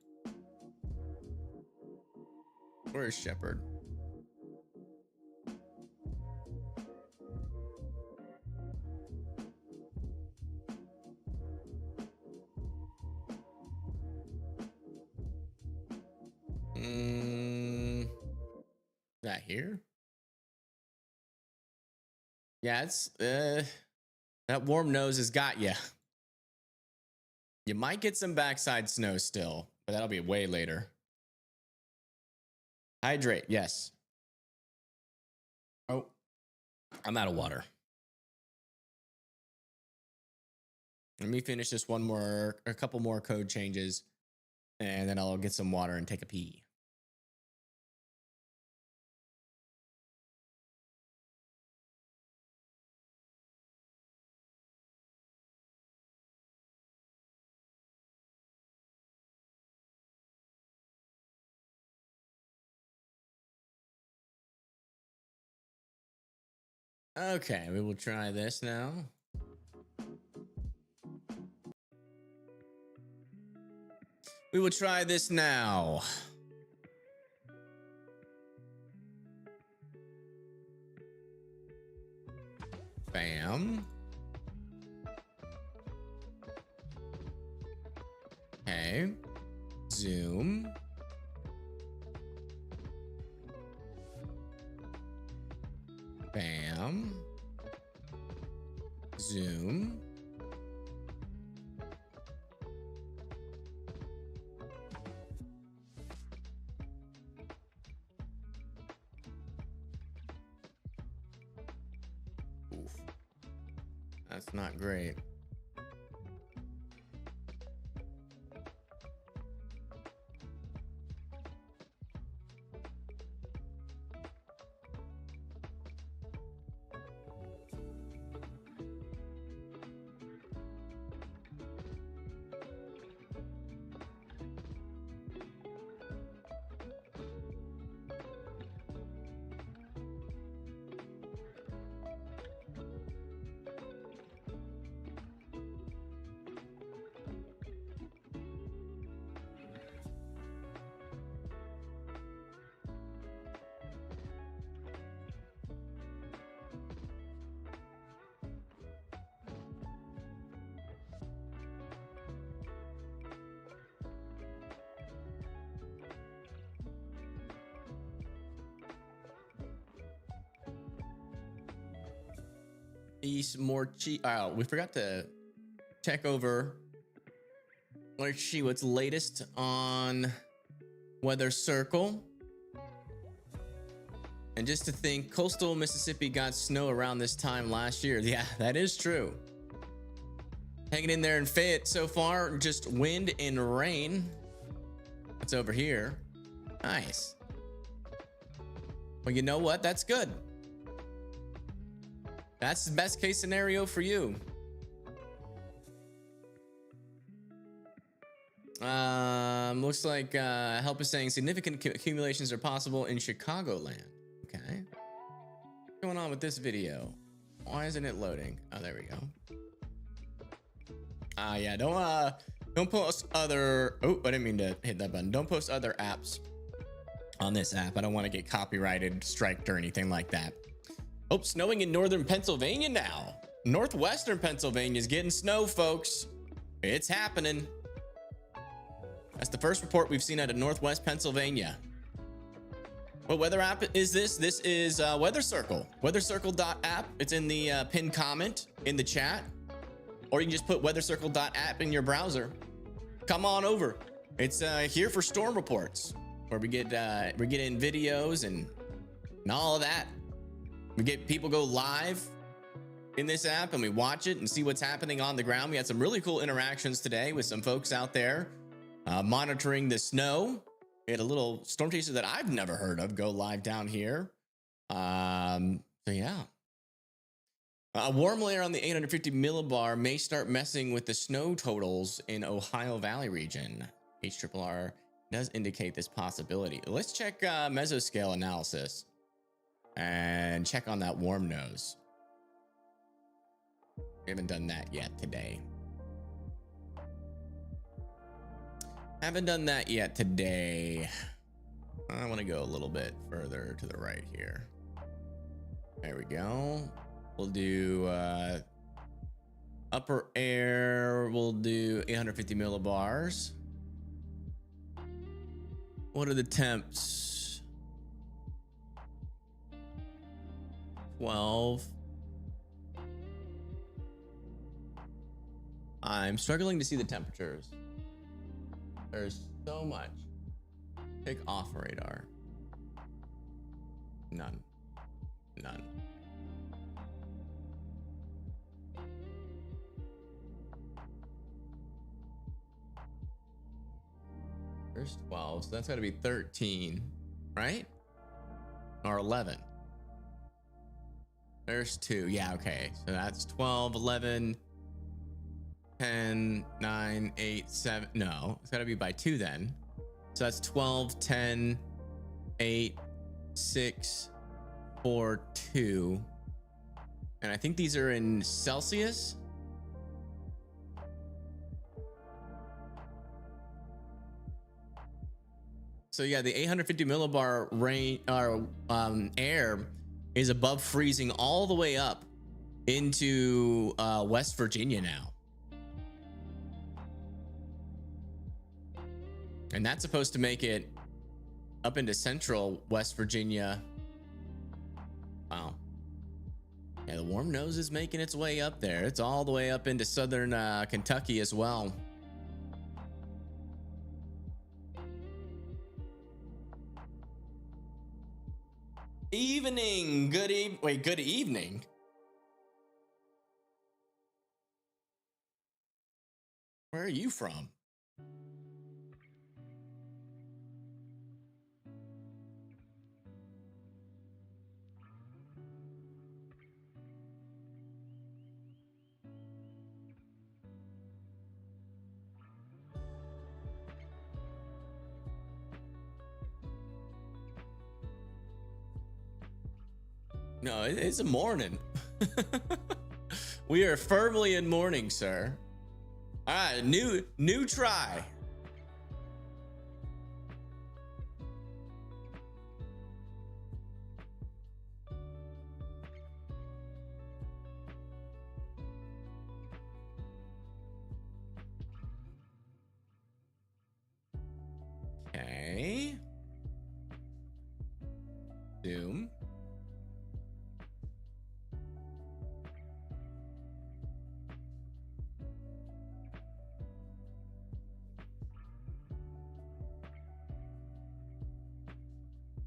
Where is Shepherd? That here? Yeah, it's that warm nose has got you. You might get some backside snow still, but that'll be way later. Hydrate, yes. Oh, I'm out of water. Let me finish this a couple more code changes, and then I'll get some water and take a pee. Okay, we will try this now. We will try this now. Bam. Okay. Zoom. Bam. Zoom. Oof. That's not great. More cheap. Oh, we forgot to check over. Let's see what's latest on Weather Circle. And just to think, coastal Mississippi got snow around this time last year. Yeah, that is true. Hanging in there in Fayette so far, just wind and rain. That's over here. Nice. Well, you know what? That's good. That's the best case scenario for you. Looks like help is saying significant accumulations are possible in Chicagoland. Okay. What's going on with this video? Why isn't it loading? Oh, there we go. Yeah, don't post other. Oh, I didn't mean to hit that button. Don't post other apps on this app. I don't want to get copyrighted, striked, or anything like that. Oh, snowing in northern Pennsylvania now. Northwestern Pennsylvania is getting snow, folks. It's happening. That's the first report we've seen out of Northwest Pennsylvania. What weather app is this? This is Weather Circle. WeatherCircle.app. It's in the pinned comment in the chat. Or you can just put WeatherCircle.app in your browser. Come on over. It's here for storm reports, where we get in videos and all of that. We get people go live in this app and we watch it and see what's happening on the ground. We had some really cool interactions today with some folks out there monitoring the snow. We had a little storm chaser that I've never heard of go live down here. So yeah. A warm layer on the 850 millibar may start messing with the snow totals in Ohio Valley region. HRRR does indicate this possibility. Let's check mesoscale analysis and check on that warm nose. We haven't done that yet today. Haven't done that yet today. I want to go a little bit further to the right here. There we go. We'll do upper air. We'll do 850 millibars. What are the temps? 12. I'm struggling to see the temperatures. There's so much. Take off radar. None. None. There's 12, so that's got to be 13, right? Or 11. There's 2. Yeah, okay. So that's 12, 11, 10, 9, 8, 7. No, it's got to be by 2 then. So that's 12, 10, 8, 6, 4, 2. And I think these are in Celsius. So yeah, the 850 millibar rain air is above freezing all the way up into West Virginia now. And that's supposed to make it up into central West Virginia. Wow. Yeah, the warm nose is making its way up there. It's all the way up into southern Kentucky as well. Evening. Good evening. Where are you from? No, it's a morning. We are firmly in morning, sir. All right, new try. Okay. Zoom.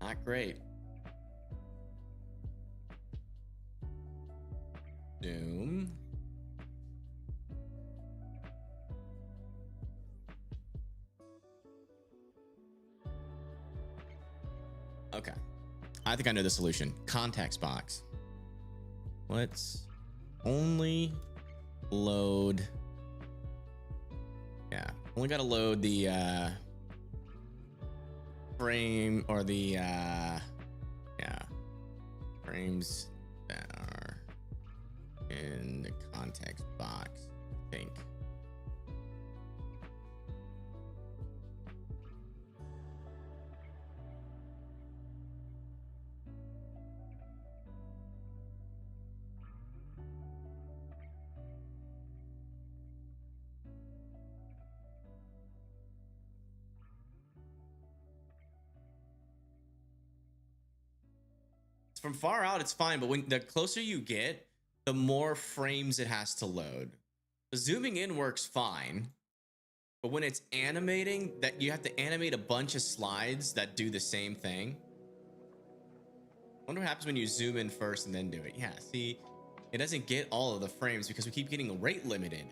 Not great. Zoom. Okay. I think I know the solution. Context box. Let's only load. Yeah. Only got to load the frame or the frames that are in the context box, I think. From far out, it's fine, but when the closer you get, the more frames it has to load. The zooming in works fine, but when it's animating, that you have to animate a bunch of slides that do the same thing. Wonder what happens when you zoom in first and then do it. Yeah, see, it doesn't get all of the frames because we keep getting rate limited.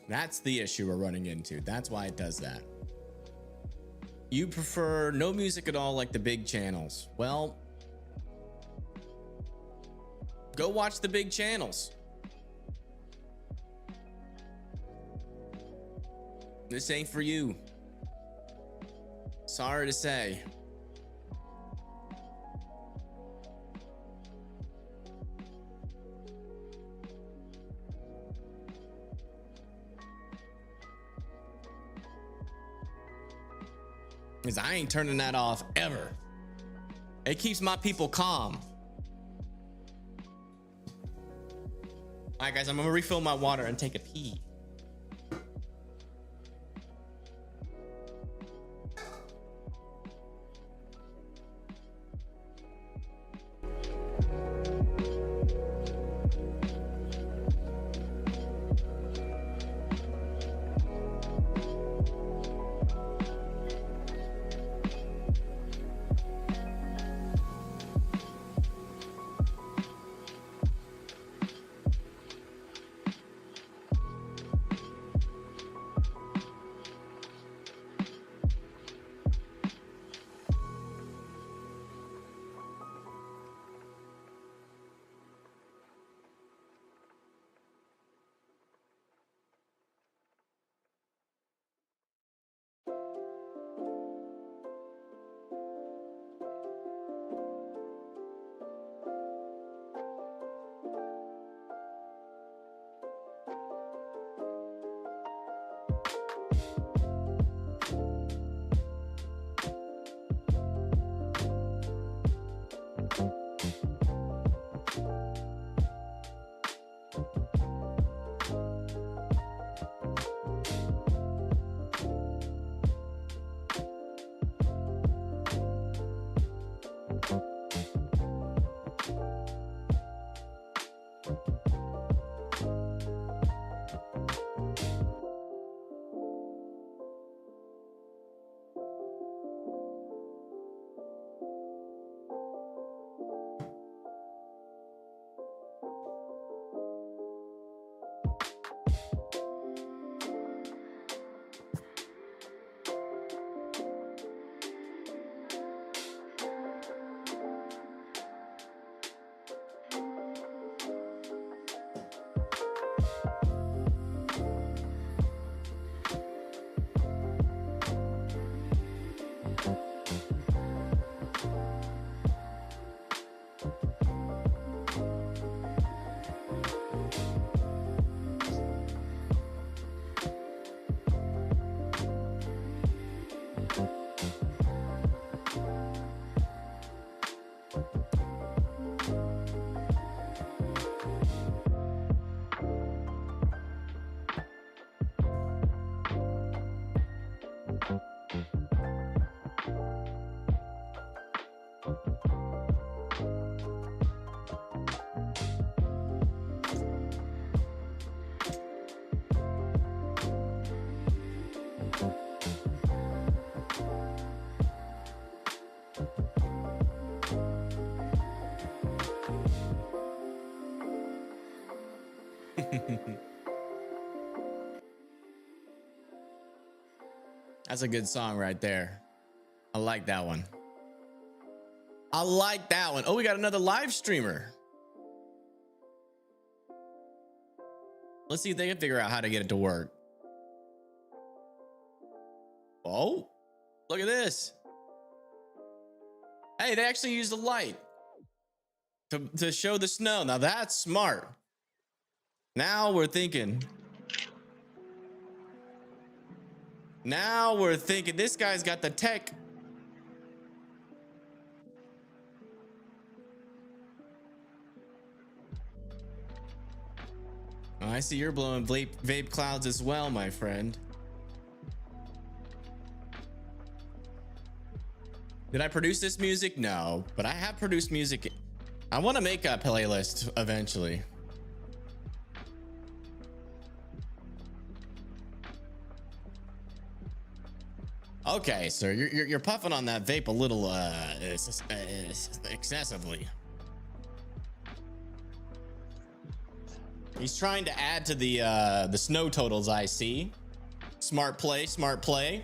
That's the issue we're running into. That's why it does that. You prefer no music at all like the big channels. Well, go watch the big channels. This ain't for you. Sorry to say. Because I ain't turning that off ever. It keeps my people calm. All right, guys, I'm gonna refill my water and take a pee. That's a good song right there. I like that one. I like that one. Oh, we got another live streamer. Let's see if they can figure out how to get it to work. Oh, look at this. Hey, they actually used a light to show the snow. Now that's smart. Now we're thinking. Now we're thinking. This guy's got the tech. Oh, I see you're blowing vape clouds as well, my friend. Did I produce this music? No, but I have produced music. I want to make a playlist eventually. Okay, sir, you're puffing on that vape a little excessively. He's trying to add to the snow totals I see. Smart play, smart play.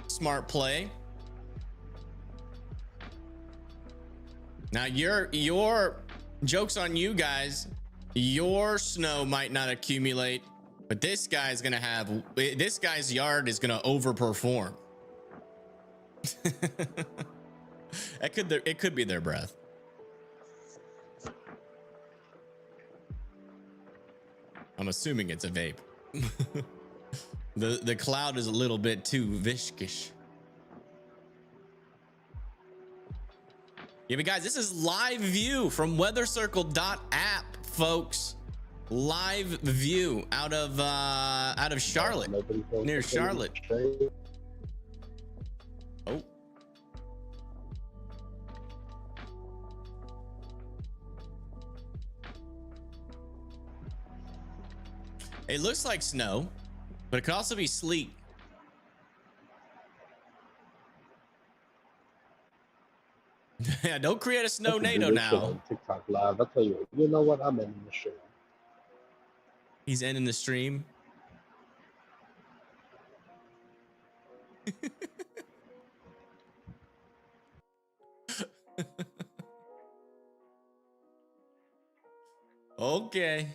Smart play. Now your joke's on you guys. Your snow might not accumulate, but this guy's yard is gonna overperform. It could be their breath. I'm assuming it's a vape. The cloud is a little bit too viscous. Yeah, but guys, this is live view from weathercircle.app, folks. Live view out of Charlotte, near Charlotte. Oh. It looks like snow, but it could also be sleet. Yeah, don't create a snow NATO now. TikTok live. I tell you, you know what? I'm ending the show. He's ending the stream. Okay.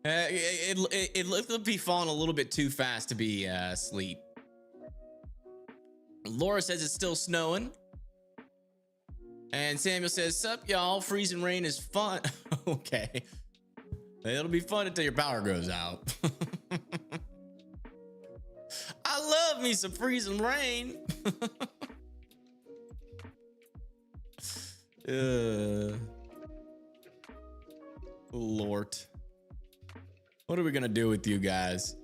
It looks to be falling a little bit too fast to be sleet. Laura says it's still snowing. And Samuel says, sup, y'all, freezing rain is fun. Okay. It'll be fun until your power goes out. I love me some freezing rain. Lord. What are we gonna do with you guys?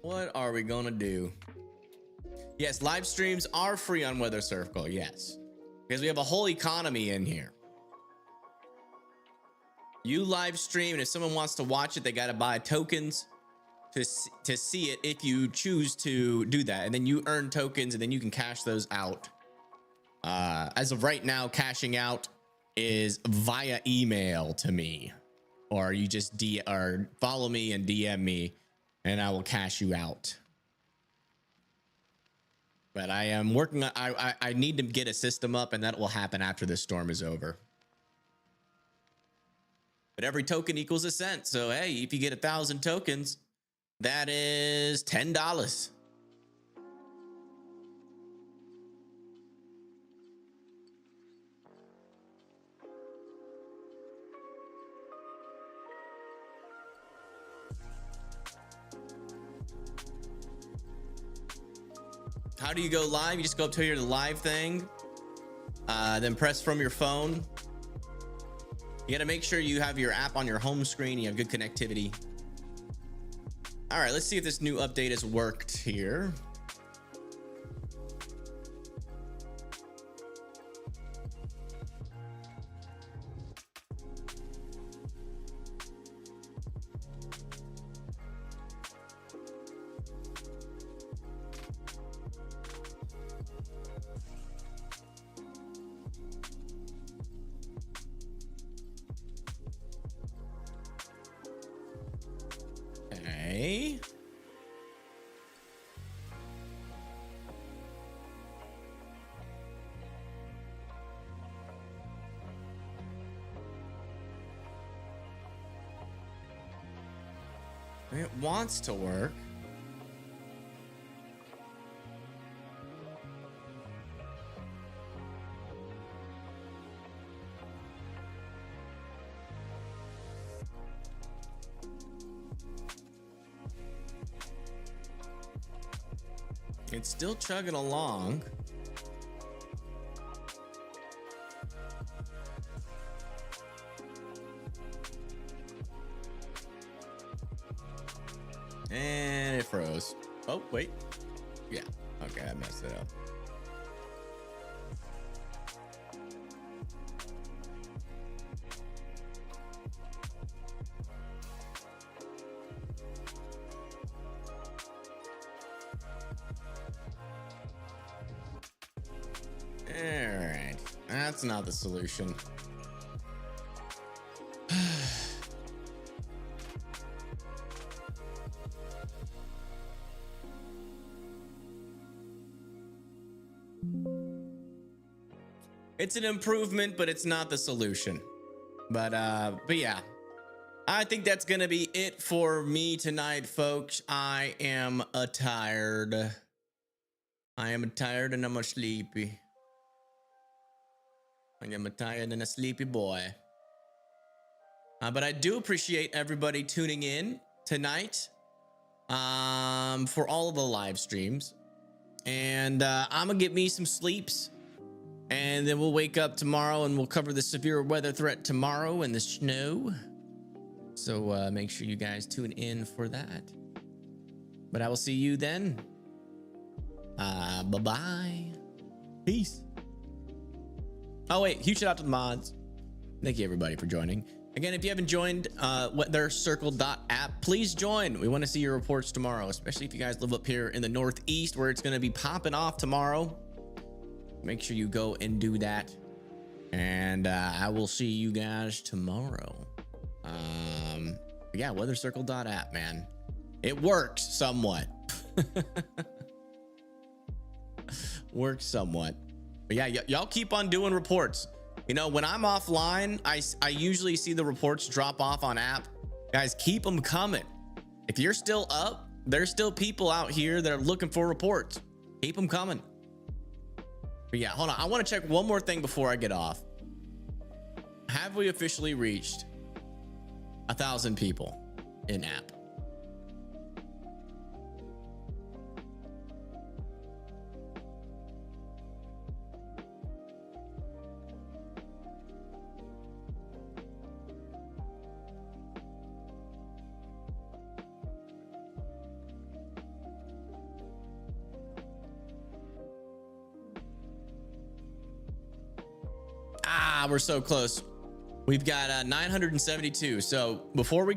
What are we gonna do? Yes, live streams are free on Weather Circle. Yes, because we have a whole economy in here. You live stream, and if someone wants to watch it, they got to buy tokens to see it if you choose to do that, and then you earn tokens, and then you can cash those out. As of right now, cashing out is via email to me, or you just follow me and DM me, and I will cash you out. But I am working on, I need to get a system up, and that will happen after this storm is over. But every token equals a cent. So, hey, if you get 1,000 tokens, that is $10. How do you go live? You just go up to the live thing, then press from your phone. You got to make sure you have your app on your home screen. You have good connectivity. All right, let's see if this new update has worked here. It wants to work. It's still chugging along. And it froze. Oh, wait. Yeah. Okay, I messed it up. All right. That's not the solution. It's an improvement, but it's not the solution. But yeah, I think that's gonna be it for me tonight, folks. I am tired. I am tired and I'm a sleepy. I am a tired and a sleepy boy. But I do appreciate everybody tuning in tonight for all of the live streams. And I'm gonna get me some sleeps. And then we'll wake up tomorrow and we'll cover the severe weather threat tomorrow and the snow. So make sure you guys tune in for that. But I will see you then. Bye-bye. Peace. Oh, wait. Huge shout out to the mods. Thank you, everybody, for joining. Again, if you haven't joined weathercircle.app, please join. We want to see your reports tomorrow, especially if you guys live up here in the Northeast where it's going to be popping off tomorrow. Make sure you go and do that. And I will see you guys tomorrow. Yeah, weathercircle.app, man. It works somewhat. Works somewhat. But yeah, y'all keep on doing reports. You know, when I'm offline, I usually see the reports drop off on app. Guys, keep them coming. If you're still up, there's still people out here that are looking for reports. Keep them coming. But yeah, hold on. I want to check one more thing before I get off. Have we officially reached 1,000 people in app? We're so close. We've got 972. So before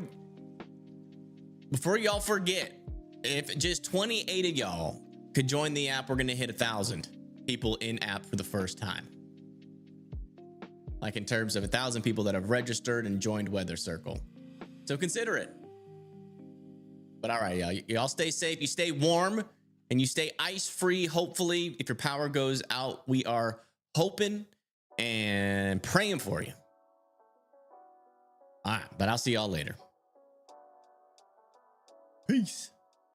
y'all forget, if just 28 of y'all could join the app, we're gonna hit 1,000 people in app for the first time. Like in terms of 1,000 people that have registered and joined Weather Circle. So consider it. But all right, y'all stay safe, you stay warm, and you stay ice free. Hopefully, if your power goes out, we are hoping and praying for you. All right, but I'll see y'all later. Peace.